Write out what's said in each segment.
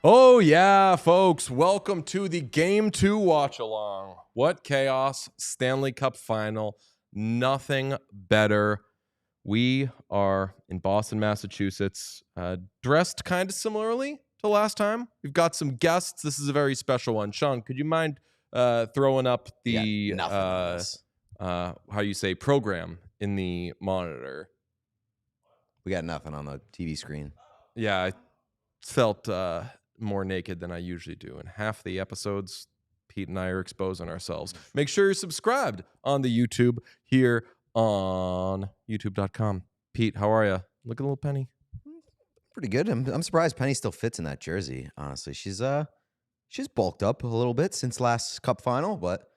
Oh, yeah, folks. Welcome to the Game 2 watch-along. What chaos. Stanley Cup final. Nothing better. We are in Boston, Massachusetts, dressed kind of similarly to last time. We've got some guests. This is a very special one. Sean, could you mind throwing up the, how you say, program in the monitor? We got nothing on the TV screen. Yeah, I felt more naked than I usually do. In half the episodes, Pete and I are exposing ourselves. Make sure you're subscribed on the YouTube here on youtube.com. Pete, how are you? Look at little Penny. Pretty good. I'm surprised Penny still fits in that jersey, honestly. She's bulked up a little bit since last cup final, but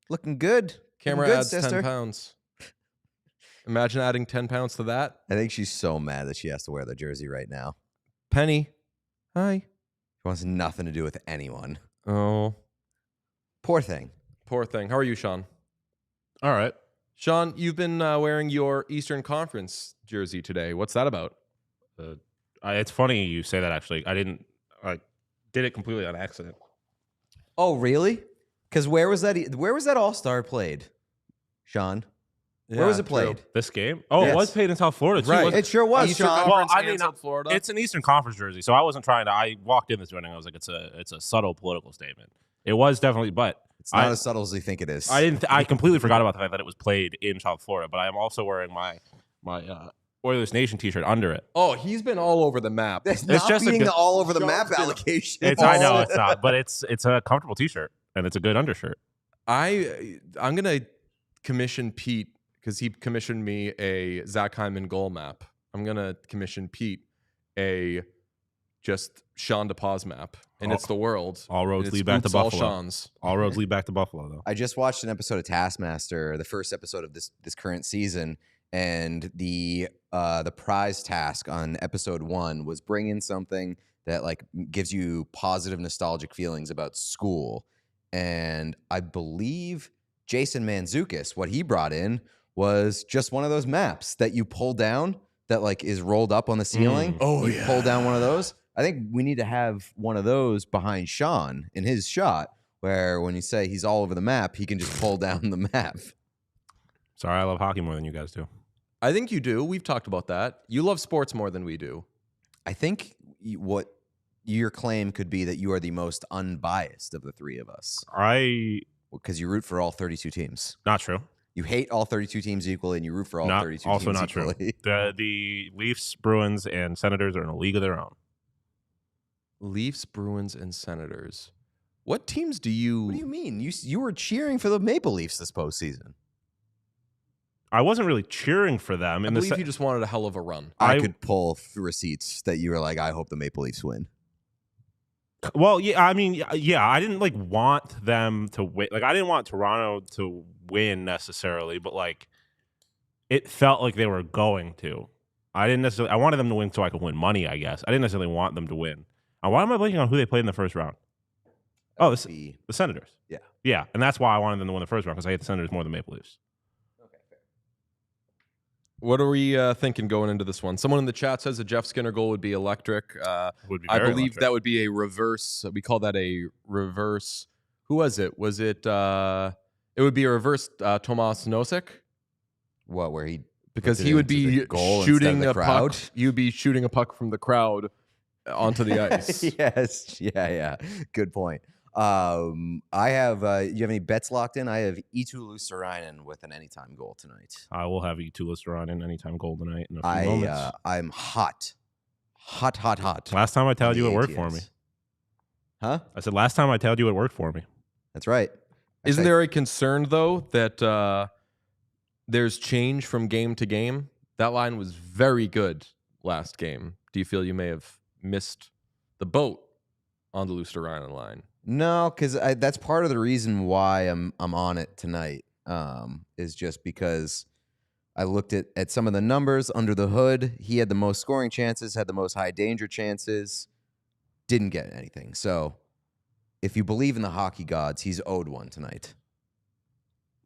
looking good. Camera looking good, adds sister. 10 pounds. Imagine adding 10 pounds to that. I think she's so mad that she has to wear the jersey right now. Penny, hi. She wants nothing to do with anyone. Oh. Poor thing. Poor thing. How are you, Sean? All right. Sean, you've been wearing your Eastern Conference jersey today. What's that about? It's funny you say that, actually. I did it completely on accident. Oh, really? Because where was that All-Star played, Sean? Yeah, where was it played? true. This game? Oh, Yes. It was played in South Florida, too. Right. wasn't It sure was, Eastern Sean. Conference Well, I and mean, South Florida. It's an Eastern Conference jersey, so I wasn't trying to. I walked in this morning, I was like, it's a subtle political statement. It was definitely, but It's not as subtle as you think it is. I completely forgot about the fact that it was played in South Florida, but I am also wearing my Oilers Nation t-shirt under it. Oh, he's been all over the map. That's It's not just a being good- the all over the Sean's map been- allocation. I know it's not, but it's a comfortable t-shirt and it's a good undershirt. I'm gonna commission Pete because he commissioned me a Zach Hyman goal map. I'm gonna commission Pete a just Sean DePaz map, and it's the world. All roads And it's lead back to oops, all Buffalo. Sean's. All roads lead back to Buffalo, though. I just watched an episode of Taskmaster, the first episode of this current season, and the prize task on episode 1 was bring in something that like gives you positive nostalgic feelings about school. And I believe Jason Mantzoukas, what he brought in was just one of those maps that you pull down that like is rolled up on the ceiling. Oh, you yeah. pull down one of those. I think we need to have one of those behind Sean in his shot, where when you say he's all over the map, he can just pull down the map. Sorry, I love hockey more than you guys do. I think you do. We've talked about that. You love sports more than we do. I think what your claim could be that you are the most unbiased of the three of us because you root for all 32 teams. Not true. You hate all 32 teams equally, and you root for all 32 Also teams not equally. true. The Leafs, Bruins, and Senators are in a league of their own. Leafs, Bruins, and Senators. What teams do you? What do you mean? You were cheering for the Maple Leafs this postseason. I wasn't really cheering for them. I believe you just wanted a hell of a run. I could pull receipts that you were like, I hope the Maple Leafs win. Well, yeah, I mean, yeah, I didn't like want them to win. Like, I didn't want Toronto to win necessarily, but like, it felt like they were going to. I wanted them to win so I could win money, I guess. I didn't necessarily want them to win. Why am I blanking on who they played in the first round? Oh, the Senators. Yeah. Yeah, and that's why I wanted them to win the first round, because I hate the Senators more than Maple Leafs. Okay, fair. What are we thinking going into this one? Someone in the chat says a Jeff Skinner goal would be electric. Would be I very believe electric. that would be a reverse. We call that a reverse. Who was it? Was it? It would be a reverse Tomas Nosek. What? Where he Because puts it he would into the be goal instead of shooting the a crowd? puck. You'd be shooting a puck from the crowd onto the ice. Yes. Yeah. Good point. I have. You have any bets locked in? I have Eetu Luostarinen with an anytime goal tonight. I will have Eetu Luostarinen in anytime goal tonight in a few moments. I'm hot. Last time I told on you the it worked for ATS. me. Huh? I said last time I told you it worked for me. That's right. Isn't there a concern though that there's change from game to game? That line was very good last game. Do you feel you may have missed the boat on the Luostarinen line? No, because that's part of the reason why I'm on it tonight. Is just because I looked at some of the numbers under the hood. He had the most scoring chances, had the most high danger chances, didn't get anything. So if you believe in the hockey gods, he's owed one tonight.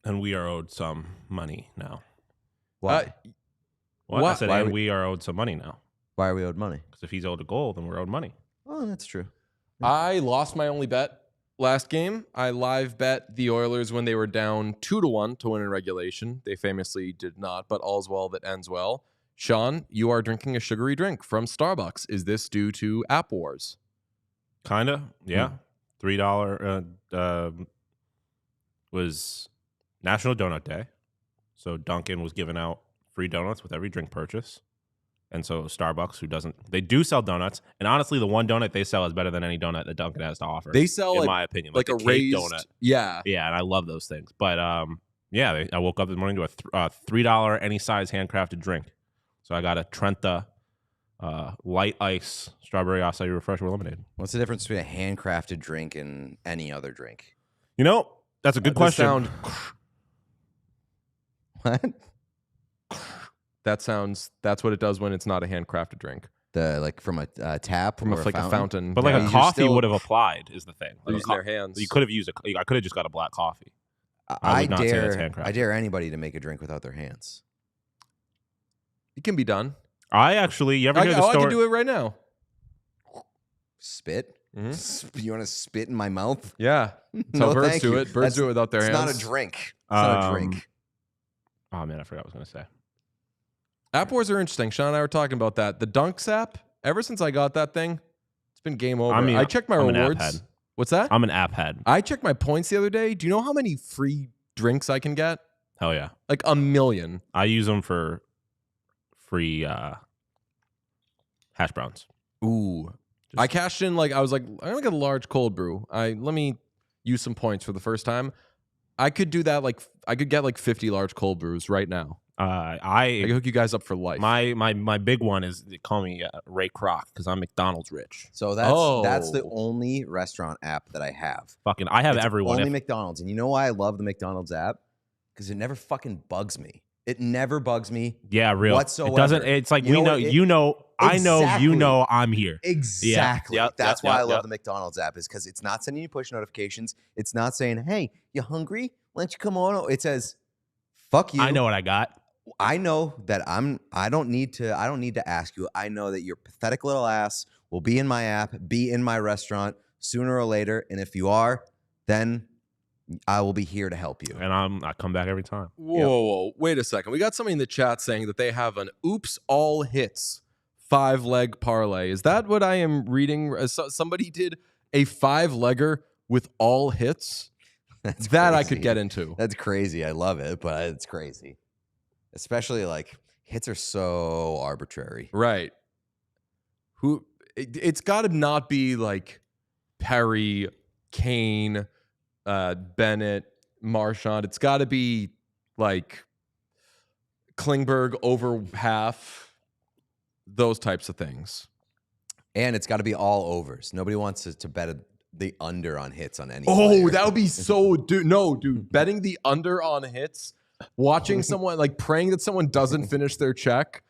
And we are owed some money now. Why? What? I said, Why we are owed some money now. Why are we owed money? Because if he's owed a goal, then we're owed money. Oh, that's true. I lost my only bet last game. I live bet the Oilers when they were down 2-1 to win in regulation. They famously did not, but all's well that ends well. Sean, you are drinking a sugary drink from Starbucks. Is this due to app wars? Kinda, yeah. $3 was National Donut Day, so Dunkin' was giving out free donuts with every drink purchase. And so Starbucks, they do sell donuts, and honestly, the one donut they sell is better than any donut that Dunkin' has to offer. They sell, in my opinion, like a a cake raised donut. Yeah, and I love those things. But I woke up this morning to a $3 any size handcrafted drink. So I got a Trenta light ice strawberry acai refresher lemonade. What's the difference between a handcrafted drink and any other drink? That's a good question. What? That's what it does when it's not a handcrafted drink. From a tap From or a fountain. But like a coffee would have applied is the thing. They're using their hands. You could have used I could have just got a black coffee. I would not say that's handcrafted. I dare anybody to make a drink without their hands. It can be done. You ever hear the story? I can do it right now. Spit? Mm-hmm. You want to spit in my mouth? Yeah. That's No, how birds thank do you. it. Birds do it without their hands. It's not a drink. It's not a drink. Oh man, I forgot what I was going to say. App wars are interesting. Sean and I were talking about that. The Dunks app, ever since I got that thing, it's been game over. I checked my I'm rewards. An app head. What's that? I'm an app head. I checked my points the other day. Do you know how many free drinks I can get? Hell yeah. Like 1 million. I use them for free hash browns. Ooh. I cashed in, I was like, I'm going to get a large cold brew. Let me use some points for the first time. I could do that. I could get 50 large cold brews right now. I can hook you guys up for life. My big one is, they call me Ray Kroc because I'm McDonald's rich. So that's the only restaurant app that I have. I have everyone. Only McDonald's. And you know why I love the McDonald's app? Because it never fucking bugs me. It never bugs me. Yeah, real. Whatsoever. It doesn't. It's like I know, you know, I'm here. Exactly. Yeah. That's why I love the McDonald's app, is because it's not sending you push notifications. It's not saying, "Hey, you hungry? Why don't you come on?" It says, "Fuck you." I know what I got. I know that I don't need to ask you. I know that your pathetic little ass will be in my app, be in my restaurant sooner or later, and if you are, then I will be here to help you. And I come back every time. Whoa. Wait a second. We got somebody in the chat saying that they have an oops all hits 5-leg parlay. Is that what I am reading? Somebody did a 5-legger with all hits? That's that crazy. I could get into. That's crazy. I love it, but it's crazy. Especially hits are so arbitrary. Right. It's got to not be Perry, Kane, Bennett, Marchand. It's got to be Klingberg over half, those types of things. And it's got to be all overs. Nobody wants to bet the under on hits on any player. player. That would be so... Dude, betting the under on hits, watching someone, praying that someone doesn't finish their check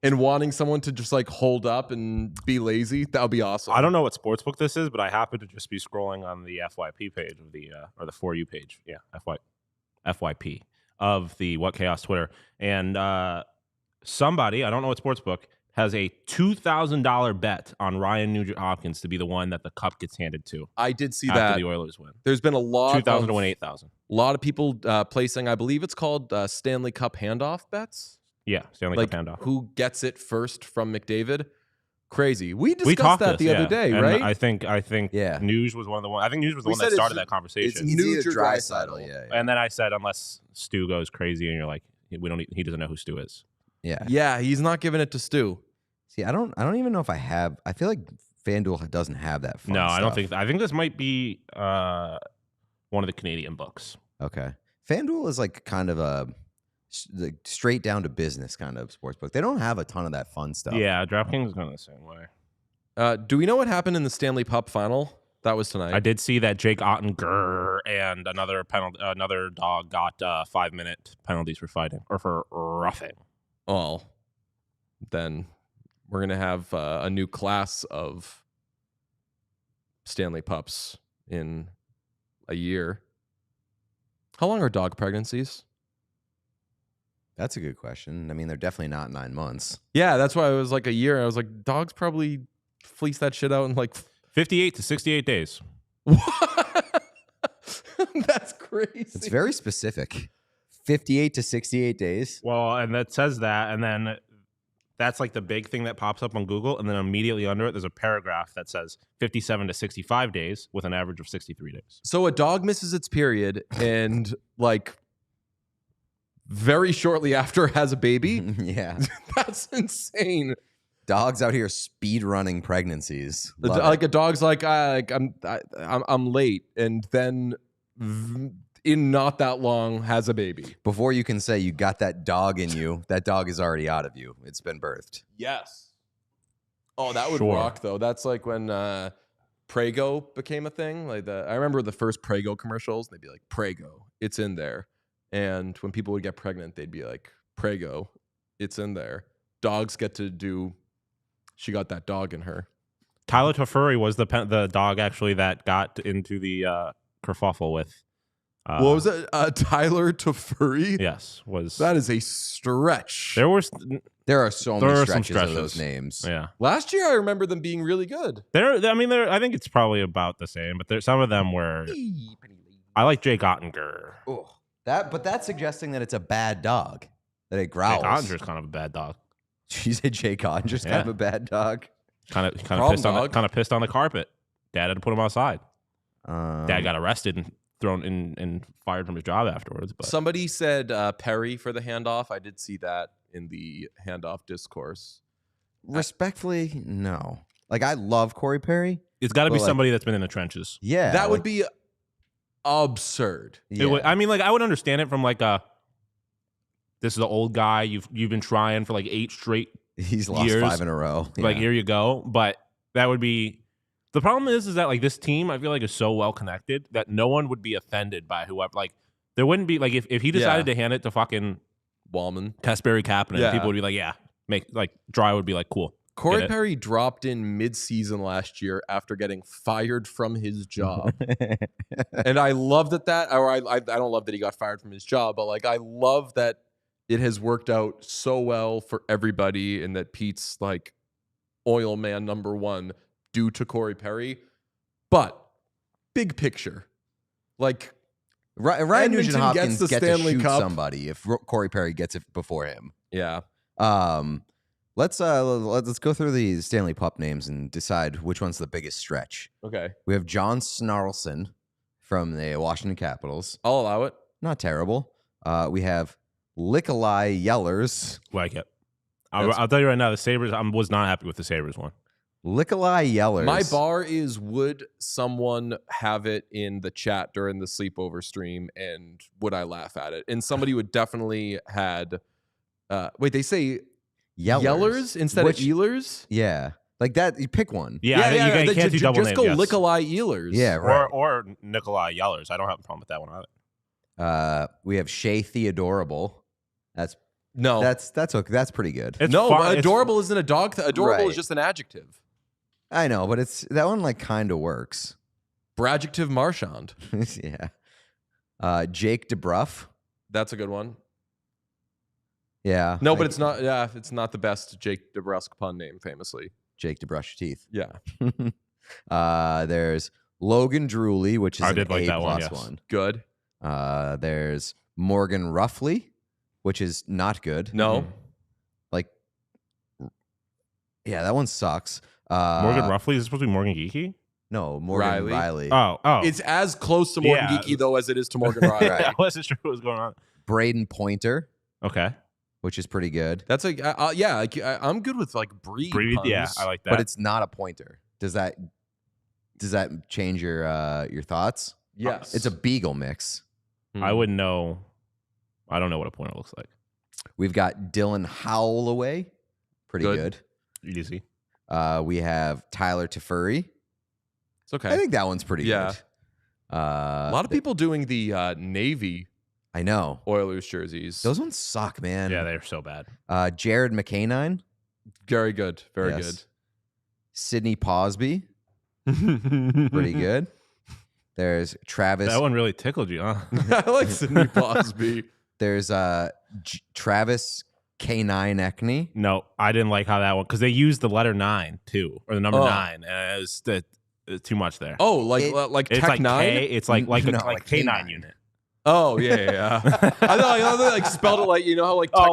and wanting someone to just maybe up and be lazy, that would be awesome. I don't know what sportsbook this is, but I happen to just be scrolling on the FYP page of the or the For You page. Yeah, FYP of the What Chaos Twitter. And somebody, I don't know what sportsbook, has a $2,000 bet on Ryan Nugent-Hopkins to be the one that the cup gets handed to. I did see after that. The Oilers win. There's been a lot 2,000 to win 8,000. A lot of people placing, I believe it's called Stanley Cup handoff bets. Yeah, Stanley Cup handoff. Who gets it first from McDavid? Crazy. We discussed that the other day, and right? I think Nuge was one of the ones. I think Nuge was the one that started that conversation. It's easy to Draisaitl, yeah. And then I said, unless Stu goes crazy, and you're like, he doesn't know who Stu is. Yeah, he's not giving it to Stu. See, I don't even know if I have. I feel like FanDuel doesn't have that. Fun stuff. I don't think. I think this might be one of the Canadian books. Okay, FanDuel is kind of a straight down to business kind of sportsbook. They don't have a ton of that fun stuff. Yeah, DraftKings is going the same way. Do we know what happened in the Stanley Pup final? That was tonight. I did see that Jake Ottinger and another dog got 5-minute penalties for fighting or for roughing. Well, then we're going to have a new class of Stanley Pups in a year. How long are dog pregnancies? That's a good question. I mean, they're definitely not 9 months. Yeah, that's why it was a year. I was like, dogs probably fleece that shit out in 58 to 68 days. What? That's crazy. It's very specific. 58 to 68 days. Well, and that says that, and then that's like the big thing that pops up on Google, and then immediately under it, there's a paragraph that says 57 to 65 days with an average of 63 days. So a dog misses its period and like very shortly after has a baby. Yeah. That's insane. Dogs out here speed running pregnancies. Love Like it. a dog's like I'm late, and then in not that long has a baby. Before you can say you got that dog in you, that dog is already out of you. It's been birthed. Yes. Oh, that would Sure. rock though. That's like when Prego became a thing. Like I remember the first Prego commercials. They'd be like, "Prego, it's in there." And when people would get pregnant, they'd be like, "Prego, it's in there." Dogs get to do. She got that dog in her. Tyler Toffoli was the dog actually that got into the kerfuffle with. What was it? Tyler Toffoli? Yes, was That is a stretch. there was There are so There many are some stretches of those stretches. names. yeah. Last year, I remember them being really good. I mean, I think it's probably about the same, but there's some of them where I like Jake Ottinger. Oh, but that's suggesting that it's a bad dog. That it Jake growls. Ottinger's kind of a bad dog. She said Jake Ottinger's kind Yeah. of a bad dog. Kind of Problem pissed on dog. kind of pissed on the carpet. Dad had to put him outside. Um, Dad got arrested and thrown in and fired from his job afterwards. But Somebody said Perry for the handoff. I did see that in the handoff discourse. respectfully, no. Like, I love Corey Perry. it's got to be But, like- somebody that's been in the trenches. Yeah. That would like, be absurd. Yeah. I mean, like I would understand it from like this is the old guy you've been trying for like 8 straight. He's lost years. 5 in a row. Like Yeah. here you go. But that would be the problem is that like this team I feel like is so well connected that no one would be offended by whoever. Like there wouldn't be like if he decided to hand it to fucking Wallman. Kasperi Kapanen, Yeah. people would be like, yeah, Dry would be like, cool. Corey Get it? Perry dropped in mid-season last year after getting fired from his job. And I love that or I don't love that he got fired from his job, but like I love that it has worked out so well for everybody and that Pete's like oil man number 1 due to Corey Perry. But big picture, like Ryan Edmonton Nugent-Hopkins gets the gets Stanley to shoot Cup. somebody if Corey Perry gets it before him. yeah. Let's go through the Stanley Pup names and decide which one's the biggest stretch. Okay. We have John Snarlson from the Washington Capitals. I'll allow it. Not terrible. We have Nikolai Yellers. Like it. That's- I'll tell you right now, the Sabres. I was not happy with the Sabres one. Nikolai Yellers. My bar is, would someone have it in the chat during the sleepover stream, and would I laugh at it? And somebody would definitely had. Wait, they say Yellers instead of Ehlers? Yeah. Like that, you pick one. Yeah, you can't do double just names. go yes. Nikolai Ehlers. Yeah, right. Or Nikolai Yellers. I don't have a problem with that one either. We have Shea Theodorable. That's No. okay. That's pretty good. It's no, fun- but it's- adorable isn't a dog. Adorable Right. is just an adjective. I know, but that one like kind of works. Bradjective Marchand. Yeah. Jake DeBruff. That's a good one. Yeah. No, but it's not. Yeah, it's not the best Jake DeBrusk pun name, famously. Jake to brush your teeth. Yeah. There's Logan Drewley, which is I an did like A that one, plus yes. one. Good. There's Morgan Ruffley, which is not good. No. Like, yeah, that one sucks. Morgan Ruffley is supposed to be Morgan Geeky. No, Morgan Riley. Oh, It's as close to Morgan Yeah. Geeky, though, as it is to Morgan Riley. Right. I wasn't sure what was going on. Braden Pointer, Okay, which is pretty good, That's like, yeah, like, I'm good with like breed. puns. yeah, I like that. but it's not a pointer. Does that change your thoughts? Yes. It's a beagle mix. I wouldn't know. I don't know what a pointer looks like. We've got Dylan Howlaway, pretty Good. good. Easy. We have Tyler Toffoli. It's okay. I think that one's pretty Yeah. good. A lot of people doing the Navy I know. Oilers jerseys. Those ones suck, man. Yeah, they're so bad. Jared McCanine, Very good. Very Yes. Sidney Posby, good. pretty good. There's Travis. That one really tickled you, huh? I like Sidney Posby. There's Travis K9 Ekney. No, I didn't like how that one because they used the letter 9 too, or the number Oh. 9, and too much there. Oh, like it's Tech like 9? It's like No, like K9 K9 unit. Oh, yeah. I thought they like spelled it like, you know how like Tech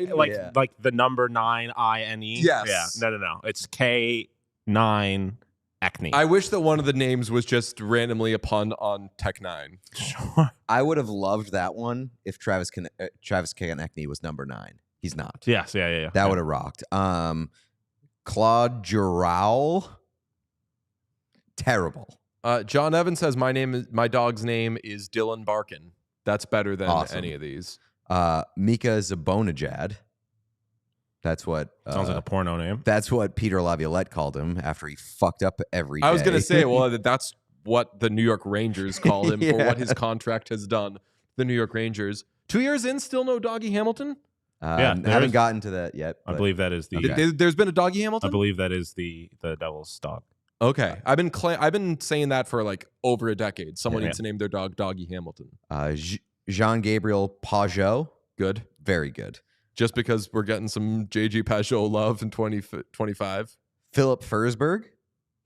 9? Like the number 9 INE. Yes. Yeah. No. It's K9 acne. I wish that one of the names was just randomly a pun on Tech 9. Sure. I would have loved that one if Travis Konechny was number 9. He's not. Yes. Yeah. That would have rocked. Claude Giroux. Terrible. John Evans says my dog's name is Dylan Barkin. That's better than Awesome. any of these. Mika Zabonajad. That's what Sounds like a porno name. That's what Peter Laviolette called him after he fucked up every day. I was going to say, well, that's what the New York Rangers call him for Yeah. what his contract has done. The New York Rangers. 2 years in, still no Doggy Hamilton? Yeah, I haven't gotten to that yet. I but- believe that is the. Okay. There's been a Doggy I Hamilton? believe that is the Devil's dog. Okay. I've been saying that for like over a decade. Someone Yeah. needs to name their dog Doggy Hamilton. Jean-Gabriel Pajot. Good. Very good. Just because we're getting some JG Pajot love in 2025. Philip Forsberg.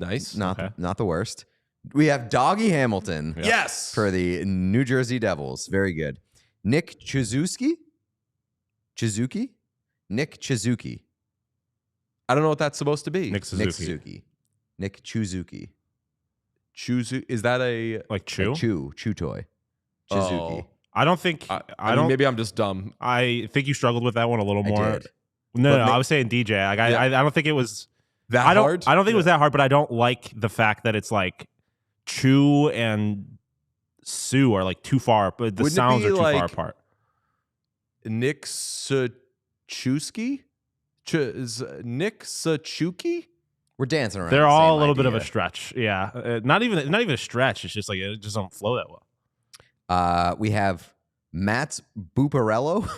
Nice. Not Okay. not the worst. We have Doggy Hamilton Yeah. Yes. for the New Jersey Devils. Very good. Nick Chizuki? Nick Chizuki. I don't know what that's supposed to be. Nick Suzuki. Nick Chizuki. Chuzu. Is that a... Like Chew? Like Chew toy. Chizuki. Oh. I don't think. I mean, maybe I'm just dumb. I think you struggled with that one a little I more. did. No, But I was saying DJ. Like, Yeah. I don't think it was That I don't. hard? I don't think it was that hard, but I don't like the fact that it's like Chew and Sue are like too far, but the Wouldn't it sounds be are too far like- apart. Nick Sachuski? Nick Sachuki? We're dancing around. They're the all same a little bit of a idea. stretch. Yeah, not even a stretch. It's just like it just don't flow that well. We have Matt's Booparello.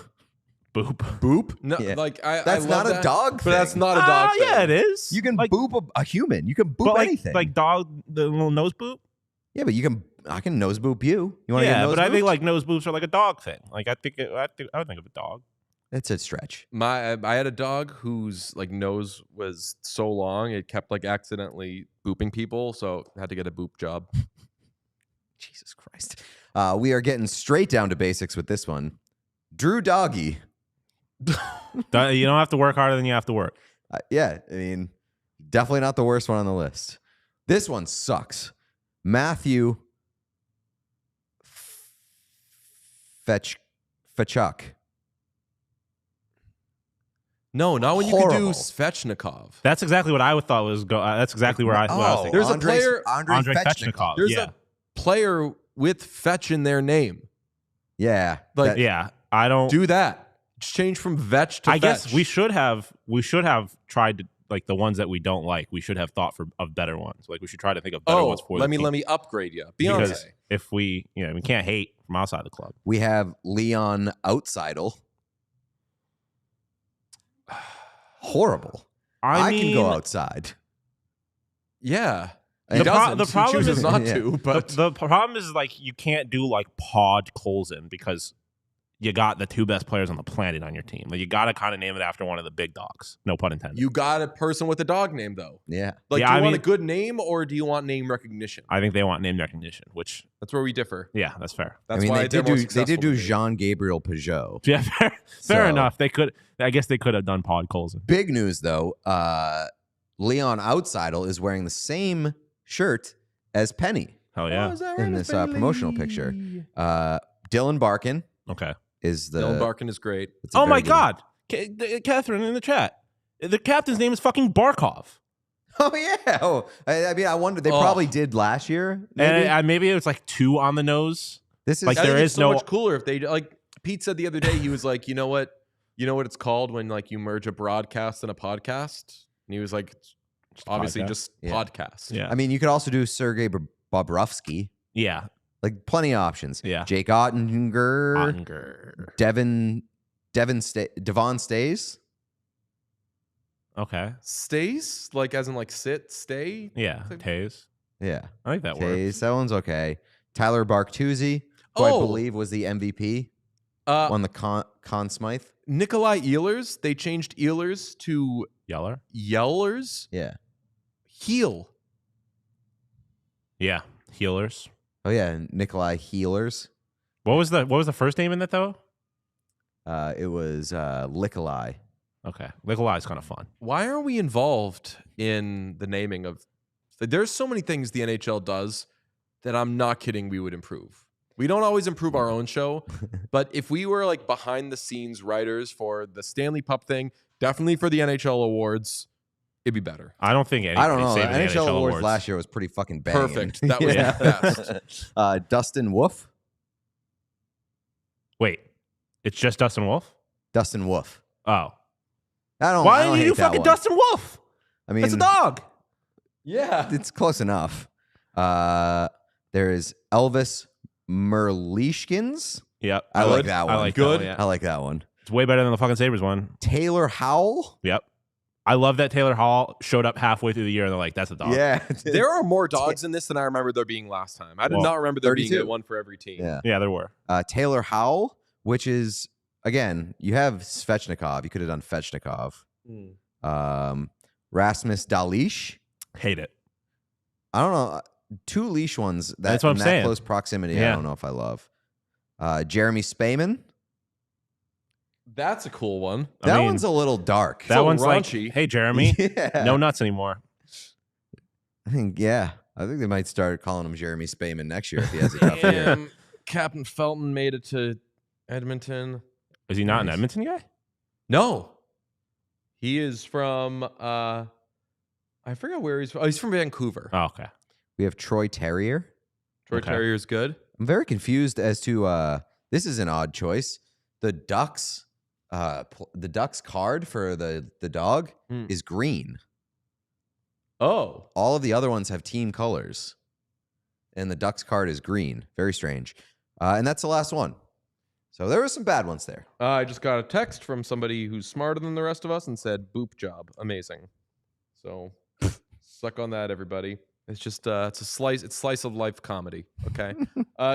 Boop. Boop? No, Yeah. like I That's love not a that, dog but thing. that's not a dog. thing. Yeah, it is. You can like, boop a human. You can boop but like, anything. like dog, the little nose boop. Yeah, but I can nose boop you. You want to get Yeah, nose but I think booped? like nose boops are like a dog thing. Like I would think of a dog. It's a stretch. I had a dog whose like nose was so long it kept like accidentally booping people, so I had to get a boop job. Jesus Christ. We are getting straight down to basics with this one. Drew Doggy. You don't have to work harder than you have to work. Yeah, I mean, definitely not the worst one on the list. This one sucks. Matthew Tkachuk. No, not when you could do Horrible. Svechnikov. That's exactly what I thought was go. That's exactly where I was thinking. There's a player- Andrei Svechnikov. There's Yeah, a player with Fetch in their name. Yeah. Like, that- yeah. I don't. Do that. Just change from Vetch to I Fetch. guess we should have tried to like the ones that we don't like. We should have thought of better ones. Like we should try to think of better ones for. let the me team. upgrade you. Because Beyonce. if we can't hate from outside the club. we have Leon Draisaitl. Horrible. I can go outside. Yeah. The He pro- doesn't. the problem he chooses is- not Yeah. to, but The problem is like you can't do like Pod Colson because you got the two best players on the planet on your team. Like you got to kind of name it after one of the big dogs. No pun intended. you got a person with a dog name though. Yeah. Like, Yeah, do you I want mean- a good name or do you want name recognition? I think they want name recognition, which That's where we differ. yeah, that's fair. That's I mean, why they they're did more do successful than me. Jean-Gabriel Pajot. Yeah, fair So- enough. They could. I guess they could have done Pod Colson. Big news, though. Leon Draisaitl is wearing the same shirt as Penny Hell yeah. Oh, is that in right? this promotional picture. Dylan Barkin Okay. is the. Dylan Barkin is great. it's a Oh very my good- God, Catherine in the chat. The captain's name is fucking Barkov. Oh yeah. Oh, I mean, I wonder. They Oh. probably did last year. Maybe. And maybe it was like 2 on the nose. This is like, I there think is it's so no- much cooler if they like. Pete said the other day he was like, you know what it's called when like you merge a broadcast and a podcast, and he was like, obviously podcast. just Yeah. podcast. Yeah. I mean, you could also do Sergei Bobrovsky. Yeah. Like plenty of options. Yeah. Jake Ottinger, Ottinger. Devon Stays. Okay. Stays like as in like sit, stay. Yeah. Taze. Yeah. I think that works. Tays, that one's okay. Tyler Bartuzzi, who I Oh. believe was the MVP, won the Conn Smythe. Nikolai Ehlers. They changed Ehlers to Yeller. Yellers. Yeah. Heel. Yeah, Healers. Oh yeah, Nikolai Healers. What was the first name in that though? It was Likolai. Okay, Nikolai is kind of fun. Why are we involved in the naming of? There's so many things the NHL does that I'm not kidding we would improve. We don't always improve our own show, but if we were like behind the scenes writers for the Stanley Pup thing, definitely for the NHL awards, it'd be better. I don't think anything. I don't know. The NHL awards last year was pretty fucking banging. Perfect. That was the best. Dustin Wolf. Wait, it's just Dustin Wolf? Dustin Wolf. Oh. Why didn't you do fucking Dustin Wolf? I mean, it's a dog. Yeah. It's close enough. There is Elvis Merlishkins. Yep. I like that one. I like Good. That one, yeah. I like that one. It's way better than the fucking Sabres one. Taylor Howell. Yep. I love that Taylor Hall showed up halfway through the year and they're like, that's a dog. Yeah. There are more dogs in this than I remember there being last time. I did not remember there being 32. one for every team. Yeah. Yeah, there were. Taylor Howell, which is, again, you have Svechnikov. You could have done Fechnikov. Rasmus Dalish. Hate it. I don't know. Two leash ones. That's what I'm saying. Close proximity. Yeah. I don't know if I love. Jeremy Spayman. That's a cool one. That one's a little dark. That one's raunchy. like, hey, Jeremy, Yeah. no nuts anymore. I think they might start calling him Jeremy Spayman next year if he has a tough year. Captain Felton made it to Edmonton. Is he not an Edmonton guy? No. He is from, I forget where he's from. Oh, he's from Vancouver. Oh, okay. We have Troy Terrier. Troy Terrier's good. I'm very confused as to this is an odd choice. The Ducks card for the dog is green. Oh. All of the other ones have team colors. And the Ducks card is green. Very strange. And that's the last one. So there were some bad ones there. I just got a text from somebody who's smarter than the rest of us and said, boop job. Amazing. So suck on that, everybody. It's just it's slice of life comedy. Okay.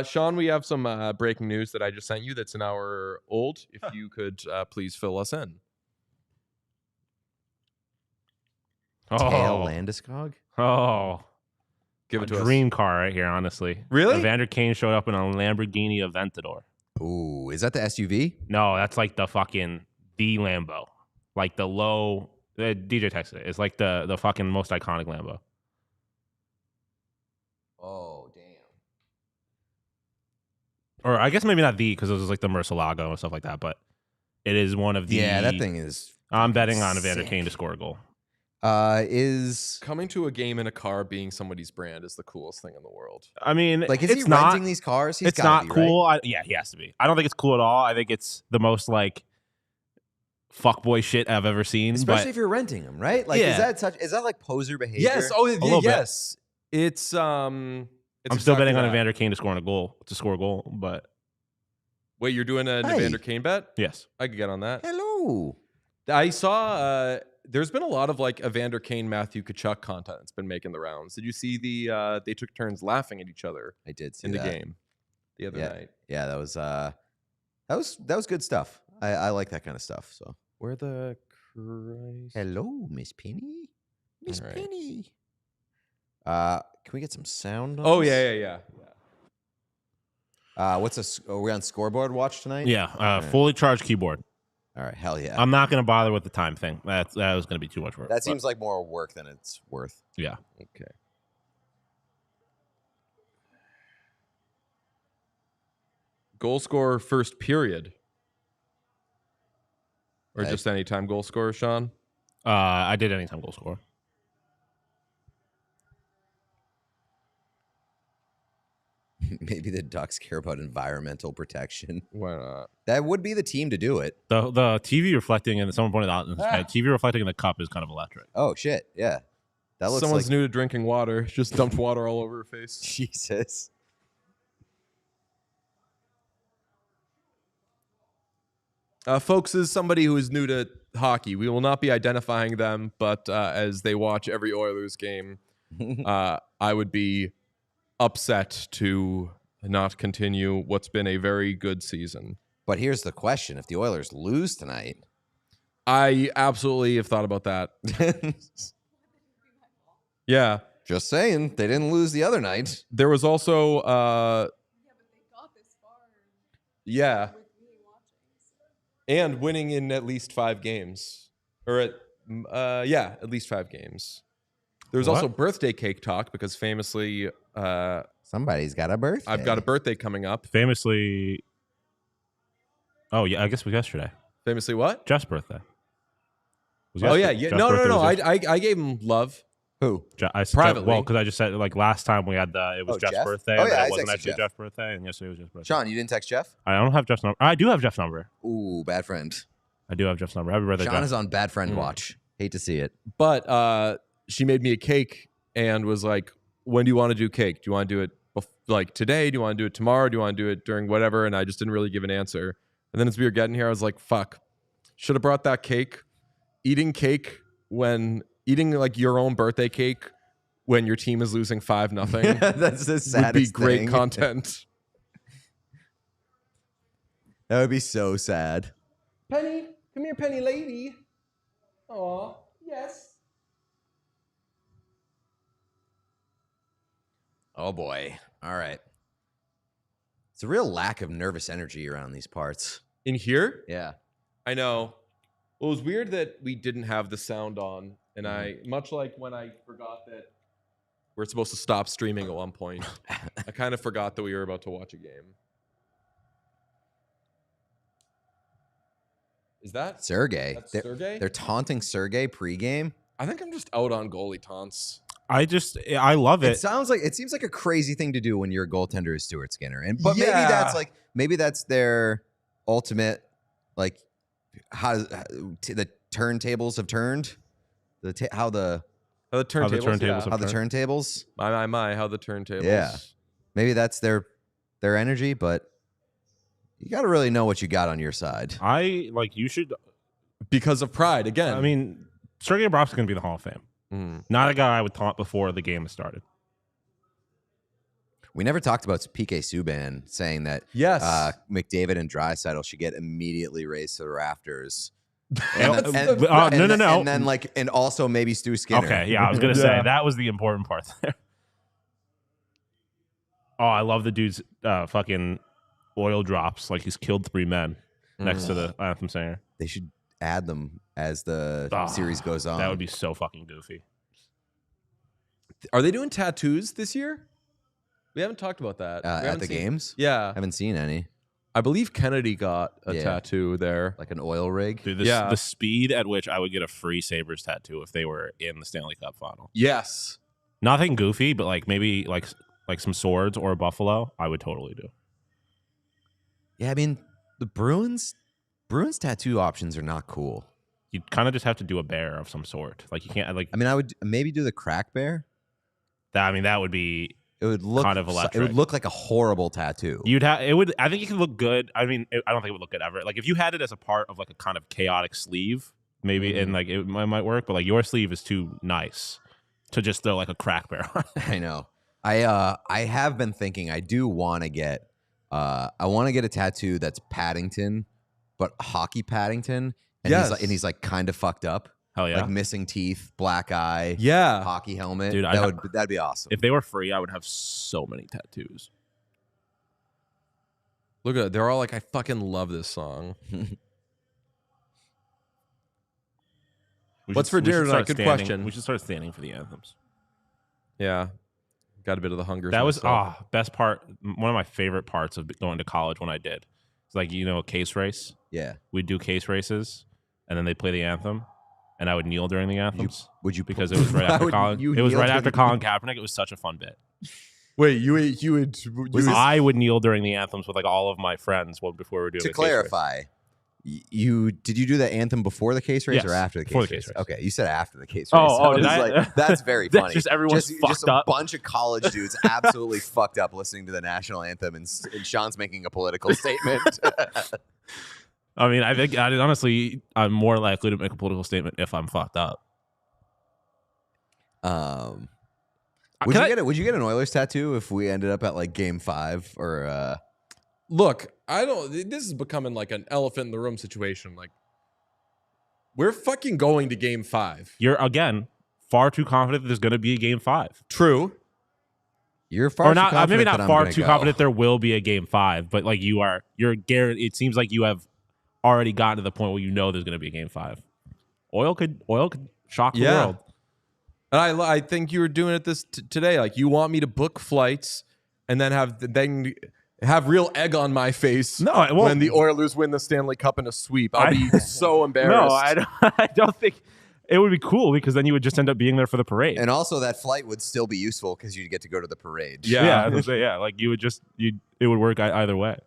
Sean, we have some breaking news that I just sent you that's an hour old. If you could please fill us in. Tail Landeskog? Oh. Give it to us. Dream car right here, honestly. Really? Evander Kane showed up in a Lamborghini Aventador. Ooh, is that the SUV? No, that's like the Lambo. Like the low, DJ texted it. It's like the fucking most iconic Lambo. Oh, damn. Or I guess maybe not because it was like the Murcielago and stuff like that, but it is one of the... Yeah, that thing is... I'm betting on Evander sick. Kane to score a goal. Is coming to a game in a car being somebody's brand is the coolest thing in the world. I mean, like, is it's he not, renting these cars? It's not cool. Right? Yeah, he has to be. I don't think it's cool at all. I think it's the most like fuckboy shit I've ever seen. Especially if you're renting them, right? Like, Yeah. is that like poser behavior? Yes. Oh, little yes. It's I'm exactly still betting on that. Evander Kane to score a goal, but Wait, you're doing an Hey. Evander Kane bet? yes. I could get on that. Hello. I saw there's been a lot of like Evander Kane, Matthew Tkachuk content that's been making the rounds. Did you see they took turns laughing at each other I did see in the that. game the other night? Yeah, that was good stuff. I like that kind of stuff. So Where the Christ? hello, Miss Penny. Miss All right. Penny. Can we get some sound? On Oh this? yeah. Are we on scoreboard watch tonight? Yeah, fully charged keyboard. All right, hell yeah. I'm not going to bother with the time thing. That was going to be too much work. That seems like more work than it's worth. Yeah. Okay. Goal scorer first period. Or Okay. just anytime goal scorer, Sean? I did anytime goal scorer. Maybe the Ducks care about environmental protection. Why not? That would be the team to do it. The TV reflecting, and someone pointed out, TV reflecting in the cup is kind of electric. Oh shit, yeah. That looks Someone's like new to drinking water. Just dumped water all over her face. Jesus. Folks, is somebody who is new to hockey. We will not be identifying them, but as they watch every Oilers game, I would be upset to not continue what's been a very good season. But here's the question: if the Oilers lose tonight, I absolutely have thought about that. Yeah. Just saying, they didn't lose the other night. There was also Yeah, but they got this far. yeah, With me watching. So. and winning in at least 5 games, or at least 5 games. There was also birthday cake talk because famously, Somebody's got a birthday. I've got a birthday coming up. Famously, oh yeah, I guess it was yesterday. Famously, what? Jeff's birthday. Oh yeah, Jeff's no. birthday was yesterday. I gave him love. Who? Privately. Well, because I just said like last time we had it was Jeff's Jeff? birthday. Oh, and yeah, then I it wasn't texted actually Jeff. Jeff's birthday, and yesterday was Jeff's birthday. Sean, you didn't text Jeff? I don't have Jeff's number. I do have Jeff's number. Ooh, bad friend. I do have Jeff's number. Happy birthday, Sean Jeff. is on bad friend watch. Hate to see it. But she made me a cake and was like, "When do you want to do cake? Do you want to do it like today? Do you want to do it tomorrow? Do you want to do it during whatever?" And I just didn't really give an answer. And then as we were getting here, I was like, "Fuck, should have brought that cake." Eating like your own birthday cake when your team is losing 5-0 That's the saddest would be great thing. content. That would be so sad. Penny, come here, Penny lady. Aw, yes. Oh boy. All right. It's a real lack of nervous energy around these parts. In here? Yeah. I know. Well, it was weird that we didn't have the sound on. And I, much like when I forgot that we're supposed to stop streaming at one point, I kind of forgot that we were about to watch a game. Is that Sergey. That's Sergey? They're taunting Sergey pregame. I think I'm just out on goalie taunts. I love it. It seems like a crazy thing to do when your goaltender is Stuart Skinner. But Yeah. maybe that's their ultimate, like, how the turntables have turned. How the turntables. turntables. My, how the turntables. Yeah. Maybe that's their energy, but you got to really know what you got on your side. You should. Because of pride, again. I mean, Sergei Bobrovsky's going to be in the Hall of Fame. Not a guy I would taunt before the game started. We never talked about PK Subban saying that Yes. McDavid and Draisaitl should get immediately raised to the rafters. No. And then and also maybe Stu Skinner. Okay, yeah, I was going to say that was the important part there. Oh, I love the dude's fucking oil drops. Like he's killed 3 men next to the anthem singer. They should add them as the series goes on. That would be so fucking goofy. Are they doing tattoos this year? We haven't talked about that. At the games? Yeah. I haven't seen any. I believe Kennedy got a tattoo there. Like an oil rig? Dude, the speed at which I would get a free Sabres tattoo if they were in the Stanley Cup final. Yes. Nothing goofy, but like maybe like some swords or a buffalo, I would totally do. Yeah, I mean, the Bruins tattoo options are not cool. You kind of just have to do a bear of some sort. Like you can't like. I mean, I would maybe do the crack bear. That would be. It would look kind of electric. It would look like a horrible tattoo. You'd have it would. I think it could look good. I mean, I don't think it would look good ever. Like if you had it as a part of like a kind of chaotic sleeve, maybe and like it might work. But like your sleeve is too nice to just throw like a crack bear on. I know. I have been thinking I do want to get I want to get a tattoo that's Paddington, but hockey Paddington, and he's like kind of fucked up. Hell yeah. Like missing teeth, black eye, Yeah. hockey helmet. Dude, that'd be awesome. If they were free, I would have so many tattoos. Look at it. They're all like, I fucking love this song. What's for dinner tonight? Good question. We should start standing for the anthems. Yeah. Got a bit of the hunger. That was best part. One of my favorite parts of going to college when I did. It's like, a case race. Yeah. We'd do case races, and then they'd play the anthem, and I would kneel during the anthems. Because it was right after Colin. It was right after Colin Kaepernick. It was such a fun bit. Wait, I would kneel during the anthems with like all of my friends before we were doing. To clarify, did you do the anthem before the case race or after the case before race? the case race? Okay, you said after the case race. Did I? Like, that's very funny. Just everyone's fucked a up. Bunch of college dudes absolutely fucked up listening to the national anthem, and Sean's making a political statement. I mean, I think honestly, I'm more likely to make a political statement if I'm fucked up. Would you get an Oilers tattoo if we ended up at like Game 5 or? Look, this is becoming like an elephant in the room situation. Like, we're fucking going to Game 5. You're again far too confident that there's going to be a game 5. True. You're far Or too not, confident maybe that not I'm far gonna too go. confident there will be a game 5, but like you're guaranteed. It seems like you have already gotten to the point where you know there's going to be a game 5. Oil could shock the world. And I think you were doing it today. Like, you want me to book flights and then have real egg on my face when the Oilers win the Stanley Cup in a sweep. I'll be so embarrassed. No, I don't think it would be cool because then you would just end up being there for the parade. And also, that flight would still be useful because you'd get to go to the parade. Yeah. Like it would work either way.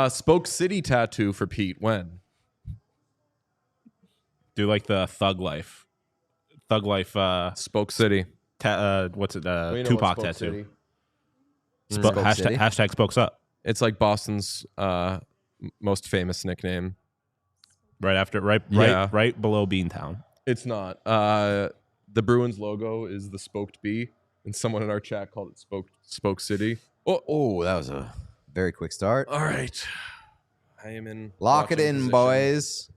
Spoke City tattoo for Pete. When? Do like the Thug Life. Spoke City. What's it? Tupac tattoo. Spoke City? Hashtag Spokes Up. It's like Boston's most famous nickname. Right below Beantown. It's not. The Bruins logo is the spoked bee, and someone in our chat called it Spoke City. Oh, that was a very quick start. All right. I am in. Lock it watching in, position. boys.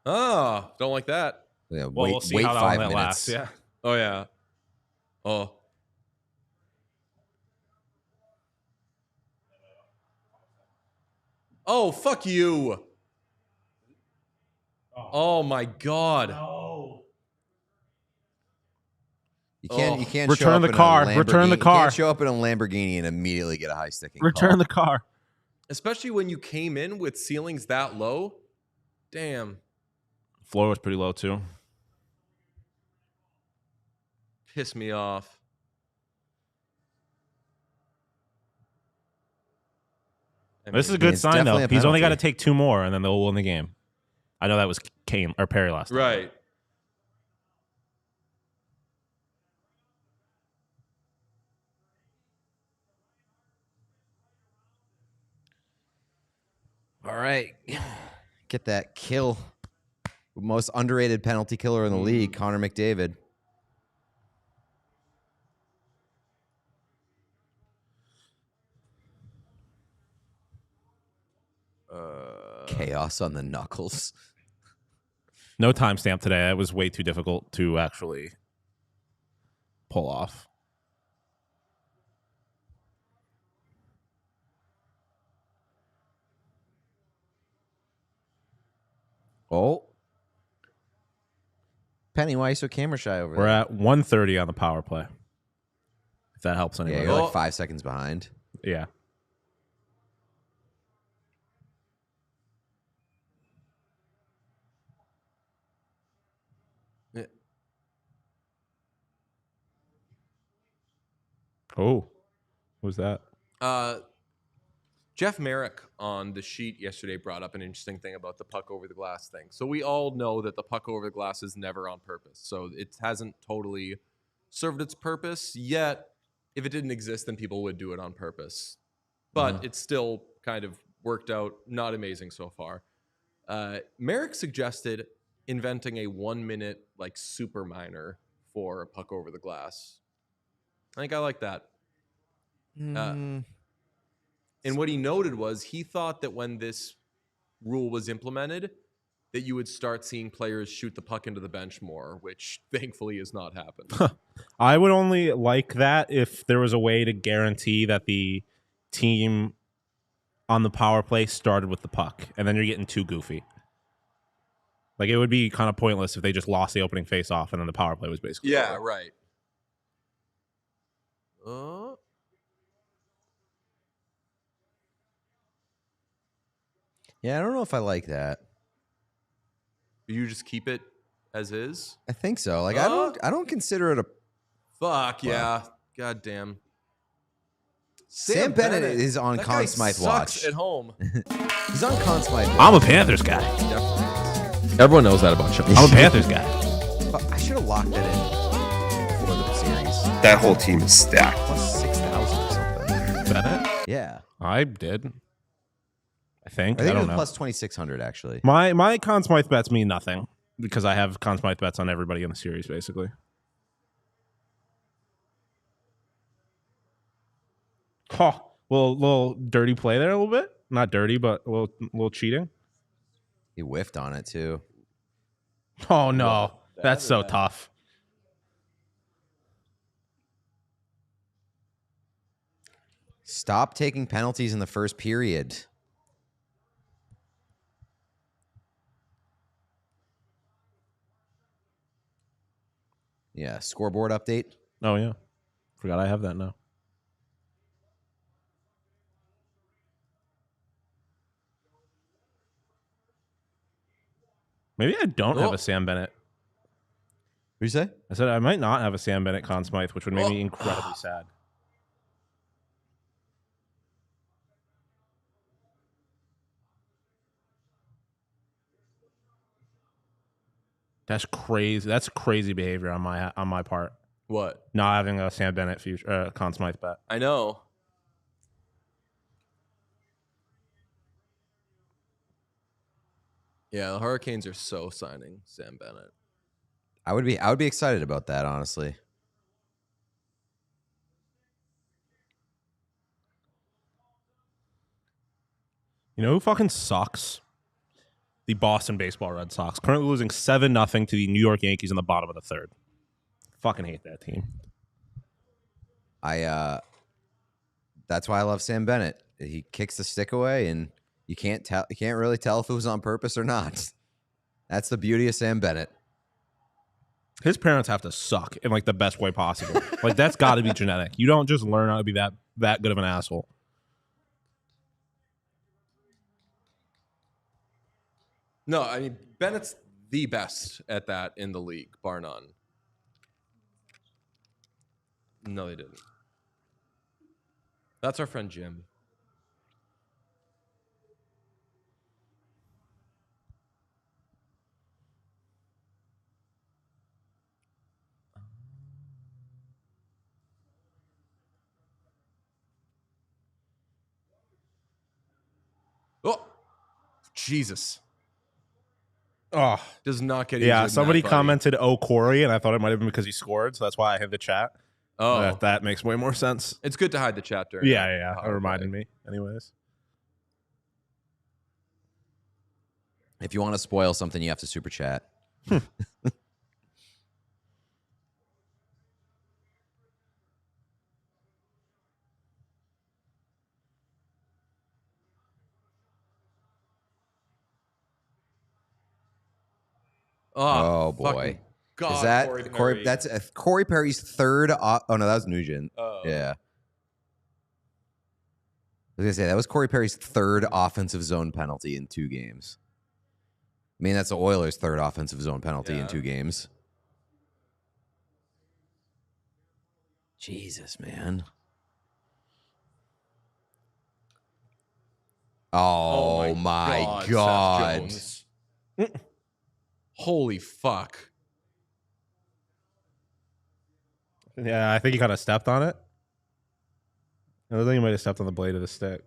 Oh, don't like that. Yeah, Well, wait, we'll see wait how 5 long that minutes. lasts. Yeah. Oh, yeah. Oh. Oh, fuck you. Oh my God. You can't show Return up the in a car. Lamborghini- Return the You car. can't show up in a Lamborghini and immediately get a high sticking. Return call. the car. Especially when you came in with ceilings that low. Damn. Floor was pretty low too. Piss me off. This is a good it's sign though. definitely a He's only got to penalty. take 2 more and then they'll win the game. I know that was Kane or Perry last time. Right. All right. Get that kill. Most underrated penalty killer in the league, Connor McDavid. Chaos on the knuckles. No timestamp today. It was way too difficult to actually pull off. Oh. Penny, why are you so camera shy over We're there? at 1:30 on the power play. If that helps Yeah, anybody. you're like 5 seconds behind. Yeah. Yeah. Oh, what was that? Jeff Merrick on the sheet yesterday brought up an interesting thing about the puck over the glass thing. So we all know that the puck over the glass is never on purpose. So it hasn't totally served its purpose yet. If it didn't exist, then people would do it on purpose. But it's still kind of worked out. Not amazing so far. Merrick suggested inventing a 1-minute like super minor for a puck over the glass. I think I like that. And what he noted was he thought that when this rule was implemented, that you would start seeing players shoot the puck into the bench more, which thankfully has not happened. I would only like that if there was a way to guarantee that the team on the power play started with the puck, and then you're getting too goofy. Like, it would be kind of pointless if they just lost the opening face-off and then the power play was basically over. Right. Yeah, I don't know if I like that. You just keep it as is? I think so. Like I don't consider it a Fuck, yeah. God damn. Sam Bennett is on that Conn guy Smythe sucks watch. at home. He's on Conn Smythe watch. I'm a Panthers guy. Everyone knows that about you. I'm a Panthers guy. I should have locked that in for the series. That whole team is stacked. Plus 6,000 or something. Bennett? Yeah. I did. I think. I think it don't was know. plus 2,600 actually. My Conn Smythe bets mean nothing because I have Conn Smythe bets on everybody in the series, basically. Huh. Little dirty play there a little bit. Not dirty, but a little cheating. He whiffed on it too. Oh no, What? that's so Bad. tough. Stop taking penalties in the first period. Yeah, scoreboard update. Oh yeah, forgot I have that now. Maybe I don't have a Sam Bennett. What did you say? I said I might not have a Sam Bennett Conn Smythe, which would make me incredibly sad. That's crazy. That's crazy behavior on my part. What? Not having a Sam Bennett Conn Smythe bet. I know. Yeah, the Hurricanes are so signing Sam Bennett. I would be excited about that, honestly. You know who fucking sucks? The Boston Baseball Red Sox. Currently losing 7-0 to the New York Yankees in the bottom of the third. Fucking hate that team. That's why I love Sam Bennett. He kicks the stick away, and you can't really tell if it was on purpose or not. That's the beauty of Sam Bennett. His parents have to suck in like the best way possible. Like that's got to be genetic. You don't just learn how to be that good of an asshole. No, I mean Bennett's the best at that in the league, bar none. No, they didn't. That's our friend Jim. Oh, Jesus. Oh, Does not get easier yeah. than Somebody that, buddy. commented, "Oh, Corey," and I thought it might have been because he scored, so that's why I hid the chat. Oh, That makes way more sense. it's good to hide the chat during. Yeah. It power reminded play. me, anyways. If you want to spoil something, you have to super chat. Oh, boy. fucking God, Is that Corey Corey? Perry. That's Corey Perry's third. Oh no, that was Nugent. Oh. Yeah. I was gonna say that was Corey Perry's third offensive zone penalty in 2 games. I mean, that's the Oilers' third offensive zone penalty in Yeah. 2 games. Jesus, man. Oh, my God. Seth Jones. Holy fuck. Yeah, I think he kind of stepped on it. I think he might have stepped on the blade of the stick.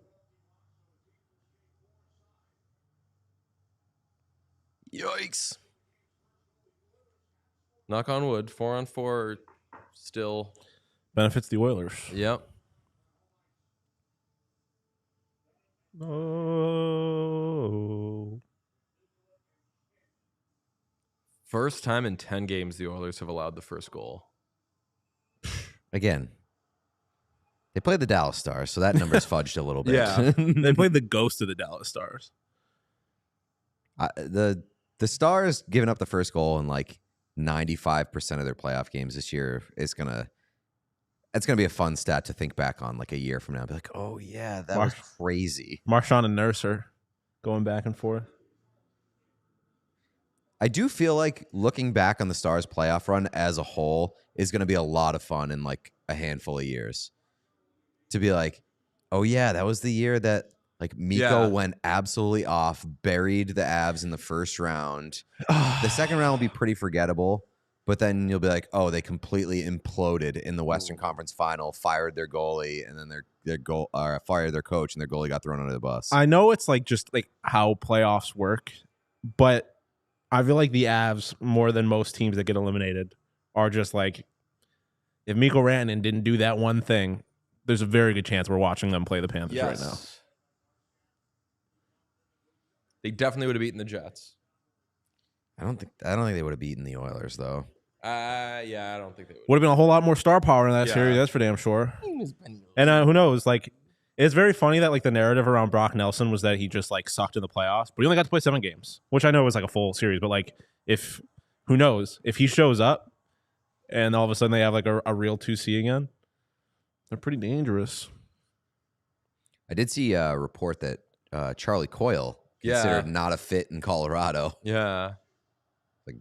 Yikes. Knock on wood. 4-on-4 still. Benefits the Oilers. Yep. Oh. First time in 10 games the Oilers have allowed the first goal. Again, they played the Dallas Stars, so that number's fudged a little bit. Yeah. They played the ghost of the Dallas Stars. The Stars giving up the first goal in like 95% of their playoff games this year is gonna be a fun stat to think back on like a year from now. Be like, oh yeah, that was crazy. Marchand and Nurser going back and forth. I do feel like looking back on the Stars playoff run as a whole is going to be a lot of fun in like a handful of years. To be like, oh yeah, that was the year that like Mikko went absolutely off, buried the Avs in the first round. The second round will be pretty forgettable, but then you'll be like, oh, they completely imploded in the Western Conference Final, fired their goalie, and then fired their coach, and their goalie got thrown under the bus. I know it's like just like how playoffs work, but I feel like the Avs, more than most teams that get eliminated, are just like, if Mikko Rantanen didn't do that one thing, there's a very good chance we're watching them play the Panthers right now. They definitely would have beaten the Jets. I don't think they would have beaten the Oilers though. Yeah, I don't think they would. Would have been a whole lot more star power in that Yeah. series. That's for damn sure. And who knows? Like, it's very funny that like the narrative around Brock Nelson was that he just like sucked in the playoffs, but he only got to play 7 games, which I know was like a full series. But like, who knows if he shows up and all of a sudden they have like a real 2C again, they're pretty dangerous. I did see a report that Charlie Coyle considered not a fit in Colorado. Yeah. Like,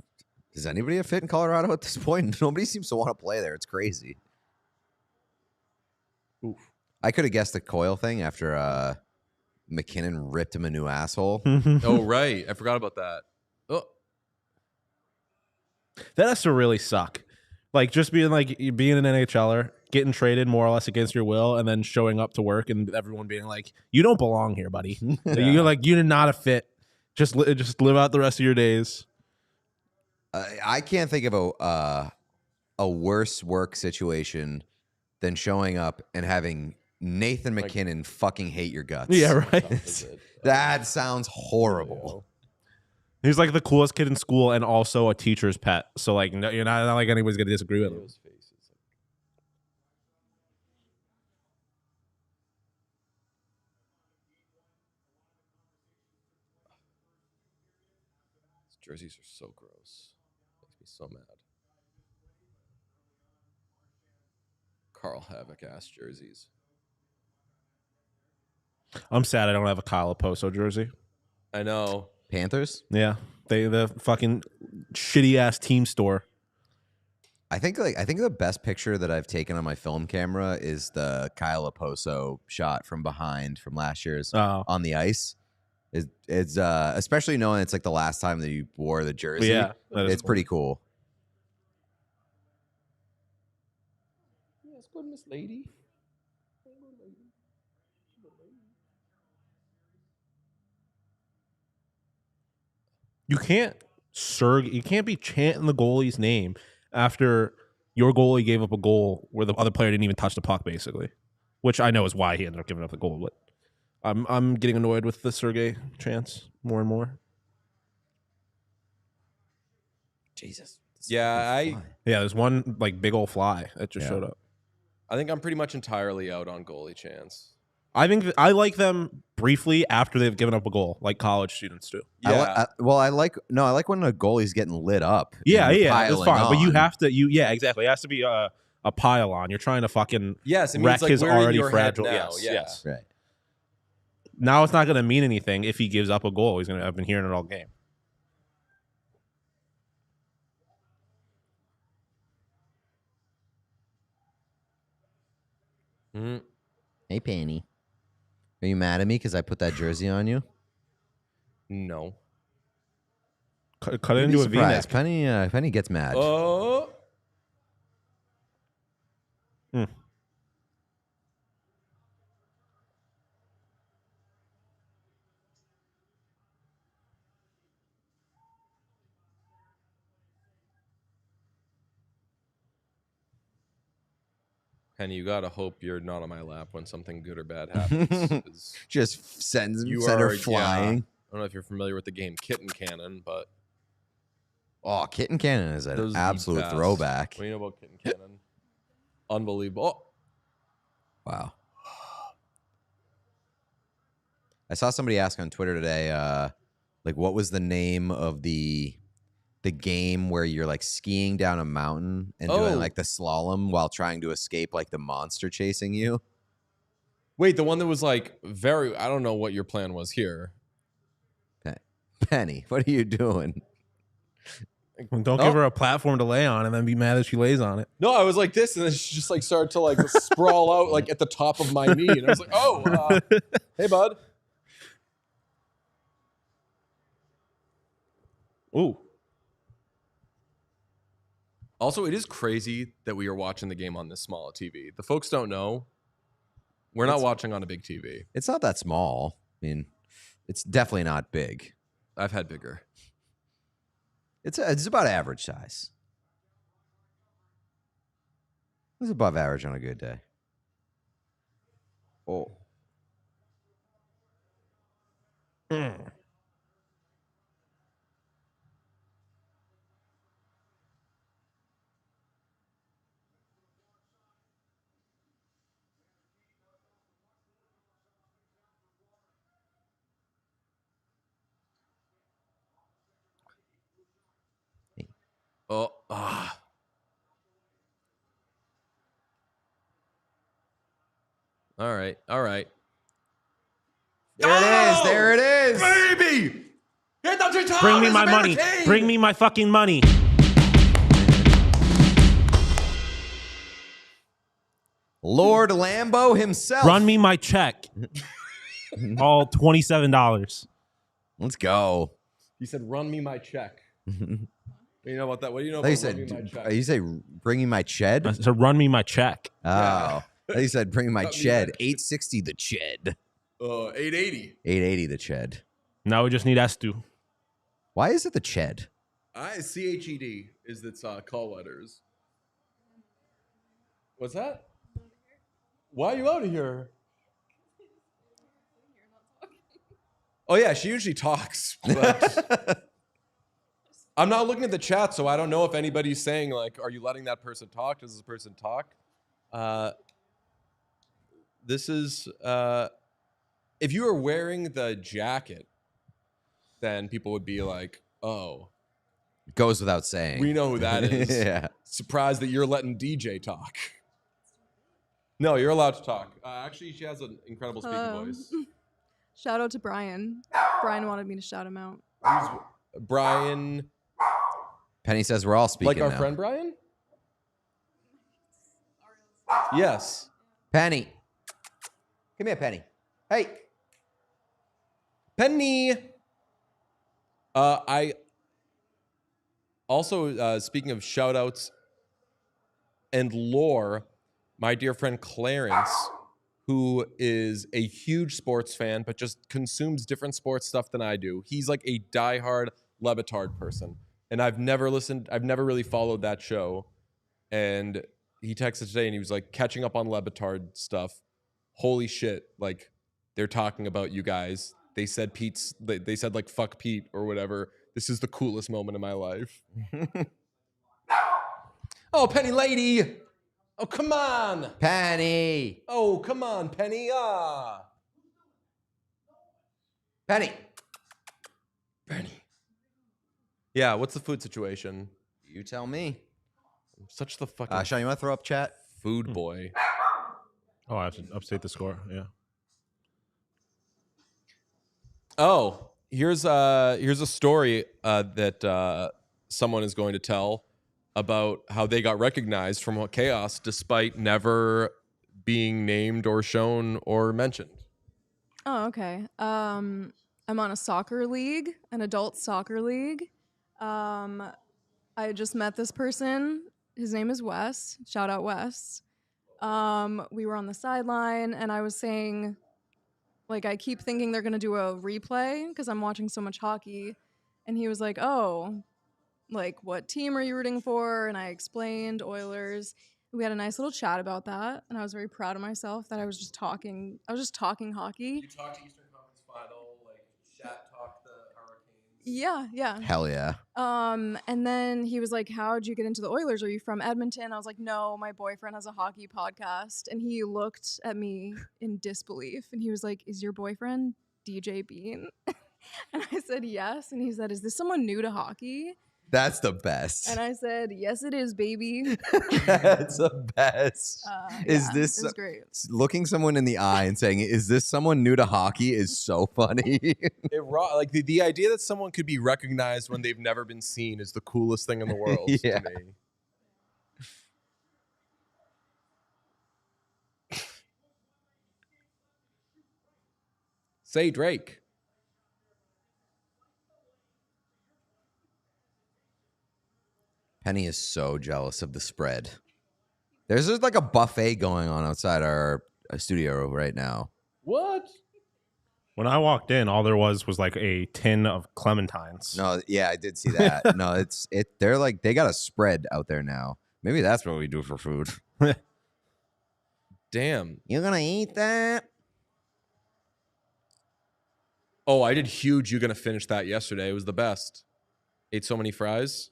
is anybody a fit in Colorado at this point? Nobody seems to want to play there. It's crazy. Oof. I could have guessed the Coyle thing after MacKinnon ripped him a new asshole. Oh, right. I forgot about that. Oh, That has to really suck. Like just being an NHLer, getting traded more or less against your will, and then showing up to work and everyone being like, "You don't belong here, buddy. You're not a fit. Just live out the rest of your days." I can't think of a worse work situation than showing up and having Nathan MacKinnon fucking hate your guts. Yeah, right. That sounds horrible. He's like the coolest kid in school and also a teacher's pet. So like, no, you're not like anybody's gonna disagree with him. These jerseys are so gross. Makes me so mad. Carl Havoc ass jerseys. I'm sad I don't have a Kyle Oposo jersey. I know. Panthers? Yeah, the fucking shitty ass team store. I think the best picture that I've taken on my film camera is the Kyle Oposo shot from behind from last year's on the ice. It's especially knowing it's like the last time that you wore the jersey. Yeah, it's cool. pretty cool. Yes, good Miss Lady. You can't be chanting the goalie's name after your goalie gave up a goal where the other player didn't even touch the puck, basically. Which I know is why he ended up giving up the goal. But I'm getting annoyed with the Sergei chants more and more. Jesus. Yeah, There's one like big old fly that just showed up. I think I'm pretty much entirely out on goalie chants. I think I like them briefly after they've given up a goal, like college students do. Yeah. I like when a goalie's getting lit up. Yeah, and that's piling fine. But you on. have to, exactly. It has to be a pile on. You're trying to fucking Yes, it means wreck like his we're in already your head fragile. now. Yes. Right. Now it's not going to mean anything if he gives up a goal. I've been hearing it all game. Mm. Hey, Penny. Are you mad at me because I put that jersey on you? No. Cut it You'd be into a surprised. V-neck. Penny gets mad. Oh. Penny, you gotta hope you're not on my lap when something good or bad happens. 'Cause Just send her yeah. flying. I don't know if you're familiar with the game Kitten Cannon, but Oh, Kitten Cannon is those an are the absolute best. throwback. What do you know about Kitten Cannon? Unbelievable. Oh. Wow. I saw somebody ask on Twitter today, like, what was the name of the game where you're like skiing down a mountain and doing like the slalom while trying to escape like the monster chasing you? Wait, the one that was like I don't know what your plan was here. Penny, what are you doing? Don't give her a platform to lay on and then be mad that she lays on it. No, I was like this, and then she just like started to like sprawl out like at the top of my knee, and I was like, "Oh, hey, bud." Ooh. Also, it is crazy that we are watching the game on this small TV. The folks don't know we're not watching on a big TV. It's not that small. I mean, it's definitely not big. I've had bigger. It's about average size. It's above average on a good day. Oh. All right. All right. There it is. Baby! Bring me my money. Bring me my fucking money. Lord Lambo himself. Run me my check. All $27. Let's go. He said, "Run me my check." You know about that? What do you know I about thought run me my you check? said, you say bringing my ched? So run me my check. Oh. I thought you said bringing my Cut me ched. that. 860 the ched. 880. 880 the ched. Now we just need Estu. Why is it the ched? CHED is its call letters. What's that? Why are you out of here? Oh yeah, she usually talks, but I'm not looking at the chat, so I don't know if anybody's saying like, "Are you letting that person talk? Does this person talk?" This is if you were wearing the jacket, then people would be like, "Oh, Goes without saying. we know who that is." Yeah. Surprised that you're letting DJ talk. No, you're allowed to talk. Actually, she has an incredible speaking voice. Shout out to Brian. Brian wanted me to shout him out. Who's Brian? Penny says we're all speaking Like our now. friend Brian? Yes. Penny. Come here, Penny. Hey. Penny. I also, speaking of shout outs and lore, my dear friend Clarence, who is a huge sports fan, but just consumes different sports stuff than I do. He's like a diehard Le Batard person. And I've never really followed that show. And he texted today and he was like catching up on Le Batard stuff. Holy shit. Like they're talking about you guys. They said they said like fuck Pete or whatever. This is the coolest moment of my life. Oh, Penny lady. Oh, come on. Penny. Oh, come on, Penny. Penny. Penny. Yeah, what's the food situation? You tell me. I'm such the fucking Sean, you want to throw up chat? food boy. Oh, I have to update the score. Yeah. Oh, here's a story that someone is going to tell about how they got recognized from Chaos despite never being named or shown or mentioned. Oh, okay. I'm on a soccer league, an adult soccer league. I just met this person. His name is Wes. Shout out Wes. We were on the sideline, and I was saying, like, I keep thinking they're gonna do a replay because I'm watching so much hockey. And he was like, "Oh, like, what team are you rooting for?" And I explained Oilers. We had a nice little chat about that, and I was very proud of myself that I was just talking hockey. You talked to Eastern Conference Final, like chat talk the Hurricanes. Yeah. Hell yeah. And then he was like, "How'd you get into the Oilers? Are you from Edmonton?" I was like, "No, my boyfriend has a hockey podcast." And he looked at me in disbelief, and he was like, "Is your boyfriend DJ Bean?" And I said, "Yes." And he said, "Is this someone new to hockey?" That's the best. And I said, "Yes, it is, baby." That's the best. Is Yeah, this it was great. looking someone in the eye and saying, "Is this someone new to hockey?" is so funny. Like the idea that someone could be recognized when they've never been seen is the coolest thing in the world Yeah. to me. Say Drake. Penny is so jealous of the spread. There's just like a buffet going on outside our studio right now. What? When I walked in, all there was like a tin of clementines. No, yeah, I did see that. No, they're like they got a spread out there now. Maybe that's what we do for food. Damn. You gonna eat that? Oh, I did huge. You gonna finish that yesterday? It was the best. Ate so many fries.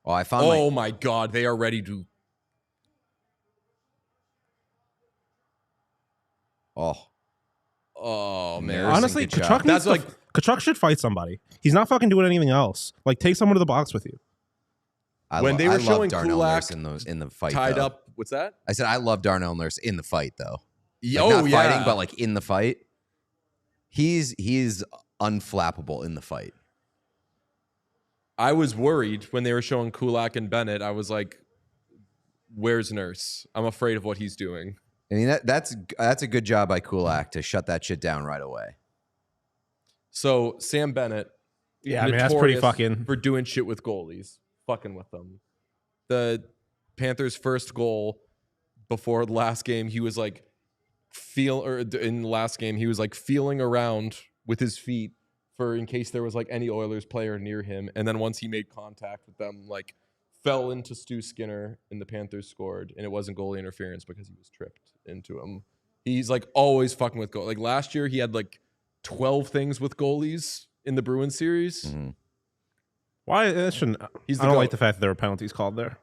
Oh, I found. Oh my God! They are ready to. Oh man! Honestly, Tkachuk. Tkachuk Tkachuk should fight somebody. He's not fucking doing anything else. Like, take someone to the box with you. When they were I love showing Darnell Kulak Nurse in the fight, tied though. up What's that? I said I love Darnell Nurse in the fight though. Yeah, Like, not fighting, but like in the fight. He's unflappable in the fight. I was worried when they were showing Kulak and Bennett. I was like, where's Nurse? I'm afraid of what he's doing. I mean, that's a good job by Kulak to shut that shit down right away. So Sam Bennett, Yeah, I mean, that's pretty notorious fucking. for doing shit with goalies, fucking with them. The Panthers' first goal before the last game, he was like in the last game, he was like feeling around with his feet for in case there was like any Oilers player near him. And then once he made contact with them, like fell into Stu Skinner and the Panthers scored. And it wasn't goalie interference because he was tripped into him. He's like always fucking with goal. Like last year, he had like 12 things with goalies in the Bruins series. Mm-hmm. Why? That shouldn't. I don't like the fact that there were penalties called there.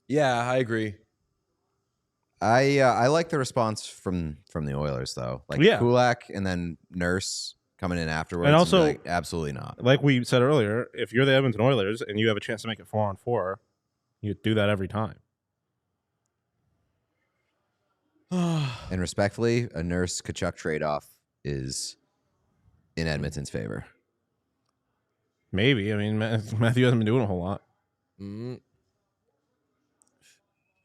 Yeah, I agree. I like the response from the Oilers though. Like Kulak and then Nurse coming in afterwards. And also, like, absolutely not. Like we said earlier, if you're the Edmonton Oilers and you have a chance to make it 4-on-4, you do that every time. And respectfully, a Nurse Tkachuk trade-off is in Edmonton's favor. Maybe. I mean, Matthew hasn't been doing a whole lot. Mm.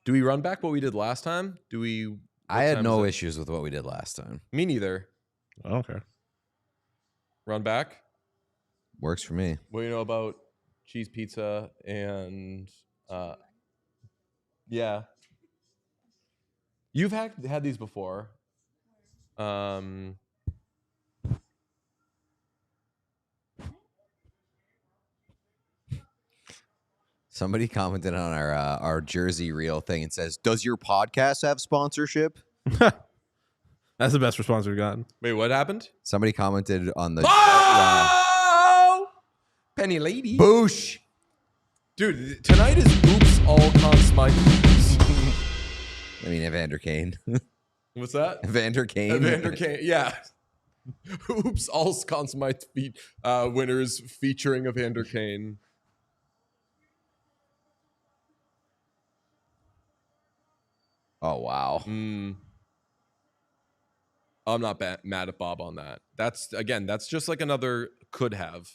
Do we run back what we did last time? I had no issues with what we did last time. Me neither. I don't care. Run back? Works for me. What do you know about cheese pizza and yeah. You've had these before. Somebody commented on our Jersey Reel thing and says, "Does your podcast have sponsorship?" That's the best response we've gotten. Wait, what happened? Somebody commented on the Penny Lady. Boosh. Dude, tonight is oops all Conn Smythe. I mean, Evander Kane. What's that? Evander Kane. Evander Kane, yeah. Oops, all Conn Smythe winners featuring Evander Kane. Oh, wow. I'm not mad at Bob on that. That's just like another could have.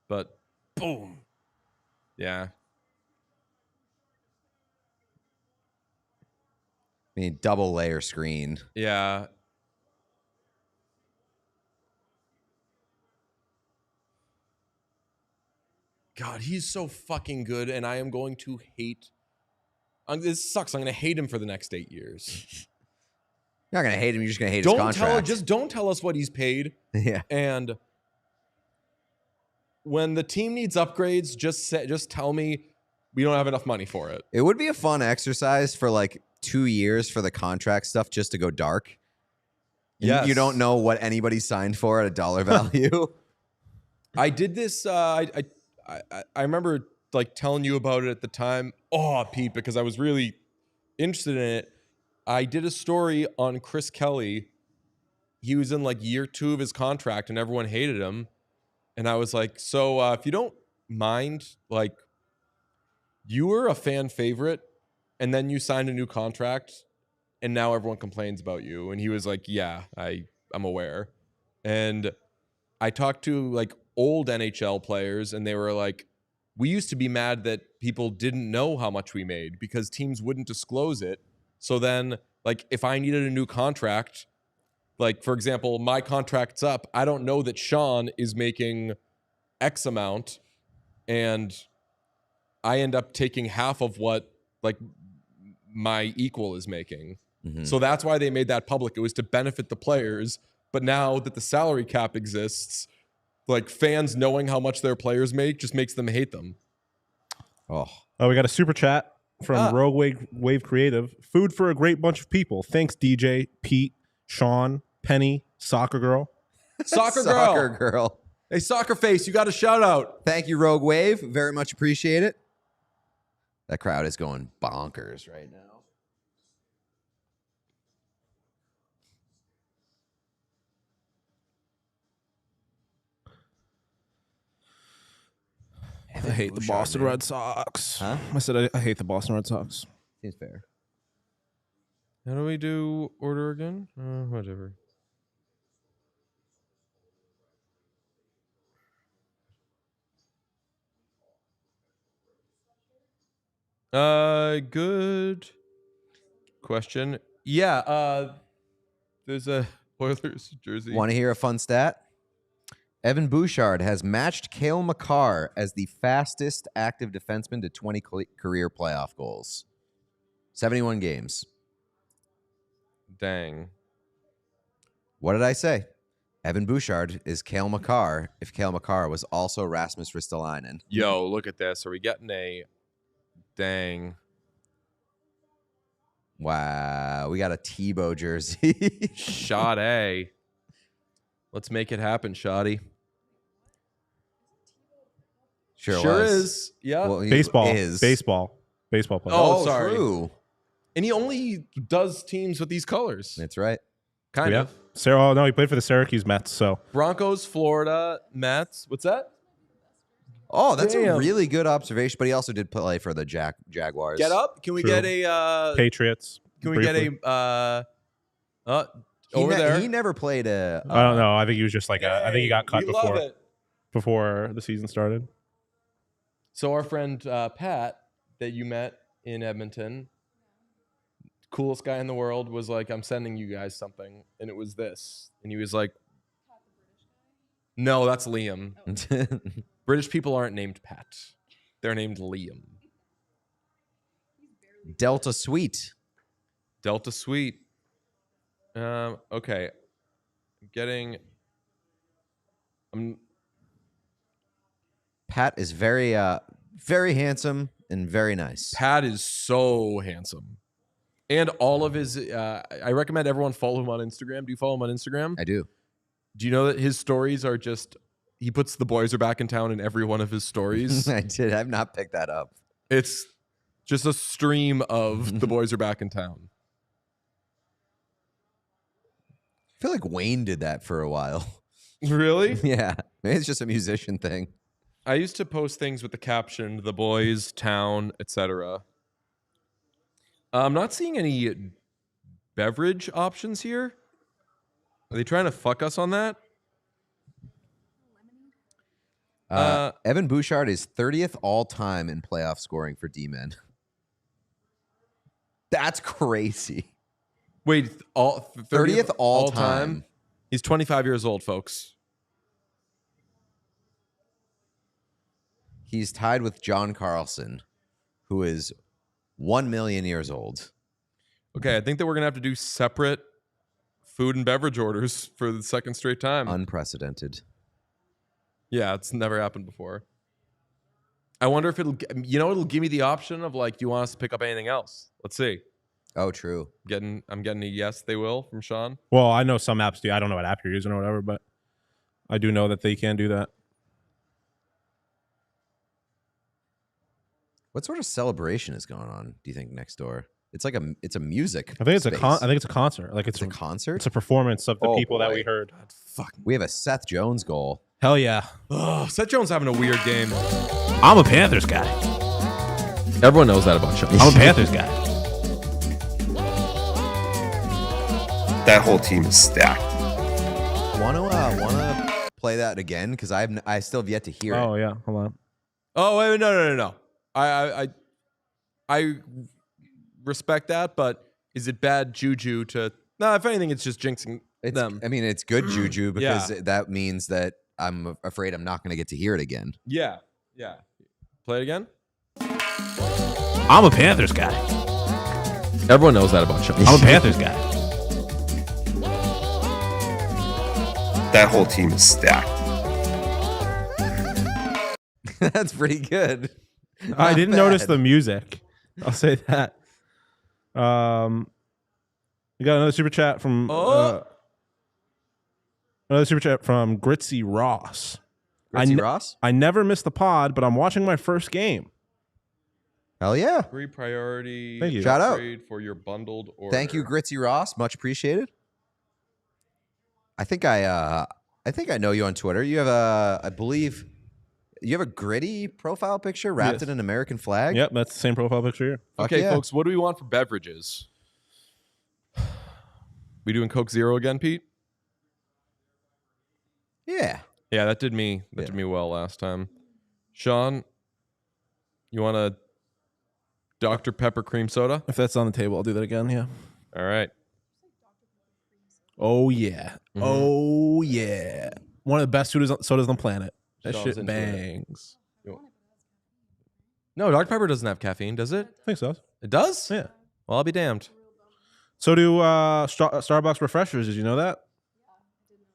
But boom. Yeah. I mean, double layer screen. Yeah. God, he's so fucking good, and I am going to hate. This sucks. I'm going to hate him for the next 8 years. You're not going to hate him. You're just going to hate his contract. Just don't tell us what he's paid. Yeah. And when the team needs upgrades, just tell me we don't have enough money for it. It would be a fun exercise for like 2 years for the contract stuff just to go dark. Yes. You don't know what anybody signed for at a dollar value. I did this. I remember like telling you about it at the time. Oh, Pete, because I was really interested in it. I did a story on Chris Kelly. He was in like year 2 of his contract and everyone hated him. And I was like, so if you don't mind, like you were a fan favorite and then you signed a new contract and now everyone complains about you. And he was like, yeah, I'm aware. And I talked to like old NHL players and they were like, we used to be mad that people didn't know how much we made because teams wouldn't disclose it. So then, like, if I needed a new contract, like, for example, my contract's up, I don't know that Sean is making X amount, and I end up taking half of what, like, my equal is making. Mm-hmm. So that's why they made that public. It was to benefit the players. But now that the salary cap exists, like, fans knowing how much their players make just makes them hate them. Oh, we got a super chat from Rogue Wave Creative. Food for a great bunch of people. Thanks, DJ, Pete, Sean, Penny, Soccer Girl. Soccer Girl. Hey, Soccer Face, you got a shout out. Thank you, Rogue Wave. Very much appreciate it. That crowd is going bonkers right now. hate the Boston Red Sox. Huh? I said I hate the Boston Red Sox. Seems fair. How do we do order again? Whatever. Good question. Yeah, there's a Oilers jersey. Want to hear a fun stat? Evan Bouchard has matched Cale Makar as the fastest active defenseman to 20 career playoff goals. 71 games. Dang. What did I say? Evan Bouchard is Cale Makar if Cale Makar was also Rasmus Ristolainen. Yo, look at this. Are we getting a dang? Wow, we got a Tebow jersey. Shot A. Let's make it happen, Shoddy. Sure was. is. Yeah. Well, he Baseball. is. Baseball player. Oh, sorry. True. And he only does teams with these colors. That's right. Kind of. Oh, no, he played for the Syracuse Mets. So Broncos, Florida, Mets. What's that? Oh, that's a Damn. really good observation. But he also did play for the Jaguars. Get up. Can we True. get a Patriots. can we get briefly. a over there? He never played a. I don't know. I think he was just like I think he got cut we love before it. before the season started. So our friend Pat that you met in Edmonton, coolest guy in the world, was like, I'm sending you guys something. And it was this. And he was like, no, that's Liam. British people aren't named Pat. They're named Liam. Delta Suite. Delta Suite. Okay. Pat is very, very handsome and very nice. Pat is so handsome. And all of his, I recommend everyone follow him on Instagram. Do you follow him on Instagram? I do. Do you know that his stories are just, he puts the boys are back in town in every one of his stories? I did. I've not picked that up. It's just a stream of the boys are back in town. I feel like Wayne did that for a while. Really? Yeah. Maybe it's just a musician thing. I used to post things with the caption, the boys, town, etc. I'm not seeing any beverage options here. Are they trying to fuck us on that? Evan Bouchard is 30th all time in playoff scoring for D-men. That's crazy. Wait, 30th all time. He's 25 years old, folks. He's tied with John Carlson, who is 1 million years old. Okay, I think that we're going to have to do separate food and beverage orders for the second straight time. Unprecedented. Yeah, it's never happened before. I wonder if it'll give me the option of like, do you want us to pick up anything else? Let's see. Oh, true. I'm getting a yes, they will from Sean. Well, I know some apps do. I don't know what app you're using or whatever, but I do know that they can do that. What sort of celebration is going on, do you think, next door? It's like it's a music. I think it's space. I think it's a concert. Like It's a concert? It's a performance of the Oh, people that boy. we heard. We have a Seth Jones goal. Hell yeah. Oh, Seth Jones having a weird game. I'm a Panthers guy. Everyone knows that about Sean. I'm a Panthers guy. That whole team is stacked. Wanna play that again? Because I still have yet to hear it. Oh yeah. Hold on. Oh wait, no. I respect that, but is it bad juju to? No, if anything, it's just jinxing them. I mean, it's good juju because Yeah. that means that I'm afraid I'm not going to get to hear it again. Yeah. Play it again. I'm a Panthers guy. Everyone knows that about Sean. I'm a Panthers guy. That whole team is stacked. That's pretty good. I Not didn't notice bad. the music. I'll say that. We got another super chat from Gritzy Ross. Ritzy Ross? I never missed the pod, but I'm watching my first game. Hell yeah. Free priority. Thank you. Shout out. upgrade for your bundled order. Thank you, Gritzy Ross. Much appreciated. I think I know you on Twitter. You have I believe you have a gritty profile picture wrapped in an American flag? Yep, that's the same profile picture here. Okay, yeah. folks, what do we want for beverages? We doing Coke Zero again, Pete? Yeah. Yeah, that did me well last time. Sean, you want a Dr. Pepper cream soda? If that's on the table, I'll do that again. Yeah. All right. Oh yeah. Oh yeah. One of the best sodas on the planet. That Sean's shit into it. bangs. No, Dr. Pepper doesn't have caffeine, does it? I think so. It does? Yeah. Well, I'll be damned. So do Starbucks refreshers. Did you know that?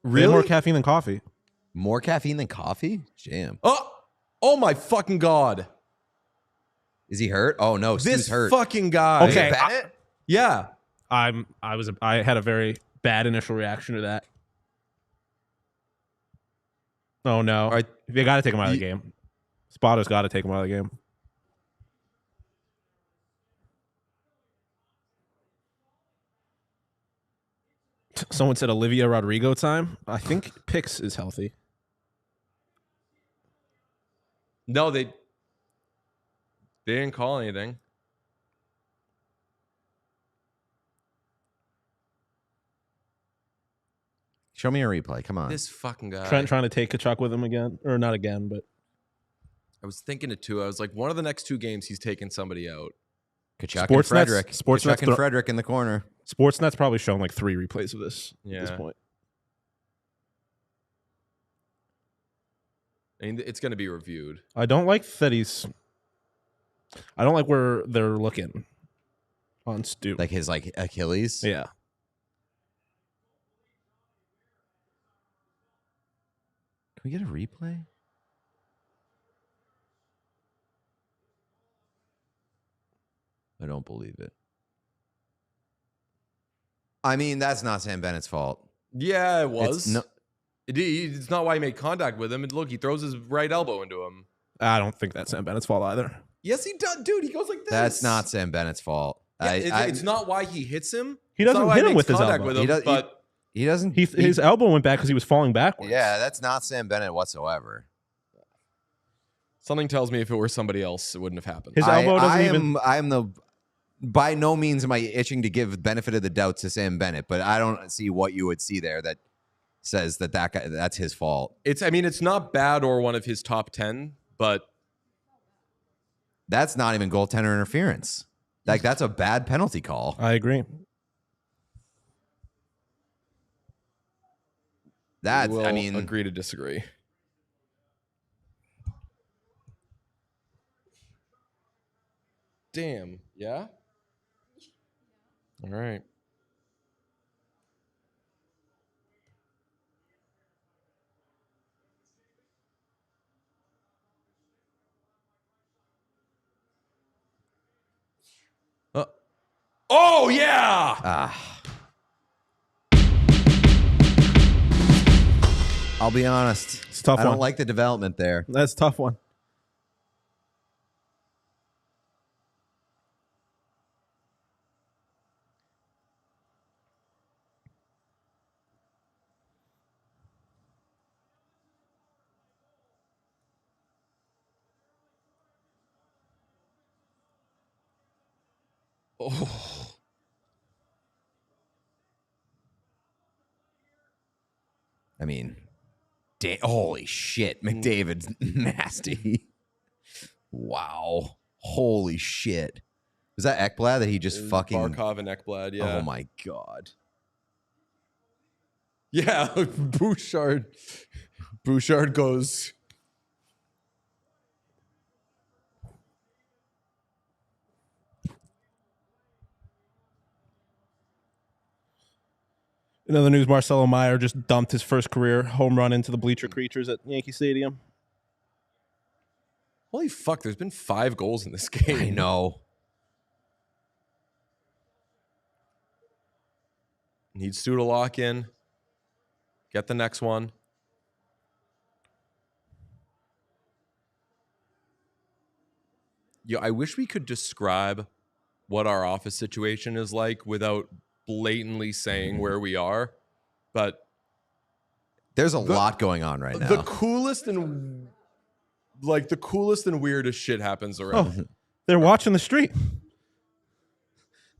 They Really? have more caffeine than coffee. More caffeine than coffee? Jam. Oh my fucking God. Is he hurt? Oh no, Stu's This hurt. fucking guy. Okay. Bennett? Yeah. I had a very bad initial reaction to that. Oh no! All right. They got to take him out of the game. Spotter's got to take him out of the game. Someone said Olivia Rodrigo time. I think Pix is healthy. No, they didn't call anything. Show me a replay. Come on. This fucking guy. Trent trying to take Tkachuk with him again, or not again, but I was thinking it too. I was like, one of the next 2 games, he's taking somebody out. Tkachuk and Sportsnet's- Frederick. Sportsnet's Tkachuk and Frederick in the corner. Sportsnet's probably shown like 3 replays of this at this Yeah. point. I mean, it's going to be reviewed. I don't like that I don't like where they're looking on Stu. Like his Achilles. yeah. Can we get a replay? I don't believe it. I mean, that's not Sam Bennett's fault. Yeah, it was. No, It's not why he made contact with him. And look, he throws his right elbow into him. I don't think that's Sam Bennett's fault either. Yes, he does. Dude, he goes like this. that's not Sam Bennett's fault. Yeah, it's not why he hits him. He It's not doesn't why hit him makes with his contact elbow. with him, He does- but He doesn't. His elbow went back because he was falling backwards. Yeah, that's not Sam Bennett whatsoever. something tells me if it were somebody else, it wouldn't have happened. His elbow doesn't even. I'm the. By no means am I itching to give benefit of the doubt to Sam Bennett, but I don't see what you would see there that says that guy that's his fault. It's not bad or one of his top 10, but That's not even goaltender interference. Like that's a bad penalty call. I agree. That's we'll I mean agree to disagree. Damn. Yeah? All right. Oh, yeah. I'll be honest. It's a tough I don't one. like the development there. That's a tough one. Oh. I mean, holy shit, McDavid's nasty. Wow. Holy shit. Was that Ekblad that he just fucking... Barkov and Ekblad, yeah. Oh, my God. Yeah, Bouchard goes... In other news, Marcelo Meyer just dumped his first career home run into the bleacher creatures at Yankee Stadium. Holy fuck, there's been 5 goals in this game. I know. Needs Stu to lock in. Get the next one. Yeah, I wish we could describe what our office situation is like without blatantly saying where we are. But There's a lot going on right now. the coolest and like the coolest and weirdest shit happens around. Oh, they're watching the stream.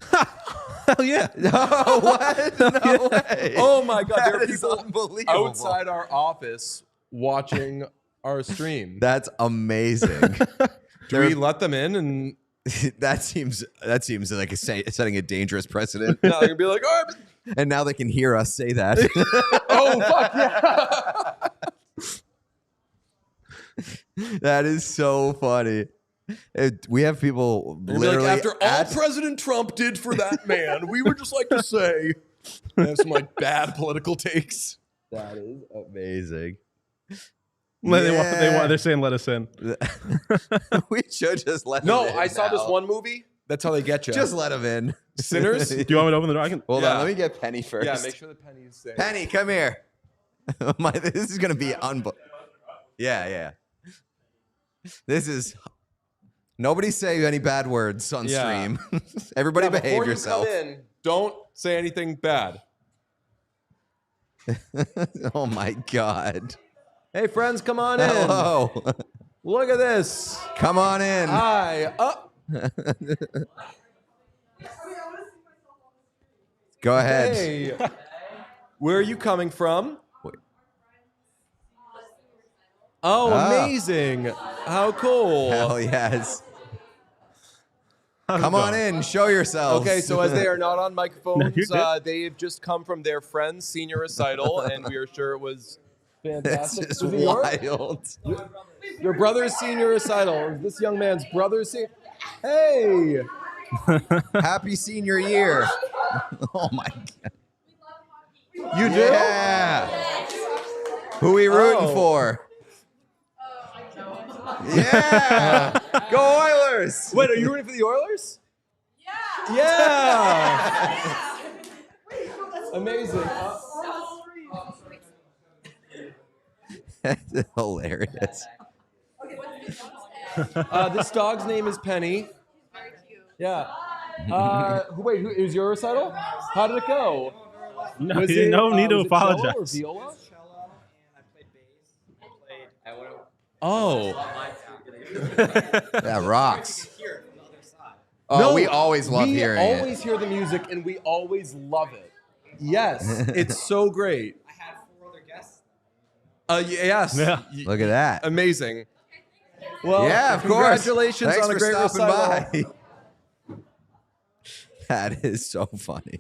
Hell yeah. No, what? No way. Oh my God. There are That is people unbelievable. outside our office watching our stream. That's amazing. Do we let them in? And that seems like setting a dangerous precedent. now they're gonna be like, oh, And now they can hear us say that. oh fuck yeah. That is so funny. We have people They're literally like, after all President Trump did for that man, we would just like to say, I have some like bad political takes. That is amazing. They're saying let us in. We should just let No, them in I saw this now. one movie. That's how they get you. Just let them in. Sinners? Do you want me to open the door? I can. Hold Yeah. on, let me get Penny first. Yeah, make sure the penny's safe. Penny, come here. This is gonna be Yeah. This is. Nobody say any bad words on Yeah. stream. Everybody Yeah, behave before yourself. You come in, don't say anything bad. Oh my God. Hey, friends, come on in. Hello. Look at this. Come on in. Hi. Go ahead. Hey. Where are you coming from? Oh, amazing. How cool. Hell yes. How's it Come on going? in. Show yourselves. Okay, so as they are not on microphones, you're good. they've just come from their friend's senior recital, and we are sure it was This fantastic. is Was it yours? wild. Your brother's senior recital. This young man's brother's senior. Hey! Happy senior year. Oh my God. You do? Yeah. Who we rooting for? Yeah. Go Oilers. Wait, are you rooting for the Oilers? Yeah! Amazing. That's hilarious. This dog's name is Penny. Yeah. Wait, who is your recital? How did it go? No, Was you it, no need to was it cello or apologize. viola? Oh. That rocks. Oh, No, we always love hearing We it. always hear the music, and we always love it. Yes, it's so great. I had 4 other guests. Yes. Yeah. Look at that. Amazing. Well, Yeah, of course. Congratulations Thanks on a for great stopping recital. by. That is so funny.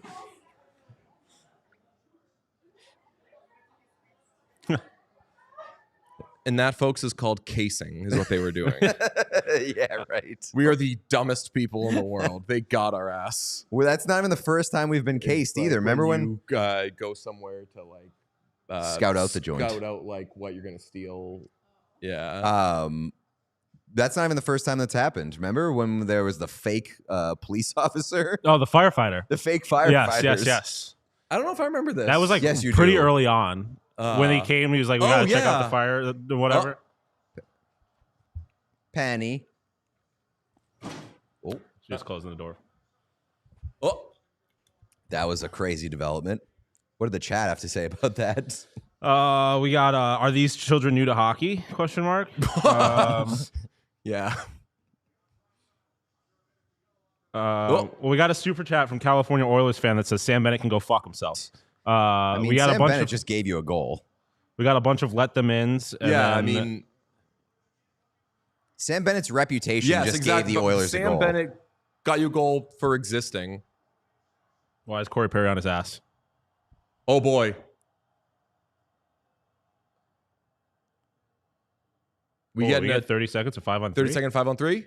And that, folks, is called casing, is what they were doing. Yeah, right. We are the dumbest people in the world. They got our ass. Well, that's not even the first time we've been cased It's either. like Remember when? you go somewhere to like Scout out the joint. Scout out like what you're gonna steal. Yeah. That's not even the first time that's happened. Remember when there was the fake police officer? Oh, the firefighter. The fake firefighters. Yes. I don't know if I remember this. That was like Yes, you pretty do. early on. When he came, he was like, "We gotta check out the fire, whatever." Penny. She was closing the door. Oh. That was a crazy development. What did the chat have to say about that? We got. Are these children new to hockey? Question mark. Yeah. Well, we got a super chat from California Oilers fan that says Sam Bennett can go fuck himself. I mean, we got Sam a bunch Bennett of just gave you a goal. we got a bunch of let them ins. And Yeah, I then- mean, Sam Bennett's reputation yes, just exactly. gave the Oilers a Sam goal. Bennett got you a goal for existing. why is Corey Perry on his ass? Oh boy. We We get get 30 seconds of 5 on 30 3. second 5-on-3.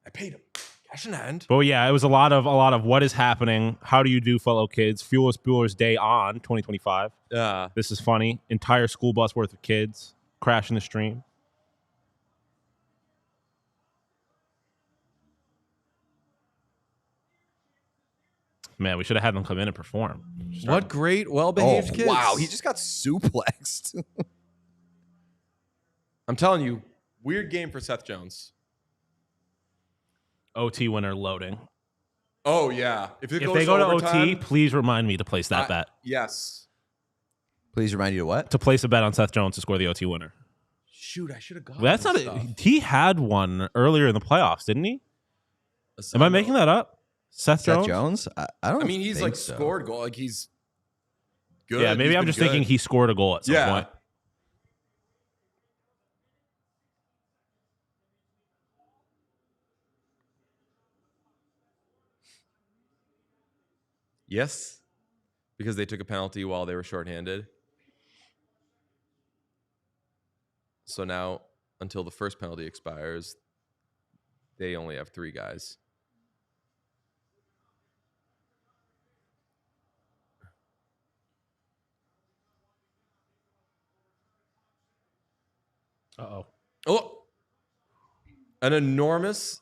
I paid him. Cash in hand. But yeah, it was a lot of what is happening. How do you do, fellow kids? Fuelers Bueller's Day on 2025. Yeah. This is funny. Entire school bus worth of kids crashing the stream. Man, we should have had them come in and perform. What great, well-behaved kids. Wow, he just got suplexed. I'm telling you, weird game for Seth Jones. OT winner loading. Oh yeah. If If they go to OT, please remind me to place that bet. Yes. Please remind you to what? To place a bet on Seth Jones to score the OT winner. shoot, I should have got That's this not. stuff. He had one earlier in the playoffs, didn't he? Am I making that up? Seth Jones? I don't. I mean, he's think like so. scored goal. Like he's good. Yeah, maybe He's I'm been just good. thinking he scored a goal at some point. Yes, because they took a penalty while they were shorthanded. So now, until the first penalty expires, they only have 3 guys. Uh-oh. Oh, an enormous,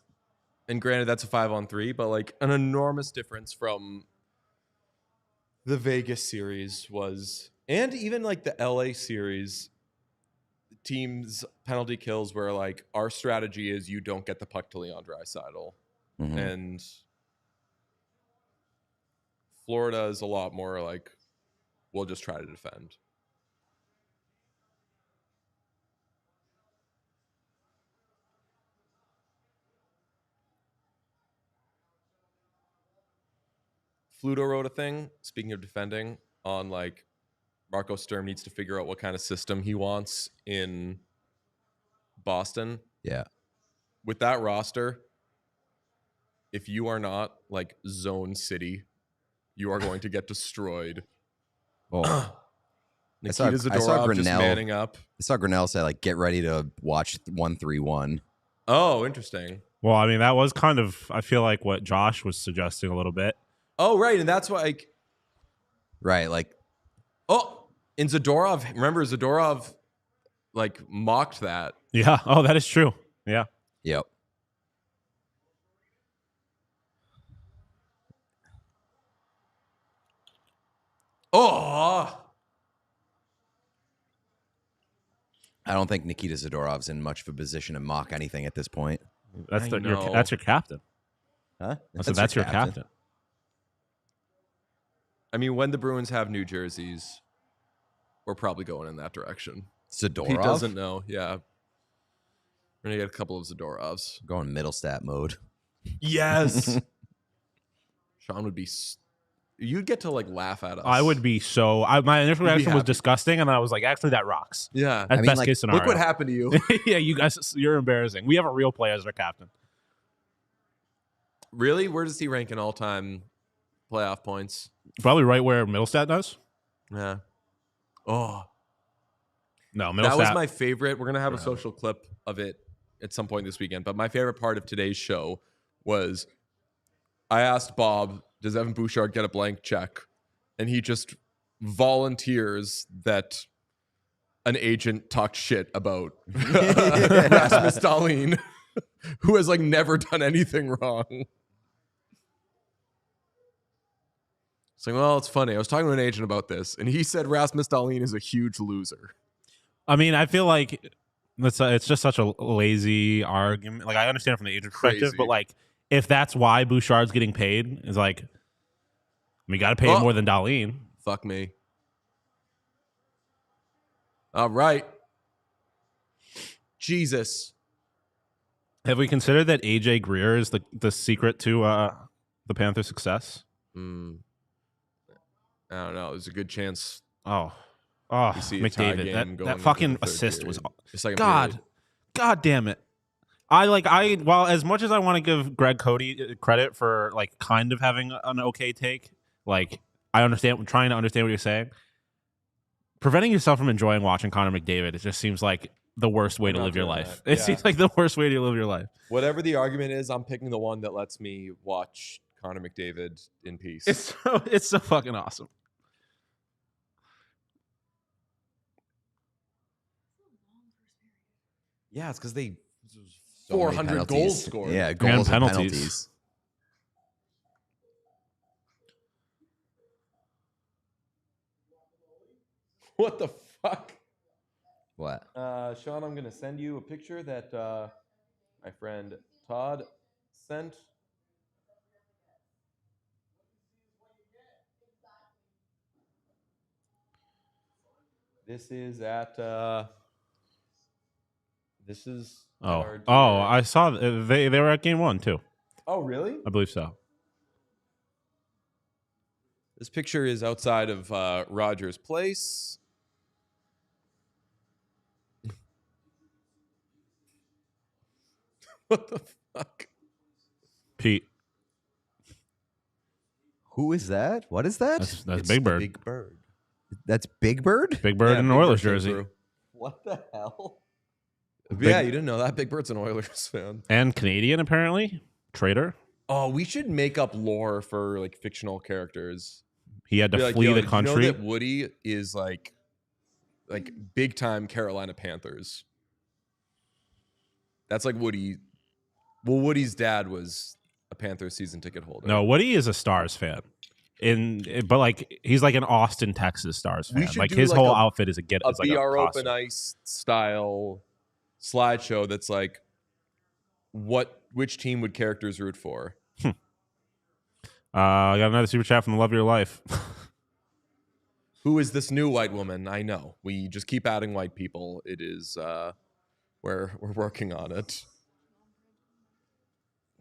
and granted that's a 5-on-3, but like an enormous difference from the Vegas series was, and even like the LA series, teams penalty kills where like our strategy is you don't get the puck to Leon Draisaitl, and Florida is a lot more like we'll just try to defend. Fluto wrote a thing, speaking of defending, on like Marco Sturm needs to figure out what kind of system he wants in Boston. Yeah. With that roster, if you are not like Zone City, you are going to get destroyed. Oh. Nikita Zadorov just manning up. I saw Grinnell say, like, get ready to watch 1-3-1. Oh, interesting. Well, I mean, that was kind of, I feel like, what Josh was suggesting a little bit. Oh, right. And that's why, like, right, like, oh, in Zadorov, remember Zadorov, like, mocked that. Yeah. Oh, that is true. Yeah. Yep. Oh, I don't think Nikita Zadorov's in much of a position to mock anything at this point. That's I your know. that's your captain. Huh? That's your captain. I mean, when the Bruins have new jerseys, we're probably going in that direction. Zadorov? Pete doesn't know. Yeah. We're going to get a couple of Zadorovs. Going middle stat mode. Yes. Sean would be... You'd get to, like, laugh at us. I would be so... my initial You'd be reaction was happy. disgusting, and then I was like, actually, that rocks. Yeah. That's I mean, best like, case scenario. Look what happened to you. Yeah, you guys, you're embarrassing. We have a real player as our captain. Really? Where does he rank in all-time playoff points? Probably right where Middlestat does. Yeah. Oh. No, Middlestat. That was my favorite. We're going to have a social clip of it at some point this weekend. But my favorite part of today's show was I asked Bob, does Evan Bouchard get a blank check? And he just volunteers that an agent talked shit about Rasmus Dahlin, who has like never done anything wrong. It's like, well, it's funny. I was talking to an agent about this, and he said Rasmus Dahlin is a huge loser. I mean, I feel like it's just such a lazy argument. Like, I understand from the agent perspective, Crazy. but like, if that's why Bouchard's getting paid, is like, we got to pay him more than Dahlin. Fuck me. All right. Jesus. Have we considered that AJ Greer is the secret to the Panthers' success? I don't know. There's a good chance. Oh, You see a tie McDavid. game going That into fucking the third assist period. was The second God. period. God damn it. Well, as much as I want to give Greg Cody credit for like kind of having an okay take, like trying to understand what you're saying. Preventing yourself from enjoying watching Connor McDavid, it just seems like the worst way I'm to not live your doing life. that. It Yeah. seems like the worst way to live your life. Whatever the argument is, I'm picking the one that lets me watch Connor McDavid in peace. It's so fucking awesome. Yeah, it's because they So many 400 penalties. goals scored. Yeah, goals and penalties. penalties. What the fuck? What? Sean, I'm going to send you a picture that my friend Todd sent. This is at This is Oh, our oh, dear- I saw they were at game 1 too. Oh, really? I believe so. This picture is outside of Rogers Place. What the fuck? Pete, Who is that? What is that? that's It's Big the Bird. Big Bird. That's Big Bird? Big Bird Yeah, in an Big Oilers Bird came jersey. through. What the hell? Yeah, you didn't know that. Big Bird's an Oilers fan. And Canadian, apparently. Trader. Oh, we should make up lore for like fictional characters. He had to Be like, flee yo, the did country. You know that Woody is like big time Carolina Panthers. That's like Woody. Well, Woody's dad was a Panthers season ticket holder. No, Woody is a Stars fan. But like he's like an Austin, Texas Stars We fan. should Like do his like whole a outfit is a BR costume. Open Ice style slideshow that's like which team would characters root for? I got another super chat from the Love of Your Life. Who is this new white woman? I know. We just keep adding white people. It is we're working on it.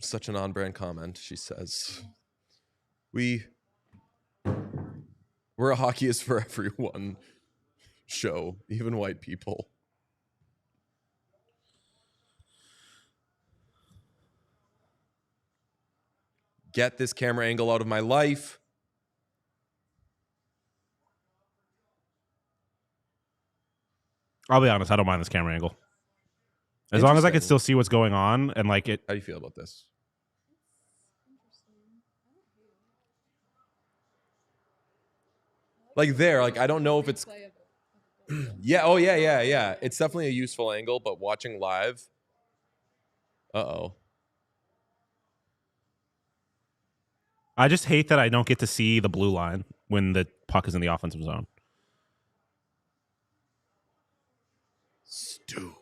Such an on-brand comment, she says. We're a hockey is for everyone show, even white people. Get this camera angle out of my life. I'll be honest, I don't mind this camera angle. As long as I can Interesting. still see what's going on and like it. How do you feel about this? Like there, like I don't know if it's yeah, oh yeah. It's definitely a useful angle, but watching live. Uh-oh. I just hate that I don't get to see the blue line when the puck is in the offensive zone. Stu.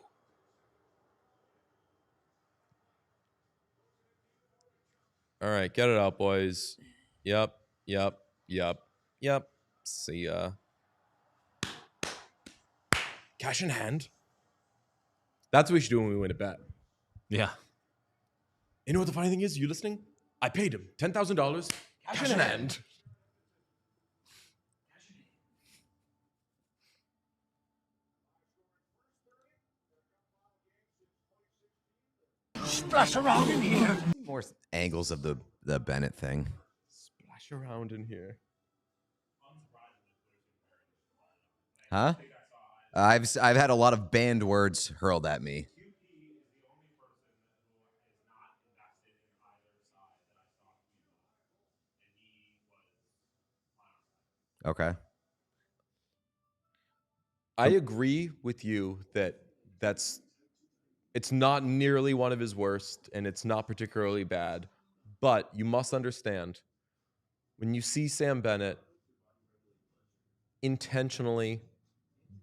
All right, get it out, boys. Yep. See ya. Cash in hand. That's what we should do when we win a bet. Yeah. You know what the funny thing is? You listening? I paid him $10,000. Cash in hand. Splash around in here. More angles of the Bennett thing. Splash around in here. Huh? I've had a lot of banned words hurled at me. Okay. I agree with you that it's not nearly one of his worst and it's not particularly bad, but you must understand when you see Sam Bennett intentionally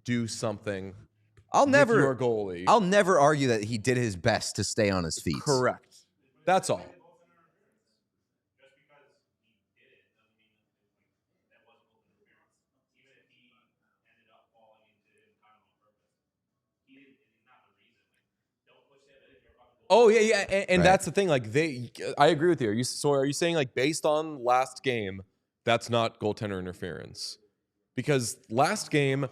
do something I'll with your never goalie. I'll never argue that he did his best to stay on his feet. Correct. That's all. Oh yeah. And Right. that's the thing. Like I agree with you. So are you saying like based on last game, that's not goaltender interference? Because last game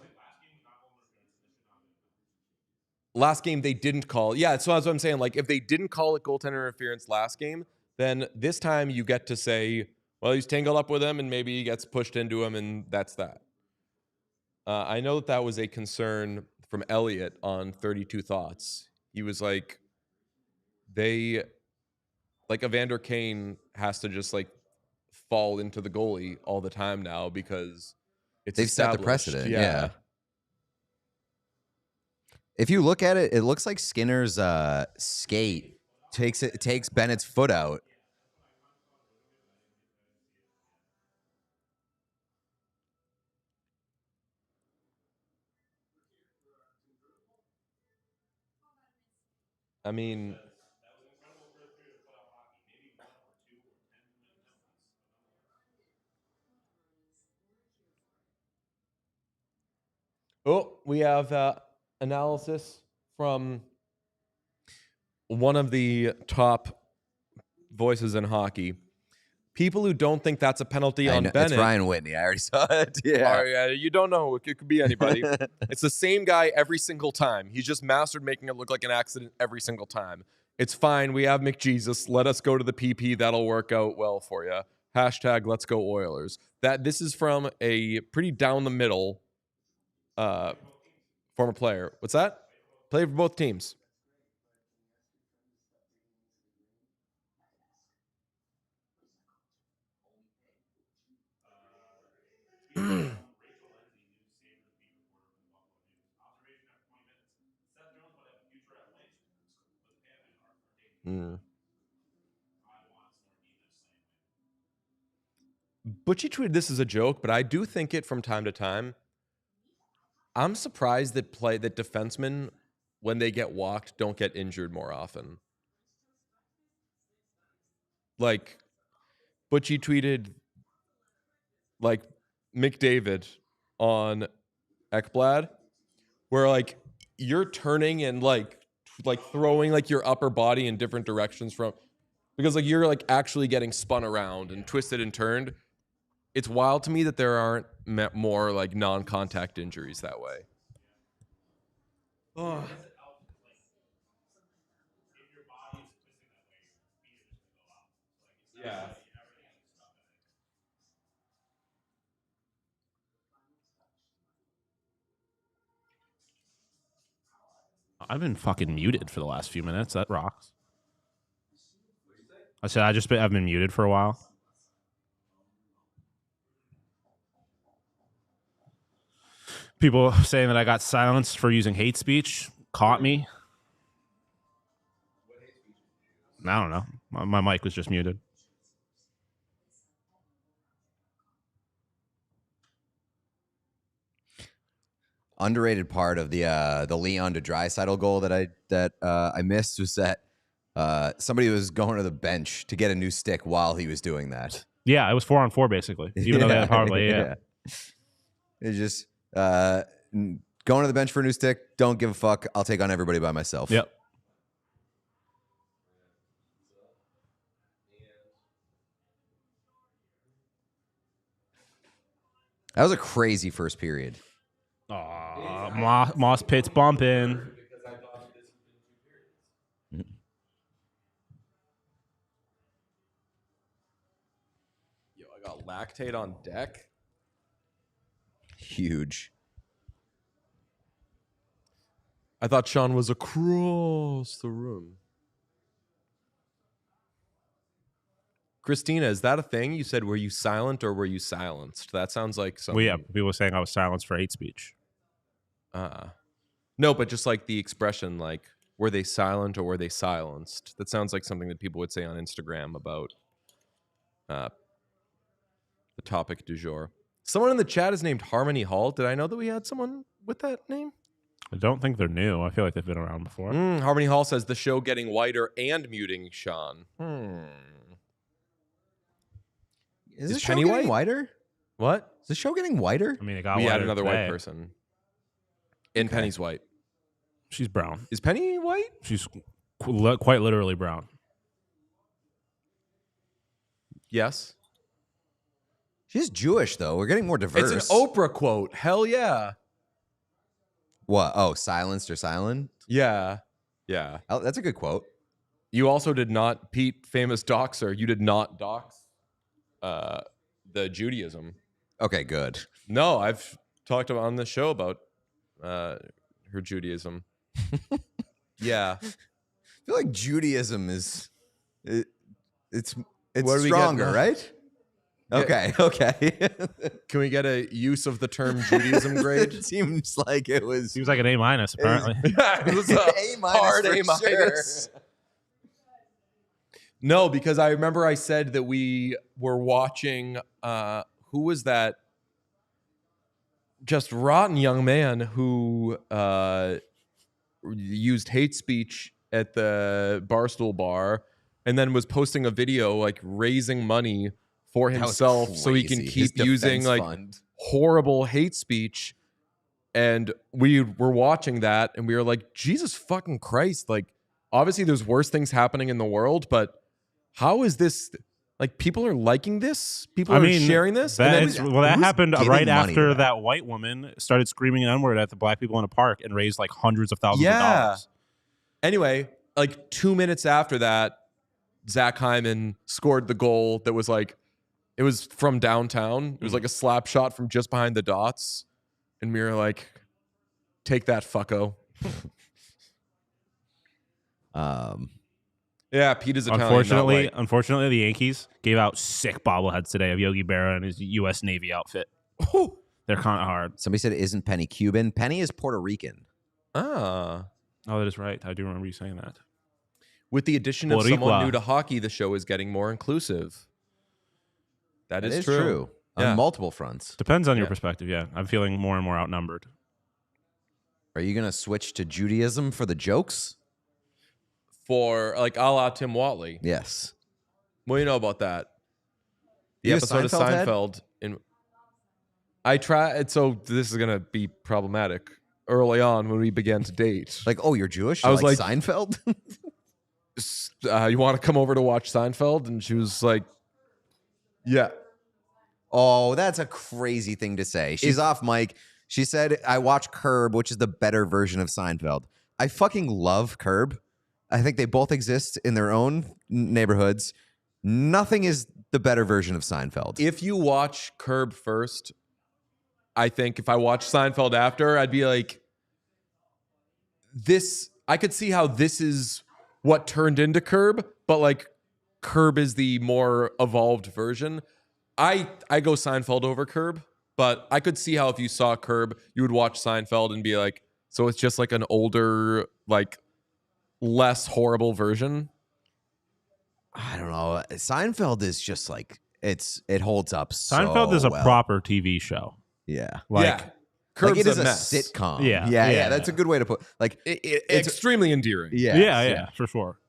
they didn't call. Yeah, so that's what I'm saying. Like if they didn't call it goaltender interference last game, then this time you get to say, well, he's tangled up with him and maybe he gets pushed into him, and that's that. I know that was a concern from Elliot on 32 Thoughts. He was like, Evander Kane has to just like fall into the goalie all the time now because They've set the established. precedent. Yeah. If you look at it, it looks like Skinner's skate takes Bennett's foot out. I mean, oh, we have analysis from one of the top voices in hockey. People who don't think that's a penalty I on know, Bennett. it's Ryan Whitney. I already saw it. Yeah. Oh, yeah, you don't know. It could be anybody. It's the same guy every single time. He's just mastered making it look like an accident every single time. It's fine. We have McJesus. Let us go to the PP. That'll work out well for you. Hashtag let's go Oilers. This is from a pretty down the middle former player. What's that? Played for both teams. Butchie tweeted this as a joke, but I do think it from time to time. I'm surprised that defensemen, when they get walked, don't get injured more often. Like, Butchie tweeted, like, McDavid on Ekblad, where, like, you're turning and, like throwing, like, your upper body in different directions because, like, you're, like, actually getting spun around and twisted and turned. It's wild to me that there aren't more, like, non-contact injuries that way. Oh. Yeah. I've been fucking muted for the last few minutes. That rocks. I said I've been muted for a while. People saying that I got silenced for using hate speech caught me. I don't know. My mic was just muted. Underrated part of the Leon to Draisaitl goal that I missed was that somebody was going to the bench to get a new stick while he was doing that. Yeah, it was 4-on-4 basically, even though they had power play. Yeah. It's just going to the bench for a new stick. Don't give a fuck. I'll take on everybody by myself. Yep. That was a crazy first period. Moss Pitt's bumping. Yo, I got lactate on deck. Huge. I thought Sean was across the room. Christina, is that a thing? You said, were you silent or were you silenced? That sounds like something. Well, yeah, people were saying I was silenced for hate speech. No, but just like the expression, like, were they silent or were they silenced? That sounds like something that people would say on Instagram about the topic du jour. Someone in the chat is named Harmony Hall. Did I know that we had someone with that name? I don't think they're new. I feel like they've been around before. Harmony Hall says the show getting whiter and muting Sean. Is the show getting whiter? What? Is the show getting whiter? I mean, it got We had whiter another today. white person. And Okay. Penny's white. She's brown. Is Penny white? She's quite literally brown. Yes. She's Jewish, though. We're getting more diverse. It's an Oprah quote. Hell yeah. What? Oh, silenced or silent? Yeah. Yeah. Oh, that's a good quote. You also did not, Pete, famous doxer, you did not dox the Judaism. Okay, good. No, I've talked about on the show about her Judaism. Yeah. I feel like Judaism is it's What do we get stronger, now? right? Yeah. Okay. Can we get a use of the term Judaism grade? It seems like it was Seems like an A- apparently. Yeah, it was a A- hard for A-. sure. No, because I remember I said that we were watching, who was that just rotten young man who used hate speech at the Barstool bar and then was posting a video like raising money for That was himself so he can crazy. His keep using defense like fund. horrible hate speech. And we were watching that and we were like, Jesus fucking Christ, like obviously there's worse things happening in the world, but how is this like people are liking this? People are sharing this? That And then, that happened giving right money to after that? that white woman started screaming an N-word at the black people in a park and raised like hundreds of thousands of Yeah. dollars. anyway, like 2 minutes after that, Zach Hyman scored the goal that was like, it was from downtown. It was like a slap shot from just behind the dots. And we were like, take that, fucko. Yeah, Pete is Italian. Unfortunately, the Yankees gave out sick bobbleheads today of Yogi Berra in his U.S. Navy outfit. They're kind of hard. Somebody said, isn't Penny Cuban? Penny is Puerto Rican. Ah. Oh, that is right. I do remember you saying that. With the addition of Boricua. someone new to hockey, the show is getting more inclusive. That is true. On Yeah. multiple fronts. Depends on your Yeah. perspective, yeah. I'm feeling more and more outnumbered. Are you going to switch to Judaism for the jokes? For like a la Tim Watley. Yes. What do you know about that? The You a episode of Seinfeld head? Seinfeld. I tried, so this is going to be problematic. Early on when we began to date. Like, oh, you're Jewish? I You was like like- Seinfeld? You want to come over to watch Seinfeld? And she was like, yeah. Oh, that's a crazy thing to say. She's off mic. She said, I watch Curb, which is the better version of Seinfeld. I fucking love Curb. I think they both exist in their own neighborhoods. Nothing is the better version of Seinfeld. If you watch Curb first, I think if I watch Seinfeld after, I'd be like, this, I could see how this is what turned into Curb, but like Curb is the more evolved version. I go Seinfeld over Curb, but I could see how if you saw Curb, you would watch Seinfeld and be like, so it's just like an older, like less horrible version. I don't know. Seinfeld is just like, it holds up so Seinfeld is a well. proper TV show. Yeah. Like, yeah. Curb's Like it is a mess. sitcom. Yeah. Yeah. Yeah. That's a good way to put like it's Extremely endearing. yeah, for sure.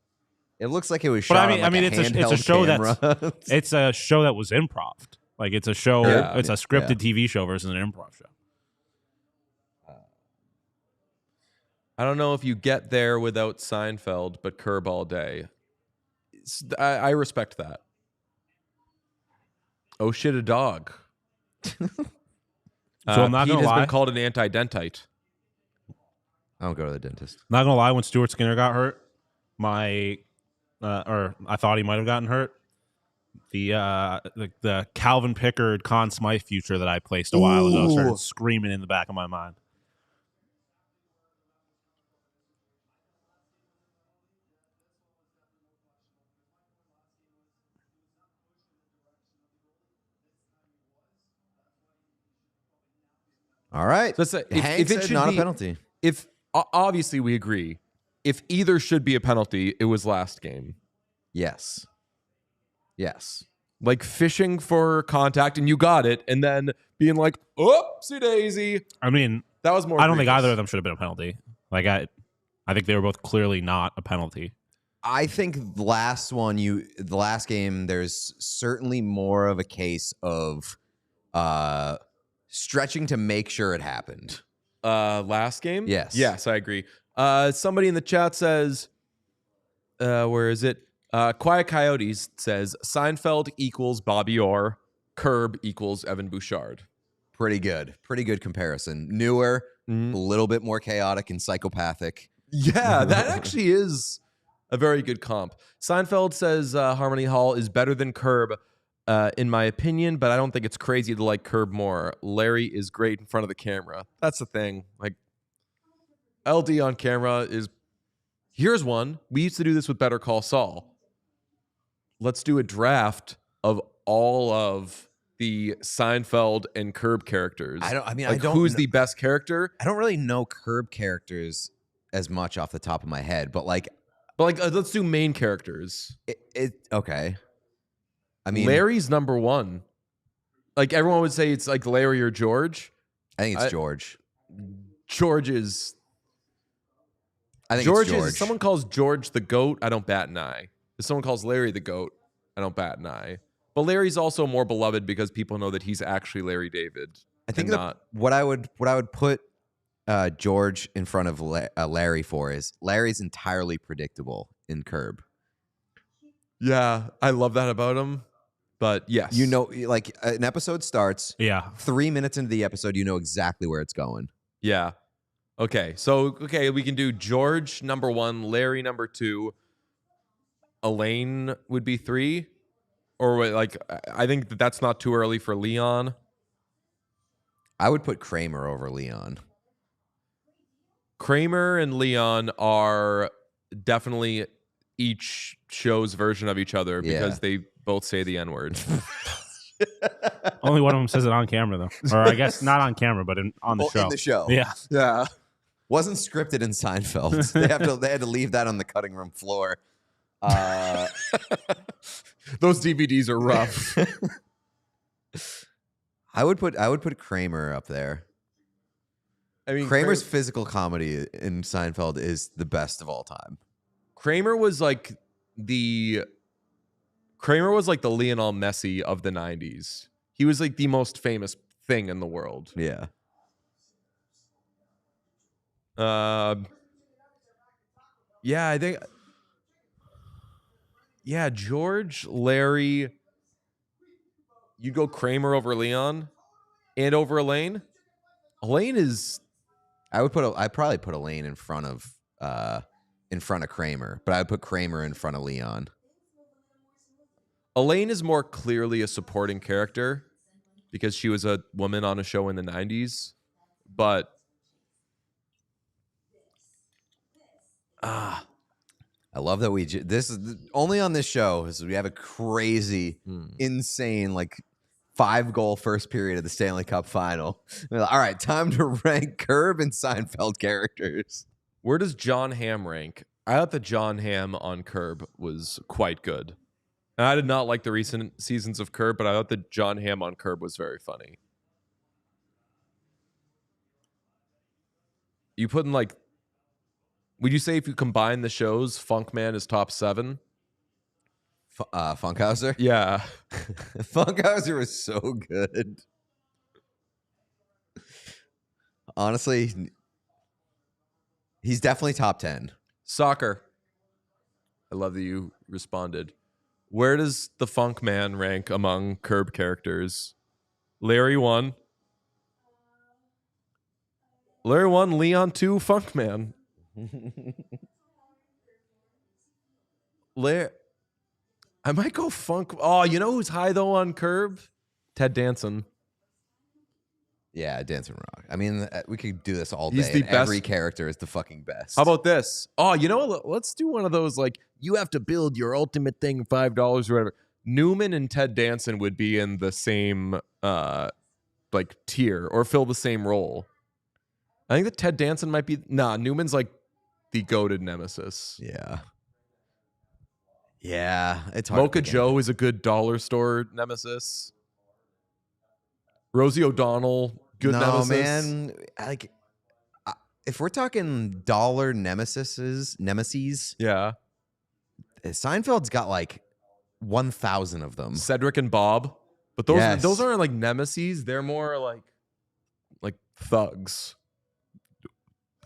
It looks like it was But shot I mean, on like it's a handheld show camera. It's a show that was improv. Like it's a show, Yeah. it's a scripted TV show versus an improv show. I don't know if you get there without Seinfeld, but Curb all day. I respect that. Oh shit, a dog. I'm not Pete gonna has lie. been called an anti-dentite. I don't go to the dentist. Not gonna lie, when Stuart Skinner got hurt, or I thought he might have gotten hurt. The Calvin Pickard, Conn Smythe future that I placed a while ago started screaming in the back of my mind. All right. So it's a- Hank if it said should not be- a penalty. If obviously we agree, if either should be a penalty, it was last game. Yes. Yes. Like fishing for contact and you got it, and then being like, "Oopsie daisy." I mean, That was more. I don't think egregious. either of them should have been a penalty. Like I think they were both clearly not a penalty. I think the last game, there's certainly more of a case of stretching to make sure it happened. Last game? Yes. Yes, I agree. Somebody in the chat says, where is it? Quiet Coyotes says Seinfeld equals Bobby Orr, Curb equals Evan Bouchard. Pretty good. Pretty good comparison. Newer, a little bit more chaotic and psychopathic. Yeah, that actually is a very good comp. Seinfeld says Harmony Hall is better than Curb, in my opinion, but I don't think it's crazy to like Curb more. Larry is great in front of the camera. That's the thing. Like, LD on camera is... Here's one. We used to do this with Better Call Saul. Let's do a draft of all of the Seinfeld and Curb characters. I don't Who's kn- the best character? I don't really know Curb characters as much off the top of my head, but like But let's do main characters. okay. I mean, Larry's number one. Like everyone would say it's like Larry or George. I think it's George. George is I think George it's George. is if someone calls George the GOAT, I don't bat an eye. If someone calls Larry the GOAT, I don't bat an eye. But Larry's also more beloved because people know that he's actually Larry David. I think and not what I would put George in front of Larry for is Larry's entirely predictable in Curb. Yeah, I love that about him. But yes. You know, like an episode starts, Yeah. 3 minutes into the episode, you know exactly where it's going. Yeah. Okay. So, we can do George number 1, Larry number 2, Elaine would be 3. Or wait, like, I think that's not too early for Leon. I would put Kramer over Leon. Kramer and Leon are definitely each show's version of each other because they both say the N-word. Only one of them says it on camera, though. Or I guess not on camera, but on the show. In the show. Yeah. Yeah. Wasn't scripted in Seinfeld. They had to leave that on the cutting room floor. Those DVDs are rough. I would put Kramer up there. I mean, Kramer's physical comedy in Seinfeld is the best of all time. Kramer was like the Lionel Messi of the 90s. He was like the most famous thing in the world. Yeah. Yeah, I think. Yeah, George, Larry. You go Kramer over Leon, and over Elaine. Elaine is. I'd probably put Elaine in front of Kramer, but I would put Kramer in front of Leon. Elaine is more clearly a supporting character because she was a woman on a show in the 90s, but I love that this is only on this show is we have a crazy, insane, like 5-goal first period of the Stanley Cup final. All right, time to rank Curb and Seinfeld characters. Where does John Hamm rank? I thought the John Hamm on Curb was quite good. And I did not like the recent seasons of Curb, but I thought the John Hamm on Curb was very funny. You put in like, would you say if you combine the shows, Funkman is top 7? Funkhauser? Yeah. Funkhauser was so good. Honestly, he's definitely top 10. Soccer. I love that you responded. Where does the Funk Man rank among Curb characters? Larry 1. Larry 1, Leon 2, Funk Man. I might go Funk. Oh, you know who's high though on Curb? Ted Danson. Yeah, Dancing Rock. I mean, we could do this all day. He's the and best. Every character is the fucking best. How about this? Oh, you know what? Let's do one of those like you have to build your ultimate thing, $5 or whatever. Newman and Ted Danson would be in the same like tier or fill the same role. I think that Ted Danson might be Newman's like the goated nemesis. Yeah. Yeah, it's hard. Mocha Joe is a good dollar store nemesis. Rosie O'Donnell, good nemesis. No, man. Like, if we're talking dollar nemesis, Yeah. Seinfeld's got like 1,000 of them. Cedric and Bob. But those aren't like nemesis. They're more like thugs.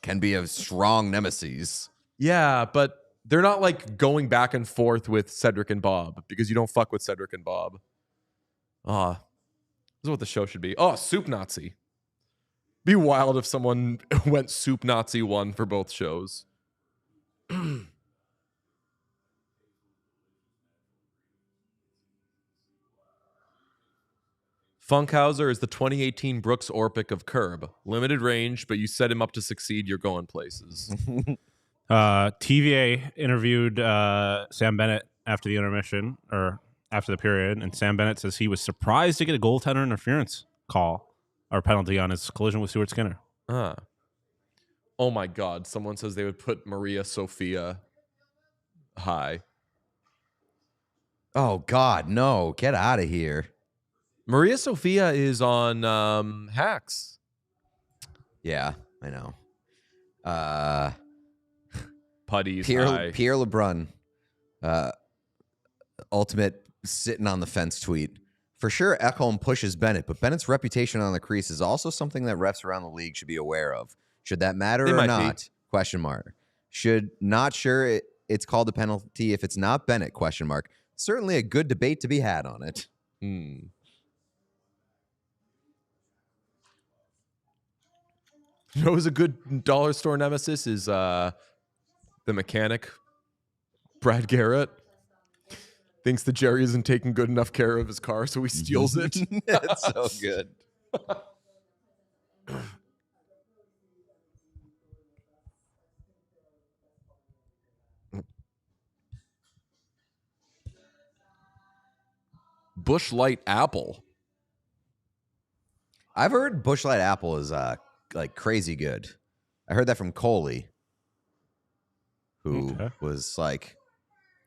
Can be a strong nemesis. Yeah, but they're not like going back and forth with Cedric and Bob because you don't fuck with Cedric and Bob. This is what the show should be. Oh, Soup Nazi. Be wild if someone went Soup Nazi 1 for both shows. Funkhauser is the 2018 Brooks Orpik of Curb. Limited range, but you set him up to succeed, you're going places. TVA interviewed Sam Bennett after the intermission or after the period, and Sam Bennett says he was surprised to get a goaltender interference call or penalty on his collision with Stuart Skinner. Oh my God. Someone says they would put Maria Sophia high. Oh, God, no. Get out of here. Maria Sophia is on Hacks. Yeah, I know. Putty's Pierre high. LeBrun, ultimate sitting on the fence tweet. For sure, Ekholm pushes Bennett, but Bennett's reputation on the crease is also something that refs around the league should be aware of. Should that matter They or might be. not? Question mark. Should not sure it's called a penalty if it's not Bennett? Question mark. Certainly a good debate to be had on it. You know who's a good dollar store nemesis is the mechanic, Brad Garrett. Thinks that Jerry isn't taking good enough care of his car, so he steals it. That's so good. Busch Light Apple. I've heard Busch Light Apple is like crazy good. I heard that from Coley, who was like,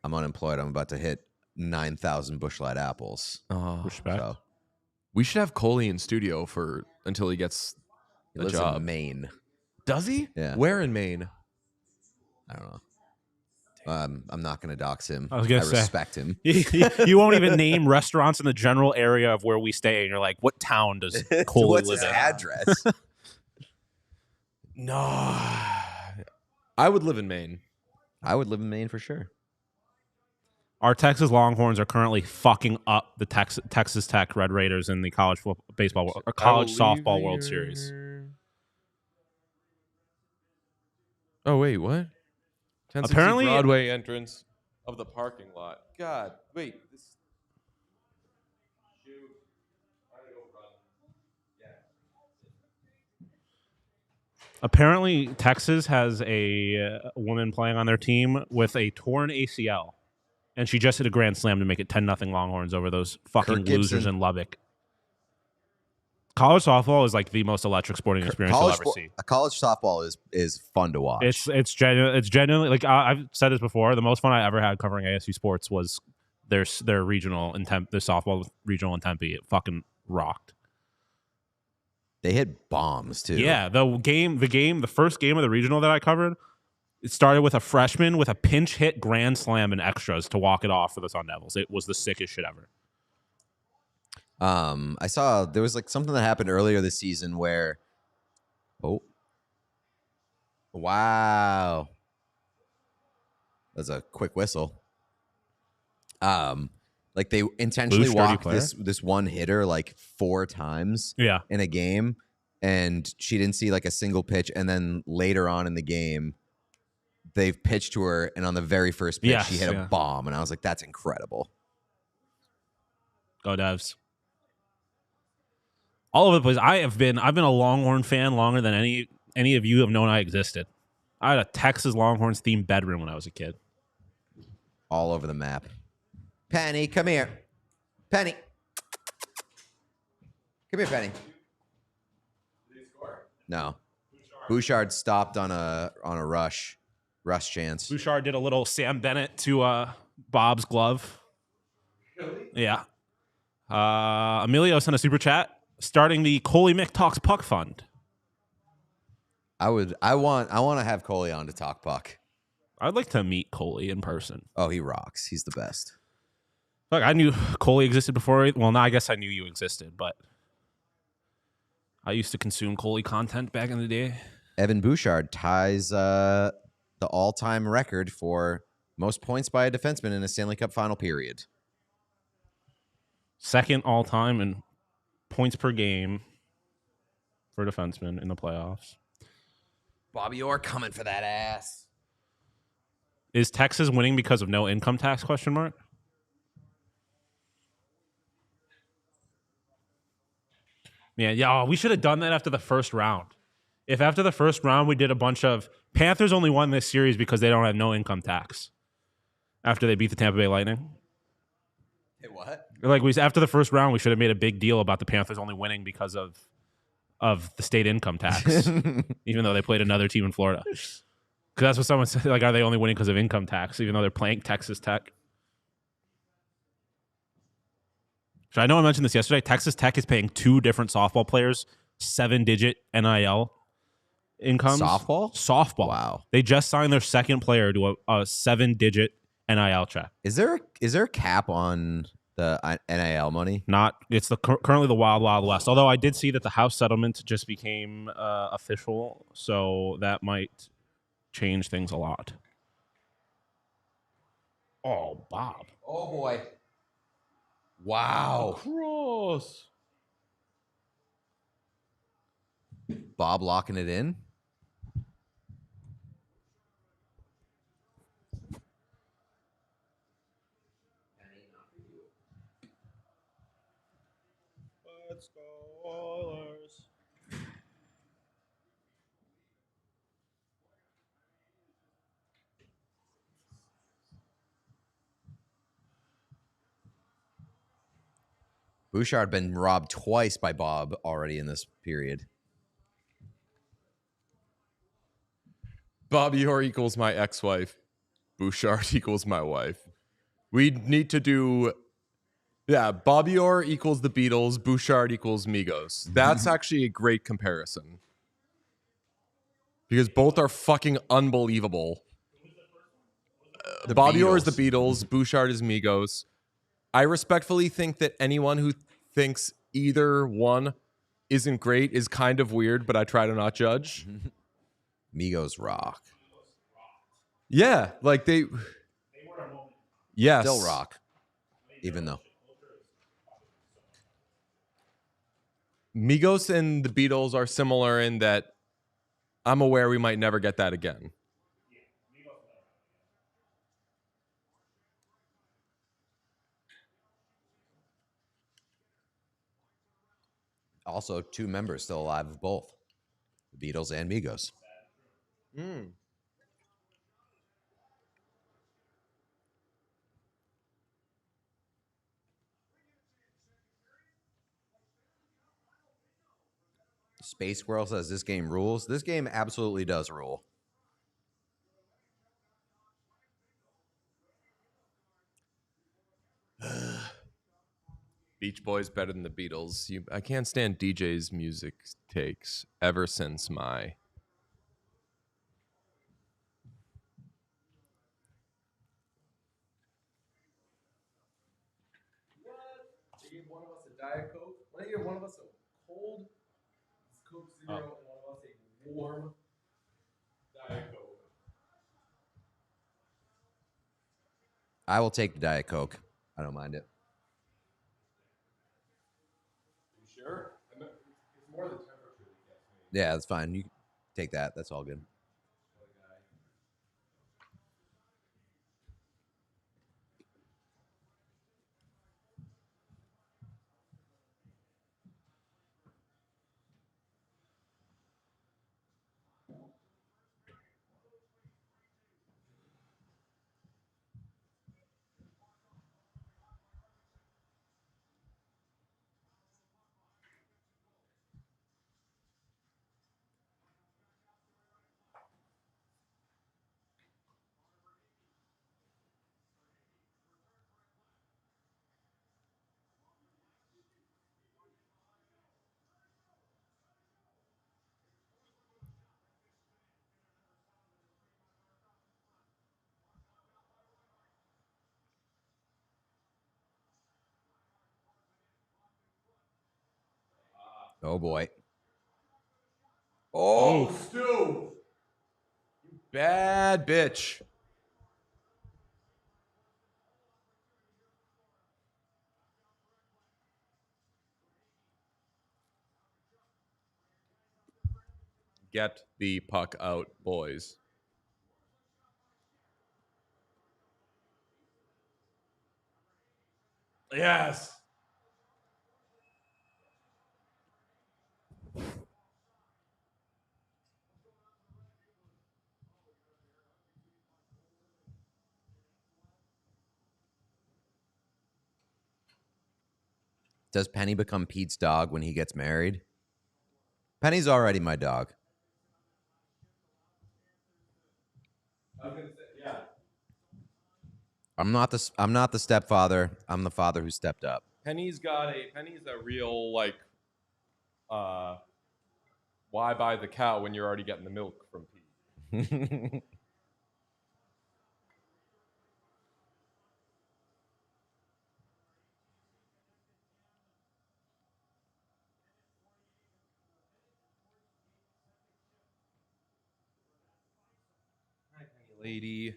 I'm unemployed. I'm about to hit 9,000 Busch Light apples. Respect. So We should have Coley in studio until he gets he a lives job. in Maine. Does he? Yeah. Where in Maine? I don't know. I'm not going to dox him. I was gonna say. respect him. You won't even name restaurants in the general area of where we stay, and you're like, what town does Coley What's live his in? address? No. I would live in Maine. I would live in Maine for sure. Our Texas Longhorns are currently fucking up the Texas Tech Red Raiders in the college baseball or college softball World Series. Oh wait, what? 1060 Apparently- Broadway entrance of the parking lot. God, wait. Apparently, Texas has a woman playing on their team with a torn ACL, and she just hit a grand slam to make it 10-0 Longhorns over those fucking Kirk Gibson. losers in Lubbock. College softball is like the most electric sporting experience you'll ever see. College softball is fun to watch. It's genuinely like I've said this before. The most fun I ever had covering ASU sports was their regional in their softball regional in Tempe. It fucking rocked. They hit bombs too. Yeah, the first game of the regional that I covered, it started with a freshman with a pinch hit grand slam and extras to walk it off for the Sun Devils. It was the sickest shit ever. I saw there was like something that happened earlier this season where, wow, that's a quick whistle. Like they intentionally Blue sturdy walked player? this one hitter like 4 times Yeah. in a game, and she didn't see like a single pitch. And then later on in the game, they've pitched to her, and on the very first pitch, Yes, she hit yeah. a bomb, and I was like, "That's incredible." Go Devs. All over the place. I've been a Longhorn fan longer than any of you have known I existed. I had a Texas Longhorns themed bedroom when I was a kid. All over the map. Penny, come here. Penny. Come here, Penny. No. Bouchard stopped on a rush chance. Bouchard did a little Sam Bennett to Bob's glove. Really? Yeah. Emilio sent a super chat starting the Coley Mick Talks Puck Fund. I want to have Coley on to talk puck. I'd like to meet Coley in person. Oh, he rocks. He's the best. Look, I knew Coley existed before. Well, no, I guess I knew you existed, but I used to consume Coley content back in the day. Evan Bouchard ties the all-time record for most points by a defenseman in a Stanley Cup final period. Second all time in points per game for defensemen in the playoffs. Bobby Orr coming for that ass. Is Texas winning because of no income tax? Question mark. Yeah. We should have done that after the first round. If after the first round we did a bunch of Panthers only won this series because they don't have no income tax. After they beat the Tampa Bay Lightning. Hey, what? Like after the first round, we should have made a big deal about the Panthers only winning because of the state income tax, even though they played another team in Florida. Because that's what someone said. Like, are they only winning because of income tax, even though they're playing Texas Tech? So I know I mentioned this yesterday. Texas Tech is paying 2 different softball players 7-digit NIL incomes. Softball. Wow. They just signed their second player to a 7-digit NIL check. Is there a cap on The NIL money. It's currently the Wild Wild West. Although I did see that the house settlement just became official, so that might change things a lot. Oh, Bob. Oh boy. Wow. Cross. Bob locking it in. Let's go Oilers. Bouchard been robbed twice by Bob already in this period. Bobby Orr equals my ex-wife. Bouchard equals my wife. We need to do, Bobby Orr equals the Beatles. Bouchard equals Migos. That's actually a great comparison. Because both are fucking unbelievable. Bobby Orr is the Beatles. Bouchard is Migos. I respectfully think that anyone who thinks either one isn't great is kind of weird, but I try to not judge. Migos rock. Yeah, like they yes. Still rock. Even though. Migos and the Beatles are similar in that I'm aware we might never get that again. Also, 2 members still alive of both. The Beatles and Migos. Space Squirrel says this game rules. This game absolutely does rule. Beach Boys better than the Beatles. I can't stand DJ's music takes ever since my They gave one of us a Diet Coke. They gave one of us a cold Coke Zero and one of us a warm Diet Coke. I will take the Diet Coke. I don't mind it. You sure? It's more the temperature that gets me. Yeah, that's fine. You take that. That's all good. Oh boy. Oh, Stu! You bad bitch. Get the puck out, boys. Yes. Does Penny become Pete's dog when he gets married? Penny's already my dog. I was gonna say, yeah. I'm not the stepfather. I'm the father who stepped up. Penny's a real like why buy the cow when you're already getting the milk from Pete? lady.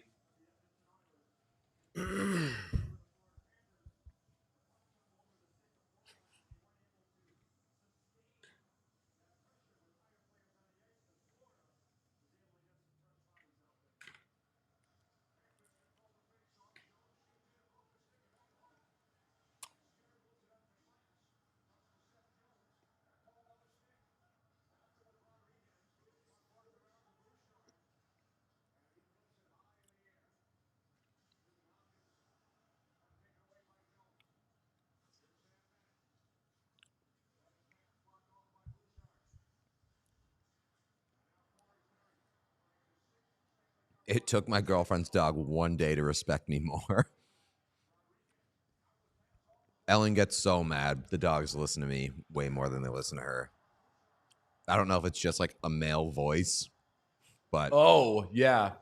It took my girlfriend's dog one day to respect me more. Ellen gets so mad. The dogs listen to me way more than they listen to her. I don't know if it's just like a male voice, but Oh, yeah.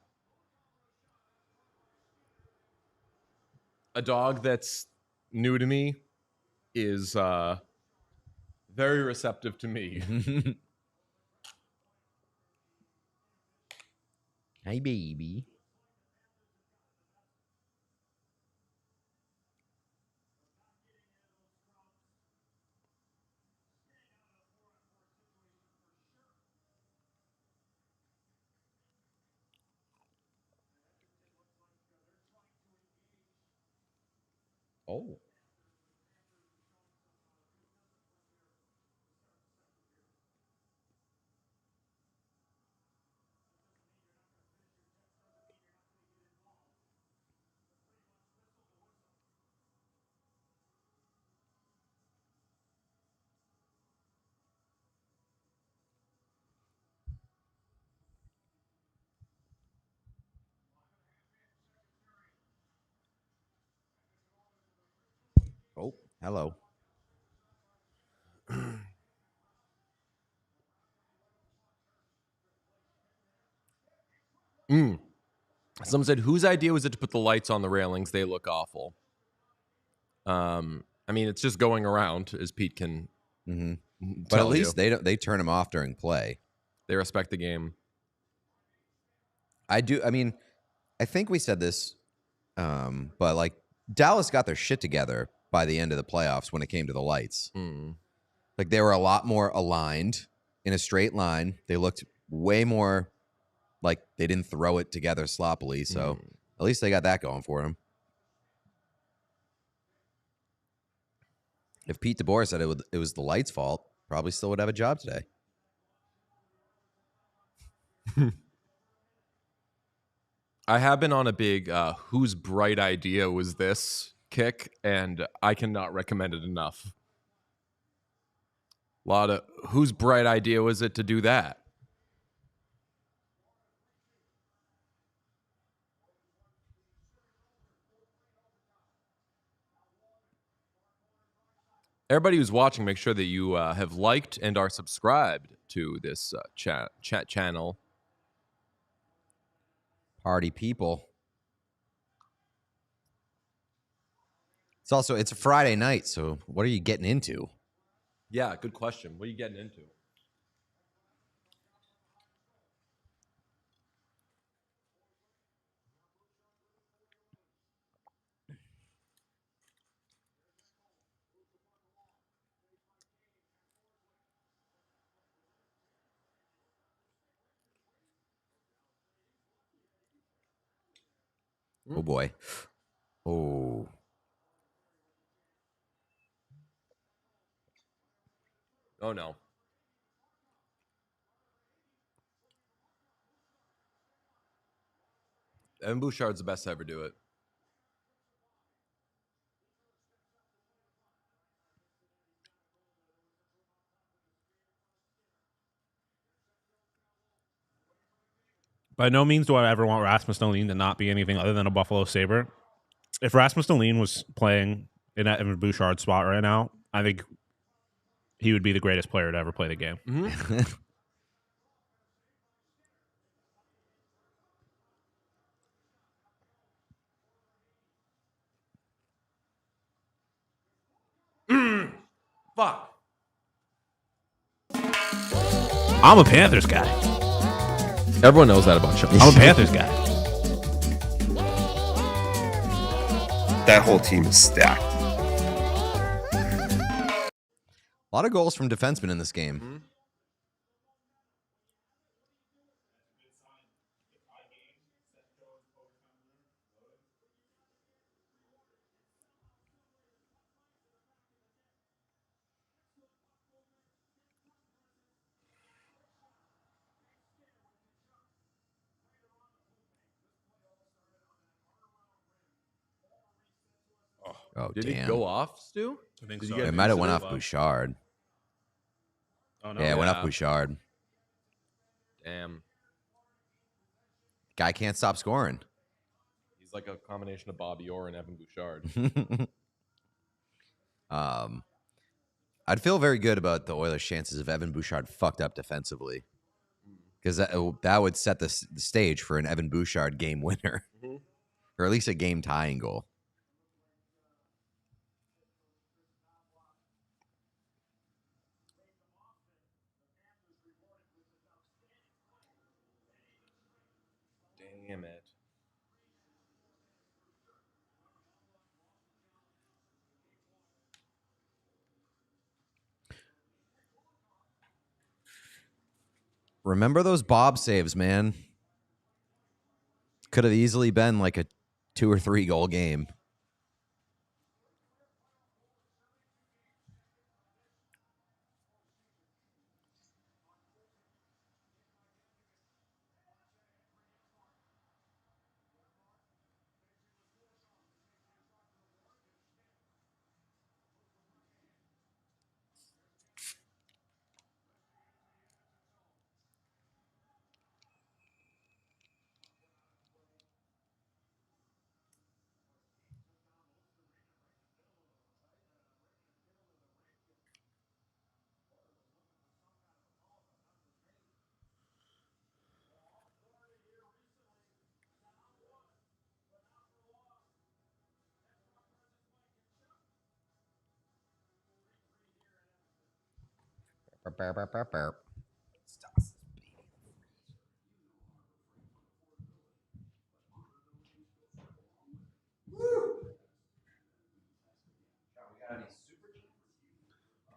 A dog that's new to me is very receptive to me. Hey, baby. Oh. Oh, hello. Someone said, whose idea was it to put the lights on the railings? They look awful. I mean, it's just going around, as Pete can But tell at least you. they turn them off during play. They respect the game. I mean, I think we said this, but like Dallas got their shit together by the end of the playoffs when it came to the lights. Like they were a lot more aligned in a straight line. They looked way more like they didn't throw it together sloppily. So at least they got that going for them. If Pete DeBoer said it was the lights' fault, probably still would have a job today. I have been on a big whose bright idea was this kick, and I cannot recommend it enough. A lot of whose bright idea was it to do that? Everybody who's watching, make sure that you have liked and are subscribed to this chat channel. Party people. It's a Friday night, so what are you getting into? Yeah, good question. What are you getting into? Oh boy. Oh. Oh no. Evan Bouchard's the best to ever do it. By no means do I ever want Rasmus Dahlin to not be anything other than a Buffalo Sabre. If Rasmus Dahlin was playing in Evan Bouchard's spot right now, I think he would be the greatest player to ever play the game. Fuck. I'm a Panthers guy. Everyone knows that about you. I'm a Panthers guy. that whole team is stacked. A lot of goals from defensemen in this game. Mhm. Oh, Did damn. he go off, Stu? I think Did so. you get It might have went incident? off Bouchard. Oh, no. Yeah, it went off Yeah. Bouchard. Damn. Guy can't stop scoring. He's like a combination of Bobby Orr and Evan Bouchard. I'd feel very good about the Oilers' chances if Evan Bouchard fucked up defensively, because that would set the stage for an Evan Bouchard game winner, Mhm. or at least a game tying goal. Damn it. Remember those Bob saves, man. Could have easily been like a 2 or 3 goal game.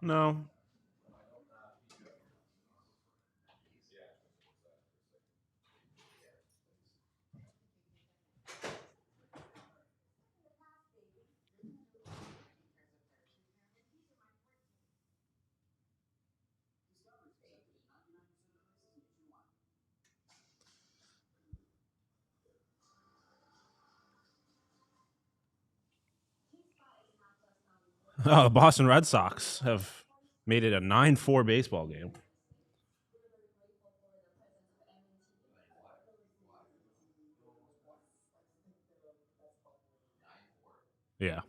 No. Oh, the Boston Red Sox have made it a 9-4 baseball game. Yeah.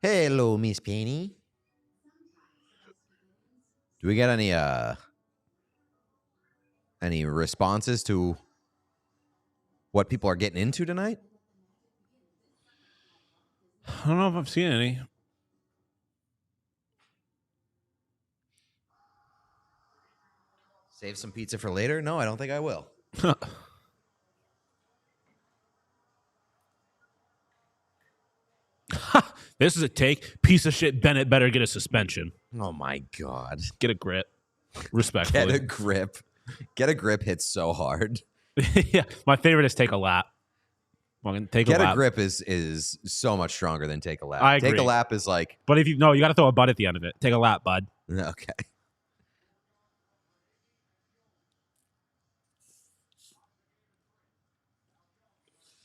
Hello, Miss Penny. Do we get any responses to what people are getting into tonight? I don't know if I've seen any. Save some pizza for later? No, I don't think I will. This is a take. Piece of shit Bennett better get a suspension. Oh my God. Get a grip. Respectfully. Get a grip. Get a grip hits so hard. Yeah. My favorite is take a lap. Fucking take Get a a lap. grip is so much stronger than take a lap. I Take a agree. lap is like, But if you you got to throw a butt at the end of it. Take a lap, bud. okay.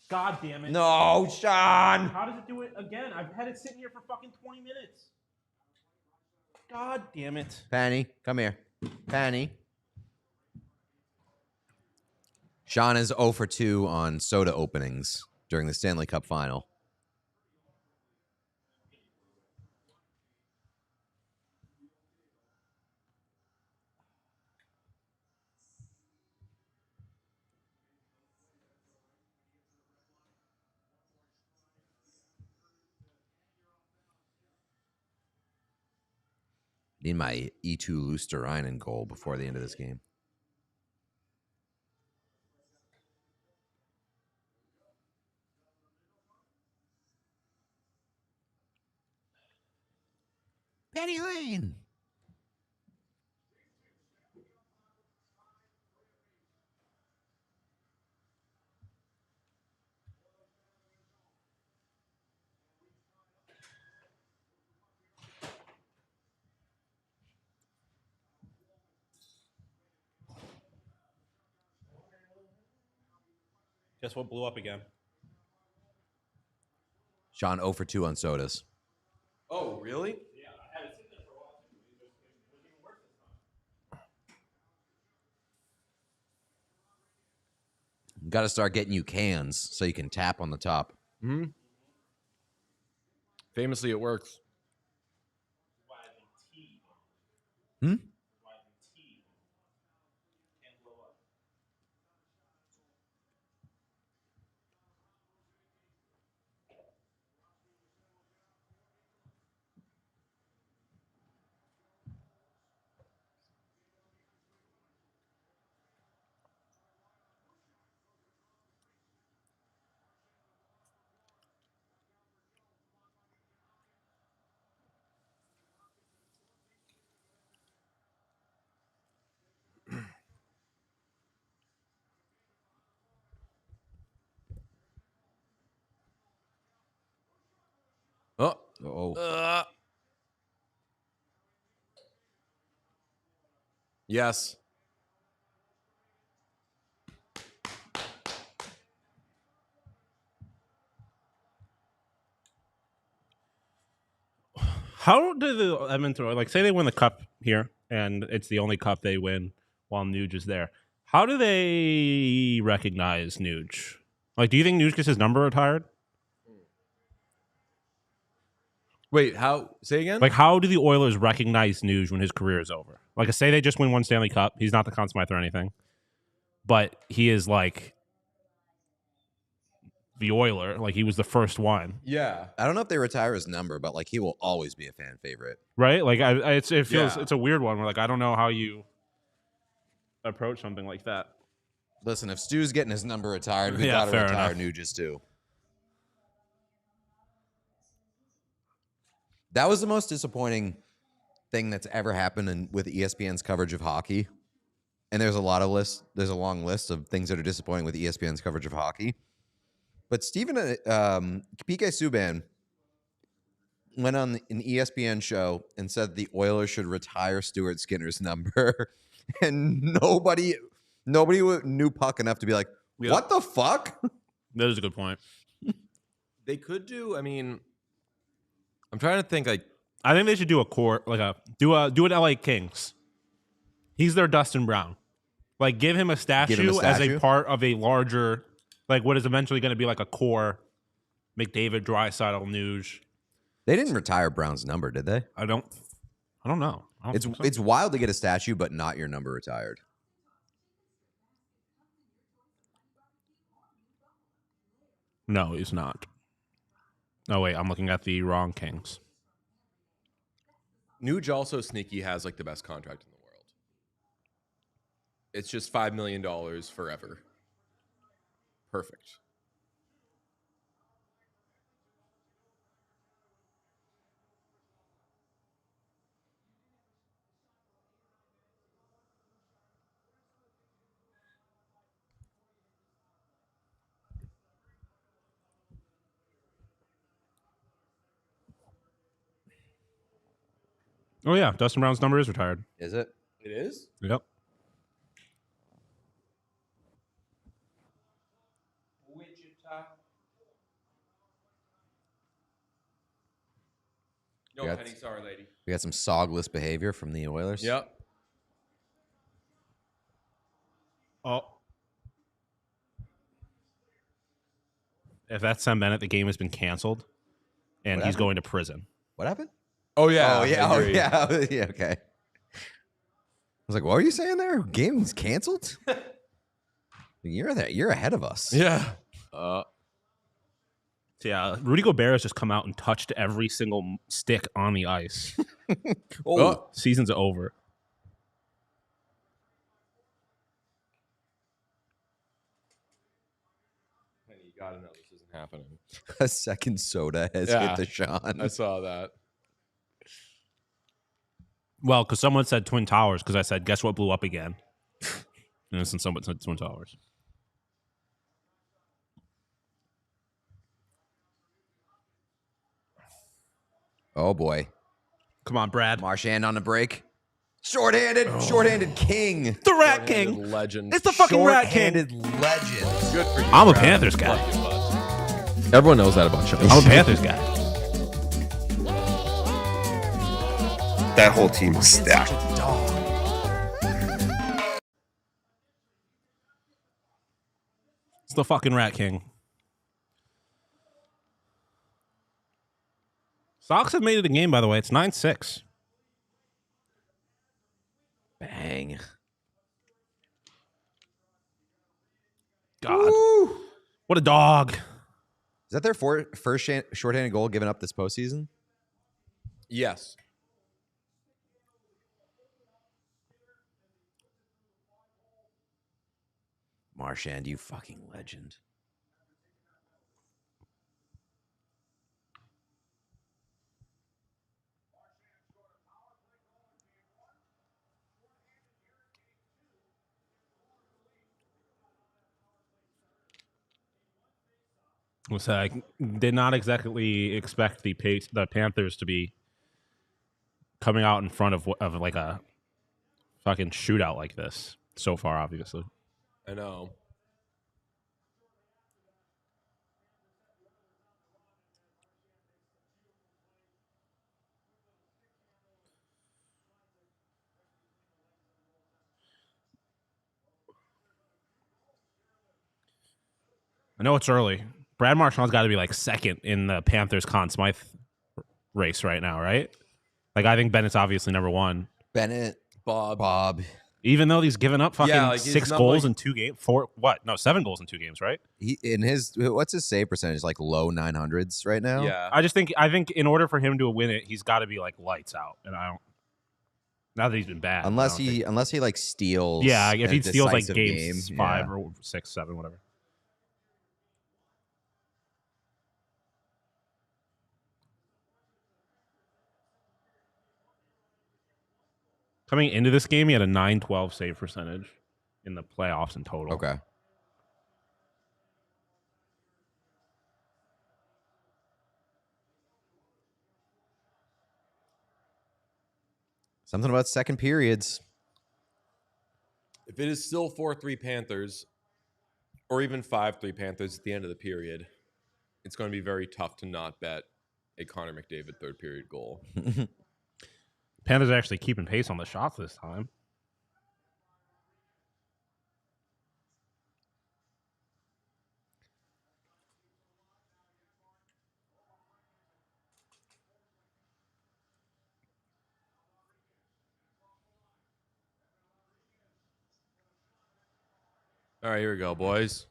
God damn it. No, Sean. How does it do it again? I've had it sitting here for fucking 20 minutes. God damn it. Penny, come here. Penny. Sean is 0 for 2 on soda openings during the Stanley Cup final. Need my E2 Lusterinen goal before the end of this game. Penny Lane. Guess what blew up again? Sean 0 for 2 on sodas. Oh, really? Got to start getting you cans so you can tap on the top. Hmm. Famously, it works. Hmm? Oh. Oh. Yes. How do the Edmonton, like, say they win the cup here, and it's the only cup they win while Nuge is there? How do they recognize Nuge? Like, do you think Nuge gets his number retired? Wait, how? Say again? Like, how do the Oilers recognize Nuge when his career is over? Like, say they just win one Stanley Cup. He's not the Conn Smythe or anything, but he is like the Oiler. Like, he was the first one, yeah. I don't know if they retire his number, but like he will always be a fan favorite. right? Like, it feels Yeah. it's a weird one. Where, like, I don't know how you approach something like that. Listen, if Stu's getting his number retired, we Yeah, got to fair retire enough. Nuge's too. That was the most disappointing thing that's ever happened with ESPN's coverage of hockey. And there's a long list of things that are disappointing with ESPN's coverage of hockey. But PK Subban went on an ESPN show and said the Oilers should retire Stuart Skinner's number. And nobody knew puck enough to be like, what the fuck? That is a good point. They could do, I mean, I'm trying to think, like, I think they should do a court, like do an LA Kings. He's their Dustin Brown. Like, give him a statue as a part of a larger, like, what is eventually going to be like a core McDavid, Draisaitl, Nuge. They didn't retire Brown's number, did they? I don't know. I don't think so. It's wild to get a statue, but not your number retired. No, he's not. Oh, wait, I'm looking at the wrong Kings. Nuge also sneaky has like the best contract in the world. It's just $5 million forever. Perfect. Oh, yeah, Dustin Brown's number is retired. Is it? It is? Yep. Wichita. No Yeah, penny, sorry, lady. We got some sogless behavior from the Oilers. Yep. Oh. If that's Sam Bennett, the game has been canceled, and What he's happened? going to prison. What happened? Oh, yeah. Oh, yeah. I Oh, agree. yeah. Yeah, okay. I was like, what are you saying there? Game's canceled? You're ahead of us. Yeah. So yeah, Rudy Gobert has just come out and touched every single stick on the ice. Oh. Season's over. You gotta know this isn't happening. A second soda has hit the Sean. I saw that. Well, because someone said Twin Towers, because I said, guess what blew up again? And since someone said Twin Towers. Oh, boy. Come on, Brad. Marchand on the break. Shorthanded king. The Rat King. Legend. It's the fucking Rat King. Shorthanded legend. Good for you. I'm a Brad. Panthers guy. Love you, bud. Everyone knows that about you. I'm a Panthers guy. That whole team is stacked. It's the fucking Rat King. Sox have made it a game, by the way. It's 9-6. Bang. God. Woo. What a dog. Is that their first shorthanded goal given up this postseason? Yes. Marchand, you fucking legend. So I did not exactly expect the Panthers to be coming out in front of like a fucking shootout like this so far, obviously. I know. I know it's early. Brad Marchand's got to be like second in the Panthers Conn Smythe race right now, right? Like I think Bennett's obviously number one. Bennett. Bob. Even though he's given up fucking like, 6 not goals like- in 2 games. 7 goals in 2 games, right? What's his save percentage? Like low 900s right now? Yeah. I think in order for him to win it, he's got to be like lights out. And I don't. Now that he's been bad, Unless I don't he like steals. yeah, if he a steals like decisive games game, 5 yeah. or 6, 7, whatever. Coming into this game, he had a 912 save percentage in the playoffs in total. Okay. Something about second periods. If it is still 4-3 Panthers, or even 5-3 Panthers at the end of the period, it's going to be very tough to not bet a Connor McDavid third period goal. Panthers are actually keeping pace on the shots this time. All right, here we go, boys.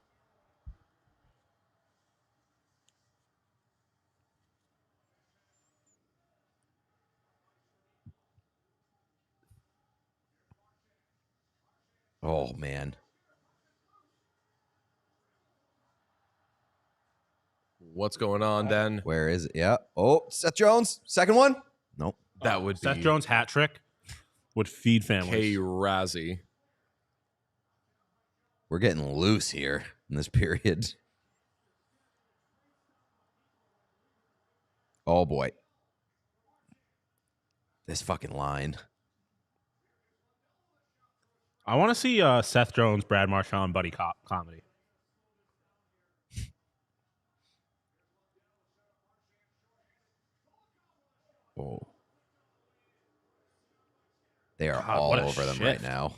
Oh, man. What's going on then? Where is it? Yeah. Oh, Seth Jones. Second one? Nope. That would Seth be Jones' hat trick would feed families. K. Razzie. We're getting loose here in this period. Oh, boy. This fucking line. I want to see Seth Jones, Brad Marchand, buddy comedy. Oh. They are God, all what a over them shift. right now.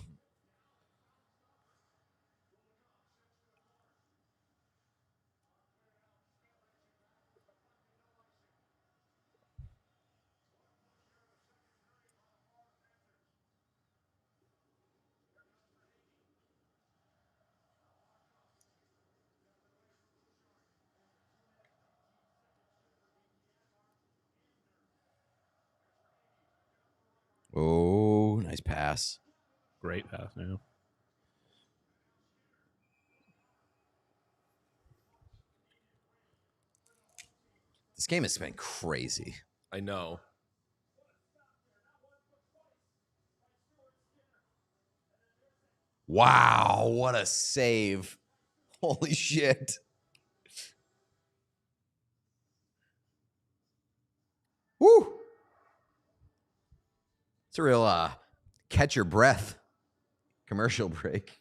Oh, nice pass. Great pass, yeah. This game has been crazy. I know. Wow, what a save. Holy shit. Woo. It's a real catch your breath commercial break.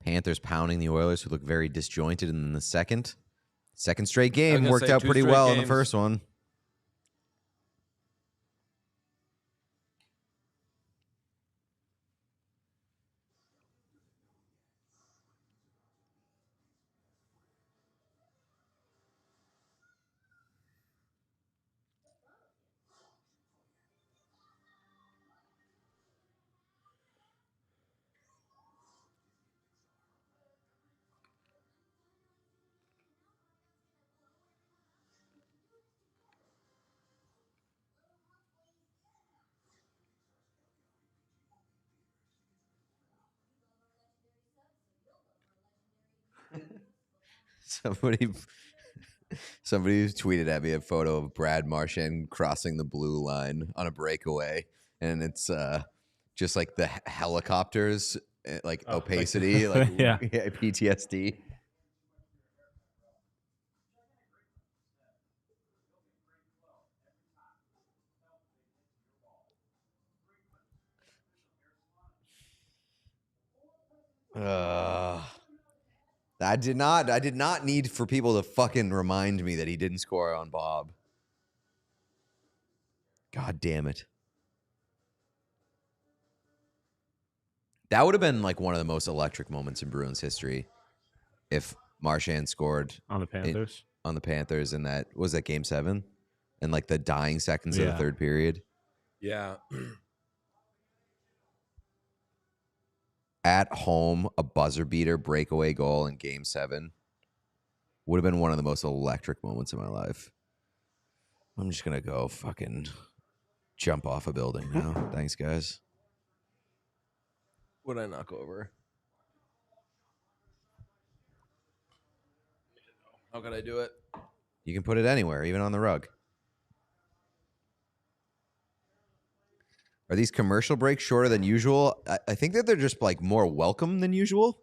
Panthers pounding the Oilers, who look very disjointed in the second straight game. gonna Worked say out 2 pretty straight well in the games. first one. Somebody tweeted at me a photo of Brad Marchand crossing the blue line on a breakaway, and it's just like the helicopters, like opacity, like Yeah. PTSD. I did not need for people to fucking remind me that he didn't score on Bob. God damn it. That would have been like one of the most electric moments in Bruins history if Marchand scored On the Panthers. on the Panthers in that, was that game 7? And like the dying seconds of the third period. Yeah. At home, a buzzer beater breakaway goal in game 7 would have been one of the most electric moments of my life. I'm just going to go fucking jump off a building now. Thanks, guys. What did I knock over? How could I do it? You can put it anywhere, even on the rug. Are these commercial breaks shorter than usual? I think that they're just like more welcome than usual.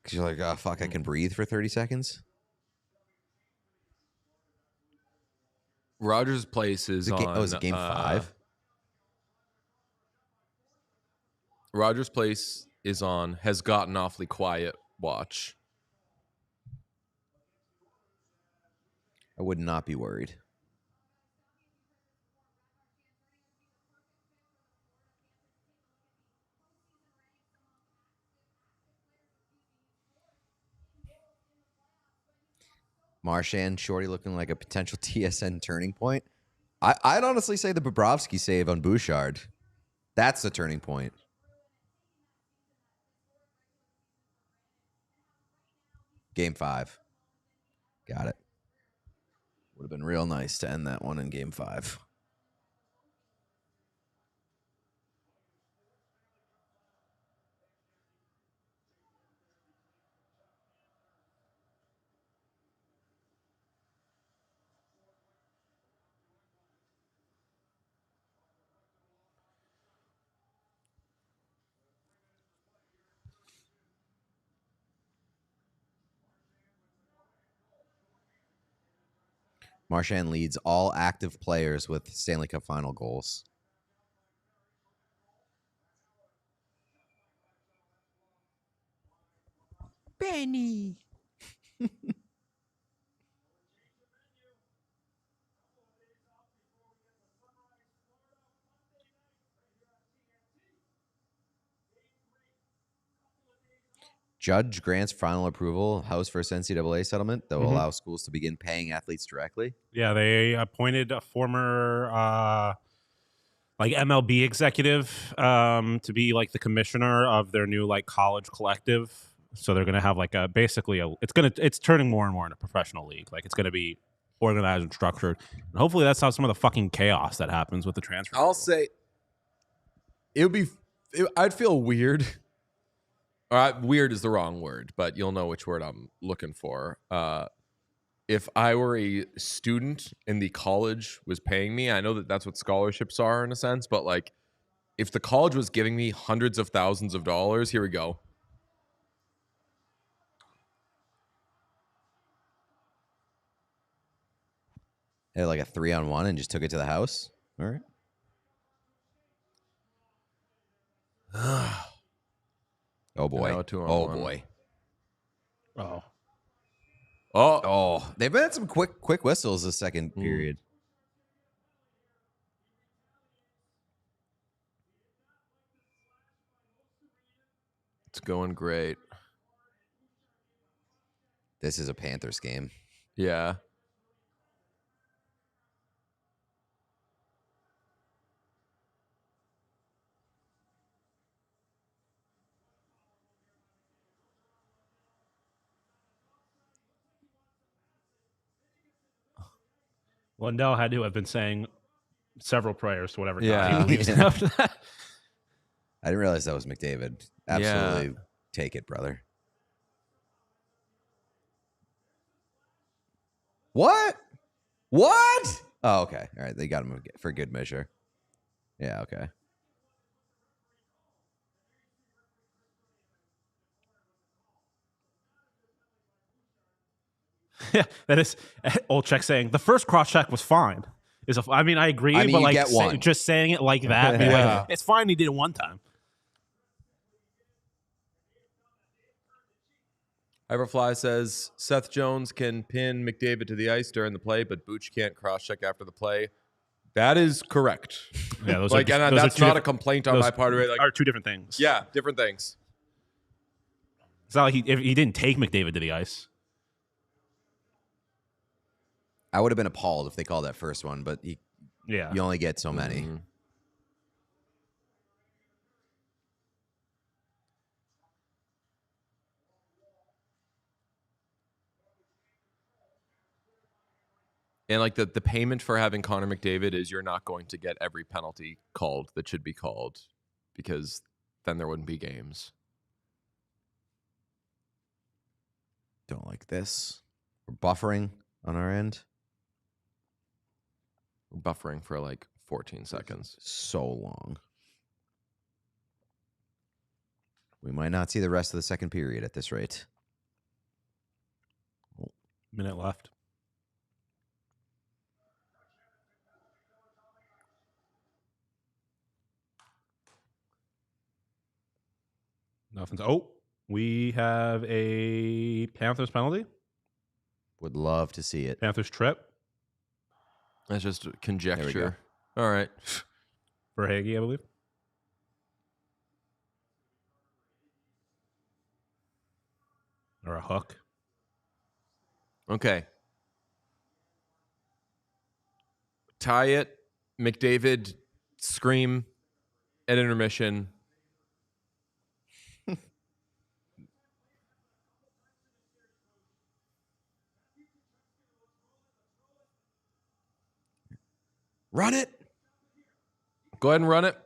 Because you're like, oh, fuck, I can breathe for 30 seconds. Rogers Place is on. Is it game 5? Rogers Place is on. Has gotten awfully quiet. Watch. I would not be worried. Marchand, Shorty looking like a potential TSN turning point. I'd honestly say the Bobrovsky save on Bouchard. That's the turning point. Game 5. Got it. Would have been real nice to end that one in game 5. Marchand leads all active players with Stanley Cup final goals. Benny. Judge grants final approval, House first NCAA settlement that will allow schools to begin paying athletes directly. Yeah, they appointed a former like MLB executive to be like the commissioner of their new like college collective. So they're gonna have like it's turning more and more into a professional league. Like it's gonna be organized and structured. And hopefully that's not some of the fucking chaos that happens with the transfer. I'll say I'd feel weird. Weird is the wrong word, but you'll know which word I'm looking for. If I were a student and the college was paying me, I know that that's what scholarships are in a sense, but like if the college was giving me hundreds of thousands of dollars, here we go. They had like a 3-on-1 and just took it to the house. All right. Oh boy. Now a 2-on-1. Oh boy. Oh, They've had some quick whistles the second period. It's going great. This is a Panthers game. Yeah. Lundell had to have been saying several prayers to whatever Yeah. God he believes in after that. I didn't realize that was McDavid. Absolutely take it, brother. What? What? Oh, okay. All right. They got him for good measure. Yeah, okay. Yeah, that is Olchek saying the first cross check was fine. I mean, I agree, I mean, but you like get one. just saying it like that, be Yeah. like, it's fine. He did it one time. Everfly says Seth Jones can pin McDavid to the ice during the play, but Booch can't cross-check after the play. That is correct. Yeah, those like, are, and those that's are two not a complaint on my part. Right? Like, are two different things. yeah, different things. It's not like he didn't take McDavid to the ice. I would have been appalled if they called that first one, but you only get so many. Mm-hmm. And like the payment for having Connor McDavid is you're not going to get every penalty called that should be called, because then there wouldn't be games. Don't like this. We're buffering on our end. We're buffering for like 14 seconds. So long. We might not see the rest of the second period at this rate. Minute left. Nothing's. Oh, we have a Panthers penalty. Would love to see it. Panthers trip That's just conjecture. All right. for Hagee, I believe. Or a hook. Okay. Tie it. McDavid scream at intermission. Run it. Go ahead and run it.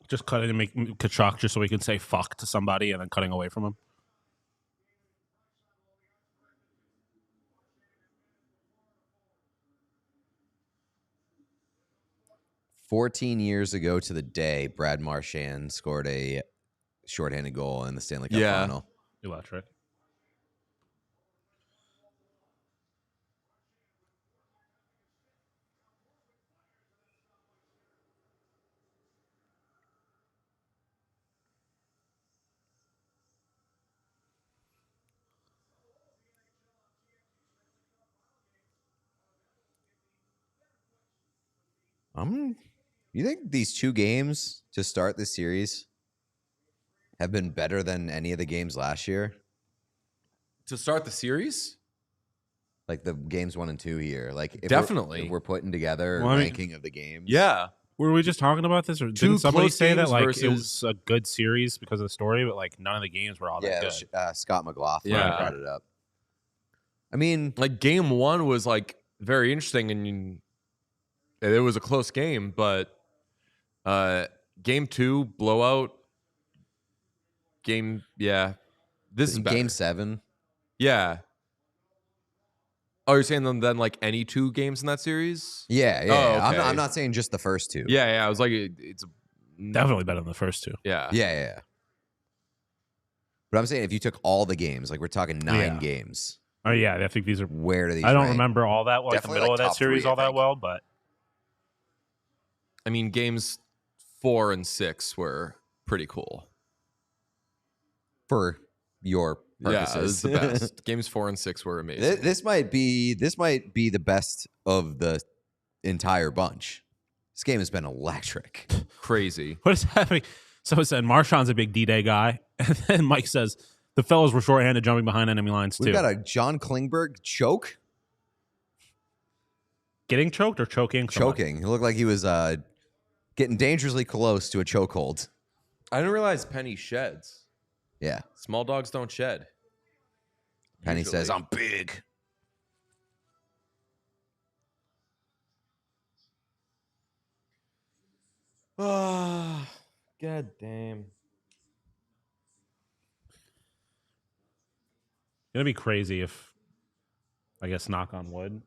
Just cut it and make Tkachuk just so we can say fuck to somebody and then cutting away from him. "14 years ago to the day, Brad Marchand scored a shorthanded goal in the Stanley Cup final. Electric. You think these two games to start this series have been better than any of the games last year? To start the series? Like the games 1 and 2 here. Like if Definitely. we're putting together Well, I mean- ranking of the games. Yeah. Were we just talking about this, or Two didn't somebody close say that games like it versus- was a good series because of the story, but like none of the games were all Yeah, that it good? was, Scott McLaughlin Yeah. brought it up. I mean, Like game 1 was like very interesting, and it was a close game, but game 2 blowout. This is better. game 7. Yeah. Oh, you're saying then like any 2 games in that series? Yeah. Oh, I'm okay. not saying just the first 2. Yeah. I was like, it's Definitely better than the first 2. Yeah. Yeah. But I'm saying if you took all the games, like we're talking 9 Yeah. games, Oh yeah, I think these are. where do these I don't rank? remember all that well, like the Definitely, middle like, of that top series 3, I all that think. well, but I mean, games 4 and 6 were pretty cool. For your purposes. Yeah, it was the best. Games 4 and 6 were amazing. This might be the best of the entire bunch. This game has been electric. Crazy. what is happening? So it said Marshawn's a big D-Day guy, and then Mike says the fellas were shorthanded jumping behind enemy lines We've too. got a John Klingberg choke. Getting choked or choking? someone? Choking. It looked like he was getting dangerously close to a chokehold. I didn't realize Penny sheds. Yeah. Small dogs don't shed. Penny Usually. says, I'm big. Ah, god damn. Gonna be crazy if, I guess, knock on wood,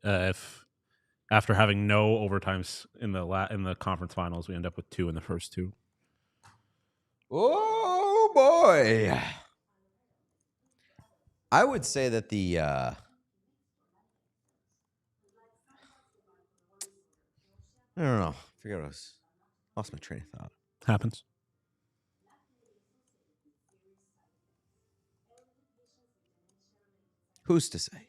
if after having no overtimes in the conference finals, we end up with 2 in the first 2. Oh, boy. I would say that the I don't know. I forget what I was. Lost my train of thought. Happens. Who's to say?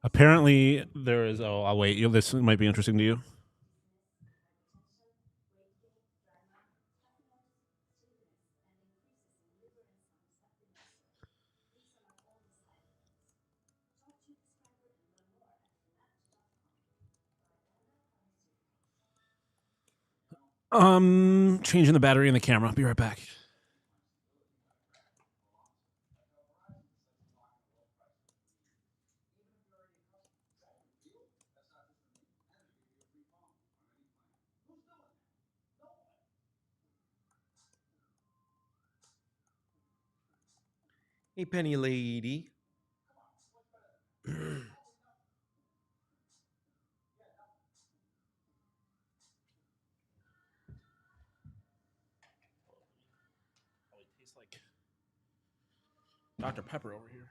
Apparently, there is. Oh, I'll wait. This might be interesting to you. Changing the battery in the camera. I'll be right back. Hey, Penny lady. Tastes like Dr. Pepper over here.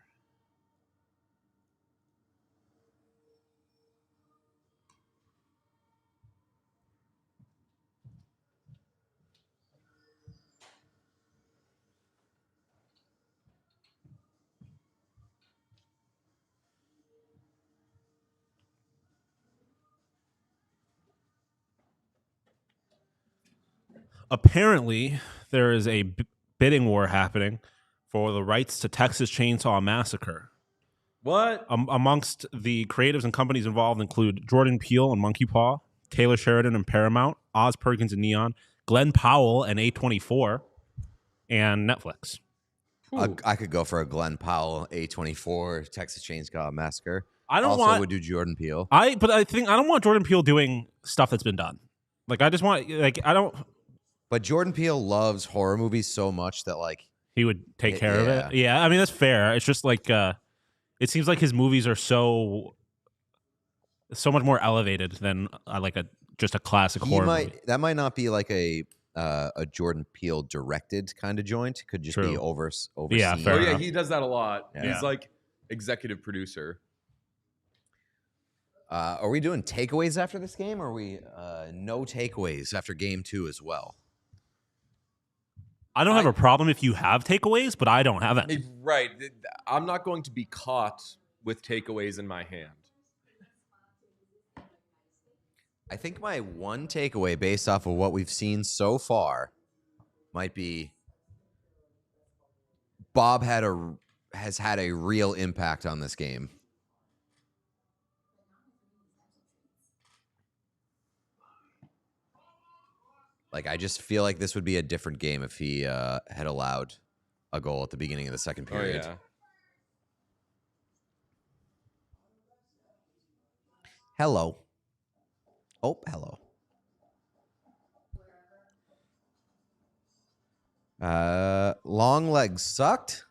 Apparently, there is a bidding war happening for the rights to Texas Chainsaw Massacre. What? Amongst the creatives and companies involved include Jordan Peele and Monkey Paw, Taylor Sheridan and Paramount, Oz Perkins and Neon, Glenn Powell and A24, and Netflix. I could go for a Glenn Powell, A24, Texas Chainsaw Massacre. I don't also want. would do Jordan Peele. But I think I don't want Jordan Peele doing stuff that's been done. Like I just want I don't. But Jordan Peele loves horror movies so much that like He would take care of yeah. it. Yeah, I mean that's fair. It's just like it seems like his movies are so much more elevated than just a classic horror movie. that might not be like a Jordan Peele directed kind of joint. It could just be True. overseen. Yeah, fair Oh yeah, enough. he does that a lot. Yeah. He's like executive producer. Are we doing takeaways after this game, or are we no takeaways after game 2 as well? I don't have a problem if you have takeaways, but I don't have any. Right. I'm not going to be caught with takeaways in my hand. I think my one takeaway based off of what we've seen so far might be Bob has had a real impact on this game. Like, I just feel like this would be a different game if he had allowed a goal at the beginning of the second period. Oh, yeah. Hello. Oh, hello. Long legs sucked.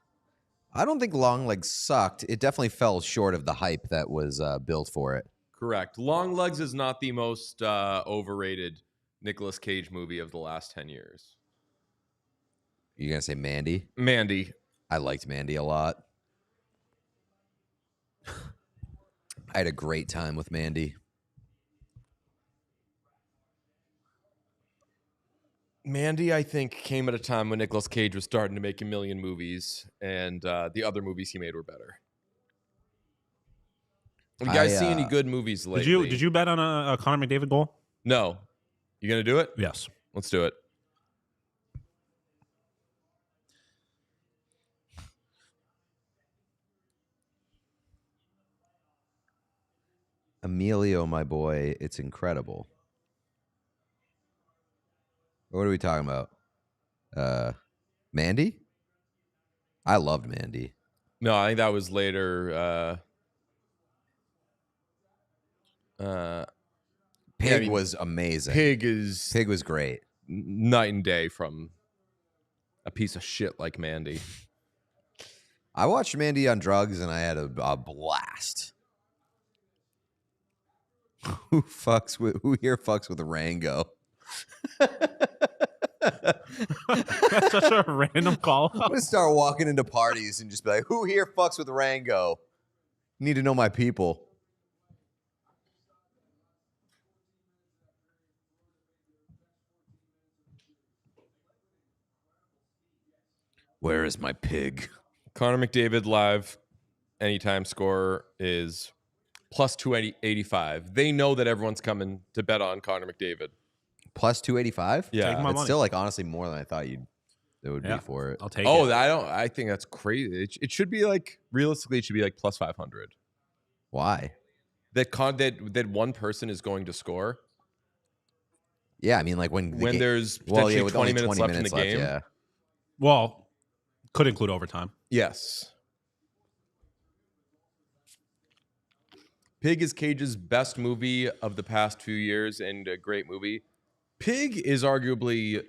I don't think long legs sucked. It definitely fell short of the hype that was built for it. Correct. Long Legs is not the most overrated Nicolas Cage movie of the last 10 years. You gonna say Mandy? Mandy. I liked Mandy a lot. I had a great time with Mandy. Mandy, I think, came at a time when Nicolas Cage was starting to make a million movies, and the other movies he made were better. Have you guys seen any good movies lately? Did you bet on a Connor McDavid goal? No. You gonna do it? Yes. Let's do it. Emilio, my boy, it's incredible. What are we talking about? Mandy? I loved Mandy. No, I think that was later. Pig was amazing. Pig was great. Night and day from a piece of shit like Mandy. I watched Mandy on drugs and I had a blast. Who here fucks with Rango? That's such a random call. I'm gonna start walking into parties and just be like, who here fucks with Rango? Need to know my people. Where is my pig? Connor McDavid live anytime score is plus 285. They know that everyone's coming to bet on Connor McDavid. Plus 285? Yeah. Take my It's money. still like honestly more than I thought it would be for it. I'll take Oh, it. I think that's crazy. It should be like, realistically, it should be like plus 500. Why? That one person is going to score Yeah, I mean like when there's potentially with 20 only minutes left in the game. Yeah. Well, could include overtime. Yes. Pig is Cage's best movie of the past few years and a great movie. Pig is arguably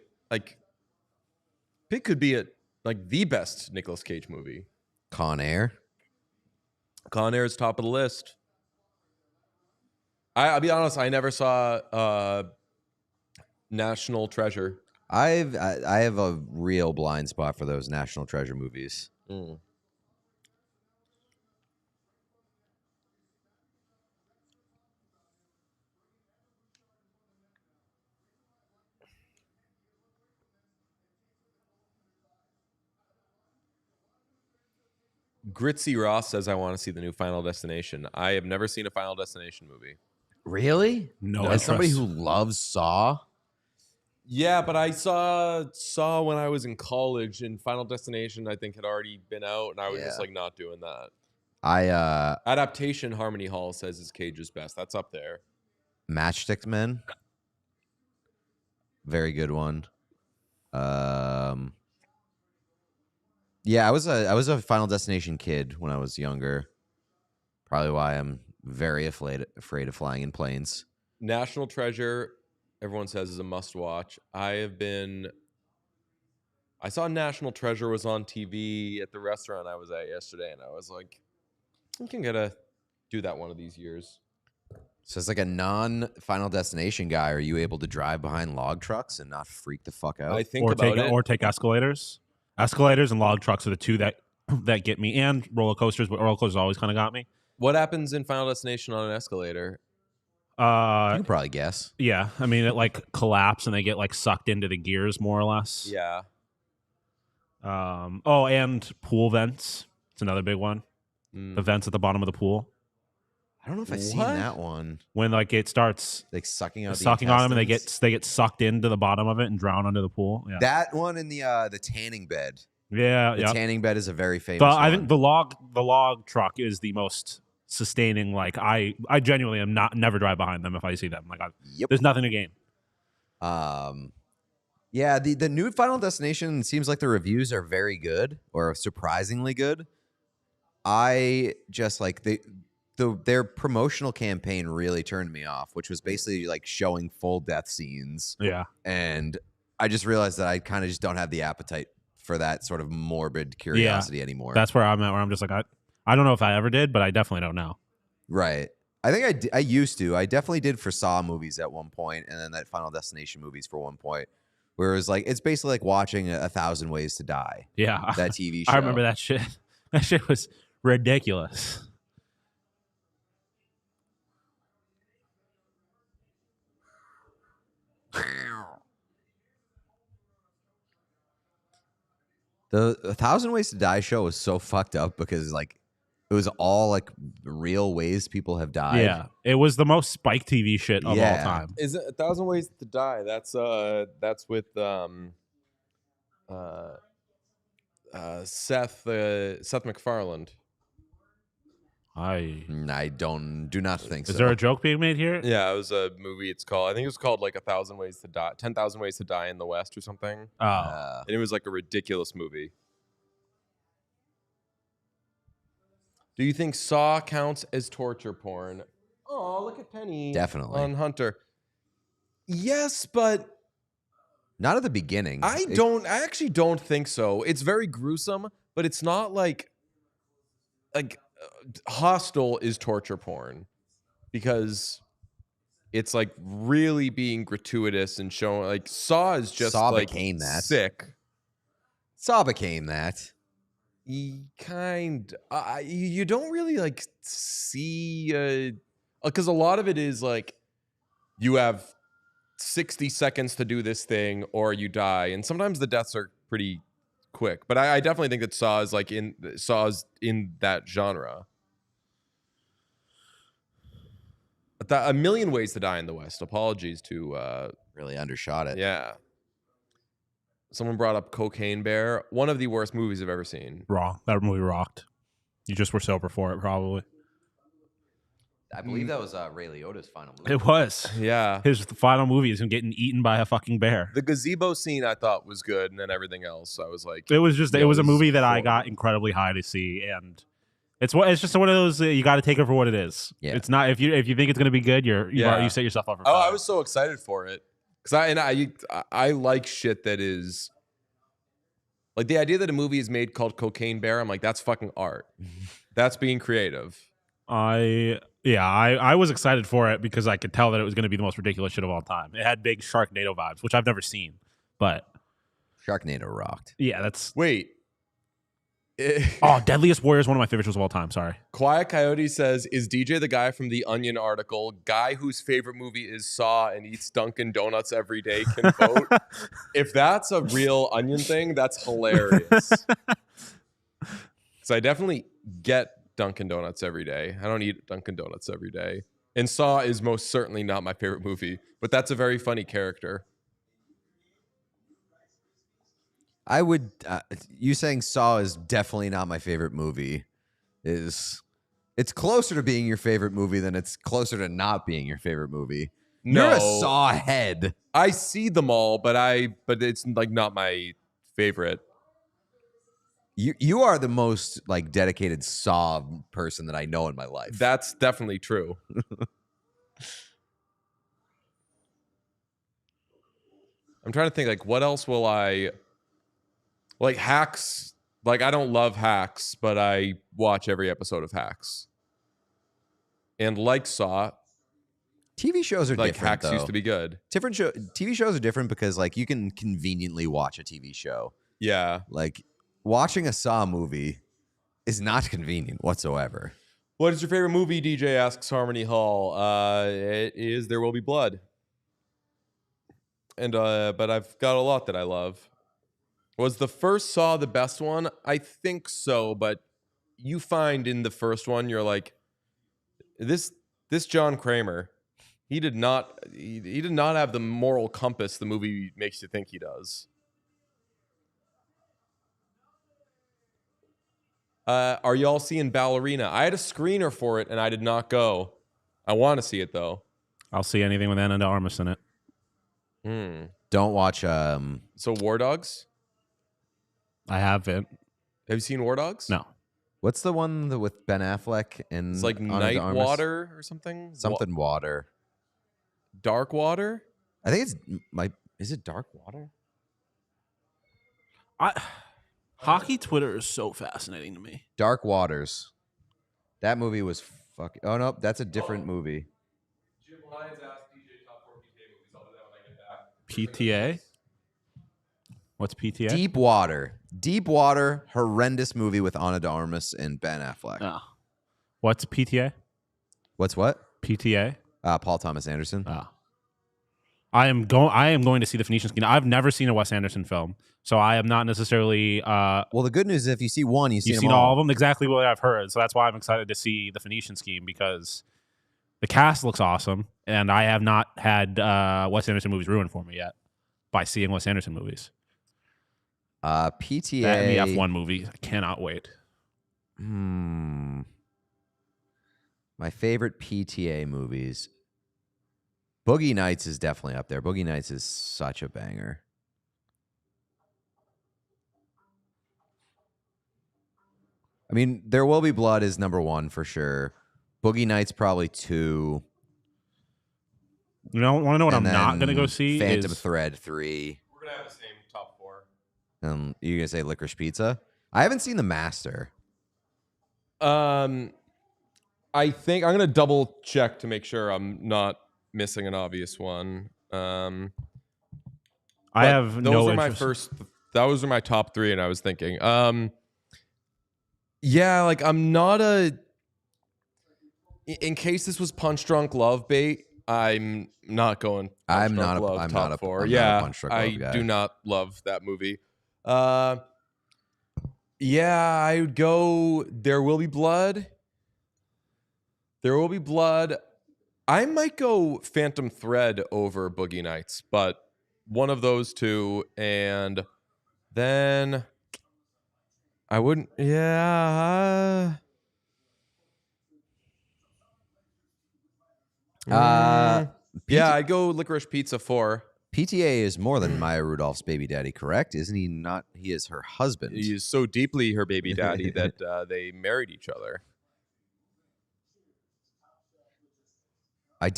Pig could be the best Nicolas Cage movie. Con Air. Con Air is top of the list. I'll be honest, I never saw National Treasure. I have a real blind spot for those National Treasure movies. Mm. Gritzy Ross says, I want to see the new Final Destination. I have never seen a Final Destination movie. Really? No. As somebody interest. who loves Saw, Yeah, but I saw when I was in college, and Final Destination, I think, had already been out, and I was just Yeah. not doing that. I Adaptation Harmony Hall says is Cage's best. That's up there. Matchstick Men. Very good one. Yeah, I was a Final Destination kid when I was younger. Probably why I'm very afraid of flying in planes. National Treasure, everyone says, is a must-watch. I saw National Treasure was on TV at the restaurant I was at yesterday, and I was like, I can do that one of these years. So as like a non-Final Destination guy, are you able to drive behind log trucks and not freak the fuck out? I think about it. Or take escalators. Escalators and log trucks are the two that get me, and roller coasters, but roller coasters always kind of got me. What happens in Final Destination on an escalator? You can probably guess. Yeah, I mean, it like collapse and they get like sucked into the gears more or less. Yeah. And pool vents. It's another big one. The vents at the bottom of the pool. I don't know if I've seen What? that one. When like it starts Like sucking out sucking the on them and intestines. they get sucked into the bottom of it and drown under the pool. Yeah. That one in the tanning bed. Yeah. The Yeah. tanning bed is a very famous I one. think the log truck is the most sustaining. Like I genuinely am never drive behind them if I see them. Like Yep. there's nothing to gain. Yeah, the new Final Destination seems like the reviews are very good or surprisingly good. I just like their promotional campaign really turned me off, which was basically like showing full death scenes. Yeah. And I just realized that I kind of just don't have the appetite for that sort of morbid curiosity anymore. That's where I'm at. Where I'm just like I don't know if I ever did, but I definitely don't know. Right. I think I used to. I definitely did for Saw movies at one point, and then that Final Destination movies for one point, where it was like it's basically like watching 1,000 Ways to Die. Yeah. That TV show. I remember that shit. That shit was ridiculous. The 1,000 Ways to Die show was so fucked up because like it was all like real ways people have died. Yeah. It was the most Spike TV shit of all Yeah. time. Is it 1,000 Ways to Die? That's with Seth MacFarlane. I Do not think so. Is there a joke being made here? Yeah, it was a movie. I think it was called like 1,000 Ways to Die, 10,000 Ways to Die in the West or something. Oh. And it was like a ridiculous movie. Do you think Saw counts as torture porn? Oh, look at Penny. Definitely. On Hunter. Yes, but Not at the beginning. I actually don't think so. It's very gruesome, but it's not like Hostel is torture porn because it's like really being gratuitous and showing like Saw is just Saw like became that. sick. Saw became that. You don't really like see because a lot of it is like you have 60 seconds to do this thing or you die, and sometimes the deaths are pretty quick. But I definitely think that Saw is in that genre. A Million Ways to Die in the West. Apologies to Really undershot it. yeah. Someone brought up Cocaine Bear. One of the worst movies I've ever seen. Wrong. That movie rocked. You just were sober for it, probably. I believe that was Ray Liotta's final movie. It was. Yeah. His final movie is him getting eaten by a fucking bear. The gazebo scene I thought was good, and then everything else I was like, It was just. It was a movie that I horrible. got incredibly high to see, and it's just one of those. You got to take it for what it is. Yeah. It's not if you think it's gonna be good, you set yourself up for. Oh, failure. I was so excited for it because I like shit that is like the idea that a movie is made called Cocaine Bear. I'm like, that's fucking art. That's being creative. I was excited for it because I could tell that it was going to be the most ridiculous shit of all time. It had big Sharknado vibes, which I've never seen, but Sharknado rocked. yeah, that's. Wait. Oh, Deadliest Warrior is one of my favorite shows of all time. Sorry. Quiet Coyote says, is DJ the guy from the Onion article? Guy whose favorite movie is Saw and eats Dunkin' Donuts every day can vote? If that's a real Onion thing, that's hilarious. Because I definitely get Dunkin' Donuts every day. I don't eat Dunkin' Donuts every day. And Saw is most certainly not my favorite movie, but that's a very funny character. I would. You saying Saw is definitely not my favorite movie. It's closer to being your favorite movie than it's closer to not being your favorite movie. No. You're a Saw head. I see them all, but it's like not my favorite. You are the most like dedicated Saw person that I know in my life. That's definitely true. I'm trying to think like what else will I like Hacks. Like I don't love Hacks, but I watch every episode of Hacks. And like Saw, TV shows are like different. Hacks though. used to be good. TV shows are different because like you can conveniently watch a TV show. Yeah. Like watching a Saw movie is not convenient whatsoever. What is your favorite movie? DJ asks Harmony Hall. It is There Will Be Blood. And but I've got a lot that I love. Was the first Saw the best one? I think so, but you find in the first one, you're like, this John Kramer, he did not have the moral compass the movie makes you think he does. Are y'all seeing Ballerina? I had a screener for it and I did not go. I want to see it though. I'll see anything with Anna de Armas in it. Don't watch. So War Dogs? I haven't. Have you seen War Dogs? No. What's the one with Ben Affleck and It's like Ana de Armas? Nightwater or something. Something water. Dark Water. I think it's Is it Dark Water? Hockey Twitter is so fascinating to me. Dark Waters. That movie was fucking. Oh no, that's a different movie. Jim Lyons asked DJ top 4 PTA movies. I'll do that when I get back. PTA? What's PTA? Deep Water. Deep Water. Horrendous movie with Ana de Armas and Ben Affleck. Oh. What's PTA? What's what? PTA? Paul Thomas Anderson. Oh. I am going to see the Phoenician Scheme. I've never seen a Wes Anderson film, so I am not necessarily. Well, the good news is if you see one, you've seen them all of them. Exactly what I've heard. So that's why I'm excited to see the Phoenician Scheme because the cast looks awesome, and I have not had Wes Anderson movies ruined for me yet by seeing Wes Anderson movies. PTA. That and the F1 movie. I cannot wait. My favorite PTA movies. Boogie Nights is definitely up there. Boogie Nights is such a banger. I mean, There Will Be Blood is number 1 for sure. Boogie Nights probably 2. You know, want to know what And I'm not then going to go see? Phantom is Thread 3. We're gonna have the same top 4. You're gonna say Licorice Pizza? I haven't seen The Master. I think I'm gonna double check to make sure I'm not missing an obvious one. I have those no are my interest. those are my top 3, and I was thinking, yeah, like I'm not in case this was Punch Drunk Love bait, I'm not going. I'm Punch not Drunk a- Love I'm top not a- 4. I'm not a Yeah, Punch Drunk I Love guy. do not love that movie. Yeah, I would go There Will Be Blood. There Will Be Blood. I might go Phantom Thread over Boogie Nights, but one of those two, and then I wouldn't. Yeah. Yeah, I'd go Licorice Pizza 4. PTA is more than Maya Rudolph's baby daddy, correct? Isn't he not? He is her husband. He is so deeply her baby daddy that they married each other. I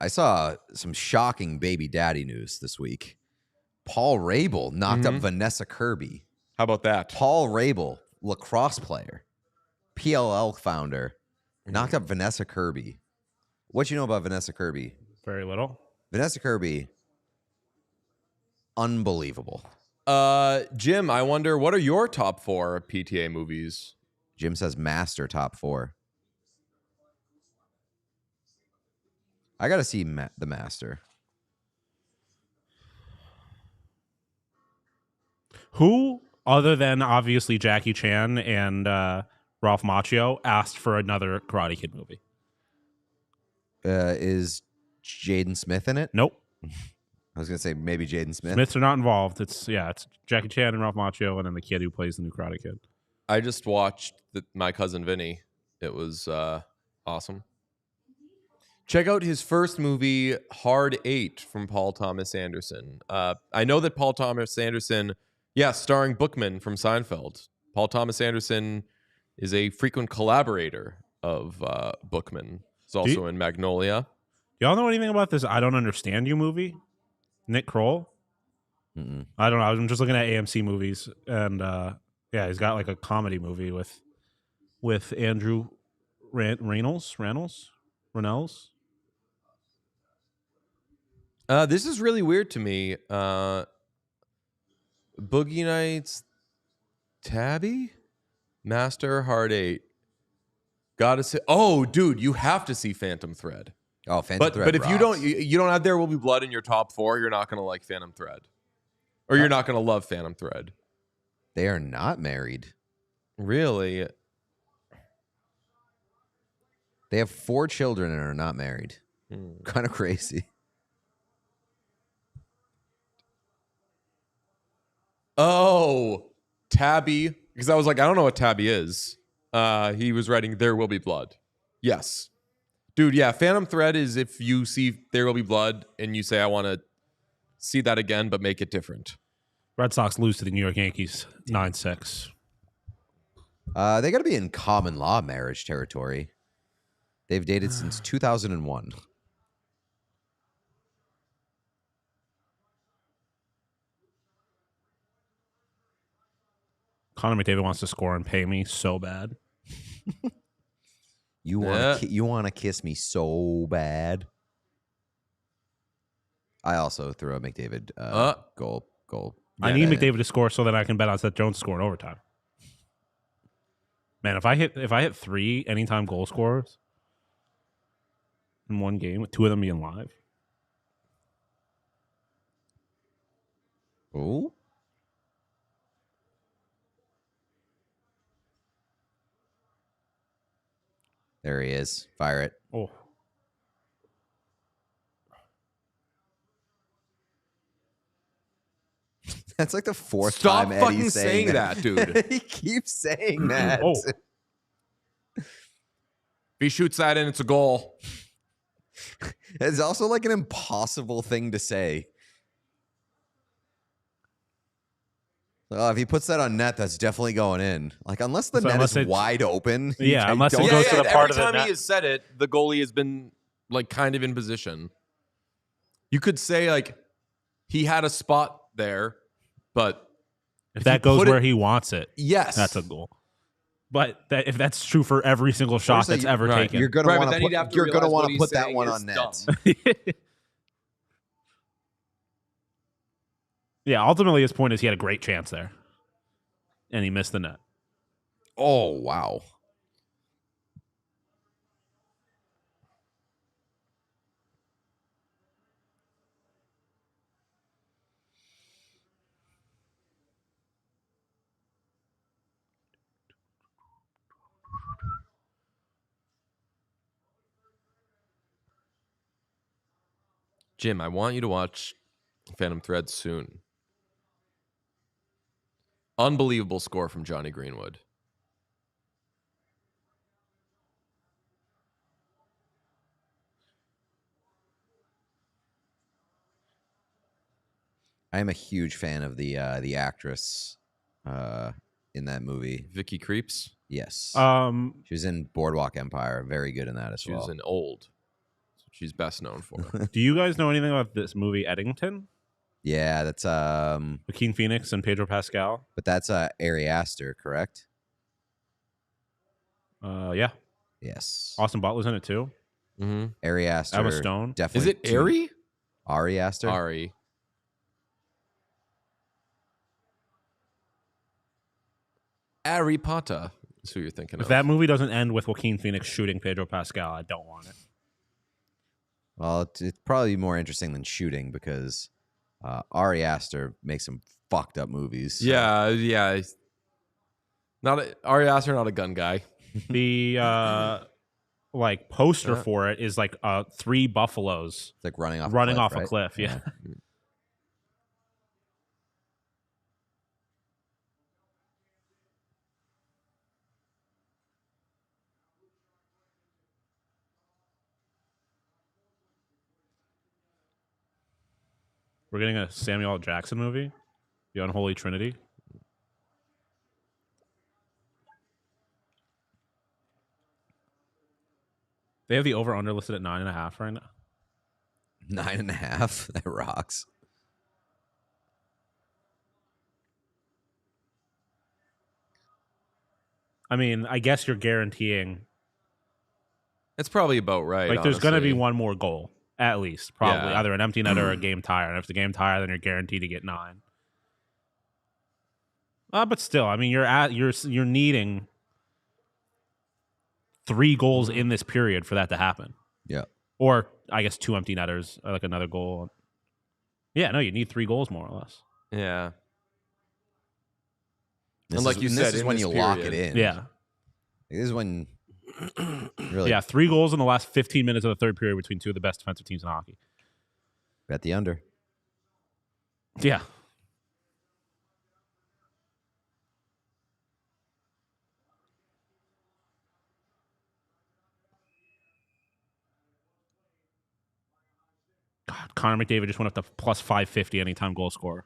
saw some shocking baby daddy news this week. Paul Rabel knocked up Vanessa Kirby. How about that? Paul Rabel, lacrosse player, PLL founder, knocked up Vanessa Kirby. What you know about Vanessa Kirby? Very little. Vanessa Kirby, unbelievable. Jim, I wonder, what are your top 4 PTA movies? Jim says Master top 4. I got to see The Master. Who, other than obviously Jackie Chan and Ralph Macchio, asked for another Karate Kid movie? Is Jaden Smith in it? Nope. I was going to say maybe Jaden Smith. Smiths are not involved. It's Jackie Chan and Ralph Macchio, and then the kid who plays the new Karate Kid. I just watched My Cousin Vinny. It was awesome. Check out his first movie, Hard 8, from Paul Thomas Anderson. I know that Paul Thomas Anderson, starring Bookman from Seinfeld. Paul Thomas Anderson is a frequent collaborator of Bookman. He's also in Magnolia. Y'all know anything about this I Don't Understand You movie? Nick Kroll? Mm-mm. I don't know. I'm just looking at AMC movies, and he's got like a comedy movie with Andrew Reynolds. This is really weird to me. Boogie Nights, Tabby, Master, Hard 8. Gotta say, oh, dude, you have to see Phantom Thread. Oh, Phantom Thread. But if you don't have There Will Be Blood in your top 4, you're not gonna like Phantom Thread, or you're not gonna love Phantom Thread. They are not married. Really? They have 4 children and are not married. Kind of crazy. Oh, Tabby. Because I was like, I don't know what Tabby is. He was writing There Will Be Blood. Yes. Dude, yeah. Phantom Thread is if you see There Will Be Blood and you say, I want to see that again, but make it different. Red Sox lose to the New York Yankees 9-6. They got to be in common law marriage territory. They've dated since 2001. Connor McDavid wants to score and pay me so bad. You want to kiss me so bad. I also threw a McDavid goal. I need McDavid to score so that I can bet on Seth Jones to score in overtime. Man, if I hit 3 anytime goal scorers in one game, with 2 of them being live. Oh. There he is. Fire it. Oh. That's like the 4th Stop time fucking Eddie's saying that, dude. He keeps saying that. Oh. If he shoots that in, it's a goal. It's also like an impossible thing to say. If he puts that on net, that's definitely going in. Like, unless the net is wide open. Yeah, unless it goes to the part of the net. Every time he has said it, the goalie has been, like, kind of in position. You could say, like, he had a spot there, but if that goes where he wants it, yes, that's a goal. But if that's true for every single shot that's ever taken, you're going to want to put that one on net. Yeah, ultimately his point is he had a great chance there, and he missed the net. Oh, wow. Jim, I want you to watch Phantom Thread soon. Unbelievable score from Johnny Greenwood. I am a huge fan of the actress in that movie. Vicky Creeps? Yes. She was in Boardwalk Empire. Very good in that as well. She was in Old. That's what she's best known for. Do you guys know anything about this movie, Eddington? Yeah, that's Joaquin Phoenix and Pedro Pascal. But that's Ari Aster, correct? Yeah. Yes. Austin Butler's in it too. Mm-hmm. Ari Aster. Emma Stone. Definitely. Is it Ari? Ari Aster? Ari. Harry Potter is who you're thinking If of. that movie doesn't end with Joaquin Phoenix shooting Pedro Pascal, I don't want it. Well, it's probably more interesting than shooting because Ari Aster makes some fucked up movies. So. Yeah. Ari Aster, not a gun guy. The poster for it is like 3 buffaloes. It's like running off a cliff. Yeah. We're getting a Samuel L. Jackson movie, The Unholy Trinity. They have the over-under listed at 9.5 right now. 9.5? That rocks. I mean, I guess you're guaranteeing. It's probably about right. Like, there's going to be honestly. one more goal, at least, probably. Yeah. Either an empty net or a game tire. And if the game tire, then you're guaranteed to get 9. But still, I mean, you're needing 3 goals in this period for that to happen. Yeah. Or I guess 2 empty netters, or like another goal. Yeah, no, you need 3 goals more or less. Yeah. This And like is, you and said, this is in when this you lock it period. in. Yeah. This is when Really? Yeah, 3 goals in the last 15 minutes of the third period between two of the best defensive teams in hockey. Bet the under. Yeah. God, Connor McDavid just went up to plus 550 anytime goal scorer.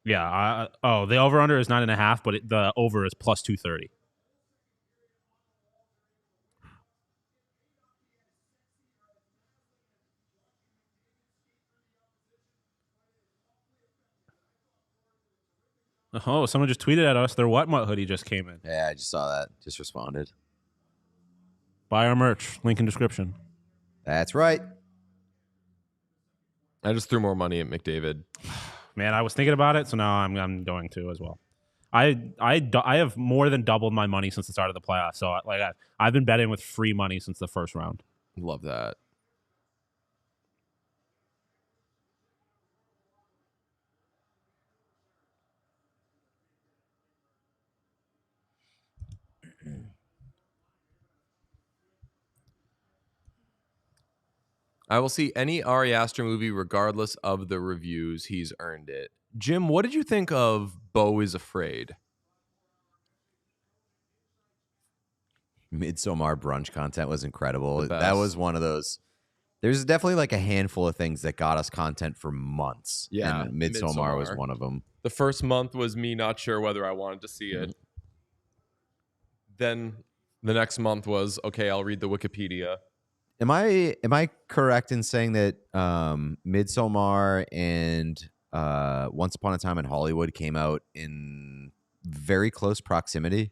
Yeah. The over-under is 9.5, but the over is plus 230. Oh, someone just tweeted at us. Their What hoodie just came in. Yeah, I just saw that. Just responded. Buy our merch. Link in description. That's right. I just threw more money at McDavid. Man, I was thinking about it, so now I'm going to as well. I have more than doubled my money since the start of the playoffs. So I've been betting with free money since the first round. Love that. I will see any Ari Aster movie regardless of the reviews. He's earned it. Jim, what did you think of Beau is Afraid? Midsommar brunch content was incredible. The That best. was one of those. There's definitely like a handful of things that got us content for months. Yeah, and Midsommar was Midsommar. one of them. The first month was me not sure whether I wanted to see it. Then the next month was, okay, I'll read the Wikipedia. Am I correct in saying that Midsommar and Once Upon a Time in Hollywood came out in very close proximity?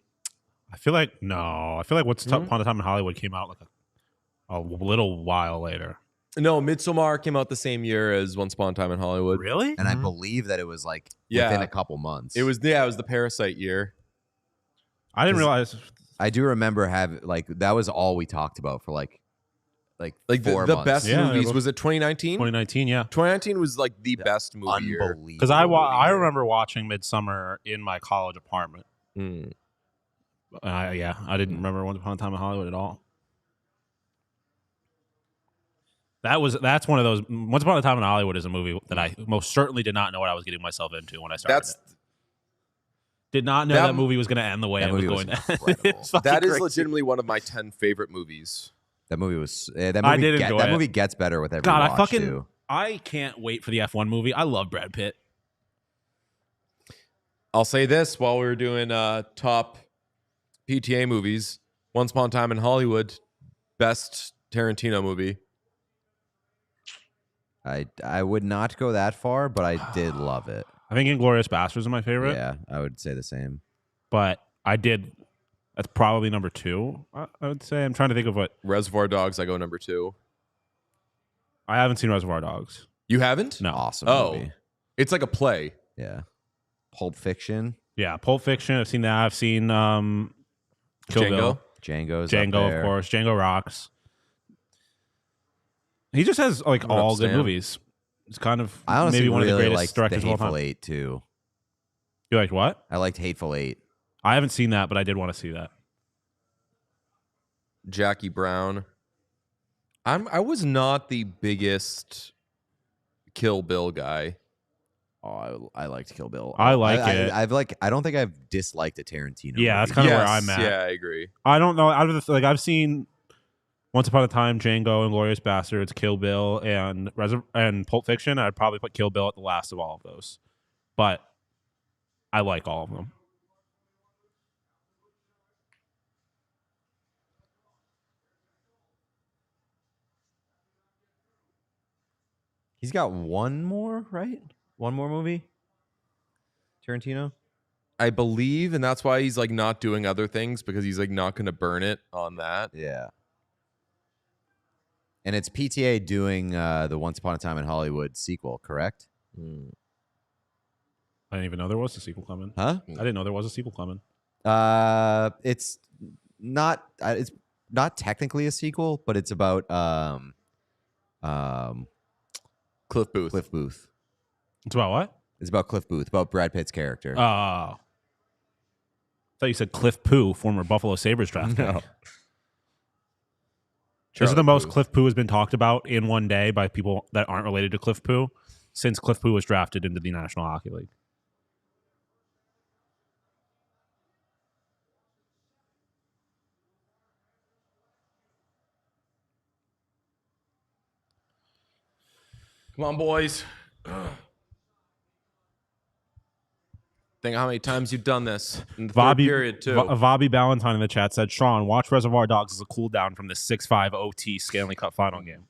I feel like Once Upon a Time in Hollywood came out like a little while later. No, Midsommar came out the same year as Once Upon a Time in Hollywood. Really? And I believe that it was like Yeah. within a couple months. It was the Parasite year. I didn't realize. I do remember that was all we talked about for like Like 4 the months. best Yeah, movies. it Was it 2019? 2019, yeah. 2019 was like the best movie year. Unbelievable. Because I remember watching Midsummer in my college apartment. Mm. I didn't remember Once Upon a Time in Hollywood at all. That's one of those. Once Upon a Time in Hollywood is a movie that I most certainly did not know what I was getting myself into when I started. That's it. Did not know that movie was going to end the way that it was movie was going to. incredible. It's fucking that is crazy. legitimately one of my 10 favorite movies. That movie was I did enjoy that it. movie gets better with every God, watch too. I can't wait for the F1 movie. I love Brad Pitt. I'll say this while we were doing top PTA movies. Once Upon a Time in Hollywood, best Tarantino movie. I would not go that far, but I did love it. I think Inglourious Basterds is my favorite. Yeah, I would say the same. But that's probably number 2. I would say. I'm trying to think of what. Reservoir Dogs, I go number 2. I haven't seen Reservoir Dogs. You haven't? No. Awesome Oh, movie. it's like a play. Yeah. Pulp Fiction, Yeah, Pulp Fiction. I've seen that. I've seen Kill Bill. Django's up Django, there. of course. Django rocks. He just has like What up, all good Stan? movies. It's kind of I honestly maybe one really of the greatest liked directors the of all Hateful time. Eight too. You like what? I liked Hateful Eight. I haven't seen that, but I did want to see that. Jackie Brown. I was not the biggest Kill Bill guy. Oh, I liked Kill Bill. I like it. I don't think I've disliked a Tarantino. Yeah, that's movie. kind of where I'm at. Yeah, I agree. I don't know. Out of the I've seen Once Upon a Time, Django, Inglourious Basterds, Kill Bill, and Pulp Fiction. I'd probably put Kill Bill at the last of all of those, but I like all of them. He's got one more, right? One more movie. Tarantino. I believe, and that's why he's like not doing other things because he's like not going to burn it on that. Yeah. And it's PTA doing the Once Upon a Time in Hollywood sequel, correct? I didn't even know there was a sequel coming. Huh? I didn't know there was a sequel coming. It's not technically a sequel, but it's about Cliff Booth. Cliff Booth. It's about what? It's about Cliff Booth, about Brad Pitt's character. Oh. thought you said Cliff Poo, former Buffalo Sabres draft pick. No. This is the most Pooh. Cliff Poo has been talked about in one day by people that aren't related to Cliff Poo since Cliff Poo was drafted into the National Hockey League. Come on, boys. Think how many times you've done this in the third period, too. Bobby Ballantyne in the chat said, Sean, watch Reservoir Dogs as a cool down from the 6-5 OT Stanley Cup final game.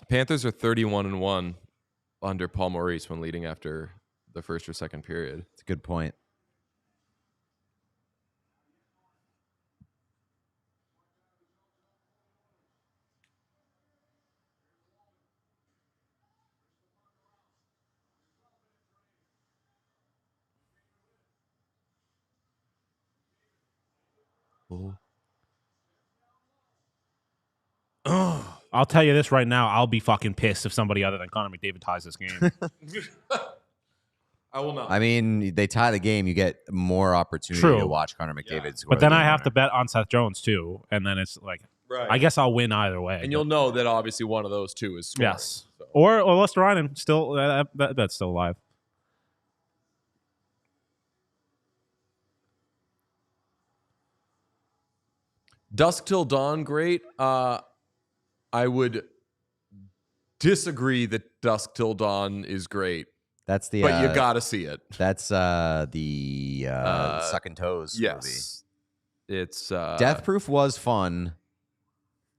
Panthers are 31-1 under Paul Maurice when leading after the first or second period. It's a good point. I'll tell you this right now. I'll be fucking pissed if somebody other than Connor McDavid ties this game. I will not. I mean, they tie the game, you get more opportunity True. to watch Connor McDavid score. But then the I game have to winner. bet on Seth Jones too. And then it's like, Right. I guess I'll win either way. And you'll know that obviously one of those two is scoring. Yes. So. Or Lester Ryan, still, that bet's still alive. Dusk Till Dawn, great. I would disagree that Dusk Till Dawn is great, That's the. but you got to see it. That's the Sucking Toes Yes. It's movie. Death Proof was fun.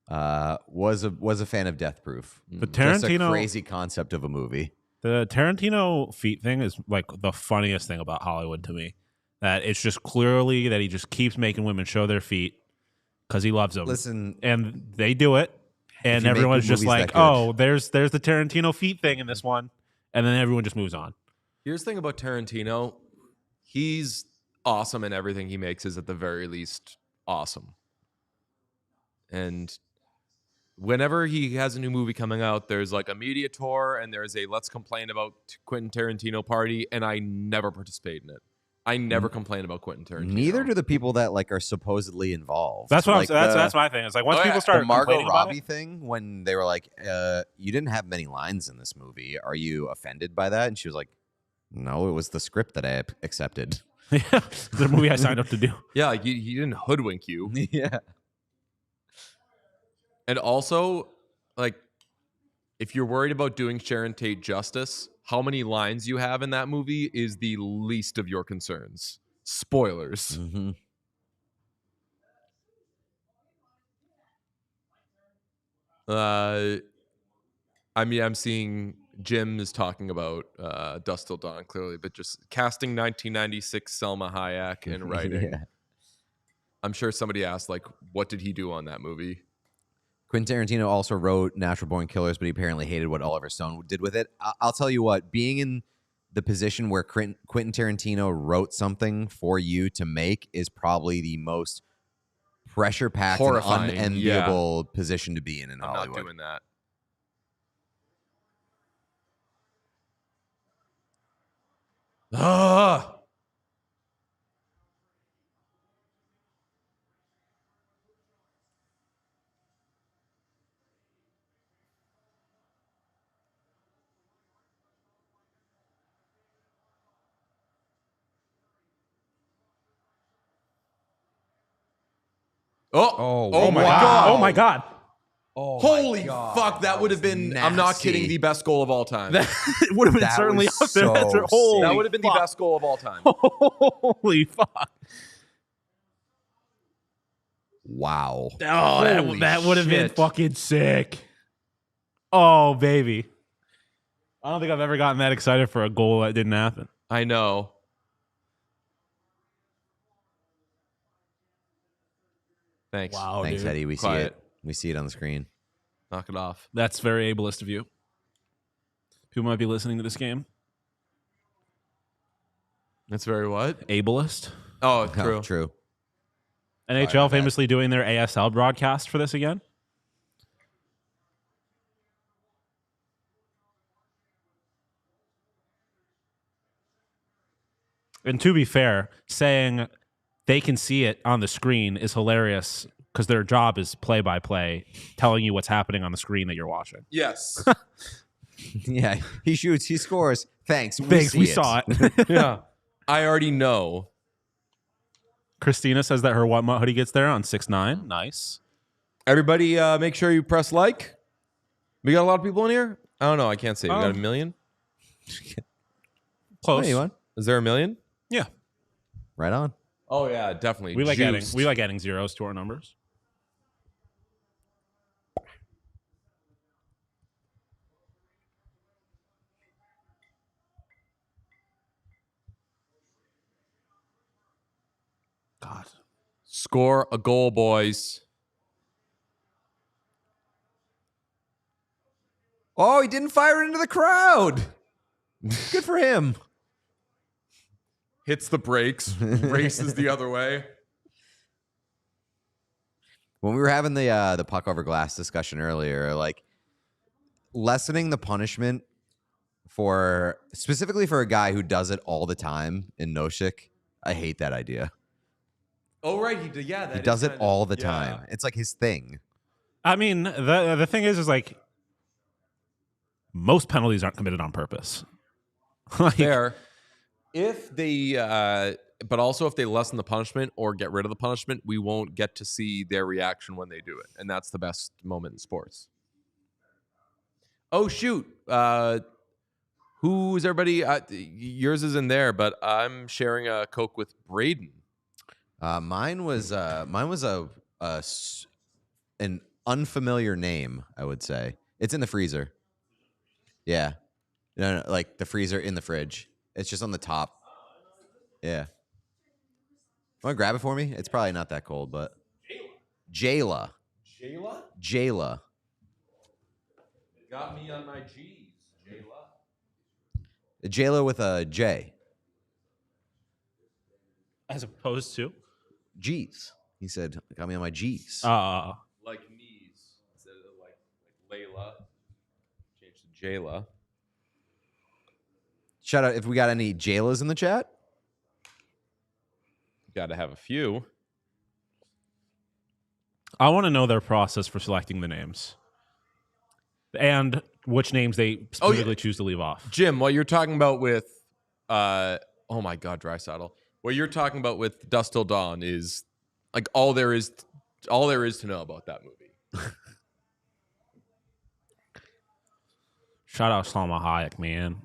Was a fan of Death Proof. The Just a Tarantino, crazy concept of a movie. the Tarantino feet thing is like the funniest thing about Hollywood to me. That it's just clearly that he just keeps making women show their feet because he loves them. Listen, And they do it. And you make everyone's good just movies like, that good. oh, there's the Tarantino feet thing in this one. And then everyone just moves on. Here's the thing about Tarantino. He's awesome and everything he makes is at the very least awesome. And whenever he has a new movie coming out, there's like a media tour and there's a let's complain about Quentin Tarantino party, and I never participate in it. I never complain about Quentin Tarantino. neither do the people that like are supposedly involved. That's what like that's my thing. It's like once people start the Margot complaining about Robbie it, thing when they were like, "You didn't have many lines in this movie. Are you offended by that?" And she was like, "No, it was the script that I accepted." yeah, the movie I signed up to do. Yeah, like he didn't hoodwink you. Yeah. And also, like, if you're worried about doing Sharon Tate justice, how many lines you have in that movie is the least of your concerns. Spoilers. Mm-hmm. I mean, I'm seeing Jim is talking about Dusk Till Dawn clearly, but just casting 1996 Selma Hayek and writing. Yeah. I'm sure somebody asked, like, what did he do on that movie? Quentin Tarantino also wrote Natural Born Killers, but he apparently hated what Oliver Stone did with it. I'll tell you what, being in the position where Quentin Tarantino wrote something for you to make is probably the most pressure-packed and Horrifying, unenviable position to be in I'm Hollywood. not doing that. Ah! Oh my God. Oh my God. Holy fuck, that would have been, I'm not nasty. kidding, the best goal of all time. It would have been That certainly was up there. so Holy That would have been the fuck. best goal of all time. Holy fuck. Wow. Oh, Holy that would have been shit. fucking sick. Oh, baby. I don't think I've ever gotten that excited for a goal that didn't happen. I know. Thanks. Wow, Thanks, dude. Eddie. We see Quiet. it. We see it on the screen. Knock it off. That's very ableist of you. People might be listening to this game. That's very what? Ableist. Oh, true. Oh, true. NHL about that. famously doing their ASL broadcast for this again. And to be fair, saying they can see it on the screen is hilarious because their job is play-by-play, telling you what's happening on the screen that you're watching. Yes. Yeah, he shoots, he scores. Thanks, We saw it. Yeah. I already know. Christina says that her What Mutt hoodie gets there on 6'9". Nice. Everybody, make sure you press like. We got a lot of people in here? I don't know. I can't say. We got a million? Close. Anyone? Is there a million? Yeah. Right on. Oh, yeah, definitely. We like Juiced. adding zeros to our numbers. God. Score a goal, boys. Oh, he didn't fire it into the crowd. Good for him. Hits the brakes, races the other way. When we were having the puck over glass discussion earlier, like lessening the punishment for specifically for a guy who does it all the time in Noshik, I hate that idea. Oh, right. He did. Yeah, He does it all the time. It's like his thing. I mean, the thing is like most penalties aren't committed on purpose. Like, Fair. If they, but also if they lessen the punishment or get rid of the punishment, we won't get to see their reaction when they do it, and that's the best moment in sports. Oh shoot! Who's everybody? Yours is in there, but I'm sharing a Coke with Braden. Mine was an unfamiliar name, I would say. It's in the freezer. Yeah. No, like the freezer in the fridge. It's just on the top. Yeah. Want to grab it for me? It's probably not that cold, but Jayla. Jayla? Jayla. Got me on my G's. Jayla. Jayla with a J. as opposed to G's. He said, got me on my G's. Like knees instead of like Layla. Change to Jayla. Shout out if we got any Jaylas in the chat. Got to have a few. I want to know their process for selecting the names and which names they specifically choose to leave off. Jim, what you're talking about with, oh my God, Draisaitl. What you're talking about with Dust Till Dawn is like all there is to know about that movie. Shout out Salma Hayek, man.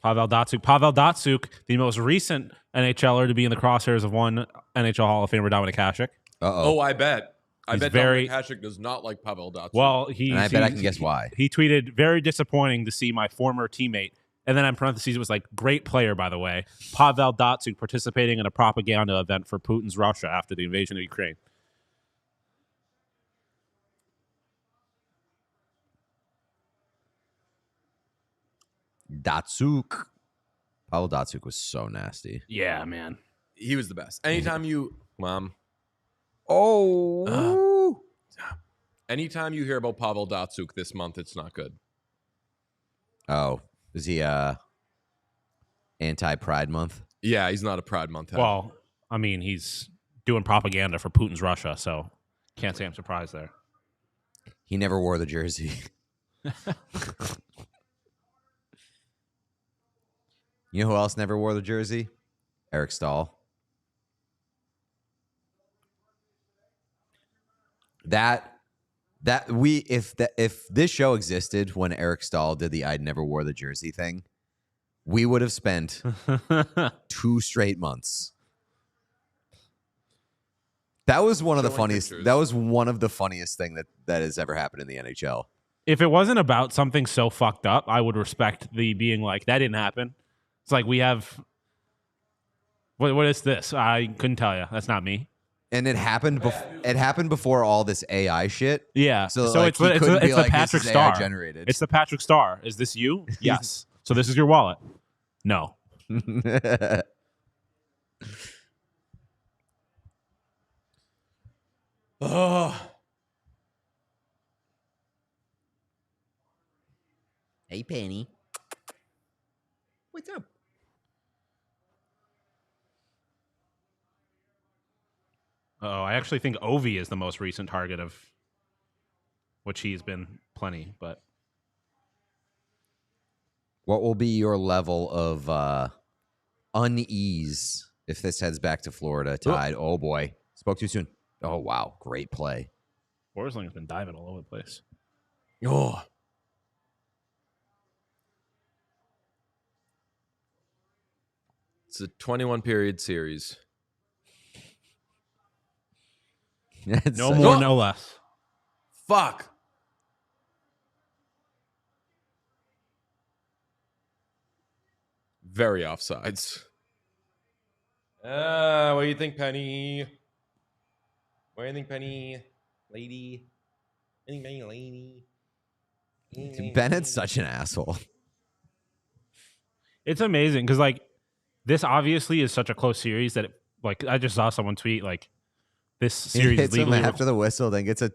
Pavel Datsuk, the most recent NHLer to be in the crosshairs of one NHL Hall of Famer, Dominic Hasek. Oh, I bet. I He's bet very- Dominic Hasek does not like Pavel Datsuk. Well, And I bet I can guess why. He tweeted, very disappointing to see my former teammate. And then in parentheses, it was like, great player, by the way. Pavel Datsuk participating in a propaganda event for Putin's Russia after the invasion of Ukraine. Datsuk. Pavel Datsuk was so nasty. Yeah, man. he was the best. Anytime you, Mom, Oh. anytime you hear about Pavel Datsuk this month, it's not good. Oh. Is he anti-Pride Month? Yeah, he's not a Pride Month. head. Well, I mean, he's doing propaganda for Putin's Russia, so can't say I'm surprised there. He never wore the jersey. You know who else never wore the jersey? Eric Stahl. If this show existed when Eric Stahl did the "I never wore the jersey" thing, we would have spent 2 straight months. That was one of the Showing funniest. pictures. That was one of the funniest thing that has ever happened in the NHL. If it wasn't about something so fucked up, I would respect the being like, that didn't happen. It's like we have. What is this? I couldn't tell you. That's not me. And it happened. It happened before all this AI shit. Yeah. So, So like, it's he couldn't be the like, Patrick this is AI Star. generated. It's the Patrick Star. Is this you? Yes. So this is your wallet. No. Hey, Penny. points up. Oh, I actually think Ovi is the most recent target of which he's been plenty, but What will be your level of unease if this heads back to Florida tied? Oh, boy. Spoke too soon. Oh, wow. Great play. Borsling's been diving all over the place. Oh. It's a 21 period series. No more, no less. Fuck. Very offsides. What do you think, Penny? What do you think, Penny? Lady? Anything, lady? Bennett's such an asshole. It's amazing because, like, this obviously is such a close series that, like, I just saw someone tweet, like, this He series hits is him legally... after the whistle, then gets a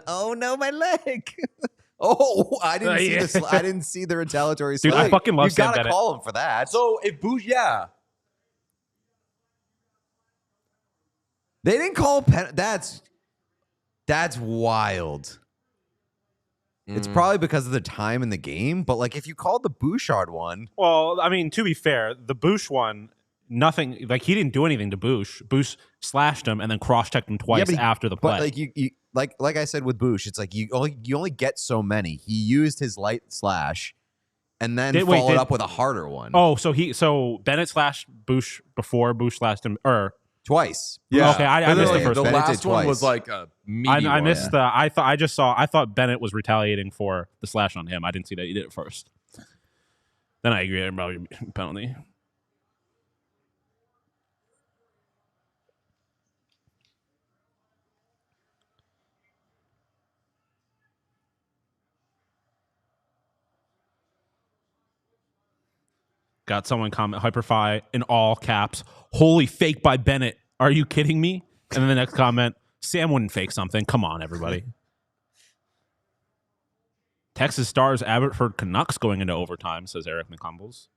oh no, my leg! Oh, I didn't see this. I didn't see the retaliatory. Dude, I fucking love You Sam gotta Bennett. call him for that. So if Bouge, yeah. They didn't call that's wild. It's probably because of the time in the game, but like if you called the Bouchard one, Well, I mean, to be fair, the Bush one, nothing, like, he didn't do anything to Bush. Bush slashed him and then cross-checked him twice after the play. but like you like I said with Bush, it's like you only get so many. He used his light slash and then followed up with a harder one. Oh, so Bennett slashed Bush before Bush slashed him, or twice. Yeah. Okay, I missed the first The one. Bennett last did one twice. was like a meaty I one. missed the. I thought Bennett was retaliating for the slash on him. I didn't see that he did it first. Then I agree about penalty. Got someone comment Hyperfy in all caps. Holy fake by Bennett. Are you kidding me? And then the next comment, Sam wouldn't fake something. Come on, everybody. Texas Stars Abbotsford Canucks going into overtime, says Eric McCumbles.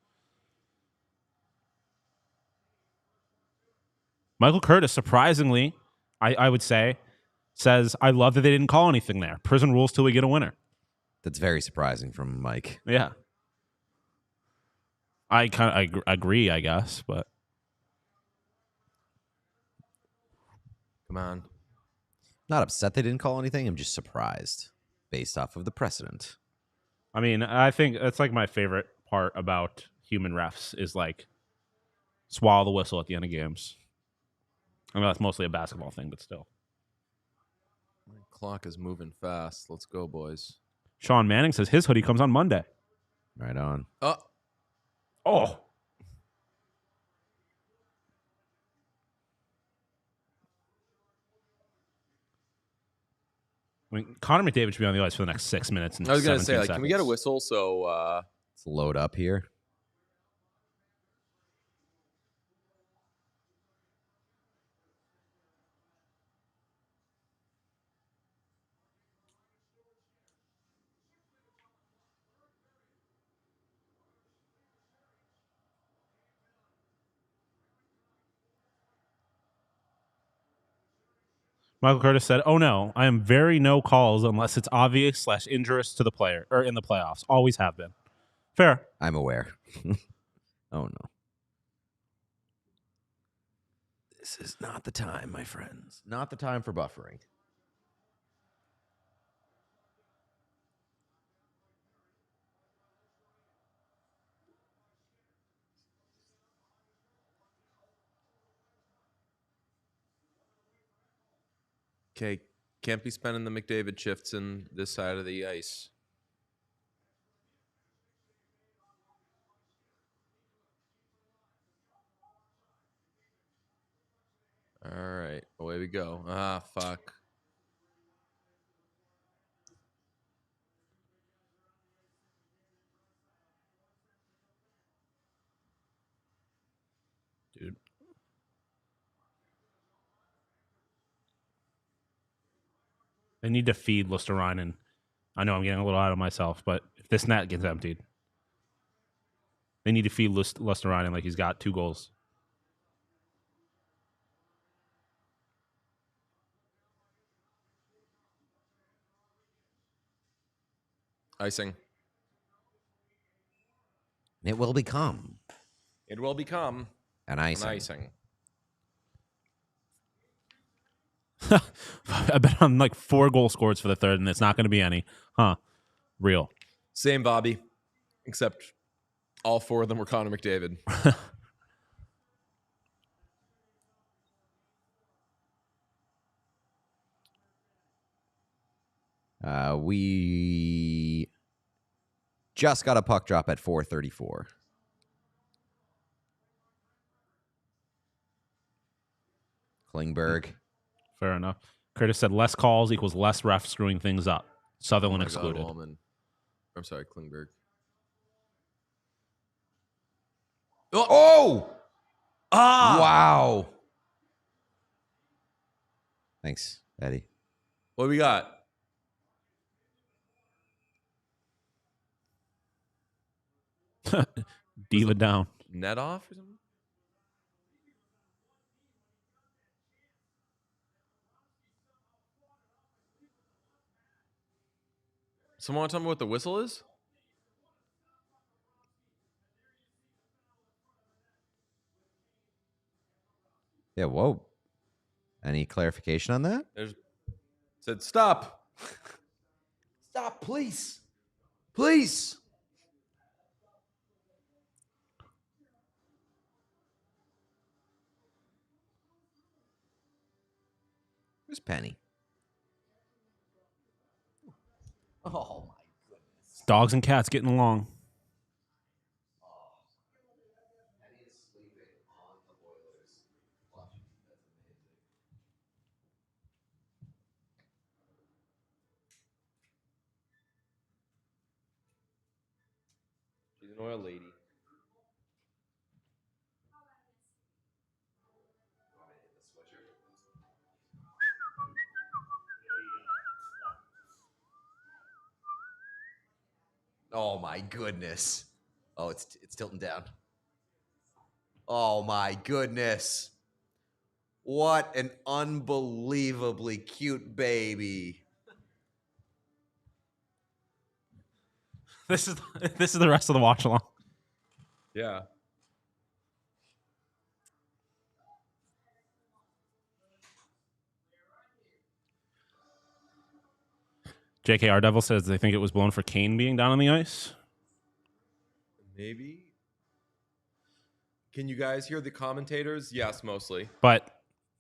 Michael Curtis, surprisingly, I would say, says, I love that they didn't call anything there. Prison rules till we get a winner. That's very surprising from Mike. Yeah. I kind of agree, I guess, but Come on. Not upset they didn't call anything. I'm just surprised based off of the precedent. I mean, I think that's like my favorite part about human refs is like swallow the whistle at the end of games. I know that's mostly a basketball thing, but still. My clock is moving fast. Let's go, boys. Sean Manning says his hoodie comes on Monday. Right on. Oh. I mean, Connor McDavid should be on the ice for the next 6 minutes. And I was going to 17 say, like, can we get a seconds. whistle? So, Let's load up here. Michael Curtis said, "Oh no, I am very no calls unless it's obvious / injurious to the player or in the playoffs. Always have been." Fair. I'm aware. Oh, no. This is not the time, my friends. Not the time for buffering. okay, can't be spending the McDavid shifts in this side of the ice. All right, away we go. Ah, fuck. Dude. They need to feed Lusterine. I know I'm getting a little out of myself, but if this net gets emptied, They need to feed Lusterrainen like he's got 2 goals. Icing. It will become It will become an an icing. icing. I bet on like 4 goal scores for the third, and it's not going to be any. Huh. Real. Same Bobby, except all 4 of them were Connor McDavid. We just got a puck drop at 4:34. Klingberg. Fair enough. Curtis said less calls equals less refs screwing things up. Sutherland Oh my God, excluded. Wallman. I'm sorry, Klingberg. Oh! Ah! Wow. Thanks, Eddie. What do we got? Diva down. Net off or something? Someone want to tell me what the whistle is? Yeah, whoa. Any clarification on that? There's said stop. Stop, please. Please. Where's Penny? Oh, my goodness. Dogs and cats getting along. She's an oil lady. Oh, my goodness. Oh, it's tilting down. Oh, my goodness. What an unbelievably cute baby. This is the rest of the watch along. Yeah. JKR Devil says they think it was blown for Kane being down on the ice. Maybe. Can you guys hear the commentators? Yes, mostly. But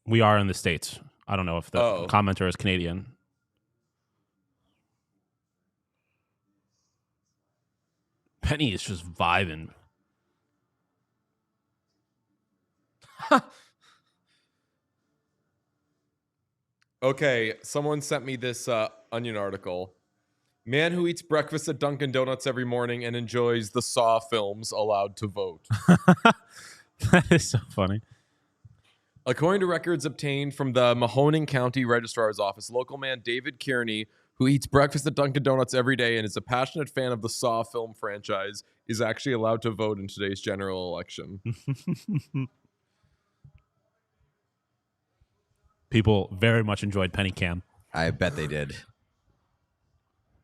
we are in the States. I don't know if the Oh. commenter is Canadian. Penny is just vibing. Okay, someone sent me this Onion article. Man who eats breakfast at Dunkin' Donuts every morning and enjoys the Saw films allowed to vote. That is so funny. According to records obtained from the Mahoning County Registrar's Office, local man David Kearney, who eats breakfast at Dunkin' Donuts every day and is a passionate fan of the Saw film franchise, is actually allowed to vote in today's general election. People very much enjoyed Penny Cam. I bet they did.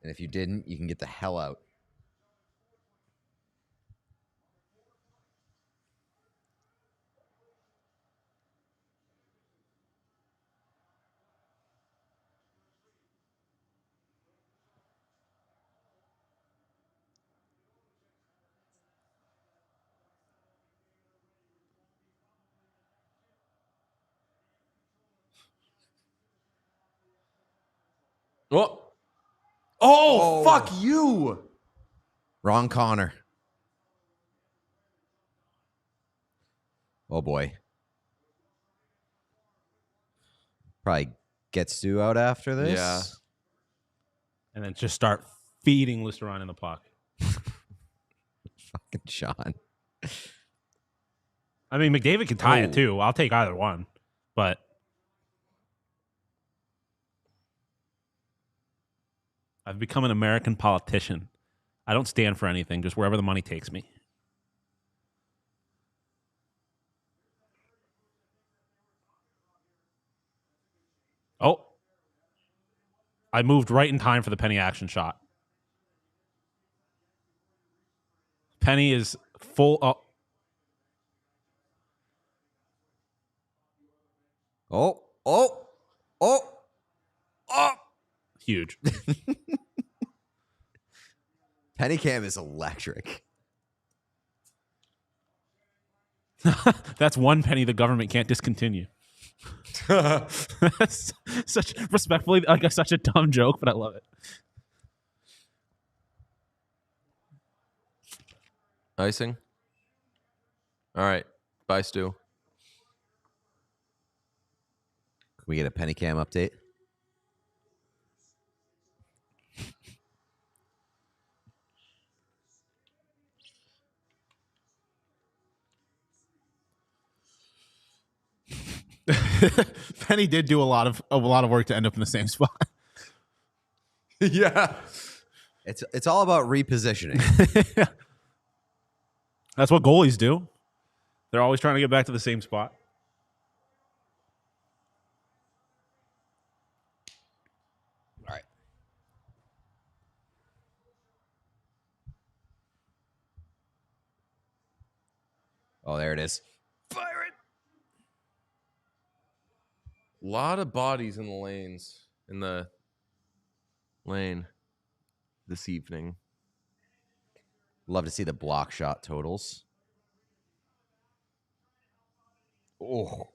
And if you didn't, you can get the hell out. Oh, oh, fuck you. Wrong Connor. Oh, boy. Probably get Stu out after this. Yeah. And then just start feeding Lusteron in the puck. Fucking Sean. I mean, McDavid can tie it too. I'll take either one. But I've become an American politician. I don't stand for anything, just wherever the money takes me. I moved right in time for the Penny action shot. Penny is full. Huge. Penny cam is electric. That's one penny the government can't discontinue. Such respectfully, like such a dumb joke, but I love it. Icing. All right. Bye, Stu. Can we get a penny cam update? Penny did do a lot of work to end up in the same spot. Yeah. It's all about repositioning. That's what goalies do. They're always trying to get back to the same spot. All right. Oh, there it is. Fire it. A lot of bodies in the lane this evening. Love to see the block shot totals. Oh.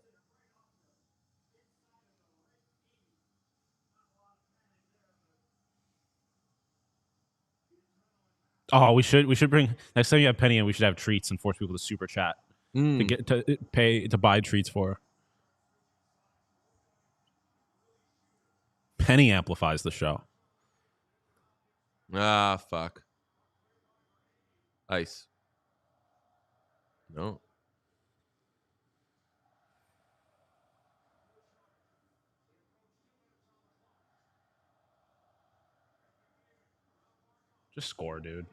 Oh, we should bring next time you have Penny in, we should have treats and force people to super chat to get to pay to buy treats for her. Penny amplifies the show. Ah, fuck. Ice. No. Just score, dude.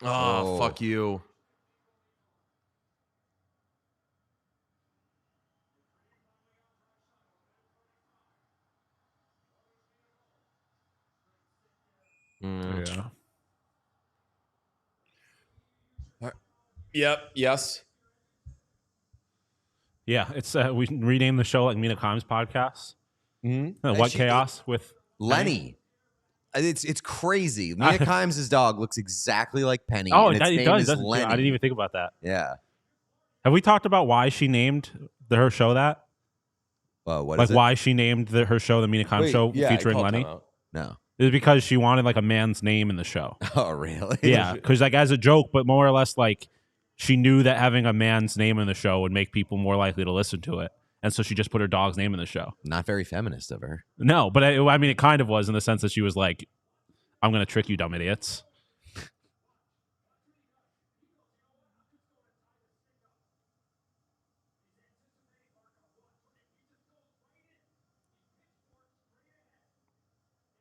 Oh, fuck you. Yeah. Yep. Yes. Yeah, it's we renamed the show like Mina Kimes podcast. What Actually, chaos with Lenny. It's crazy. Mina Kimes' dog looks exactly like Penny. Oh, and its it name does. is Doesn't it? Lenny. I didn't even think about that. Yeah. Have we talked about why she named her show that? What Like is it? why she named her show the Mina Kimes show featuring Lenny? No. It's because she wanted like a man's name in the show. Oh, really? Yeah, because like as a joke, but more or less like she knew that having a man's name in the show would make people more likely to listen to it, and so she just put her dog's name in the show. Not very feminist of her. No, but I mean, it kind of was in the sense that she was like, "I'm going to trick you, dumb idiots."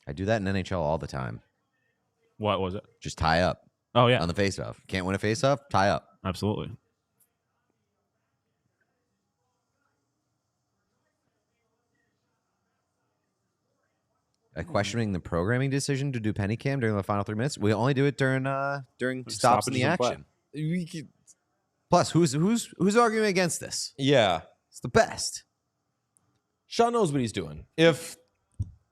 I do that in NHL all the time. What was it? Just tie up Oh yeah, on the face-off. Can't win a face-off? Tie up. absolutely. Questioning the programming decision to do penny cam during the final 3 minutes. We only do it during stops in the action. Plus, who's arguing against this? Yeah. It's the best. Sean knows what he's doing. If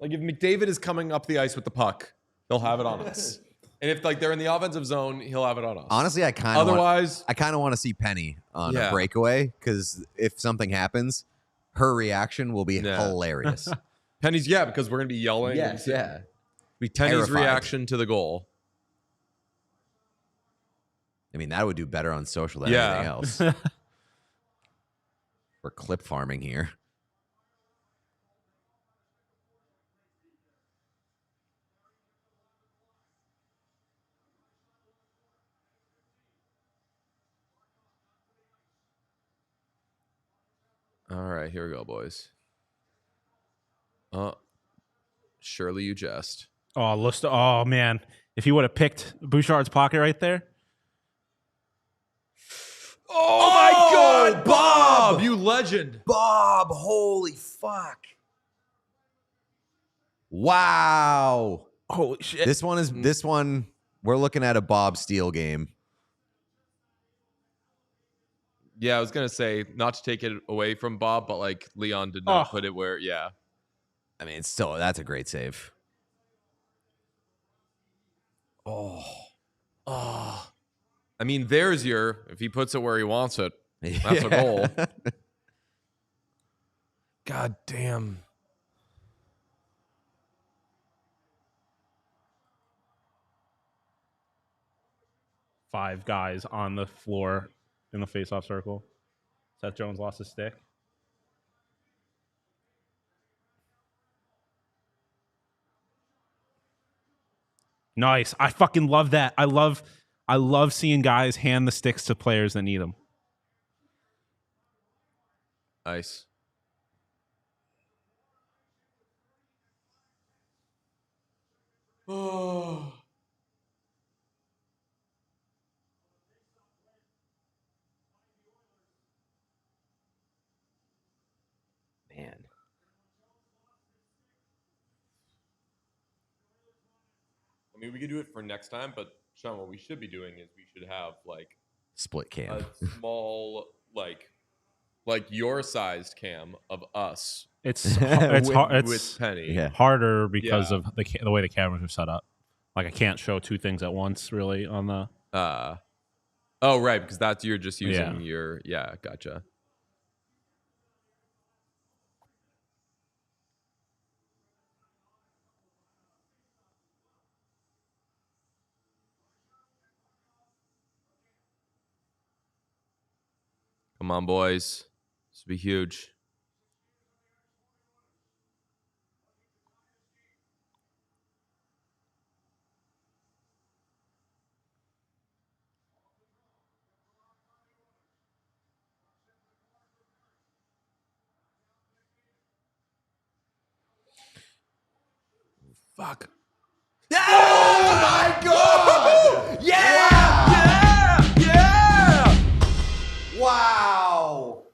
McDavid is coming up the ice with the puck, he'll have it on us. And if like they're in the offensive zone, he'll have it on us. Honestly, I kind of want to see Penny on a breakaway because if something happens, her reaction will be hilarious. Penny's because we're gonna be yelling. Yes, yeah. Be Penny's Terrified. reaction to the goal. I mean, that would do better on social than anything else. We're clip farming here. All right, here we go, boys. Surely you jest. Oh man, if he would have picked Bouchard's pocket right there. Oh my God, Bob! You legend. Bob, holy fuck. Wow. Holy shit! This one, we're looking at a Bob Steele game. Yeah, I was gonna say not to take it away from Bob, but like Leon did not put it where. Yeah, I mean, that's a great save. Oh. I mean, there's if he puts it where he wants it, that's a goal. God damn. Five guys on the floor in the face-off circle. Seth Jones lost his stick. Nice. I fucking love that. I love seeing guys hand the sticks to players that need them. Nice. Oh. Man. I mean, we could do it for next time, but Sean, what we should be doing is we should have like Split cam. a small like your sized cam of us. It's with Penny. Yeah. harder because of the way the cameras are set up. Like I can't show two things at once really on the. Oh right, because that's you're just using your gotcha. Come on, boys. This will be huge. Fuck. Oh my God! Yeah! Wow!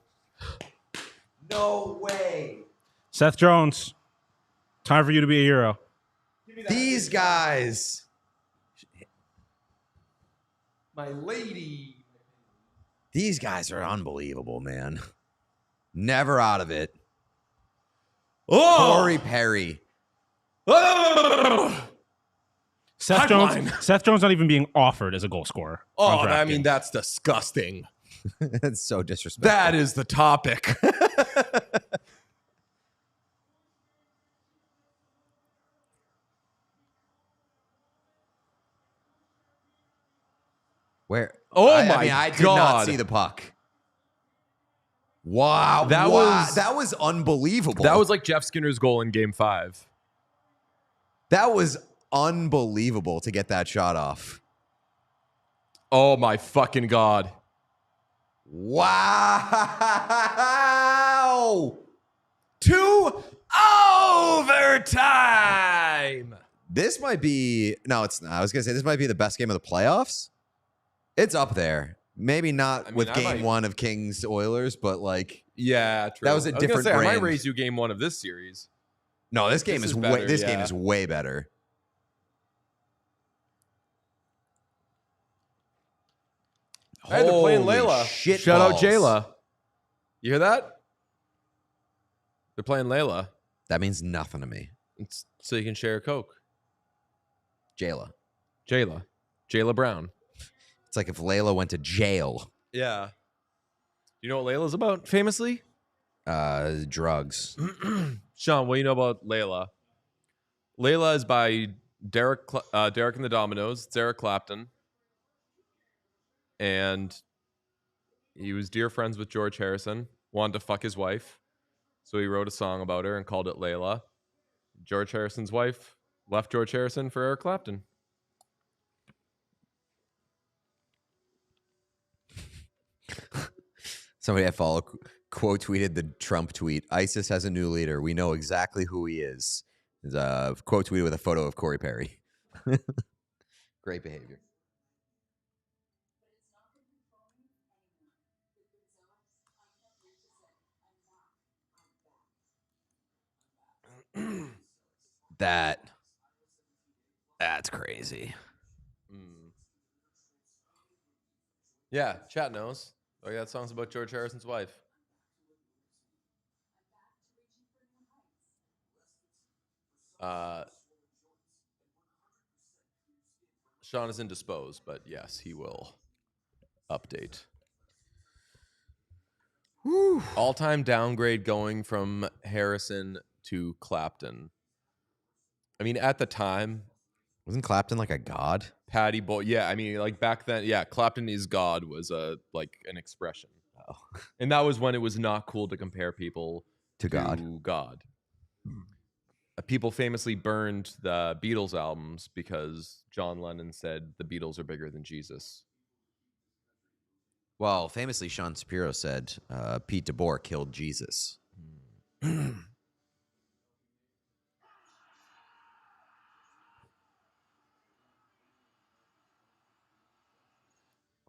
No way! Seth Jones, time for you to be a hero. These guys. My lady. These guys are unbelievable, man. Never out of it. Oh! Corey Perry. Seth Jones not even being offered as a goal scorer. Oh, I mean, that's disgusting. That's so disrespectful. That is the topic. Where? Oh I did not God. see the puck. Wow. That was unbelievable. That was like Jeff Skinner's goal in Game 5. That was unbelievable to get that shot off. Oh my fucking God. Wow. 2 overtime. This might be, no, it's not. I was going to say this might be the best game of the playoffs. It's up there. Maybe not with game 1 of Kings Oilers, but like, yeah, true. That was a different brand. I might raise you game 1 of this series. No, this game is better, this game is way better. Hey, they're playing Holy Layla. shit Shout out balls. Jayla. You hear that? They're playing Layla. That means nothing to me. It's so you can share a Coke. Jayla. Jayla Brown. It's like if Layla went to jail. Yeah. You know what Layla's about, famously? Drugs. Sean, what do you know about Layla? Layla is by Derek and the Dominoes. It's Eric Clapton. And he was dear friends with George Harrison. Wanted to fuck his wife. So he wrote a song about her and called it Layla. George Harrison's wife left George Harrison for Eric Clapton. Somebody I follow quote tweeted the Trump tweet. ISIS has a new leader. We know exactly who he is. Is a quote tweeted with a photo of Corey Perry. Great behavior. That's crazy. Yeah, chat knows. Oh, yeah, that song's about George Harrison's wife. Sean is indisposed, but yes, he will update. All-time downgrade going from Harrison to Clapton. I mean, at the time, Wasn't Clapton like a god? Patty Boy. Yeah, I mean, like back then, yeah, Clapton is God was like an expression. Oh. And that was when it was not cool to compare people To God. God. People famously burned the Beatles albums because John Lennon said the Beatles are bigger than Jesus. Well, famously, Sean Shapiro said Pete DeBoer killed Jesus.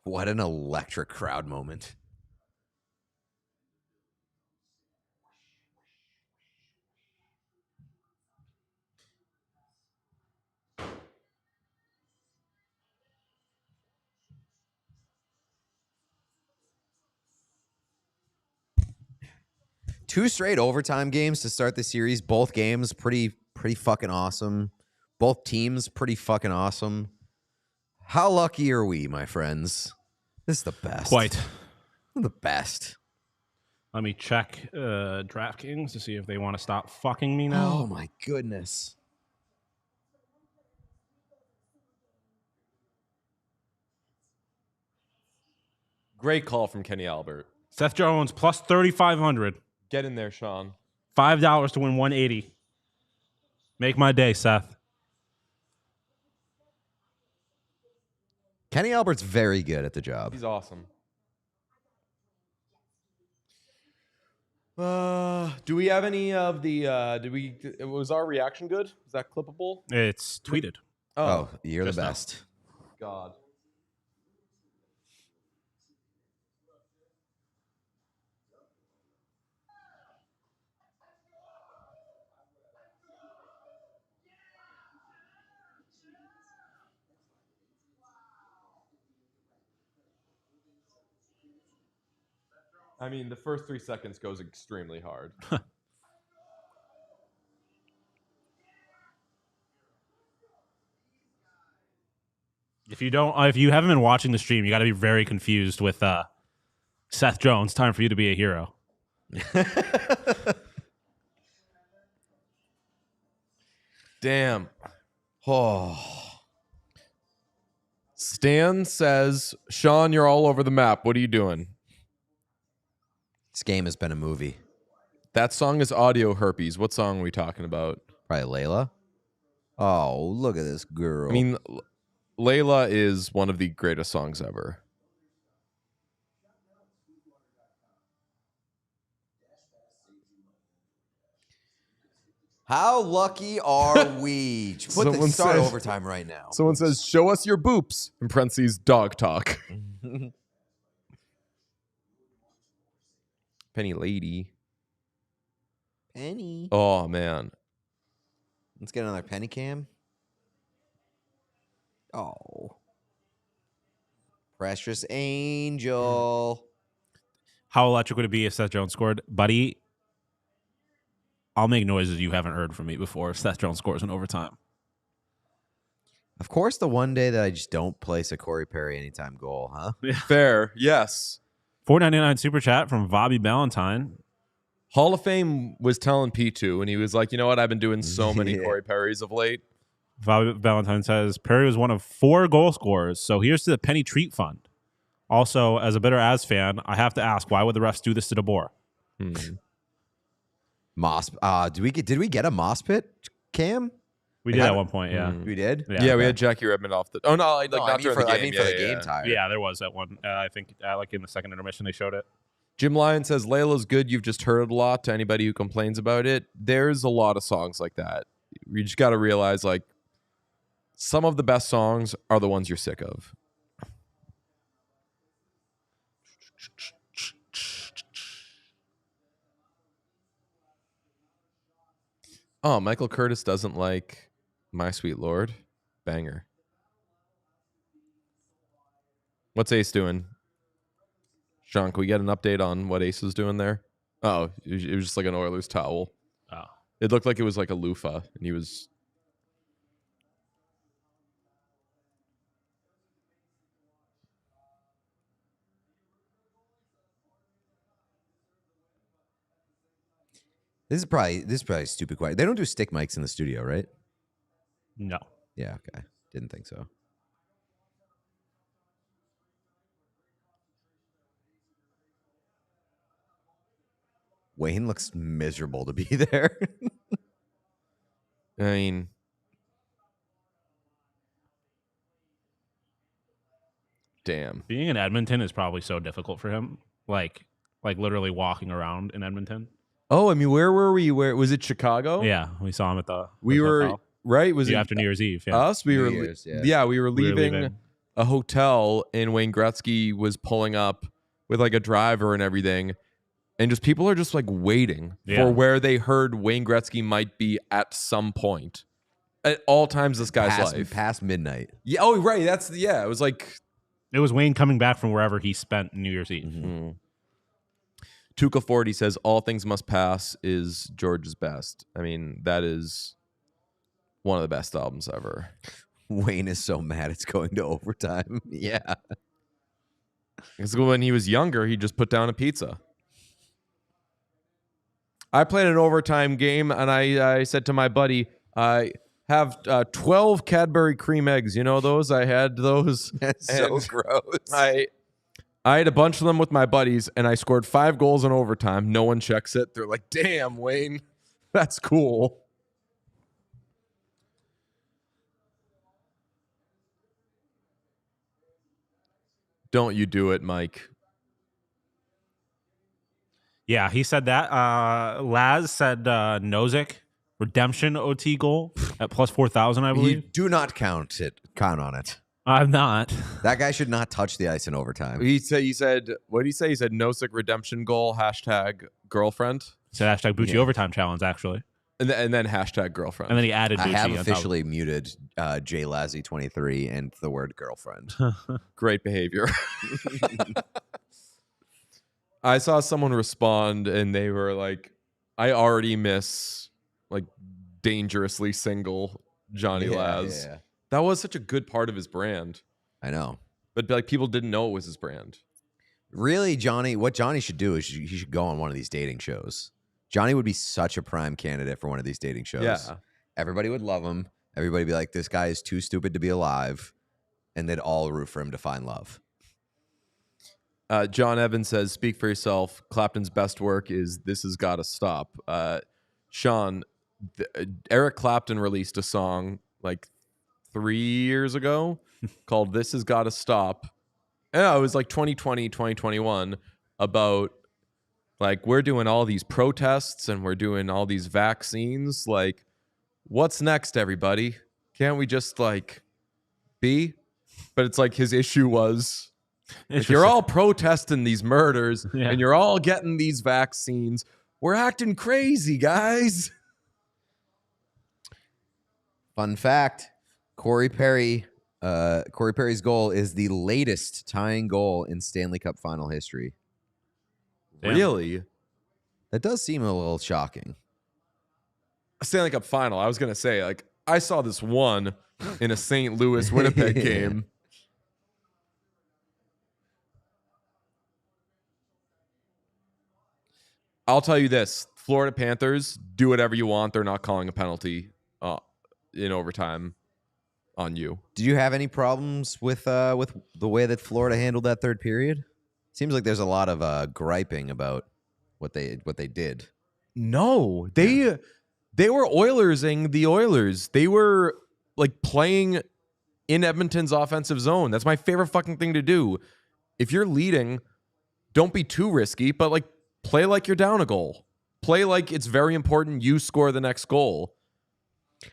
What an electric crowd moment. Two straight overtime games to start the series. Both games pretty fucking awesome. Both teams pretty fucking awesome. How lucky are we, my friends? This is the best. Quite. The best. Let me check DraftKings to see if they want to stop fucking me now. Oh my goodness. Great call from Kenny Albert. Seth Jones plus 3,500. Get in there, Sean. $5 to win 180. Make my day, Seth. Kenny Albert's very good at the job. He's awesome. Do we have any of the was our reaction good? Is that clippable? It's tweeted. Oh, you're the just now. best. God. I mean, the first 3 seconds goes extremely hard. If you haven't been watching the stream, you got to be very confused with Seth Jones. Time for you to be a hero. Damn. Oh. Stan says, Sean, you're all over the map. What are you doing? This game has been a movie. That song is Audio Herpes. What song are we talking about? Probably Layla. Oh, look at this girl. I mean, Layla is one of the greatest songs ever. how lucky are we? Someone Start says- overtime right now. Someone says, show us your boops. In parentheses, dog talk. Penny Lady. Penny. Oh, man. Let's get another penny cam. Oh. Precious Angel. How electric would it be if Seth Jones scored? Buddy, I'll make noises you haven't heard from me before if Seth Jones scores in overtime. Of course, the one day that I just don't place a Corey Perry anytime goal, huh? Fair. Yes. $4.99 super chat from Bobby Ballantyne. Hall of Fame was telling P2, and he was like, you know what? I've been doing so many Yeah. Corey Perrys of late. Bobby Ballantyne says Perry was one of 4 goal scorers, so here's to the Penny Treat Fund. Also, as a bitter As fan, I have to ask, why would the refs do this to DeBoer? Moss. Did we get a Moss pit cam? We did at one point, yeah. We did. Yeah, we had Jackie Redmond off the... Oh, no, like No, not I mean during for, the game. I mean for the game time. Yeah, there was that one. I think like in the second intermission they showed it. Jim Lyon says, Layla's good. You've just heard a lot to anybody who complains about it. There's a lot of songs like that. you just got to realize like some of the best songs are the ones you're sick of. Oh, Michael Curtis doesn't like My Sweet Lord. Banger. What's Ace doing? Sean, can we get an update on what Ace is doing there? Oh, it was just like an Oilers towel. Oh. It looked like it was like a loofah, and he was... This is probably stupid quiet. They don't do stick mics in the studio, right? No. Yeah, okay. Didn't think so. Wayne looks miserable to be there. I mean... Damn. Being in Edmonton is probably so difficult for him. Like literally walking around in Edmonton. Oh, I mean, where were we? Where was it? Chicago? Yeah, we saw him at the We were hotel. right. Was it After New Year's Eve? Yeah. us? We New were. Year's, yeah. Yeah, we were We were leaving a hotel, and Wayne Gretzky was pulling up with like a driver and everything, and just people are just like waiting Yeah. for where they heard Wayne Gretzky might be at some point. At all times, this guy's life. Past midnight. Yeah. Oh, right. That's yeah. It was like It was Wayne coming back from wherever he spent New Year's Eve. Mm. Tuca 40 says all things must pass is George's best. I mean, that is one of the best albums ever. Wayne is so mad it's going to overtime. Yeah. Because when he was younger, he just put down a pizza. I played an overtime game, and I said to my buddy, I have 12 Cadbury cream eggs. You know those? I had those. That's so And gross. I had a bunch of them with my buddies, and I scored 5 goals in overtime. No one checks it. They're like, damn, Wayne, that's cool. Don't you do it, Mike. Yeah, he said that. Laz said Nozick redemption OT goal at plus 4,000, I You believe. do not count on it. I'm not. That guy should not touch the ice in overtime. He said, what did he say? He said, Nosek redemption goal, #girlfriend. Said hashtag Bucci Yeah. overtime challenge, actually. And then #girlfriend. And then he added I Bucci have on top. officially muted Jay Lazzy 23 and the word girlfriend. Great behavior. I saw someone respond and they were like, I already miss like dangerously single Johnny Laz. Yeah. That was such a good part of his brand. I know. But like people didn't know it was his brand. Really, what Johnny should do is he should go on one of these dating shows. Johnny would be such a prime candidate for one of these dating shows. Yeah. Everybody would love him. Everybody would be like, this guy is too stupid to be alive. And they'd all root for him to find love. John Evans says, speak for yourself. Clapton's best work is This Has Gotta Stop. Sean, Eric Clapton released a song like 3 years ago called This Has Gotta Stop. And it was like 2020, 2021 about like we're doing all these protests and we're doing all these vaccines. Like, what's next, everybody? Can't we just like be? But it's like his issue was if you're all protesting these murders and you're all getting these vaccines, we're acting crazy, guys. Fun fact, Corey Perry's goal is the latest tying goal in Stanley Cup final history. Damn. Really? That does seem a little shocking. Stanley Cup final. I was going to say, like, I saw this one in a St. Louis Winnipeg game. I'll tell you this. Florida Panthers, do whatever you want. They're not calling a penalty in overtime on you. Did you have any problems with the way that Florida handled that third period? Seems like there's a lot of griping about what they did. No, they were Oilersing the Oilers. They were like playing in Edmonton's offensive zone. That's my favorite fucking thing to do. If you're leading, don't be too risky, but like play like you're down a goal. Play like it's very important you score the next goal.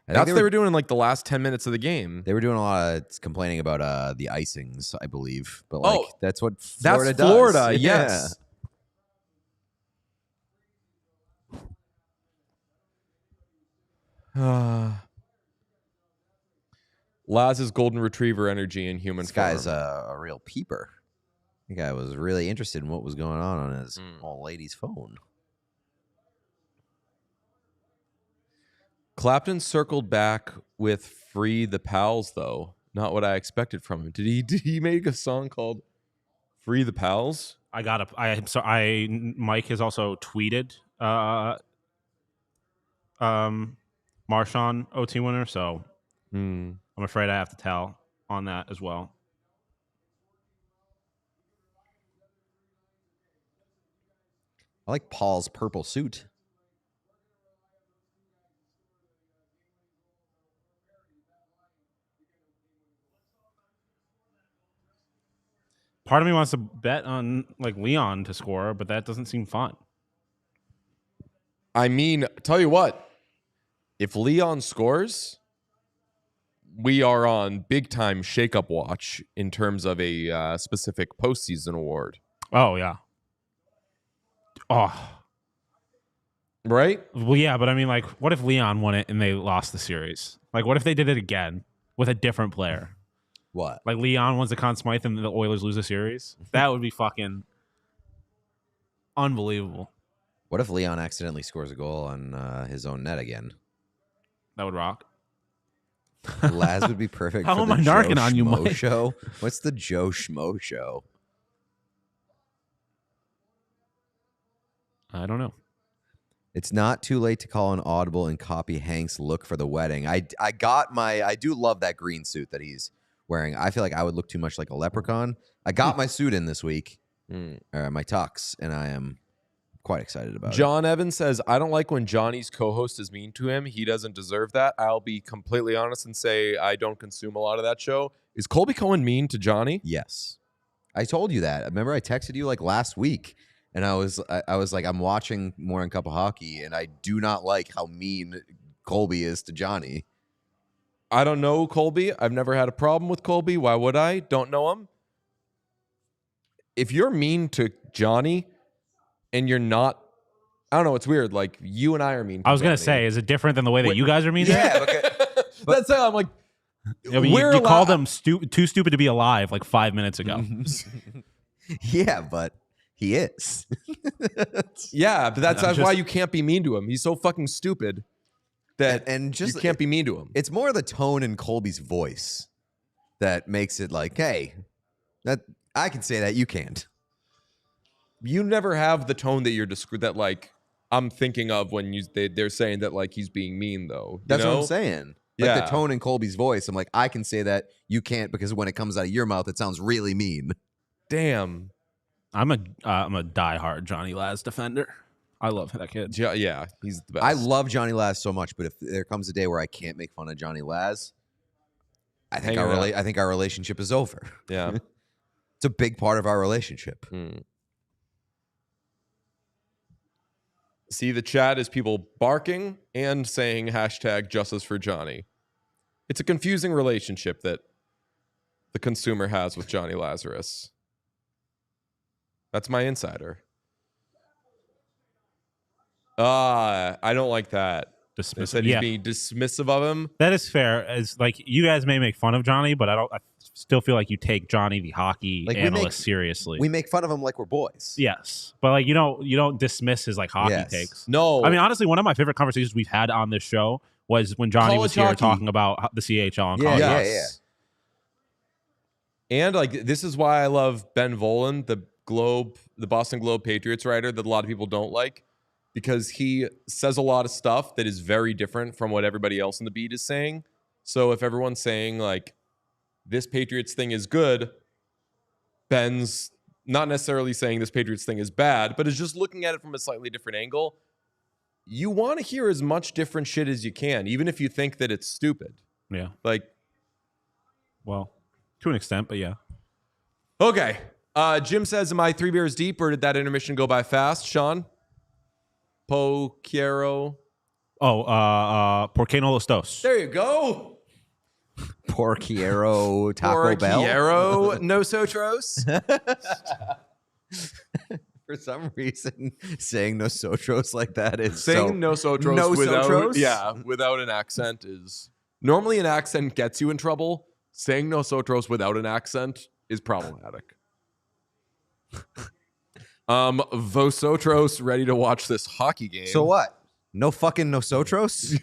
That's what they were doing in like the last 10 minutes of the game. They were doing a lot of complaining about the icings, I believe. But like that's what Florida That's Florida, does. yes. Laz's golden retriever energy in human This guy's form. a real peeper. The guy was really interested in what was going on his old lady's phone. Clapton circled back with "Free the Pals," though. Not what I expected from him. Did he make a song called "Free the Pals"? Mike has also tweeted Marshawn OT winner, so I'm afraid I have to tell on that as well. I like Paul's purple suit. Part of me wants to bet on like Leon to score, but that doesn't seem fun. I mean, tell you what, if Leon scores, we are on big time shakeup watch in terms of a specific postseason award. Oh yeah. Oh. Right? Well, yeah, but I mean, like, what if Leon won it and they lost the series? Like, what if they did it again with a different player? What? Like Leon wins the Conn Smythe and the Oilers lose the series? That would be fucking unbelievable. What if Leon accidentally scores a goal on his own net again? That would rock. Laz would be perfect. How for am the I narking Joe on you, Schmo Mike? Show? What's the Joe Schmo Show? I don't know. It's not too late to call an audible and copy Hank's look for the wedding. I do love that green suit that he's wearing. I feel like I would look too much like a leprechaun. I got my suit in this week, my tux, and I am quite excited about it. John Evans says, I don't like when Johnny's co-host is mean to him. He doesn't deserve that. I'll be completely honest and say I don't consume a lot of that show. Is Colby Cohen mean to Johnny? Yes. I told you that. Remember I texted you like last week, and I was like, I'm watching Morning Cup of Hockey, and I do not like how mean Colby is to Johnny. I don't know Colby. I've never had a problem with Colby. Why would I? Don't know him. If you're mean to Johnny and you're not, I don't know, it's weird. Like, you and I are mean to I was going to Johnny. say, is it different than the way that you guys are mean? Yeah, okay. That's how I'm like, I mean, you called them too stupid to be alive like 5 minutes ago. Yeah, but he is. Yeah, but that's why you can't be mean to him. He's so fucking stupid that and just you can't be mean to him. It's more the tone in Colby's voice that makes it like, hey, that I can say that, you can't. You never have the tone that you're that like I'm thinking of when they're saying that like he's being mean though. That's what I'm saying. Like Yeah. the tone in Colby's voice, I'm like, I can say that, you can't, because when it comes out of your mouth, it sounds really mean. Damn. I'm a diehard Johnny Laz defender. I love that kid. Yeah, he's the best. I love Johnny Laz so much, but if there comes a day where I can't make fun of Johnny Laz, I think our relationship is over. Yeah. It's a big part of our relationship. See, the chat is people barking and saying hashtag justice for Johnny. It's a confusing relationship that the consumer has with Johnny Lazarus. That's my insider. I don't like that. They said he's being dismissive of him. That is fair. As like you guys may make fun of Johnny, but I still feel like you take Johnny the hockey Like, analyst seriously. We make fun of him like we're boys. Yes, but like you don't dismiss his like hockey takes. No, I mean honestly, one of my favorite conversations we've had on this show was when Johnny was here talking about the CHL and college. Yeah. And like this is why I love Ben Volen, the Boston Globe Patriots writer that a lot of people don't like, because he says a lot of stuff that is very different from what everybody else in the beat is saying. So if everyone's saying like this Patriots thing is good, Ben's not necessarily saying this Patriots thing is bad, but is just looking at it from a slightly different angle. You want to hear as much different shit as you can, even if you think that it's stupid. Yeah. Like, well, to an extent, but yeah. Okay. Jim says, am I 3 beers deep or did that intermission go by fast? Sean? Po Quiero? ¿Por qué no los dos? There you go. Porquiero Taco Bell. Porquiero nosotros. For some reason, saying nosotros like that is Saying nosotros Nosotros? without an accent is normally an accent gets you in trouble. Saying nosotros without an accent is problematic. Vosotros ready to watch this hockey game. So what? No fucking nosotros?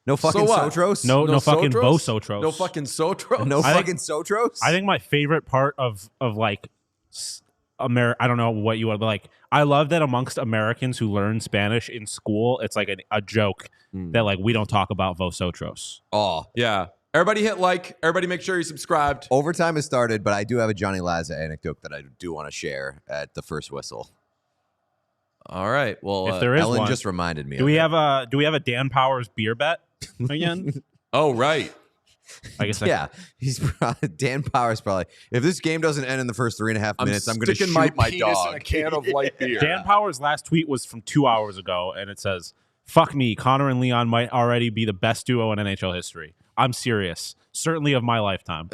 No fucking what? sotros? No fucking Sotros? Vosotros. No fucking sotros. No I think- fucking sotros? I think my favorite part of like I don't know what you want, but like I love that amongst Americans who learn Spanish in school, it's like a joke that like we don't talk about Vosotros. Oh, Yeah. Everybody hit like. Everybody make sure you're subscribed. overtime has started, but I do have a Johnny Laza anecdote that I do want to share at the first whistle. All right. Well, If there is Ellen one, just reminded me. do of we it. have a Dan Powers beer bet again? oh right. I guess Yeah, he's probably, Dan Powers probably. If this game doesn't end in the first 3.5 minutes, I'm going to shoot sticking my penis dog. in a can of light beer. Dan Powers' last tweet was from 2 hours ago, and it says, "Fuck me, Connor and Leon might already be the best duo in NHL history. I'm serious, certainly of my lifetime."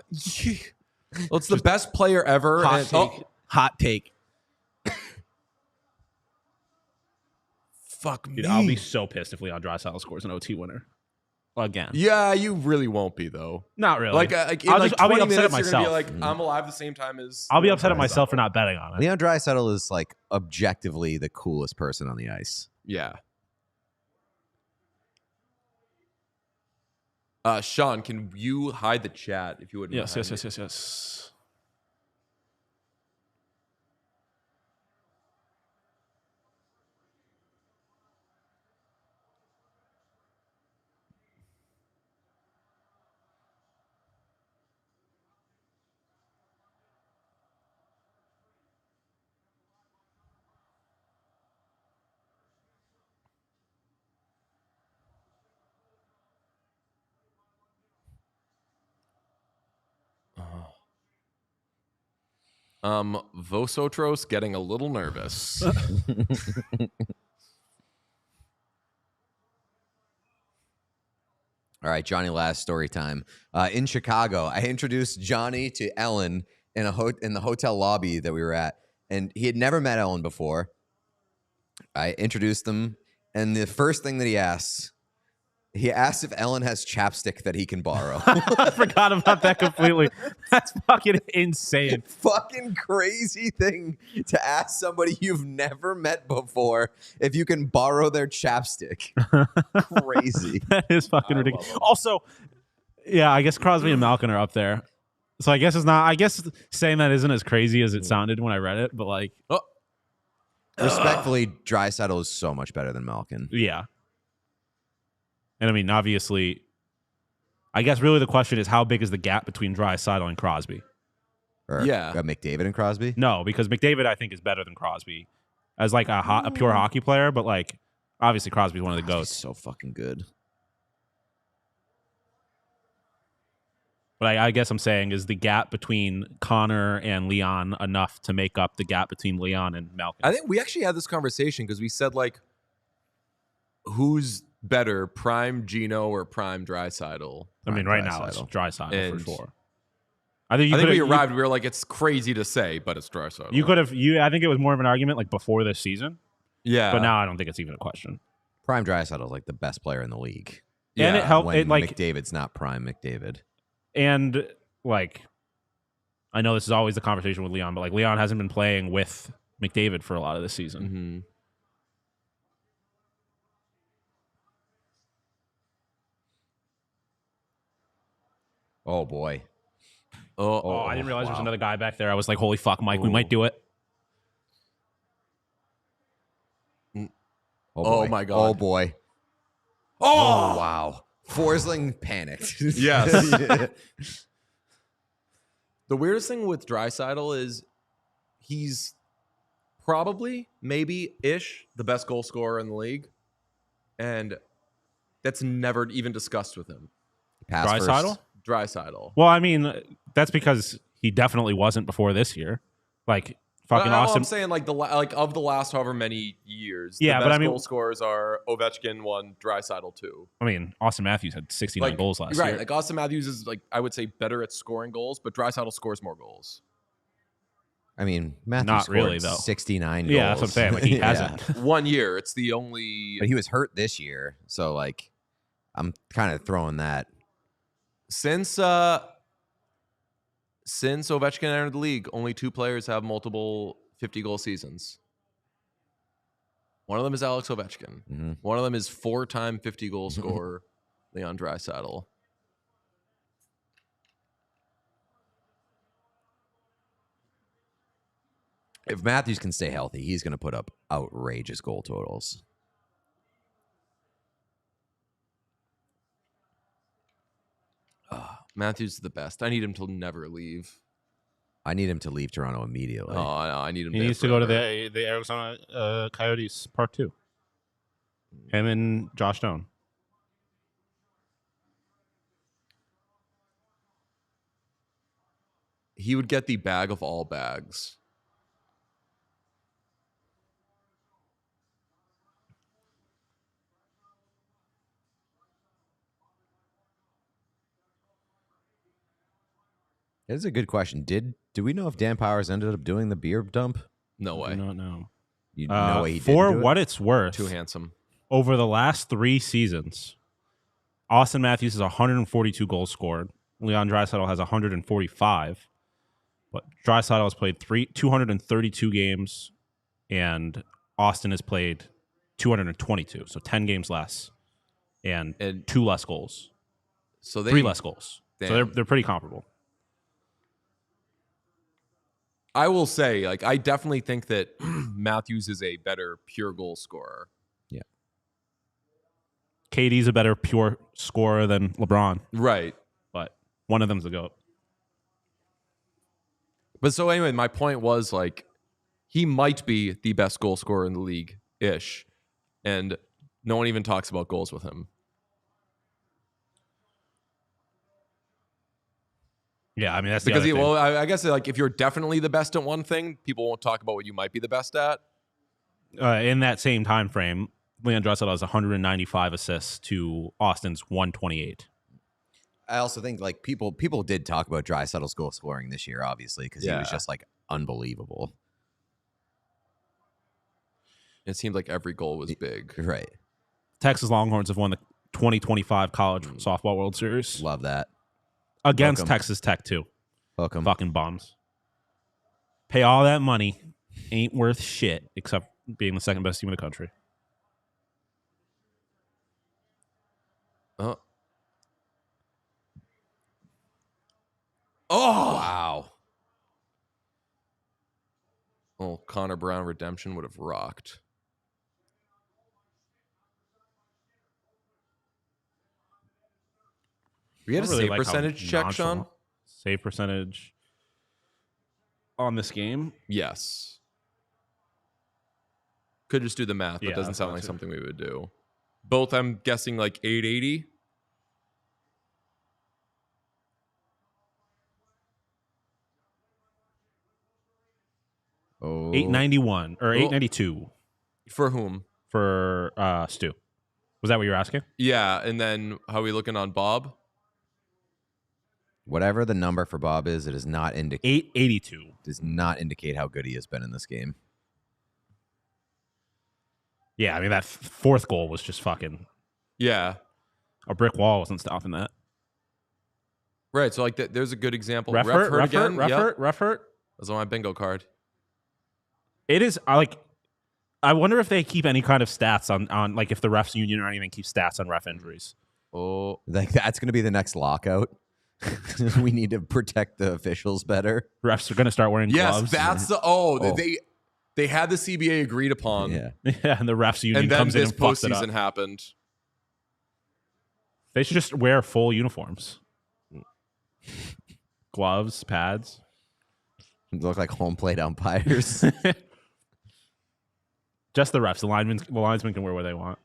Well, it's the best player ever. Hot and- take. Hot take. fuck me. Dude, I'll be so pissed if Leon Draisaitl scores an OT winner again. Yeah, you really won't be though. Not really. Like, in I'll like just- I'll be 20 upset at minutes, you're gonna myself. be like, I'm alive the same time as. I'll be upset at myself for not betting on it. Leon Draisaitl is like objectively the coolest person on the ice. Yeah. Sean, can you hide the chat if you wouldn't? Yes. mind? Vosotros getting a little nervous. All right, Johnny, last story time. In Chicago, I introduced Johnny to Ellen in the hotel lobby that we were at, and he had never met Ellen before. I introduced them, and the first thing that he asked if Ellen has chapstick that he can borrow. I forgot about that completely. That's fucking insane. Fucking crazy thing to ask somebody you've never met before if you can borrow their chapstick. Crazy. That is fucking ridiculous. Also, yeah, I guess Crosby and Malkin are up there. So I guess it's not. I guess saying that isn't as crazy as it sounded when I read it, but like, Respectfully, Draisaitl is so much better than Malkin. yeah. And I mean, obviously, I guess really the question is how big is the gap between Draisaitl and Crosby? Or Yeah. McDavid and Crosby. No, because McDavid I think is better than Crosby as like a pure hockey player, but like obviously Crosby's one of the Crosby's goats. so fucking good. But I guess I'm saying is the gap between Connor and Leon enough to make up the gap between Leon and Malkin? I think we actually had this conversation because we said like, who's better, prime Gino or prime Draisaitl? I mean, right now it's Draisaitl. Draisaitl And for sure. I think we arrived. We were like, it's crazy to say, but it's Draisaitl. You could have. I think it was more of an argument like before this season, yeah. but now I don't think it's even a question. Prime Draisaitl is like the best player in the league. And it helped. When It like McDavid's not prime McDavid. and like, I know this is always the conversation with Leon, but like Leon hasn't been playing with McDavid for a lot of this season. Mhm. Oh boy. Oh, I didn't realize there was wow. another guy back there. I was like, holy fuck, Mike, we might do it. Oh, my God. Oh boy. Oh wow. Forsling panicked. Yes. Yeah. The weirdest thing with Draisaitl is he's probably, maybe-ish, the best goal scorer in the league. And that's never even discussed with him. Pass Draisaitl? first. Draisaitl. Well, I mean, that's because he definitely wasn't before this year. Like Fucking Austin. I'm saying like of the last however many years. Yeah, the but best I mean- goal scorers are Ovechkin 1, Draisaitl 2. I mean, Austin Matthews had 69 goals last right, year. like Austin Matthews is like I would say better at scoring goals, but Draisaitl scores more goals. I mean, Matthews Not scored really, though. 69 goals. Yeah, that's what I'm saying. Like, he Yeah. hasn't. 1 year, it's the only But he was hurt this year, so like I'm kind of throwing that. since Ovechkin entered the league, only 2 players have multiple 50-goal seasons. One of them is Alex Ovechkin. Mhm. One of them is 4-time 50-goal scorer Leon Draisaitl. If Matthews can stay healthy, he's going to put up outrageous goal totals. Matthews is the best. I need him to never leave. I need him to leave Toronto immediately. Oh, I need him. He there needs to go to forever. the Arizona Coyotes Part 2. Him and Josh Stone. He would get the bag of all bags. It's a good question. Do we know if Dan Powers ended up doing the beer dump? No I way. do not know. You know he For didn't do what it? it's worth, Too handsome. over the last 3 seasons, Austin Matthews has 142 goals scored. Leon Draisaitl has 145. But Draisaitl has played 232 games, and Austin has played 222, so 10 games less, and And 2 less goals, so they 3 less goals. So Damn. they're pretty comparable. I will say, like, I definitely think that Matthews is a better pure goal scorer. KD's a better pure scorer than LeBron, Right. but one of them's a GOAT. But so anyway, my point was like he might be the best goal scorer in the league ish. And no one even talks about goals with him. Yeah, I mean that's Because the other thing. I guess like if you're definitely the best at one thing, people won't talk about what you might be the best at. In that same time frame, Leon Draisaitl has 195 assists to Austin's 128. I also think like people did talk about Draisaitl's goal scoring this year, obviously, because he was Yeah. just like unbelievable. It seemed like every goal was big. Right. Texas Longhorns have won the 2025 College Softball World Series Love that. against Welcome. Texas Tech too. Hook 'em. Fucking bums. Pay all that money, ain't worth shit except being the second best team in the country. Oh. Oh. Wow. Oh, Connor Brown redemption would have rocked. We had a I don't really save like how percentage check, Sean? nonchalant- Save percentage on this game. Yes. Could just do the math, but Yeah, doesn't that's sound what like too. something we would do. Both, I'm guessing like 880. Oh. 891 or 892 For whom? for Stu. Was that what you were asking? Yeah, and then how are we looking on Bob? Whatever the number for Bob is, it does not indicate 882. how good he has been in this game. Yeah, I mean that fourth goal was just fucking Yeah. a brick wall. Wasn't stopping that. Right, so like there's a good example. Ref hurt again. Yep. Ref hurt. That's on my bingo card. It is I wonder if they keep any kind of stats on like if the refs union or anything keeps stats on ref injuries. Oh, Like that's going to be the next lockout. We need to protect the officials better. Refs are going to start wearing yes, gloves. that's the they had the CBA agreed upon. Yeah. Yeah, and the refs union And then comes in this and fucks it up. postseason happened. They should just wear full uniforms. Gloves, pads. They look like home plate umpires. Just the refs. The linesmen can wear what they want.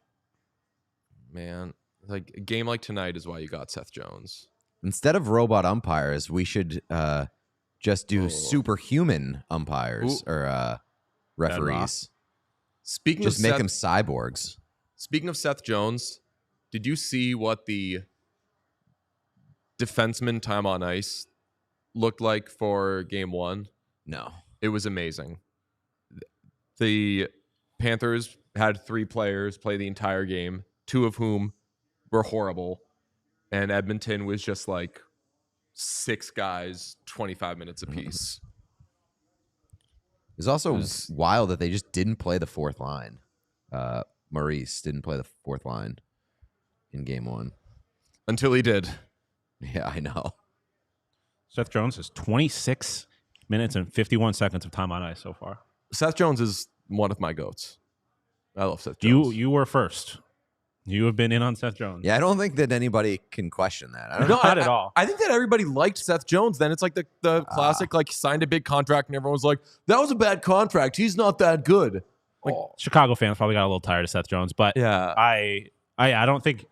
Man, like a game like tonight is why you got Seth Jones. Instead of robot umpires, we should just do superhuman umpires Ooh. or referees. Speaking Just of make Seth, them cyborgs. speaking of Seth Jones, did you see what the defenseman time on ice looked like for game 1? No. It was amazing. The Panthers had 3 players play the entire game, 2 of whom were horrible. And Edmonton was just like 6 guys, 25 minutes apiece. It's also wild that they just didn't play the fourth line. Maurice didn't play the fourth line in game 1. Until he did. Yeah, I know. Seth Jones has 26 minutes and 51 seconds of time on ice so far. Seth Jones is one of my goats. I love Seth Jones. You were first. You have been in on Seth Jones. Yeah, I don't think that anybody can question that. I don't No, know. Not at all. I think that everybody liked Seth Jones. Then it's like the classic, like, signed a big contract and everyone was like, that was a bad contract. He's not that good. Like, Chicago fans probably got a little tired of Seth Jones, but yeah. I don't think.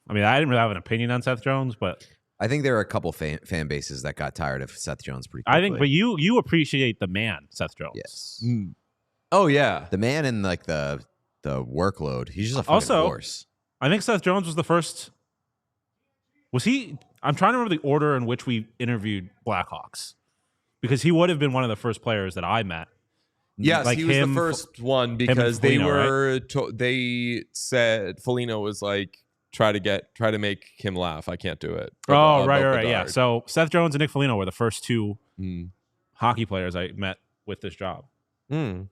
I mean, I didn't really have an opinion on Seth Jones, but I think there are a couple fan bases that got tired of Seth Jones pretty I quickly. think. But you appreciate the man, Seth Jones. Yes. Oh, yeah. The man in like the workload. He's just a fucking Also, horse. I think Seth Jones was the first. Was he? I'm trying to remember the order in which we interviewed Blackhawks, because he would have been one of the first players that I met. Yes, Like he was him, the first one because they Foligno, were they said Foligno was like try to make him laugh. I can't do it. Oh, About right, yeah. Bedard. So Seth Jones and Nick Foligno were the first 2 Mm. hockey players I met with this job. Mm.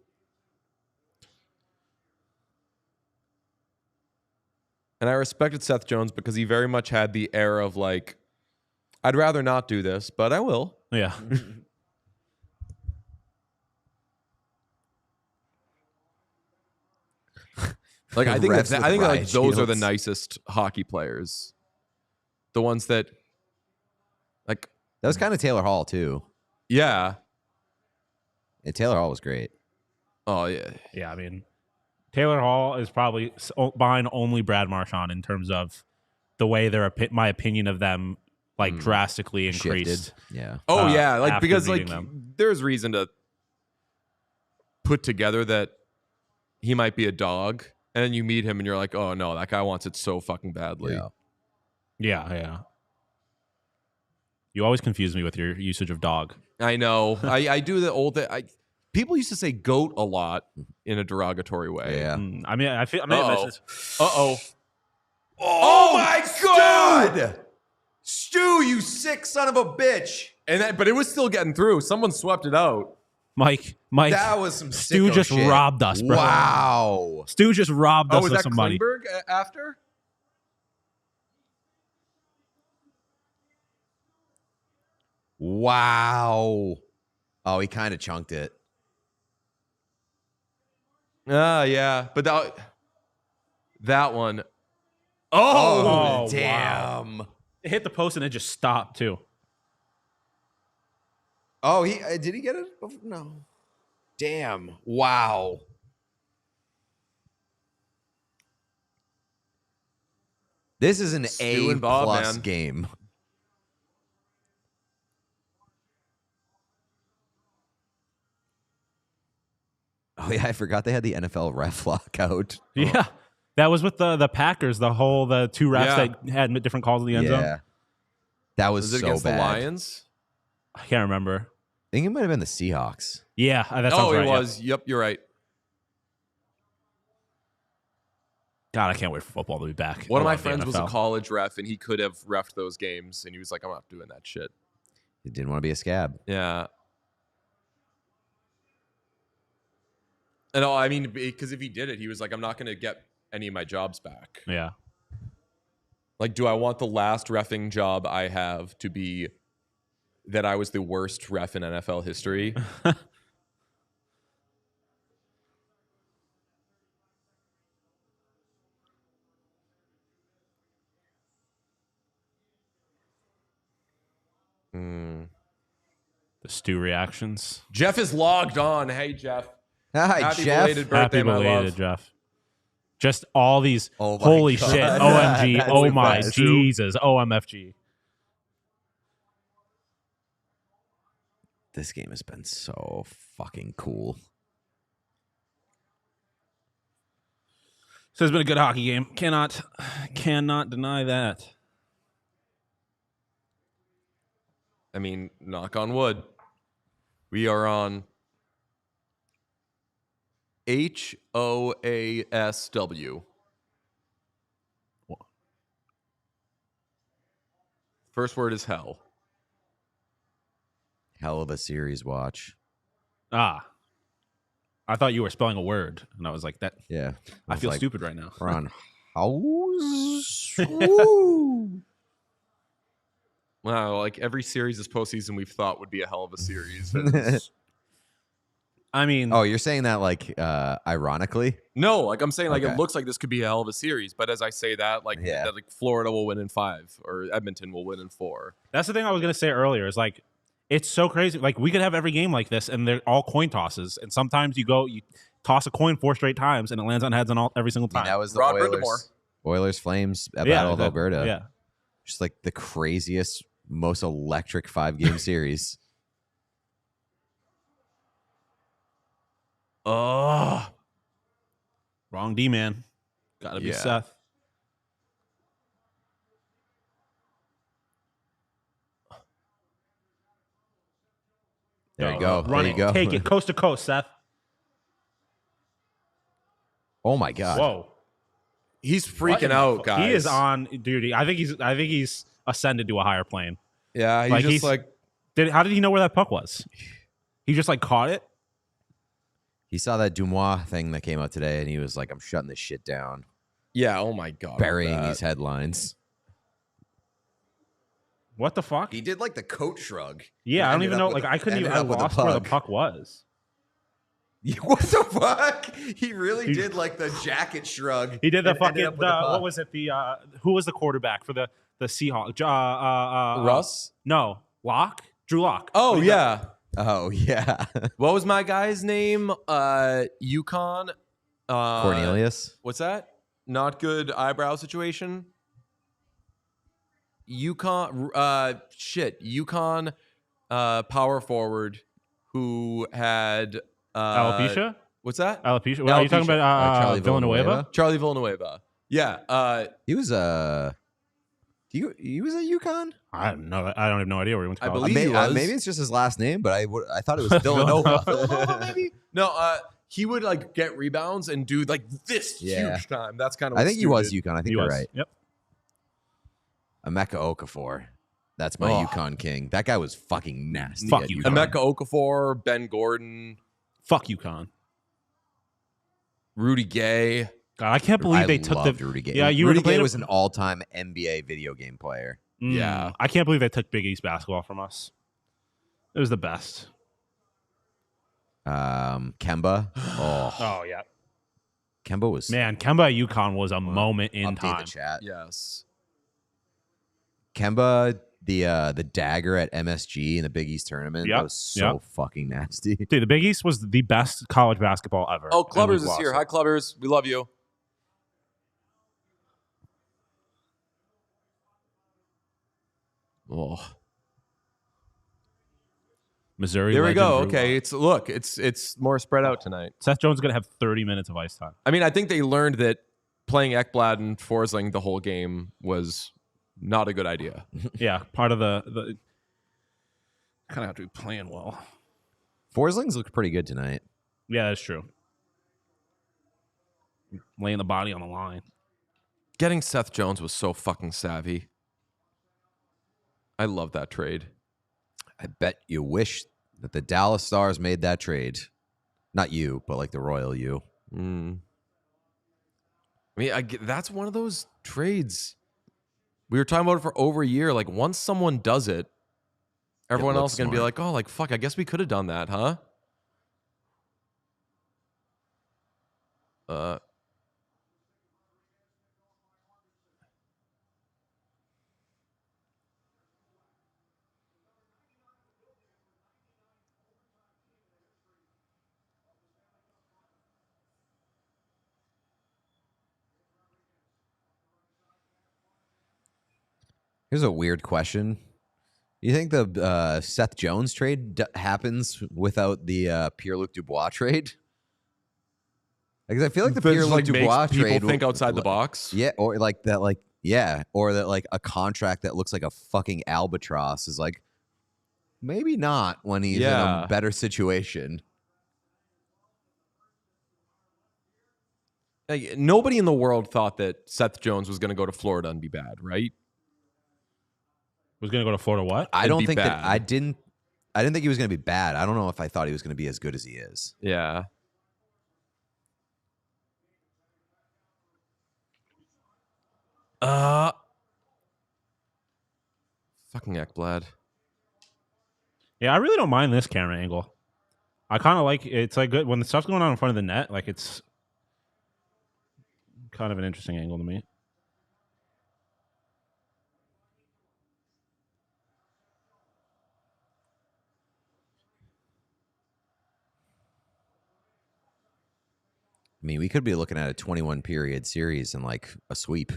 And I respected Seth Jones because he very much had the air of like, I'd rather not do this, but I will. Yeah. Like I think Refs that, with I think like riot those are the shields. nicest hockey players. The ones that like That was kind of Taylor Hall too. yeah. Yeah, Taylor Hall was great. Oh yeah. Yeah, I mean, Taylor Hall is probably behind only Brad Marchand in terms of the way my opinion of them like drastically increased. Shifted. Yeah. Oh yeah, like after because like meeting them. there's reason to put together that he might be a dog, and then you meet him and you're like, oh no, that guy wants it so fucking badly. Yeah. Yeah. You always confuse me with your usage of dog. I know. I do the old thing. People used to say goat a lot in a derogatory way. Yeah. I mean, I may have mentioned this. Uh-oh. Oh my God! Stu, you sick son of a bitch! But it was still getting through. Someone swept it out. Mike, That was some Stu sicko just shit. robbed us, bro. Wow. Stu just robbed us Was of that some money. Klingberg after? Wow. Oh, he kind of chunked it. Yeah. But that one. Oh, damn. wow. It hit the post and it just stopped too. Oh, he did he get it? No. Damn. Wow. This is an Stu A and Bob, plus man. game. Oh yeah, I forgot they had the NFL ref lockout. Yeah. That was with the Packers, the 2 refs Yeah. that had different calls in the end zone. Yeah. That was it so against bad. the Lions? I can't remember. I think it might have been the Seahawks. Yeah, that sounds Oh, right. it yeah. was. Yep, you're right. God, I can't wait for football to be back. One of I my love the friends was a NFL. college ref, and he could have reffed those games, and he was like, I'm not doing that shit. He didn't want to be a scab. Yeah. And I mean, because if he did it, he was like, I'm not going to get any of my jobs back. Yeah. Like, do I want the last reffing job I have to be that I was the worst ref in NFL history? The Stu reactions. Jeff is logged on. Hey, Jeff. Hi, Happy Jeff. belated birthday, Happy my belated, love. Jeff. Just all these. Oh my holy God. shit. OMG. That's Oh the my best. Jesus. OMFG. This game has been so fucking cool. So it's been a good hockey game. Cannot deny that. I mean, knock on wood. We are on HOASW. First word is hell. Hell of a series watch. Ah. I thought you were spelling a word, and I was like, "That." Yeah. I feel like, stupid right now. We're on house. Woo. Wow, like every series this postseason we've thought would be a hell of a series. has- I mean, Oh, you're saying that like ironically? No, like I'm saying, like Okay. it looks like this could be a hell of a series, but as I say that, like Yeah. that, like Florida will win in 5 or Edmonton will win in 4. that's the thing I was gonna say earlier. Is like, it's so crazy. Like we could have every game like this, and they're all coin tosses. And sometimes you toss a coin 4 straight times, and it lands on heads on every single I mean, time. that was the Rod Oilers. Brindamore. Oilers Flames Battle of that- Alberta. Yeah. Just like the craziest, most electric 5-game series. Oh, Wrong D man. Gotta be Yeah. Seth. There you go. Run there it. you go. Take it coast to coast, Seth. Oh my god. Whoa. he's What in freaking the out, fu- guys. He is on duty. I think he's ascended to a higher plane. Yeah, he's Like, just he's- like How did he know where that puck was? He just like caught it. He saw that Dumois thing that came out today, and he was like, "I'm shutting this shit down." yeah. Oh my god, Burying that. these headlines. What the fuck? He did like the coat shrug. Yeah, I don't even know. Like, I couldn't even have lost where the puck was. What the fuck? He really He- did like the jacket shrug. He did the and ended fucking. up with the puck. What was it? Who was the quarterback for the Seahawks? Russ. No, Locke. Drew Locke. Oh yeah. Oh yeah, What was my guy's name? Yukon. Cornelius. What's that? Not good eyebrow situation. Yukon. Yukon. Power forward who had. Alopecia. What's that? Alopecia. What, are you talking Alopecia. about? Charlie Villanueva. Villanueva? Charlie Villanueva. Yeah. He was he was a Yukon. I don't know. I don't have no idea where he went to I college. believe- he was. Maybe it's just his last name, but I thought it was Villanova. maybe. No. He would like get rebounds and do like this Yeah. huge time. That's kind of. I think he was Yukon. I think He you're was. right. Yep. Emeka Okafor. That's my Oh. Yukon king. That guy was fucking nasty. Fuck at you, UConn. Emeka Okafor, Ben Gordon, Fuck UConn. Rudy Gay. God, I can't believe they took loved the. Rudy Gay. Yeah, you were Rudy Gay complaining- was an all-time NBA video game player. Yeah. I can't believe they took Big East basketball from us. It was the best. Kemba. Oh, Oh yeah, Kemba was. man. Kemba at UConn was a moment in Update time. the chat. Yes. Kemba, the dagger at MSG in the Big East tournament. Yep, That was so fucking nasty. Dude, the Big East was the best college basketball ever. Oh, and Clubbers we is here. lost Hi, it. Clubbers. We love you. Oh, Missouri. there we legend go. Drew Okay, Lock. it's more spread out tonight. Seth Jones is gonna have 30 minutes of ice time. I mean, I think they learned that playing Ekblad and Forsling the whole game was not a good idea. Yeah, part of the kind of have to be playing well. Forslings looked pretty good tonight. Yeah, that's true. Laying the body on the line. Getting Seth Jones was so fucking savvy. I love that trade. I bet you wish that the Dallas Stars made that trade. Not you, but like the royal you. Mm. I mean, that's one of those trades. We were talking about it for over a year. Like, once someone does it, everyone looks else is going to be smart. like, oh, like, fuck, I guess we could have done that, huh? Here's a weird question. You think the Seth Jones trade happens without the Pierre-Luc Dubois trade? Because I feel like the That just, Pierre-Luc Dubois makes people trade think outside the box. Yeah, or like that, or that like a contract that looks like a fucking albatross is like maybe not when he's in a better situation. Like, nobody in the world thought that Seth Jones was going to go to Florida and be bad, right? Was going to go to Florida what? I don't be think bad. that I didn't think he was going to be bad. I don't know if I thought he was going to be as good as he is. Yeah. Fucking Ekblad. Yeah, I really don't mind this camera angle. I kind of like it's like good when the stuff's going on in front of the net. Like it's kind of an interesting angle to me. I mean, we could be looking at a 21 period series and like a sweep.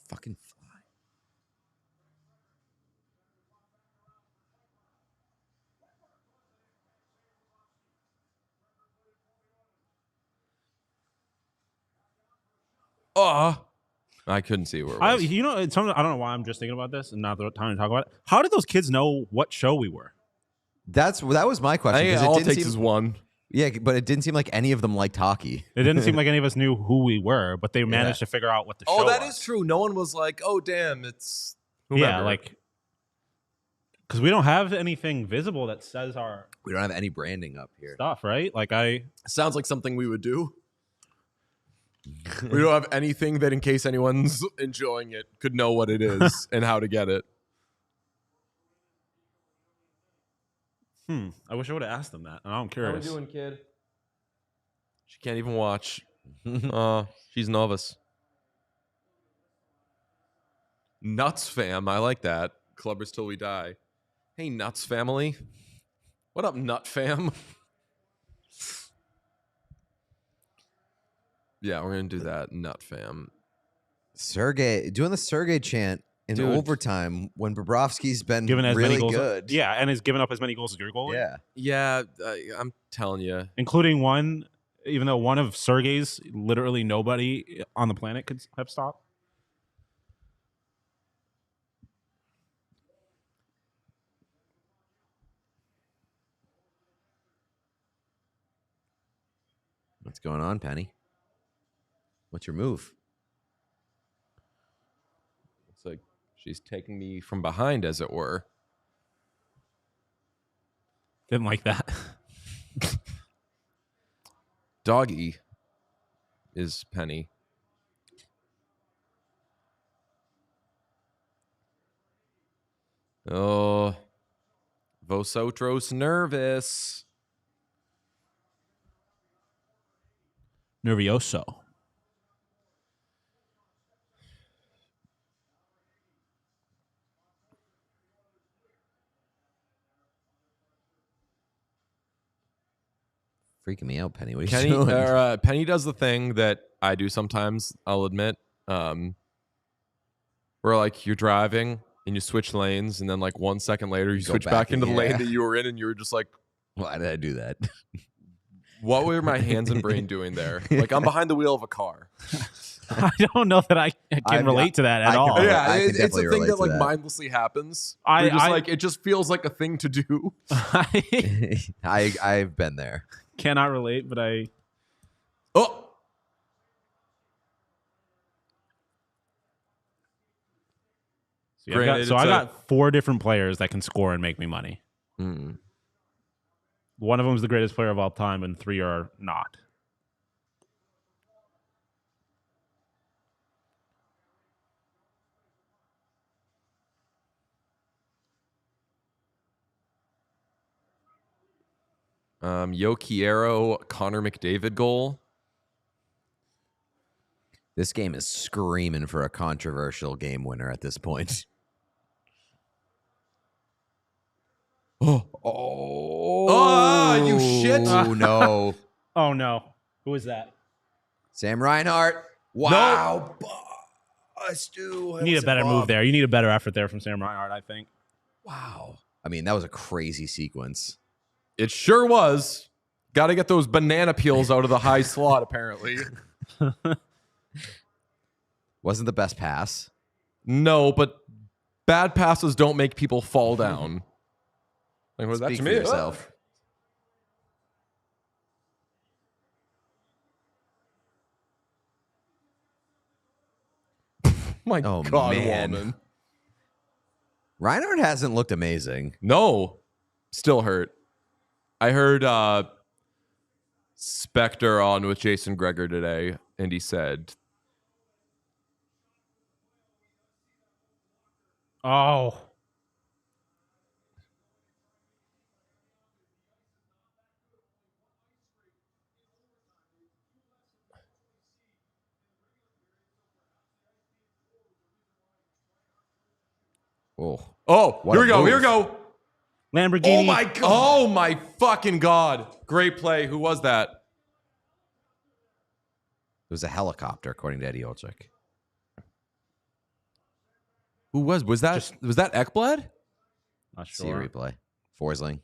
Fucking fly. I couldn't see where it was. It's something I don't know why I'm just thinking about this and not the time to talk about it. How did those kids know what show we were? That was my I question. think 'Cause all it didn't takes seem- is one. Yeah, but it didn't seem like any of them liked hockey. It didn't seem like any of us knew who we were, but they managed to figure out what the show was. Oh, that is true. No one was like, oh, damn, it's whomever. Yeah, like because we don't have anything visible that says our We don't have any branding up here. stuff, right? Like Sounds like something we would do. We don't have anything that in case anyone's enjoying it could know what it is and how to get it. I wish I would have asked them that. I'm curious. How we doing, kid? She can't even watch. She's novice. Nuts fam. I like that. Clubbers till we die. Hey, Nuts family. What up, Nut fam? Yeah, we're going to do that. Nut fam. Sergey doing the Sergey chant in Dude. overtime when Bobrovsky's been Given as really many goals, good. yeah, and has given up as many goals as your goal, Yeah. Yeah, I'm telling you. including one. Even though one of Sergey's, literally nobody on the planet could have stopped. What's going on, Penny? What's your move? It's like she's taking me from behind, as it were. Didn't like that. Doggy is Penny. Oh, Vosotros nervous. Nervioso. Freaking me out, Penny. What are you doing? Penny does the thing that I do sometimes, I'll admit. Where like you're driving and you switch lanes, and then like 1 second later you Go switch back back into in, the lane yeah. that you were in, and you were just like, Why did I do that? what were my hands and brain doing there? Like I'm behind the wheel of a car. I don't know that I can relate to that at I can all. relate. Yeah, I can it's a definitely thing relate that to like that. mindlessly happens. I- You're just I- like it just feels like a thing to do. I've been there. Cannot relate, but I. Oh, See, Granted, I it's got 4 different players that can score and make me money. One of them is the greatest player of all time, and 3 are not. Yo Quiero, Connor McDavid goal. This game is screaming for a controversial game winner at this point. Oh, you shit. Oh, no. Oh, no. Who is that? Sam Reinhart. Wow. You need a better move there. You need a better effort there from Sam Reinhart, I think. Wow. I mean, that was a crazy sequence. It sure was. Got to get those banana peels out of the high slot, apparently. Wasn't the best pass. No, but bad passes don't make people fall down. Like, was that Speak to for me? yourself. My Oh, God, man. woman. Reinhart hasn't looked amazing. No, still hurt. I heard Spectre on with Jason Greger today, and he said, Oh. "Oh, What here a we go, here we move. go." Lamborghini. Oh my God! Oh my fucking God! Great play. Who was that? It was a helicopter, according to Eddie Olczyk. Who was that? Was that Ekblad? Not See sure. replay. Forsling.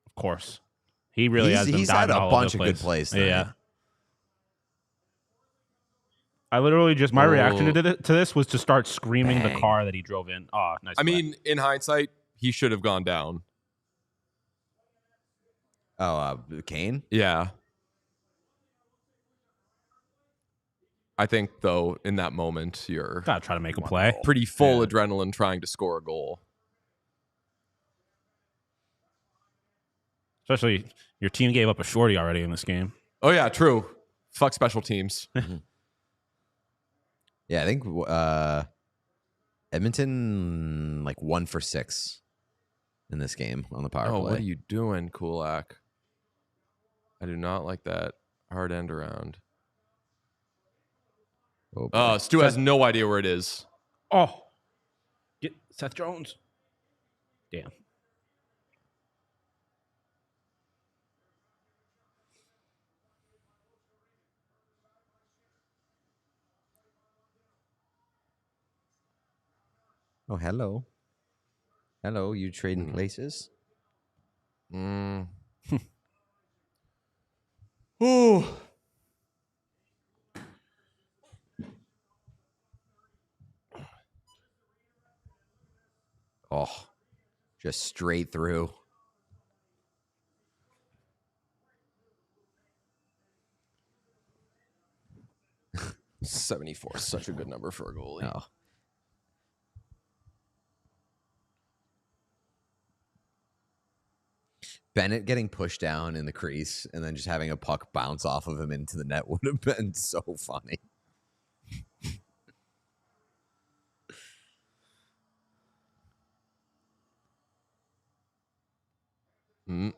Of course. He really has been He's had diving a all over bunch the of good place. plays tonight. Yeah. I literally just, my reaction to this was to start screaming the Bang. car that he drove in. Oh, nice. I play. mean, in hindsight, he should have gone down. Oh, Kane? Yeah. I think, though, in that moment, you're gotta try to make a play. pretty full Yeah. adrenaline trying to score a goal. Especially your team gave up a shorty already in this game. Oh, yeah, true. Fuck special teams. Yeah, I think Edmonton, like 1 for 6 in this game on the power play. What are you doing, Kulak? I do not like that hard end around. Oh, boy. Stu has no idea where it is. Oh. Get Seth Jones. Damn. Oh, hello. Hello, you trading Mm. places? Mm. Ooh. Oh, just straight through. $74 is such a good number for a goalie. Oh. Bennett getting pushed down in the crease and then just having a puck bounce off of him into the net would have been so funny. Mm.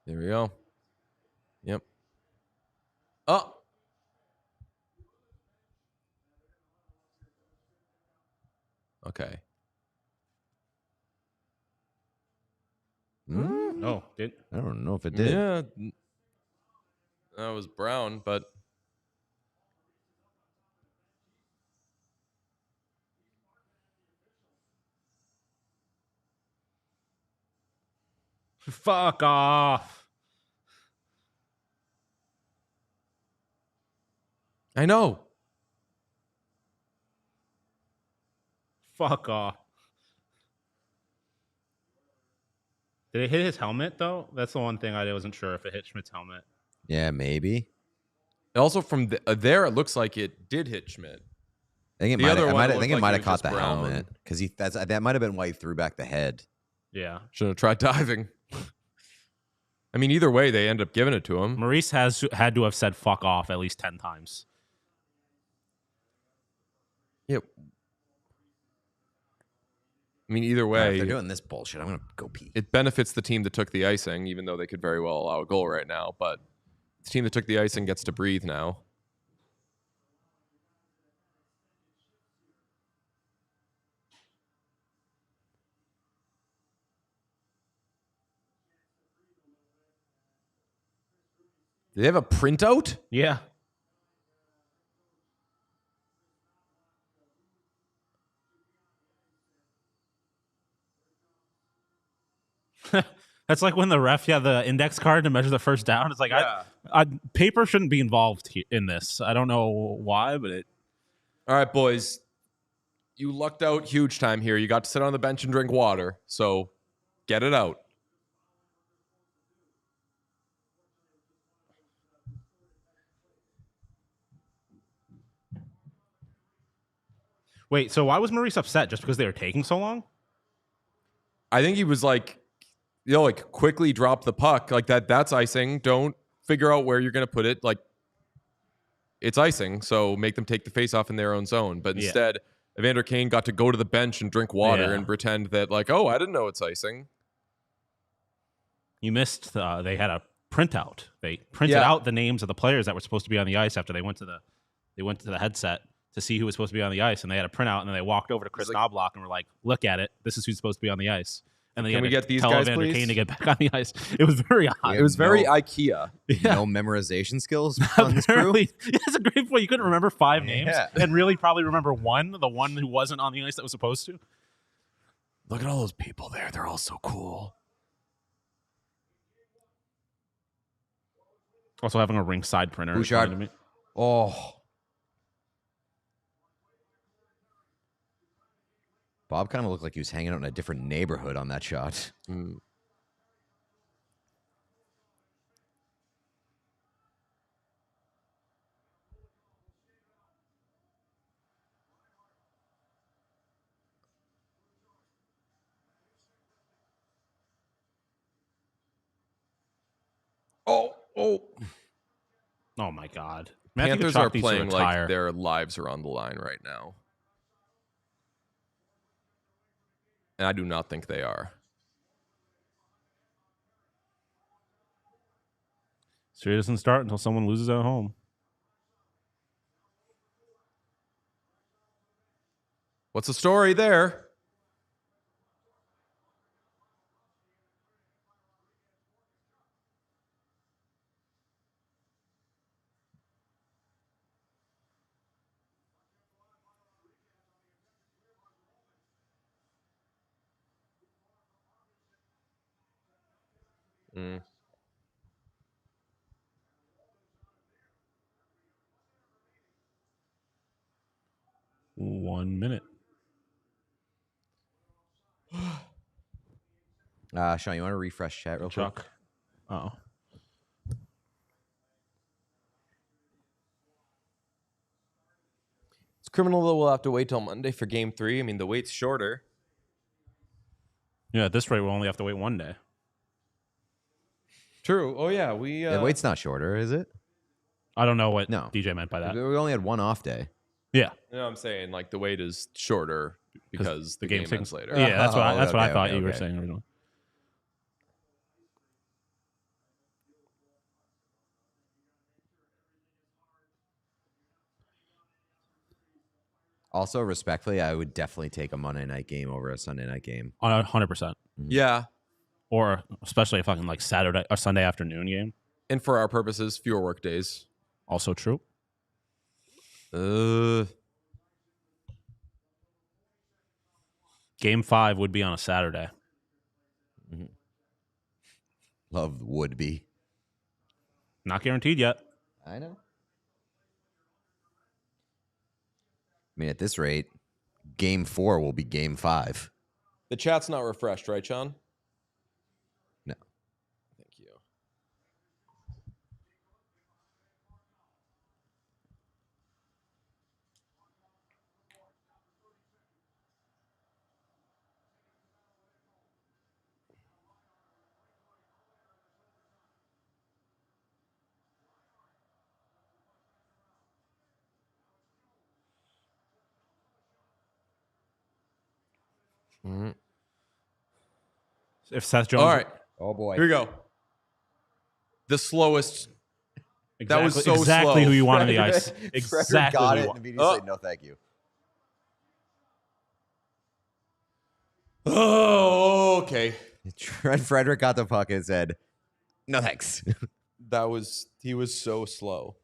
There we go. Yep. Oh. Okay. Oh, did I don't know if it did. Yeah. That was Brown, but fuck off. I know. Fuck off. Did it hit his helmet though? That's the one thing I wasn't sure if it hit Schmidt's helmet. Yeah, maybe. Also, from there, it looks like it did hit Schmidt. I think it The might. other I one think looked it like might it have was caught just the Brown. helmet because that might have been why he threw back the head. Yeah. Should have tried diving. I mean, either way, they end up giving it to him. Maurice has had to have said fuck off at least 10 times. Yeah. I mean, either If way, they're doing this bullshit, I'm gonna go pee. it benefits the team that took the icing, even though they could very well allow a goal right now. But the team that took the icing gets to breathe now. Do they have a printout? Yeah. That's like when the ref had the index card to measure the first down. It's like, paper shouldn't be involved in this. I don't know why, but it. All right, boys. You lucked out huge time here. You got to sit on the bench and drink water. So get it out. Wait, so why was Maurice upset? Just because they were taking so long? I think he was like, like quickly drop the puck. Like that's icing. Don't figure out where you're going to put it. Like, it's icing. So make them take the face off in their own zone. But instead, Evander Kane got to go to the bench and drink water and pretend that like, oh, I didn't know it's icing. You missed. They had a printout. They printed out the names of the players that were supposed to be on the ice after they went to the headset to see who was supposed to be on the ice, and they had a printout, and then they walked over to Chris Knobloch and were like, "Look at it. This is who's supposed to be on the ice." And then Can we get these tell guys, Evander please? Kane to get back on the ice. It was very odd. It was very IKEA. No memorization skills on this crew. Apparently, that's a great point. You couldn't remember 5 names and really probably remember one, the one who wasn't on the ice that was supposed to. Look at all those people there. They're all so cool. Also having a ringside printer. Bouchard. Oh. Bob kind of looked like he was hanging out in a different neighborhood on that shot. Mm. Oh my God. Panthers are playing like their lives are on the line right now. And I do not think they are. Series doesn't start until someone loses at home. What's the story there? Mm. One minute. Sean, you want to refresh chat real quick? Oh. It's criminal that we'll have to wait till Monday for game 3. I mean, the wait's shorter. Yeah, at this rate, we'll only have to wait 1 day. True. Oh, yeah. The wait's not shorter, is it? I don't know what No. DJ meant by that. We only had 1 off day. Yeah. You know what I'm saying? Like, the wait is shorter because the game ends later. Yeah, that's what I thought okay, you were okay. saying originally. Also, respectfully, I would definitely take a Monday night game over a Sunday night game. On 100%. Yeah. Or especially a fucking like Saturday or Sunday afternoon game. And for our purposes, fewer work days. Also true. Game 5 would be on a Saturday. Mm-hmm. Love would be. Not guaranteed yet. I know. I mean, at this rate, game 4 will be game 5. The chat's not refreshed, right, Sean? No. Thank you. Mm-hmm. If Seth Jones. All right. Oh, boy. Here we go. The slowest. That was so exactly slow. who you want on the ice. Exactly. got who it you and immediately said, no, thank you. Oh, okay. Trent Frederick got the puck and said, no, thanks. he was so slow.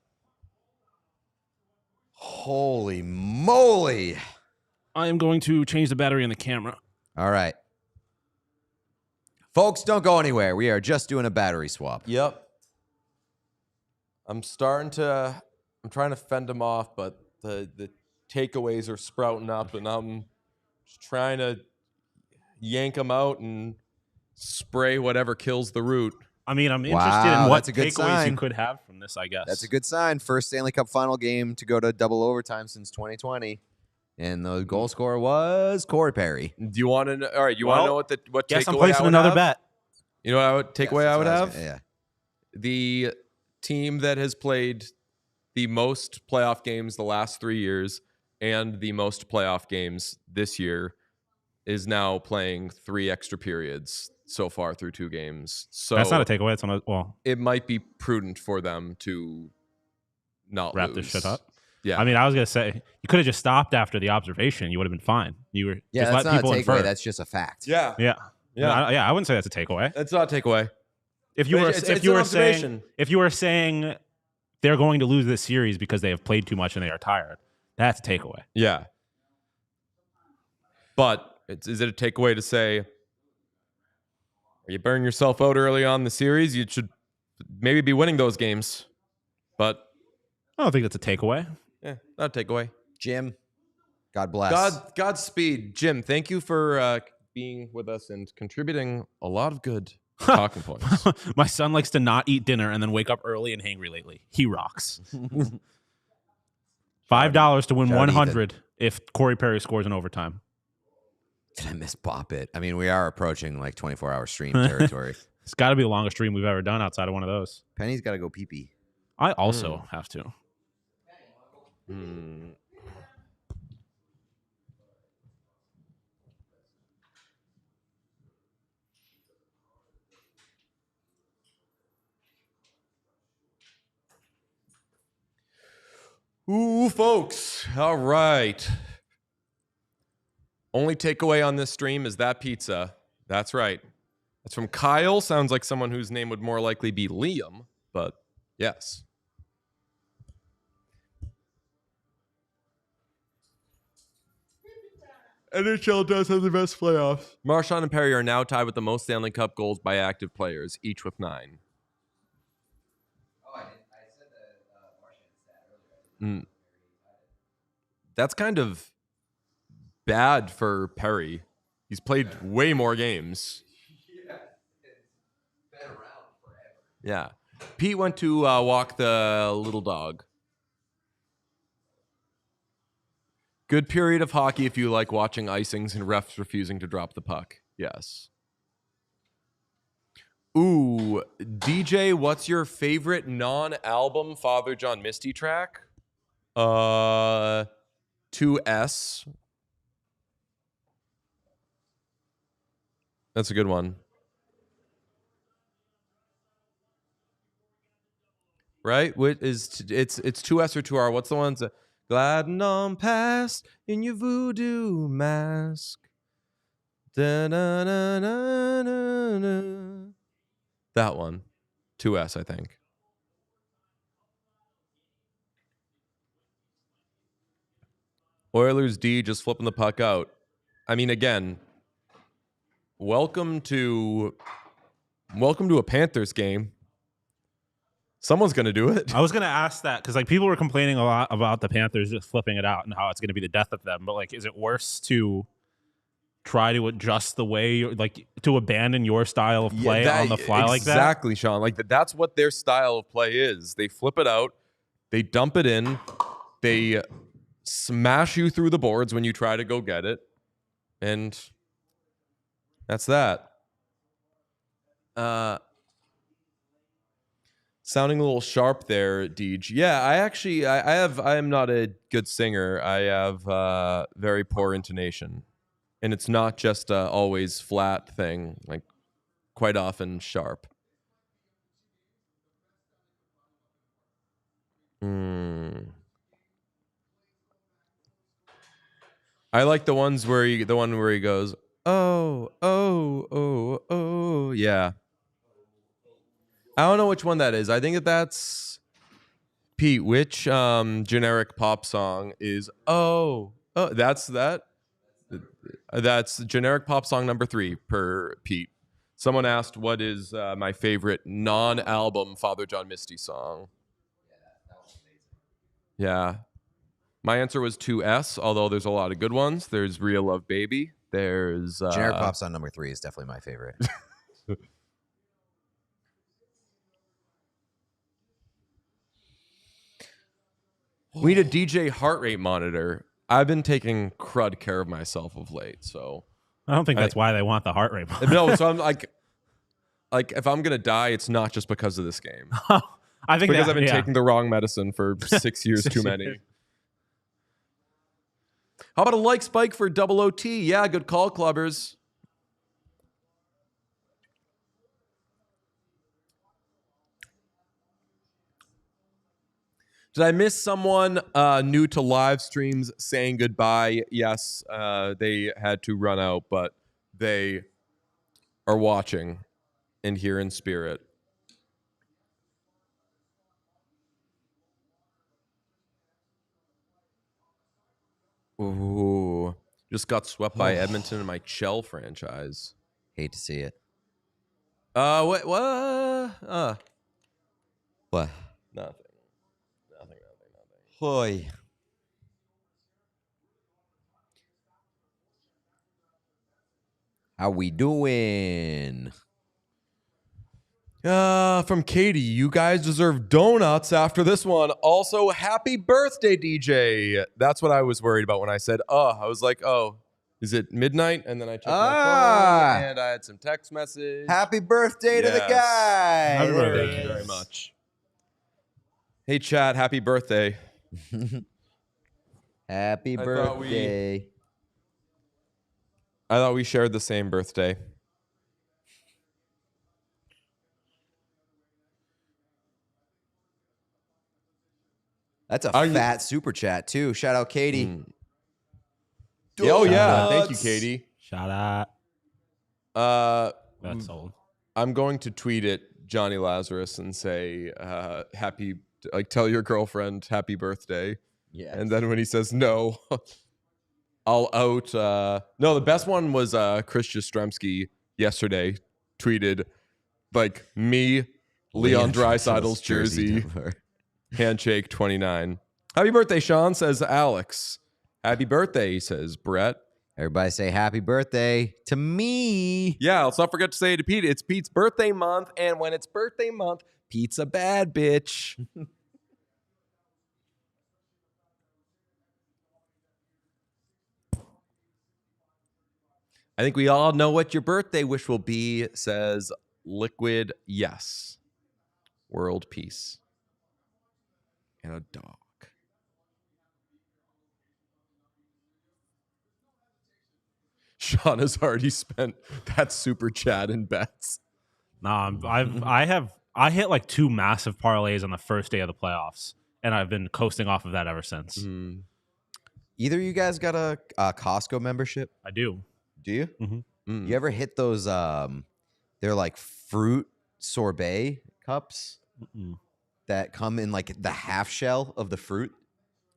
Holy moly. I am going to change the battery in the camera. All right. Folks, don't go anywhere. We are just doing a battery swap. Yep. I'm trying to fend them off, but the takeaways are sprouting up, and I'm just trying to yank them out and spray whatever kills the root. I mean, I'm interested Wow, in what that's a good takeaways sign. you could have from this, I guess. That's a good sign. First Stanley Cup final game to go to double overtime since 2020. And the goal scorer was Corey Perry. Do you want to? All right, you want to know what Guess takeaway I'm I placing would another have? bet. You know what takeaway I would have? Yeah. The team that has played the most playoff games the last 3 years and the most playoff games this year is now playing 3 extra periods so far through 2 games. So That's not a takeaway. It's on a, well, it might be prudent for them to not wrap lose. this shit up. Yeah. I mean, I was gonna say you could have just stopped after the observation. You would have been fine. You were Yeah, just that's let not people a takeaway. infer. That's just a fact. Yeah. Yeah, Yeah. I wouldn't say that's a takeaway. That's not a takeaway. If you But were it's if an you were observation. saying they're going to lose this series because they have played too much and they are tired, that's a takeaway. Yeah. But is it a takeaway to say you burn yourself out early on in the series? You should maybe be winning those games. But I don't think that's a takeaway. yeah, not a takeaway. Jim, God bless. Godspeed, Jim. Thank you for being with us and contributing a lot of good talking points. My son likes to not eat dinner and then wake up early and hangry lately. He rocks. $5 to win Shout out 100 if Corey Perry scores in overtime. Did I miss Bop It? I mean, we are approaching like 24-hour stream territory. It's got to be the longest stream we've ever done outside of one of those. Penny's got to go pee-pee. I also have to. Ooh, folks. All right. Only takeaway on this stream is that pizza. That's right. That's from Kyle. Sounds like someone whose name would more likely be Liam, but yes. NHL does have the best playoffs. Marchand and Perry are now tied with the most Stanley Cup goals by active players, each with 9. Oh, I said the Martian stat earlier. That's kind of bad for Perry. He's played way more games. Yeah, it's been around forever. Yeah. Pete went to walk the little dog. Good period of hockey if you like watching icings and refs refusing to drop the puck. Yes. Ooh, DJ, what's your favorite non-album Father John Misty track? 2S. That's a good one. Right? It's 2S or 2R. What's the ones that gliding on past in your voodoo mask? Da-na-na-na-na-na. That one. 2S, I think. Oilers D just flipping the puck out. I mean, again, welcome to a Panthers game. Someone's going to do it. I was going to ask that because like people were complaining a lot about the Panthers just flipping it out and how it's going to be the death of them. But like, is it worse to try to adjust the way you're like to abandon your style of play on the fly like that? Exactly, Sean. Like that's what their style of play is. They flip it out, they dump it in, they smash you through the boards when you try to go get it, and that's that. Sounding a little sharp there, Deej. Yeah, I am not a good singer. I have very poor intonation. And it's not just a always flat thing, like quite often sharp. I like the one where he goes, oh, oh, oh, oh, yeah. I don't know which one that is. I think that's Pete. Which generic pop song is? Oh, that's that. That's generic pop song number 3 per Pete. Someone asked, "What is my favorite non-album Father John Misty song?" Yeah, my answer was 2S. Although there's a lot of good ones. There's "Real Love Baby." There's Generic pop song number 3 is definitely my favorite. We need a DJ heart rate monitor. I've been taking crud care of myself of late, so I don't think that's why they want the heart rate. no. So I'm like if I'm gonna die, it's not just because of this game. I think Because that, I've been yeah. taking the wrong medicine for 6 years too many. How about a like spike for double OT? Yeah, good call, clubbers. Did I miss someone new to live streams saying goodbye? Yes, they had to run out, but they are watching and here in spirit. Ooh, just got swept by Edmonton in my Chell franchise. Hate to see it. What? What? Nothing. Hoy. How we doing? From Katie, you guys deserve donuts after this one. Also, happy birthday, DJ. That's what I was worried about when I said, I was like, is it midnight? And then I checked my phone and I had some text message. Happy birthday to the Yes. guy. Happy birthday. Thank you very much. Hey, chat, happy birthday. Happy birthday. I thought we shared the same birthday. That's a fat super chat, too. Shout out, Katie. Oh, yeah. Donuts. Thank you, Katie. Shout out. That's old. I'm going to tweet it, Johnny Lazarus, and say, tell your girlfriend happy birthday. Yeah. And then when he says no, I'll out. No, the best one was Chris Jastrzemski yesterday tweeted, like, me, Leon Draisaitl's jersey, handshake 29. Happy birthday, Sean, says Alex. Happy birthday, says Brett. Everybody say happy birthday to me. Yeah, let's not forget to say to Pete, it's Pete's birthday month, and when it's birthday month, Pete's a bad bitch. I think we all know what your birthday wish will be, says Liquid Yes. World peace. And a dog. Sean has already spent that super chat in bets. Nah, I hit like 2 massive parlays on the first day of the playoffs, and I've been coasting off of that ever since. Either of you guys got a Costco membership? I do. Do you? Mm-hmm. You ever hit those? They're like fruit sorbet cups that come in like the half shell of the fruit.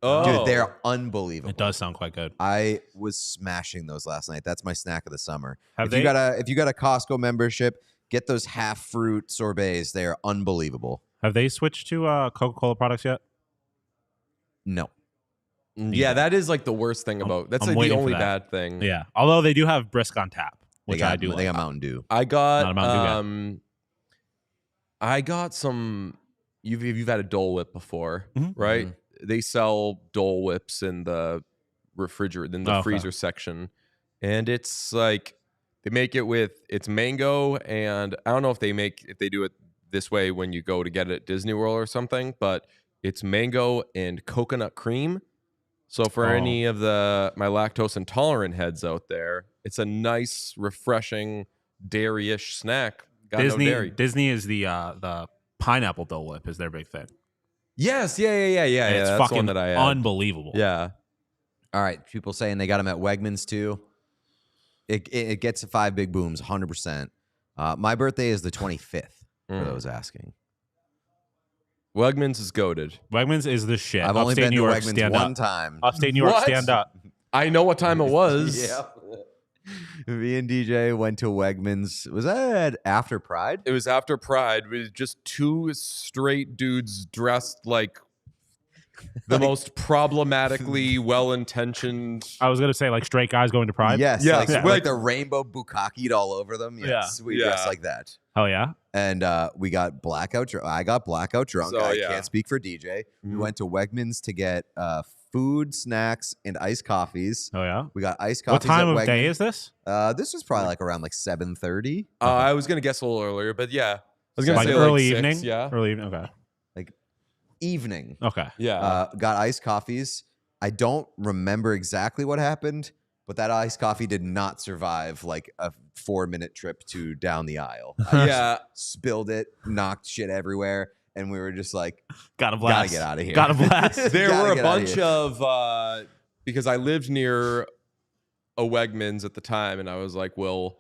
Oh, Dude, they're unbelievable. It does sound quite good. I was smashing those last night. That's my snack of the summer. Have If you got a Costco membership, get those half fruit sorbets. They are unbelievable. Have they switched to Coca-Cola products yet? No. Yeah, that is like the worst thing about. That's I'm like the waiting for only that. bad thing. Yeah. Although they do have Brisk on tap, which I do. They like. got Mountain Dew. I Not a got Mountain Dew I got some. You've had a Dole Whip before, Mhm. right? Mhm. They sell Dole Whips in the refrigerator, in the Okay. freezer section, and it's like they make it with it's mango, and I don't know if they do it this way when you go to get it at Disney World or something, but it's mango and coconut cream. So for any of my lactose intolerant heads out there, it's a nice, refreshing dairy-ish snack. Got no dairy. Disney is the pineapple Dole Whip is their big thing. Yes, yeah. And it's That's fucking one that I had. unbelievable. Yeah. All right. People saying they got them at Wegmans too. It gets 5 big booms, 100%. My birthday is the 25th. for those asking. Wegmans is goated. Wegmans is the shit. I've only Upstate been New to York, Wegmans stand one up. time. Upstate New York, What? stand up. I know what time it was. Yeah. Me and DJ went to Wegmans. Was that after Pride? It was after Pride. With just two straight dudes dressed like the most problematically well-intentioned. I was gonna say like straight guys going to Pride. Yes. Yeah, Like, yeah. like the rainbow bukkakied all over them. Yes. Yeah. We dressed like that. Oh yeah. And we got blackout drunk. I got blackout drunk. So, I yeah. can't speak for DJ. We Mhm. went to Wegmans to get food, snacks, and iced coffees. Oh yeah. We got iced What coffees. time at of day Wegmans. is this? This was probably like around like 7:30. I was gonna guess a little earlier, but yeah, I was gonna Like say early like 6, evening. Yeah, Early evening. Okay. Evening. Okay. yeah. Got iced coffees. I don't remember exactly what happened, but that iced coffee did not survive like a 4-minute trip to down the aisle. I Yeah. spilled it, knocked shit everywhere, and we were just like, Gotta blast. gotta get out of here. Gotta blast. There Gotta were a get outta bunch here. of because I lived near a Wegmans at the time, and I was like, "Well,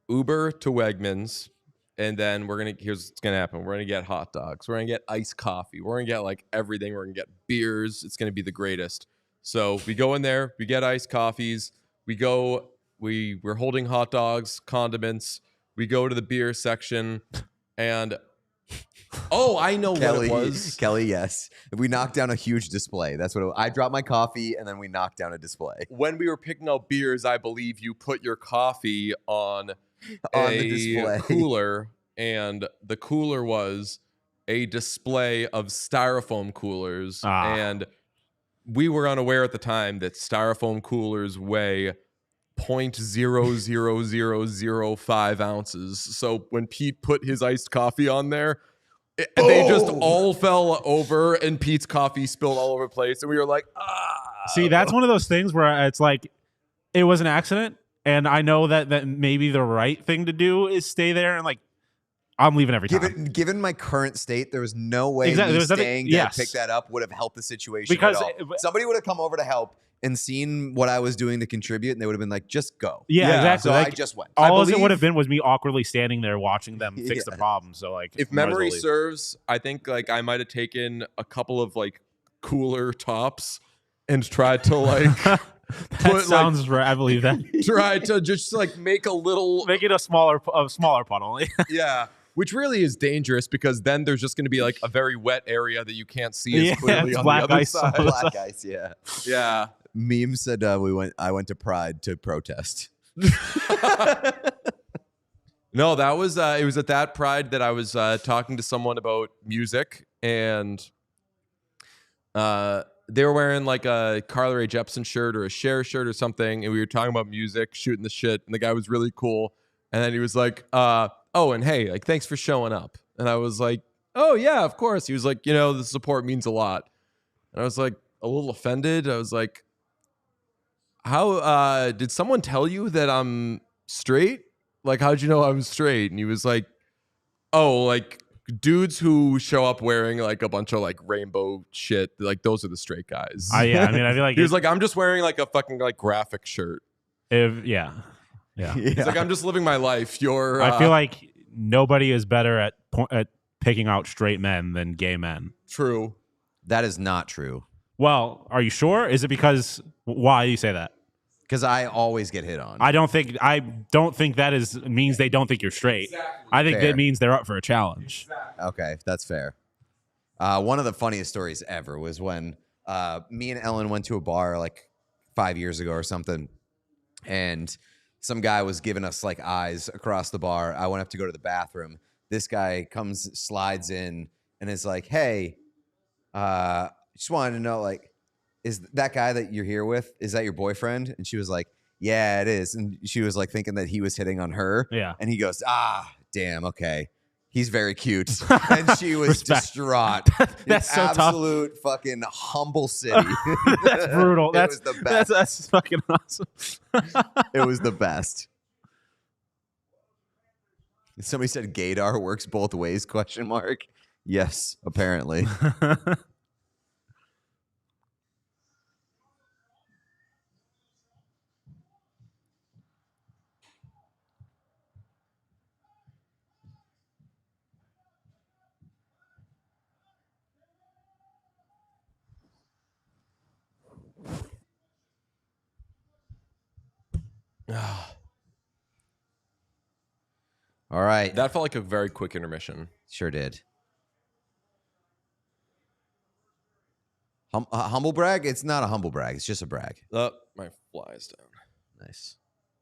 Uber to Wegmans, and then here's what's gonna happen. We're gonna get hot dogs. We're gonna get iced coffee. We're gonna get like everything. We're gonna get beers. It's gonna be the greatest." So we go in there, we get iced coffees. We're holding hot dogs, condiments. We go to the beer section, and I know Kelly, what it was. Kelly, yes. We knocked down a huge display. That's what I dropped my coffee, and then we knocked down a display. When we were picking out beers, I believe you put your coffee on The display. cooler, and the cooler was a display of styrofoam coolers. And we were unaware at the time that styrofoam coolers weigh 0.00005 ounces. So when Pete put his iced coffee on there, they just all fell over, and Pete's coffee spilled all over the place. And we were like, See, that's one of those things where it's like it was an accident, and I know that maybe the right thing to do is stay there and like I'm leaving every time. Given my current state, there was no way Exactly. me There's nothing- staying yes. to pick that up would have helped the situation Because at all. Somebody would have come over to help and seen what I was doing to contribute, and they would have been like, just go. Yeah, Yeah. exactly. So Like, I just went. all it believe- would have been was me awkwardly standing there watching them fix the Yeah. problem. So like, if might as well memory leave. serves, I think like I might have taken a couple of like cooler tops and tried to like that put, sounds right. I believe that. try to just like make a little Make it a smaller puddle. yeah, which really is dangerous because then there's just going to be like a very wet area that you can't see as Yeah, clearly it's on black the other ice. side. Black guys, yeah. Yeah. Meme said I went to Pride to protest. No, that was it was at that Pride that I was talking to someone about music, and they were wearing like a Carly Rae Jepsen shirt or a Cher shirt or something, and we were talking about music, shooting the shit, and the guy was really cool, and then he was like, "Oh, and hey, like thanks for showing up," and I was like, "Oh yeah, of course." He was like, "The support means a lot," and I was like a little offended. I was like, "How did someone tell you that I'm straight? Like, how'd you know I'm straight?" And he was like, "Oh, like dudes who show up wearing like a bunch of like rainbow shit, like those are the straight guys." Yeah, I mean, I feel like He was like, "I'm just wearing like a fucking like graphic shirt." yeah. He's like, "I'm just living my life." You're. I feel like nobody is better at picking out straight men than gay men. true. That is not true. Well, are you sure? Is it because why do you say that? Because I always get hit on. I don't think that means they don't think you're straight. I think Fair. that means they're up for a challenge. Okay, that's fair. One of the funniest stories ever was when me and Ellen went to a bar like 5 years ago or something, and some guy was giving us like eyes across the bar. I went up to go to the bathroom. This guy slides in, and is like, "Hey, just wanted to know, like, is that guy that you're here with, is that your boyfriend?" And she was like, "Yeah, it is." And she was like thinking that he was hitting on her. Yeah. And he goes, damn, okay. He's very cute. And she was Respect. distraught. That's so tough. Absolute fucking humble city. That's brutal. It was the best. That's fucking awesome. It was the best. Somebody said gaydar works both ways, ? Yes, apparently. All right. That felt like a very quick intermission. Sure did. Humble brag? It's not a humble brag. It's just a brag. My fly's down. Nice.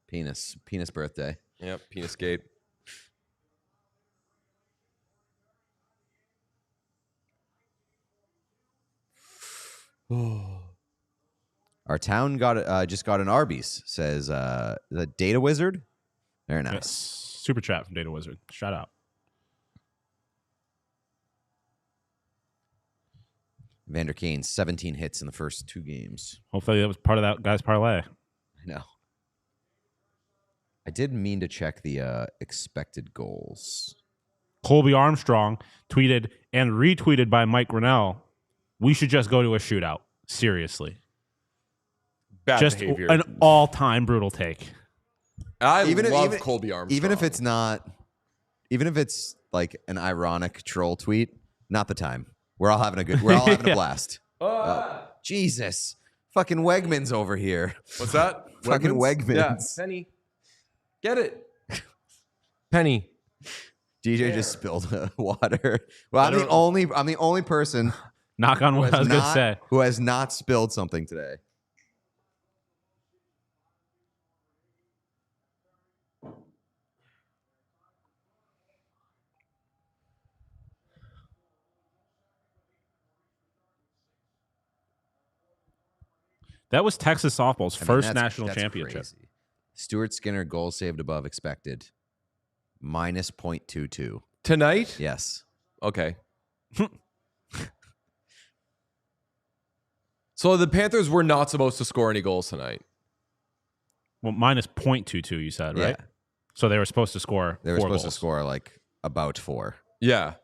Penis birthday. Yep, penis gate. Our town just got an Arby's, says the Data Wizard. Very nice. Yes. Super chat from Data Wizard. Shout out. Vander Kane, 17 hits in the first 2 games. Hopefully that was part of that guy's parlay. I know. I did mean to check the expected goals. Colby Armstrong tweeted and retweeted by Mike Grinnell. We should just go to a shootout. Seriously. Bad Just behavior. an all-time brutal take. I love Colby Armstrong. Even if it's like an ironic troll tweet, not the time. We're all having a blast. Jesus. Fucking Wegmans over here. What's that? Fucking Wegmans. Yeah, Penny. Get it. Penny. DJ just spilled water. Well, I'm the only person Knock on wood, I was going to say. who has not spilled something today. That was Texas softball's first that's national championship. Crazy. Stuart Skinner, goal saved above expected. Minus 0.22. Tonight? Yes. Okay. So the Panthers were not supposed to score any goals tonight. Well, minus 0.22, you said, right? Yeah. So they were supposed to score They were 4 supposed goals. to score like about 4. Yeah.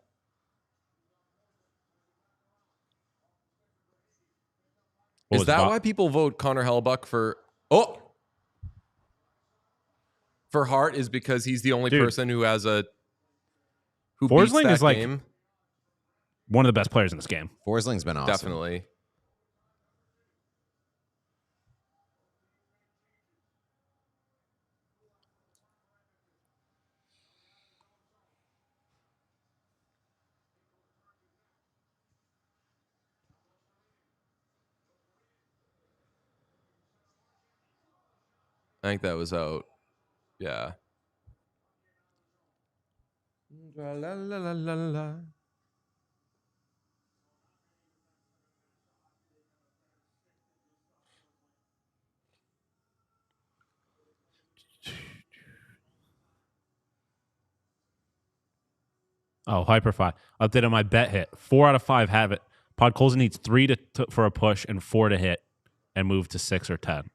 What Is was that Bob- why people vote Connor Hellebuck for Hart? Is because he's the only Dude. person who beats Forsling that is like game? one of the best players in this game? Forsling's been awesome. Definitely. I think that was out. Yeah. La, la, la, la, la, la. Oh, Hyperfi. Update on my bet hit. 4 out of 5 have it. Podkolzin needs 3 for a push and 4 to hit and move to 6 or 10.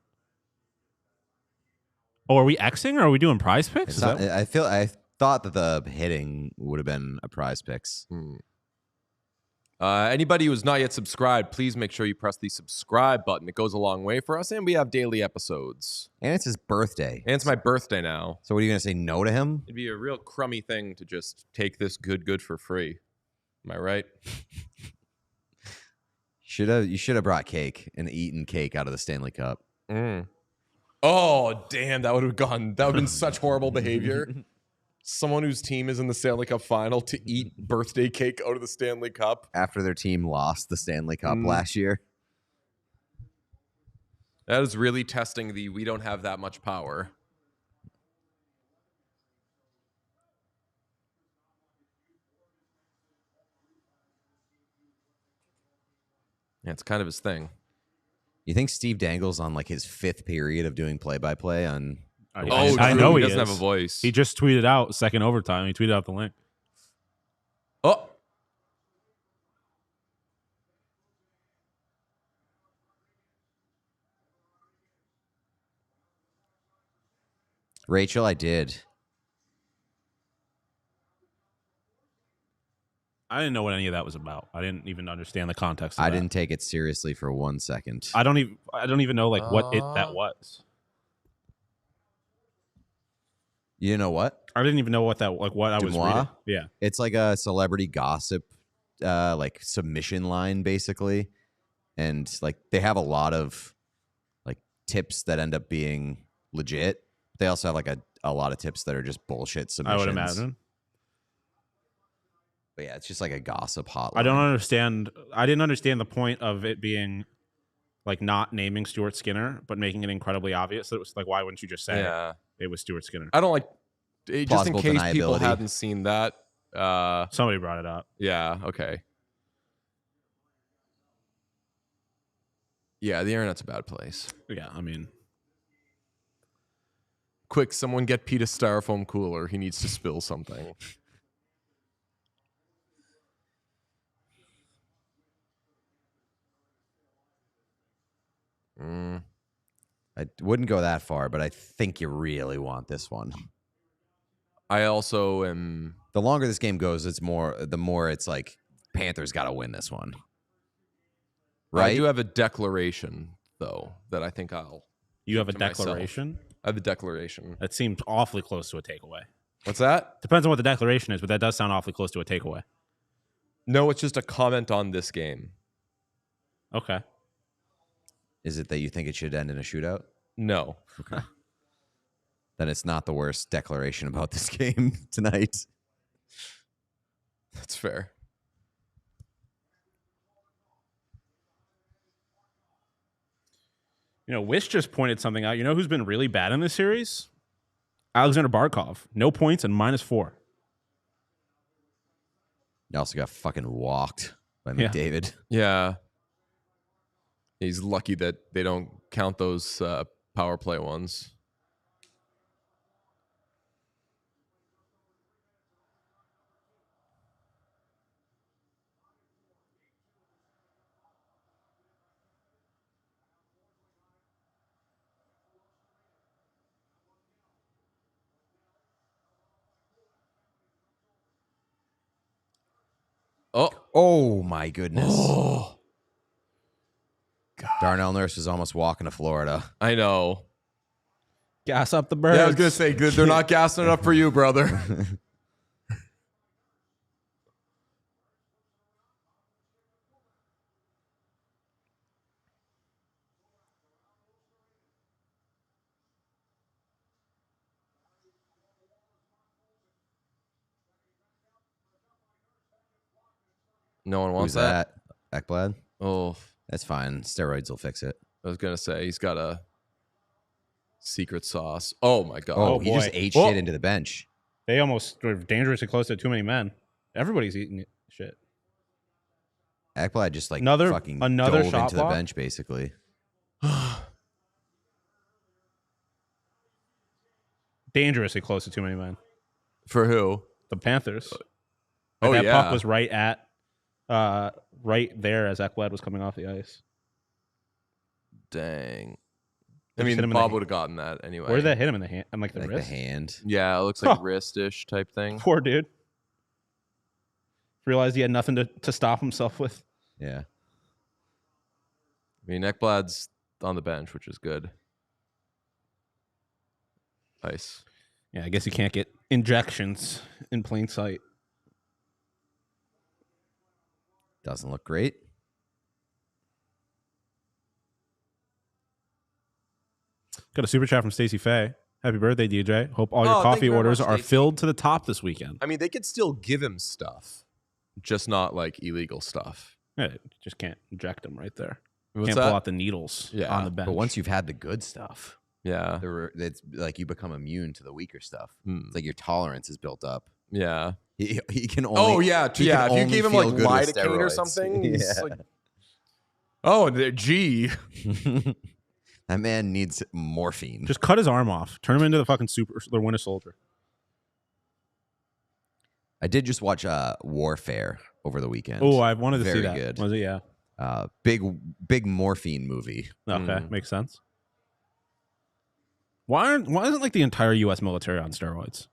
Oh, are we Xing or are we doing prize picks? It's not, I thought that the hitting would have been a prize picks. Anybody who's not yet subscribed, please make sure you press the subscribe button. It goes a long way for us, and we have daily episodes. And it's his birthday. And it's my birthday now. So what are you going to say no to him? It'd be a real crummy thing to just take this good for free. Am I right? You should have brought cake and eaten cake out of the Stanley Cup. Oh, damn, that would have been such horrible behavior. Someone whose team is in the Stanley Cup final to eat birthday cake out of the Stanley Cup. After their team lost the Stanley Cup last year. That is really testing we don't have that much power. Yeah, it's kind of his thing. You think Steve Dangle's on like his 5th period of doing play-by-play on... I true. know He he doesn't is. have a voice. He just tweeted out second overtime. He tweeted out the link. Oh. Rachel, I did. I didn't know what any of that was about. I didn't even understand the context of I that. didn't take it seriously for 1 second. I don't even know like what that was. You didn't know what? I didn't even know what that what I was Demois? reading. Yeah. It's like a celebrity gossip like submission line basically. And like they have a lot of like tips that end up being legit They also have like a lot of tips that are just bullshit I submissions. would imagine. But yeah, it's just like a gossip hotline. I don't understand. I didn't understand the point of it being like not naming Stuart Skinner, but making it incredibly obvious that it was like, why wouldn't you just say it was Stuart Skinner? I don't like just in Plausible case people deniability. hadn't seen that. Somebody brought it up. Yeah. Okay. Yeah, the internet's a bad place. Yeah, I mean, Quick, someone get Pete a styrofoam cooler. He needs to spill something. I wouldn't go that far, but I think you really want this one. I also am. The longer this game goes, the more it's like Panthers got to win this one. Right? I do have a declaration, though, that I think I'll. you have a to myself. declaration. I have a declaration. That seems awfully close to a takeaway. What's that? Depends on what the declaration is, but that does sound awfully close to a takeaway. No, it's just a comment on this game. Okay. Is it that you think it should end in a shootout? No. Okay. Then it's not the worst declaration about this game tonight. That's fair. You know, Wish just pointed something out. You know who's been really bad in this series? Alexander Barkov. No points and -4. You also got fucking walked by Yeah. McDavid. Yeah. He's lucky that they don't count those power play ones. Oh my goodness. Oh, Darnell Nurse was almost walking to Florida. I know. Gas up the birds. Yeah, I was gonna say they're not gassing it up for you, brother. No one wants Who's that? Ekblad? Oh, That's fine. Steroids will fix it. I was gonna say he's got a secret sauce. Oh my god. Oh, Oh, he just boy. ate Oh. shit into the bench. They almost were dangerously close to too many men. Everybody's eating shit. Ekblad just like Another fucking shot dove into the block? bench, basically. Dangerously close to too many men. For who? The Panthers. Oh, that yeah. puck was right there as Ekblad was coming off the ice. Dang. I Just mean, hit him in the Bob hand. would have gotten that anyway. Where did that hit him in the hand? And like the Like wrist? the hand. Yeah, it looks like Huh. wrist-ish type thing. Poor dude. Realized he had nothing to stop himself with. Yeah. I mean, Ekblad's on the bench, which is good. Nice. Yeah, I guess you can't get injections in plain sight. Doesn't look great. Got a super chat from Stacey Faye. Happy birthday, DJ. Hope all your Oh, thank coffee you very orders much, are Stacey. filled to the top this weekend. I mean, they could still give him stuff, just not like illegal stuff. Yeah, you just can't inject them right there. What's Can't that? pull out the needles Yeah, on the bench. But once you've had the good stuff, Yeah. it's like you become immune to the weaker stuff. Hmm. It's like your tolerance is built up. Yeah. He can only. Oh yeah, he yeah. can If you only gave him feel like good with lidocaine or steroids. something, he's Yeah. like, oh, gee. That man needs morphine. Just cut his arm off. Turn him into the fucking the Winter Soldier. I did just watch Warfare over the weekend. Oh, I wanted to see Very that. good. Was it? Yeah. Big morphine movie. Okay, makes sense. Why isn't like the entire U.S. military on steroids?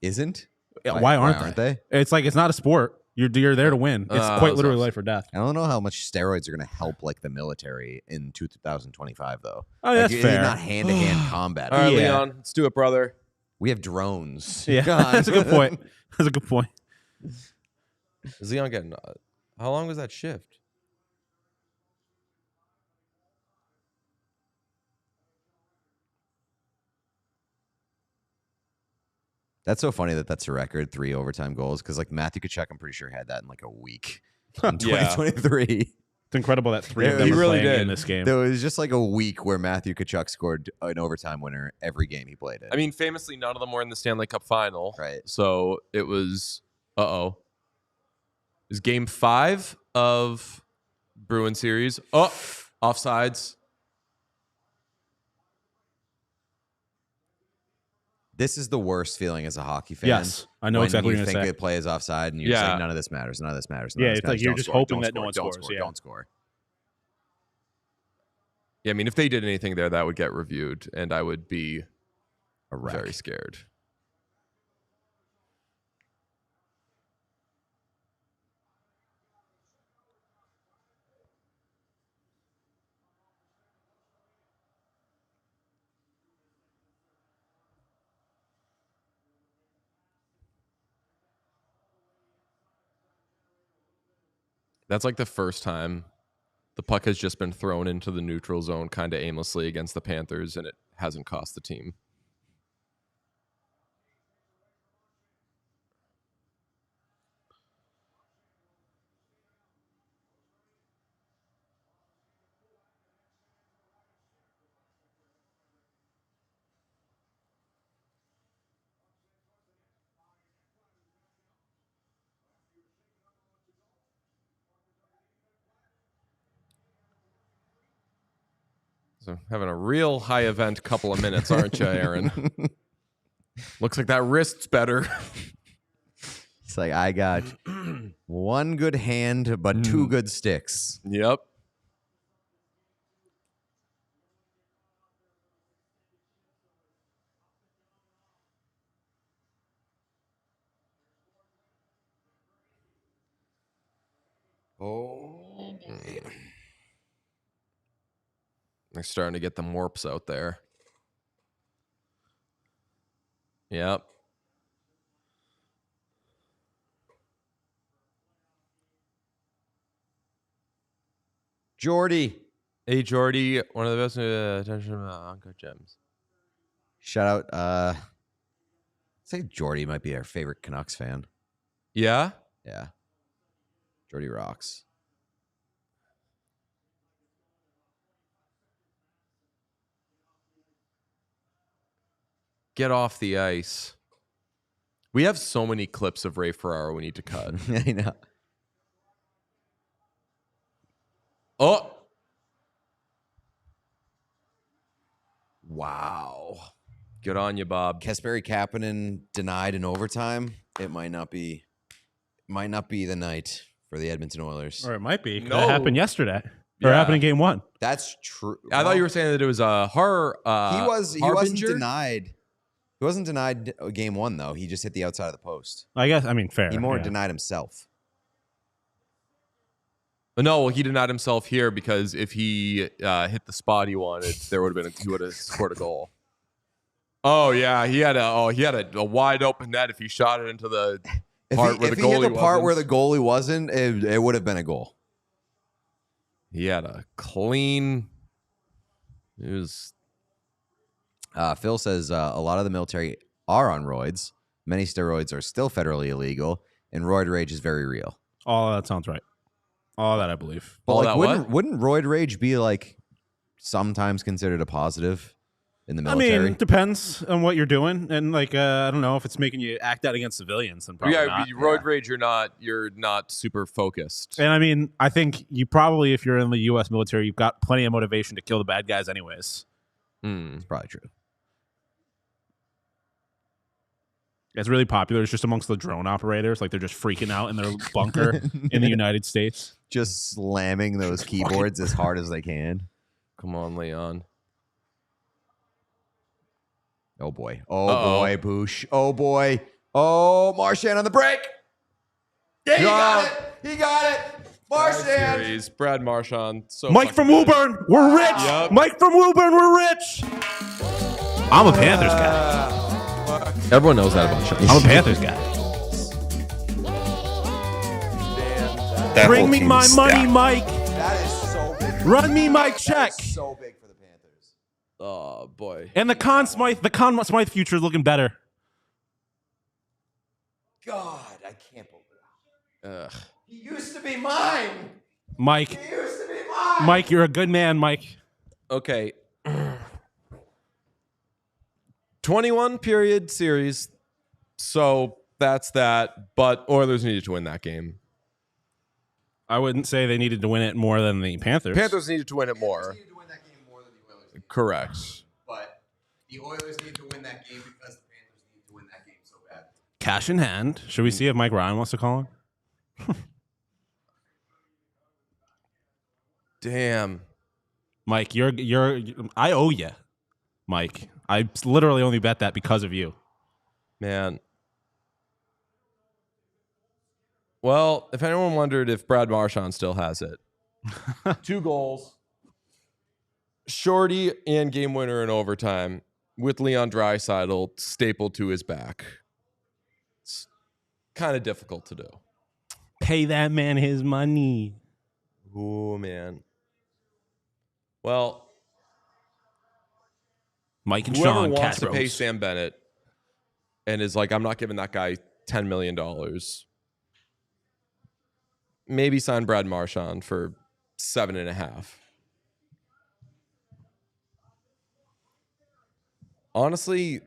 Isn't? Yeah, why aren't they? It's like it's not a sport. You're there to win. It's quite that's literally awesome. life or death. I don't know how much steroids are going to help like the military in 2025 though. Oh, Like, that's it's fair. not hand-to-hand combat. All right, Yeah. Leon, let's do it, brother. We have drones. Yeah, God. that's a good point. That's a good point. Is Leon getting? How long was that shift? That's so funny that's a record, 3 overtime goals, because like Matthew Tkachuk, I'm pretty sure had that in like a week in 2023. It's incredible that 3 of Yeah, them he are really playing did. in this game. There was just like a week where Matthew Tkachuk scored an overtime winner every game he played in. I mean, famously, none of them were in the Stanley Cup final. Right. So it was, it was game 5 of Bruin series. Oh, offsides. This is the worst feeling as a hockey fan. Yes, I know when exactly you what you're think going to the say. play is offside, and you're just Yeah. like, none of this matters. None of this matters. Yeah, None of this it's like matters. you're Don't just score, hoping don't that no score, one don't scores, score, yeah. Don't score. Yeah, I mean, if they did anything there, that would get reviewed, and I would be A wreck. very scared. That's like the first time the puck has just been thrown into the neutral zone kind of aimlessly against the Panthers, and it hasn't cost the team. So having a real high event couple of minutes, aren't you, Aaron? Looks like that wrist's better. It's like, I got one good hand, but 2 good sticks. Yep. Oh. They're starting to get the warps out there. Yep. Jordy. Hey, Jordy, one of the best attention Uncle Gems. Shout out. I'd say Jordy might be our favorite Canucks fan. Yeah? Yeah. Jordy rocks. Get off the ice. We have so many clips of Ray Ferraro we need to cut. I know. Oh! Wow. Good on you, Bob. Kasperi Kapanen denied in overtime. It might not be the night for the Edmonton Oilers. Or it might be. No. That happened yesterday. Or Yeah. happened in game 1. That's true. I thought you were saying that it was a horror. He wasn't Harbinger? denied. He wasn't denied game 1 though. He just hit the outside of the post. I guess, I mean, fair. He more yeah. denied himself. No, he denied himself here because if he hit the spot he wanted, he would have scored a goal. Oh yeah, he had a wide open net. If he shot it into the part where the goalie hit the part wasn't. where the goalie wasn't, it would have been a goal. He had a clean. It was. Phil says a lot of the military are on roids. Many steroids are still federally illegal, and roid rage is very real. All that sounds right. All that I believe. But All like, that wouldn't roid rage be like sometimes considered a positive in the I military? mean, depends on what you're doing, and like I don't know if it's making you act out against civilians. Then probably not. roid rage. You're not super focused. And I mean, I think you probably, if you're in the U.S. military, you've got plenty of motivation to kill the bad guys, anyways. It's probably true. It's really popular. It's just amongst the drone operators, like they're just freaking out in their bunker in the United States. Just slamming those keyboards as hard as they can. Come on, Leon. Oh boy. Oh boy, Boosh. Oh boy. Oh, Marchand on the break. Yeah, he got it. He got it. Marchand. Series. Brad Marchand. So Mike from fucking good. Woburn, we're rich. Yep. Mike from Woburn, we're rich. I'm a Panthers guy. Everyone knows that about you. I'm a Panthers guy. That Bring whole me team my is money, stacked. Mike. That is so big. Run me my check. That is so big for the Panthers. Oh boy. And the Conn Smythe future is looking better. God, I can't believe it. Ugh. He used to be mine. Mike, He used to be mine. Mike, you're a good man, Mike. Okay. 21 period series. So that's that. But Oilers needed to win that game. I wouldn't say they needed to win it more than the Panthers. Panthers needed to win it more. Needed to win that game more than the Oilers did. Correct. But the Oilers need to win that game because the Panthers need to win that game so bad. Cash in hand. Should we see if Mike Ryan wants to call him? Damn. Mike, I owe you, Mike. I literally only bet that because of you. Man. Well, if anyone wondered if Brad Marchand still has it, 2 goals, shorty and game winner in overtime with Leon Draisaitl stapled to his back. It's kind of difficult to do. Pay that man his money. Oh, man. Well, Mike and whoever Sean, wants Cat to pay Bros. Sam Bennett and is like, I'm not giving that guy $10 million. Maybe sign Brad Marchand for 7.5. Honestly,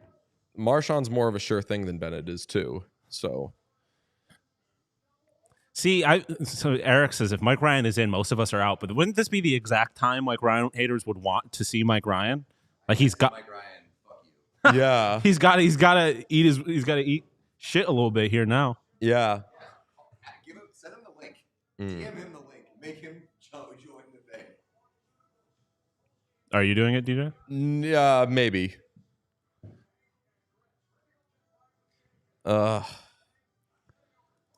Marchand's more of a sure thing than Bennett is too. So See, so Eric says if Mike Ryan is in, most of us are out. But wouldn't this be the exact time Mike Ryan haters would want to see Mike Ryan? Like he's got, Mike Ryan, fuck you. yeah, he's got to eat shit a little bit here now. yeah. Send him the link. Mm. DM him the link. Make him join the thing. Are you doing it, DJ? Yeah, maybe.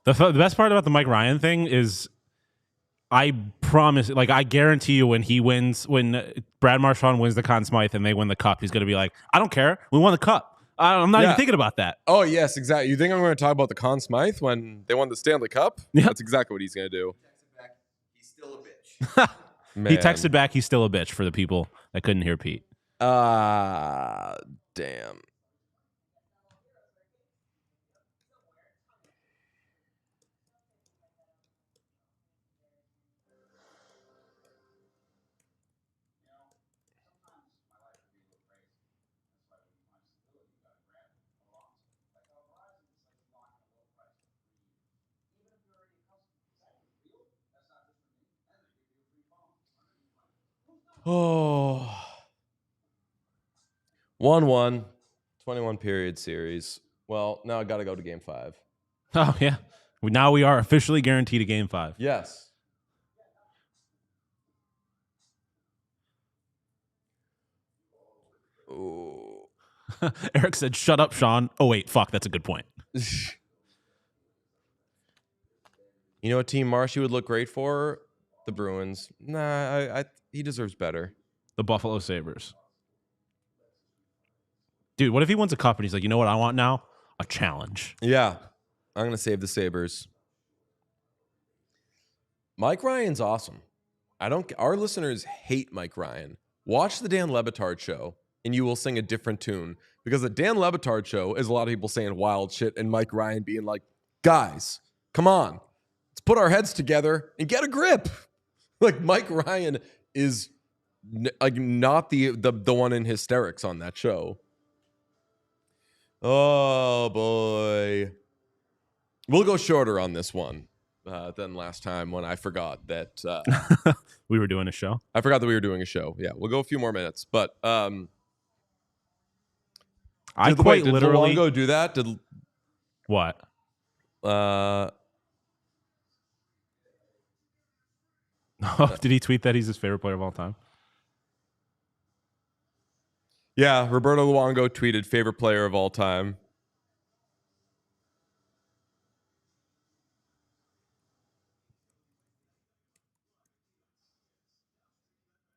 The best part about the Mike Ryan thing is, I promise, like I guarantee you, when Brad Marchand wins the Conn Smythe and they win the cup, he's gonna be like, I don't care, we won the cup. I'm not even thinking about that. Oh yes, exactly. You think I'm going to talk about the Conn Smythe when they won the Stanley Cup? Yeah. That's exactly what he's going to do. He's still a bitch. He texted back, he's still a bitch, for the people that couldn't hear Pete. Damn. Oh. 1-1, 21 period series. Well, now I got to go to game 5. Oh yeah, now we are officially guaranteed a game 5. Yes. Ooh. Eric said, "Shut up, Sean." Oh wait, fuck, that's a good point. You know what team Marshy would look great for? The Bruins. Nah, he deserves better. The Buffalo Sabres. Dude, what if he wins a cup and he's like, you know what I want now? A challenge. Yeah, I'm gonna save the Sabres. Mike Ryan's awesome. Our listeners hate Mike Ryan. Watch the Dan Le Batard show, and you will sing a different tune. Because the Dan Le Batard show is a lot of people saying wild shit, and Mike Ryan being like, guys, come on. Let's put our heads together and get a grip. Like, Mike Ryan is like not the one in hysterics on that show. Oh, boy. We'll go shorter on this one than last time when I forgot that we were doing a show. I forgot that we were doing a show. Yeah, we'll go a few more minutes. But I did quite literally Luongo do that? Did what? Did he tweet that he's his favorite player of all time? Yeah, Roberto Luongo tweeted favorite player of all time.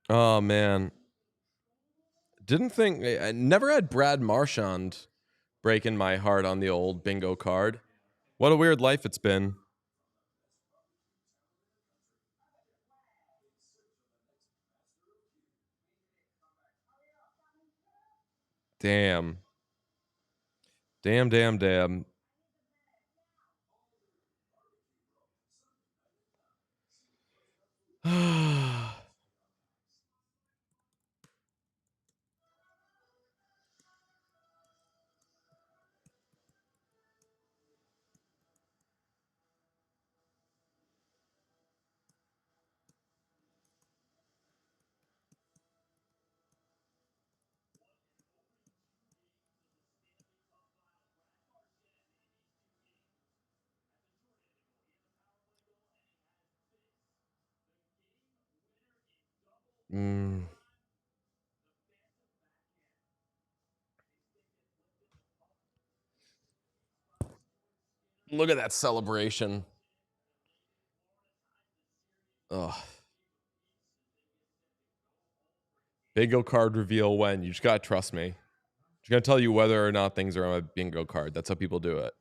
Oh man. I never had Brad Marchand breaking my heart on the old bingo card. What a weird life it's been. Damn. Damn. Look at that celebration. Ugh. Bingo card reveal when. You just got to trust me. Just going to tell you whether or not things are on a bingo card. That's how people do it.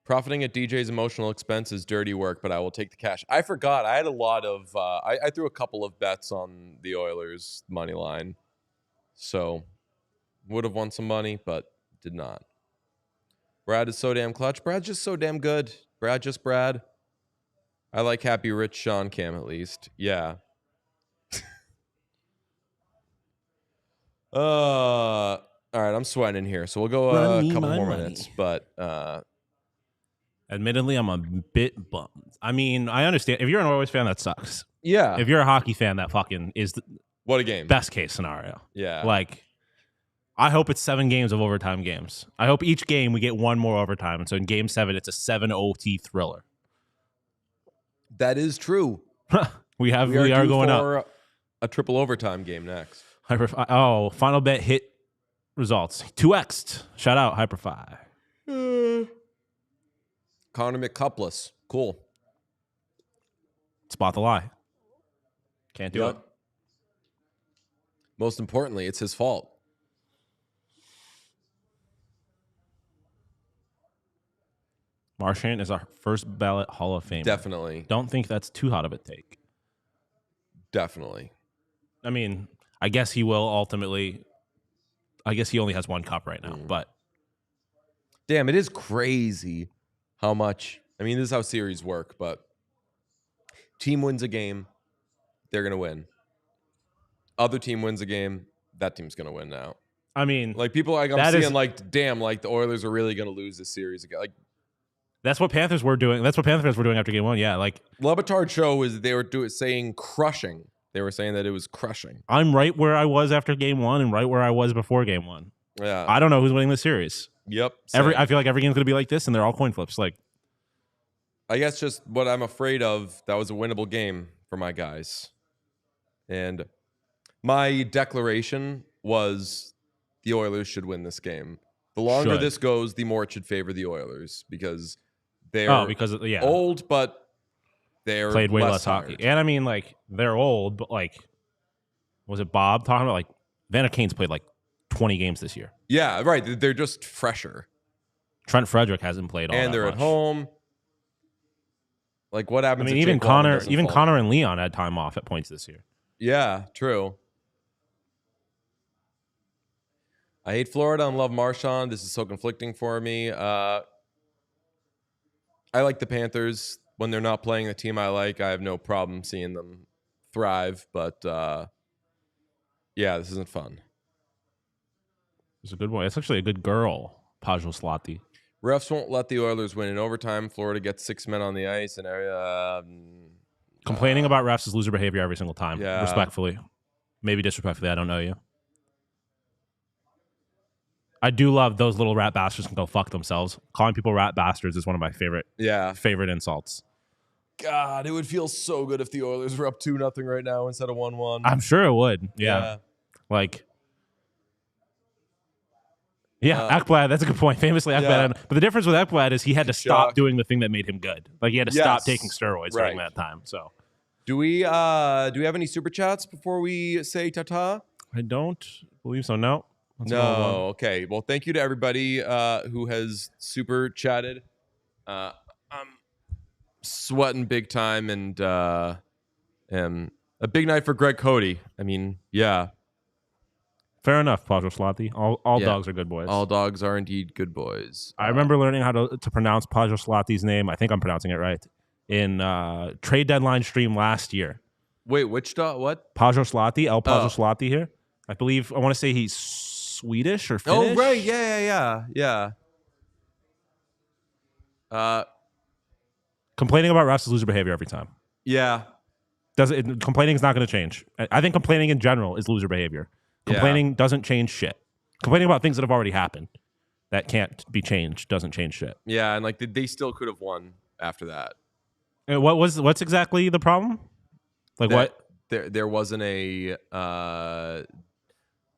Profiting at DJ's emotional expense is dirty work, but I will take the cash. I forgot. I had a lot of... I threw a couple of bets on the Oilers' money line. So, would have won some money, but did not. Brad is so damn clutch. Brad's just so damn good. Brad. I like happy rich Sean Cam at least. Yeah. All right, I'm sweating in here, so we'll go a couple more minutes. But admittedly, I'm a bit bummed. I mean, I understand. If you're an Oilers fan, that sucks. yeah, If you're a hockey fan, that fucking is the what a game. best case scenario. Yeah, Like, I hope it's 7 games of overtime games. I hope each game we get one more overtime. And so in game 7, it's a 7 OT thriller. that is true. we are due going up. for a triple overtime game next. Final bet hit results. 2x'd. Shout out Hyperfi. Connor McCupless. Cool. Spot the lie. Can't do it. Most importantly, it's his fault. Marchand is our first ballot Hall of Famer. Definitely. Don't think that's too hot of a take. Definitely. I mean, I guess he will ultimately. I guess he only has 1 cup right now, but Damn, it is crazy how much. I mean, this is how series work, but team wins a game, they're going to win. Other team wins a game, that team's going to win now. I mean, Like, people, like, I'm that seeing, is- like, damn, like, the Oilers are really going to lose this series again. Like, that's what Panthers were doing. That's what Panthers fans were doing after game 1. Yeah, like, Lebitard show is they were saying crushing. They were saying that it was crushing. I'm right where I was after game 1 and right where I was before game 1. Yeah. I don't know who's winning this series. Yep. I same. feel like every game's going to be like this, and they're all coin flips. Like, I guess just what I'm afraid of, that was a winnable game for my guys. And my declaration was the Oilers should win this game. The longer Should. this goes, the more it should favor the Oilers because they're because yeah, old, but they're played way less tired. hockey. And I mean, like, they're old, but like, was it Bob talking about like Vander Kane's played like 20 games this year? Yeah, right. They're just fresher. Trent Frederick hasn't played all And that they're much. at home. Like, what I happens mean, if even Jake Walton Connor, doesn't fall? and Leon had time off at points this year. Yeah, true. I hate Florida and love Marchand. This is so conflicting for me. I like the Panthers. When they're not playing the team I like, I have no problem seeing them thrive. But, yeah, this isn't fun. It's a good one. It's actually a good girl, Pajot Slati. Refs won't let the Oilers win in overtime. Florida gets 6 men on the ice. And Complaining about refs is loser behavior every single time. Yeah. Respectfully. Maybe disrespectfully. I don't know you. I do love those little rat bastards can go fuck themselves. Calling people rat bastards is one of my favorite insults. God, it would feel so good if the Oilers were up 2-0 right now instead of 1-1. I'm sure it would. Yeah. Like, Ekblad, that's a good point. Famously, Ekblad. Yeah. But the difference with Ekblad is he had to stop Tkachuk. doing the thing that made him good. Like, he had to stop Yes. taking steroids during Right. that time. So Do we have any super chats before we say ta-ta? I don't believe so. No. Let's go along. No. Okay. Well, thank you to everybody who has super chatted. I'm sweating big time, and a big night for Greg Cody. I mean, yeah. Fair enough, Pajoslati. All Yeah. dogs are good boys. All dogs are indeed good boys. I remember learning how to pronounce Pajoslati's name. I think I'm pronouncing it right. In trade deadline stream last year. Wait, which dog? What? Pajoslati, El Pajoslati here. I want to say he's Swedish or Finnish. Oh, right. Yeah. Complaining about refs is loser behavior every time. Yeah. Complaining is not going to change. I think complaining in general is loser behavior. Complaining doesn't change shit. Complaining about things that have already happened that can't be changed doesn't change shit. Yeah, and like they still could have won after that. And what's exactly the problem? Like what? There wasn't a that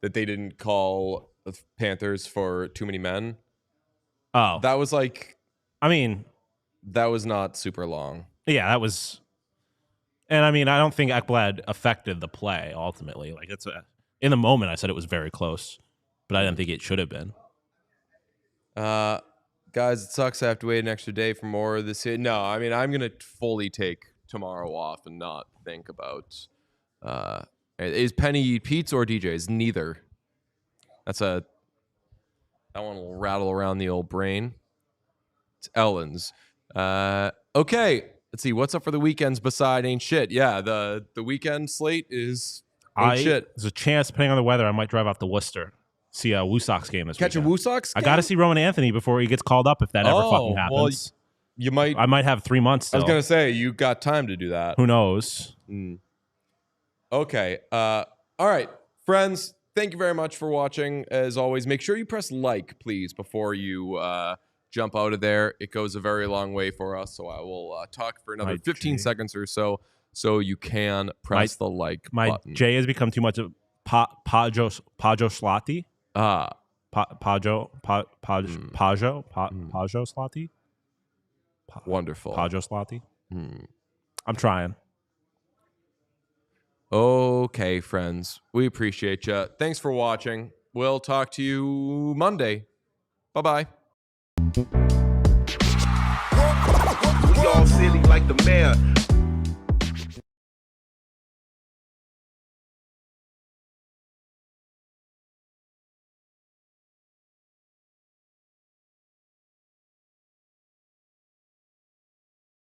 they didn't call the Panthers for too many men. Oh, That was like, I mean, that was not super long. yeah, that was. And I mean, I don't think Ekblad affected the play ultimately. Like in the moment, I said it was very close, but I didn't think it should have been. Guys, it sucks I have to wait an extra day for more of this. No, I mean, I'm gonna fully take tomorrow off and not think about. Is Penny Pete's or DJ's? Neither. That one will rattle around the old brain. It's Ellen's. Okay, let's see what's up for the weekends beside ain't shit. Yeah, the weekend slate is ain't shit. There's a chance, depending on the weather, I might drive out to Worcester, see a Woo Sox game this Catch a weekend. Woo Sox game? I got to see Rowan Anthony before he gets called up if that ever fucking happens. Well, you might. I might have 3 months still. I was gonna say you got time to do that. Who knows? Okay. All right, friends. Thank you very much for watching. As always, make sure you press like, please, before you jump out of there. It goes a very long way for us. So I will talk for another 15 seconds or so you can press the like My button. J has become too much of Pajoslati. Pajoslati. Wonderful. Pajoslati. I'm trying. Okay, friends. We appreciate you. Thanks for watching. We'll talk to you Monday. Bye-bye. We all silly like the mayor.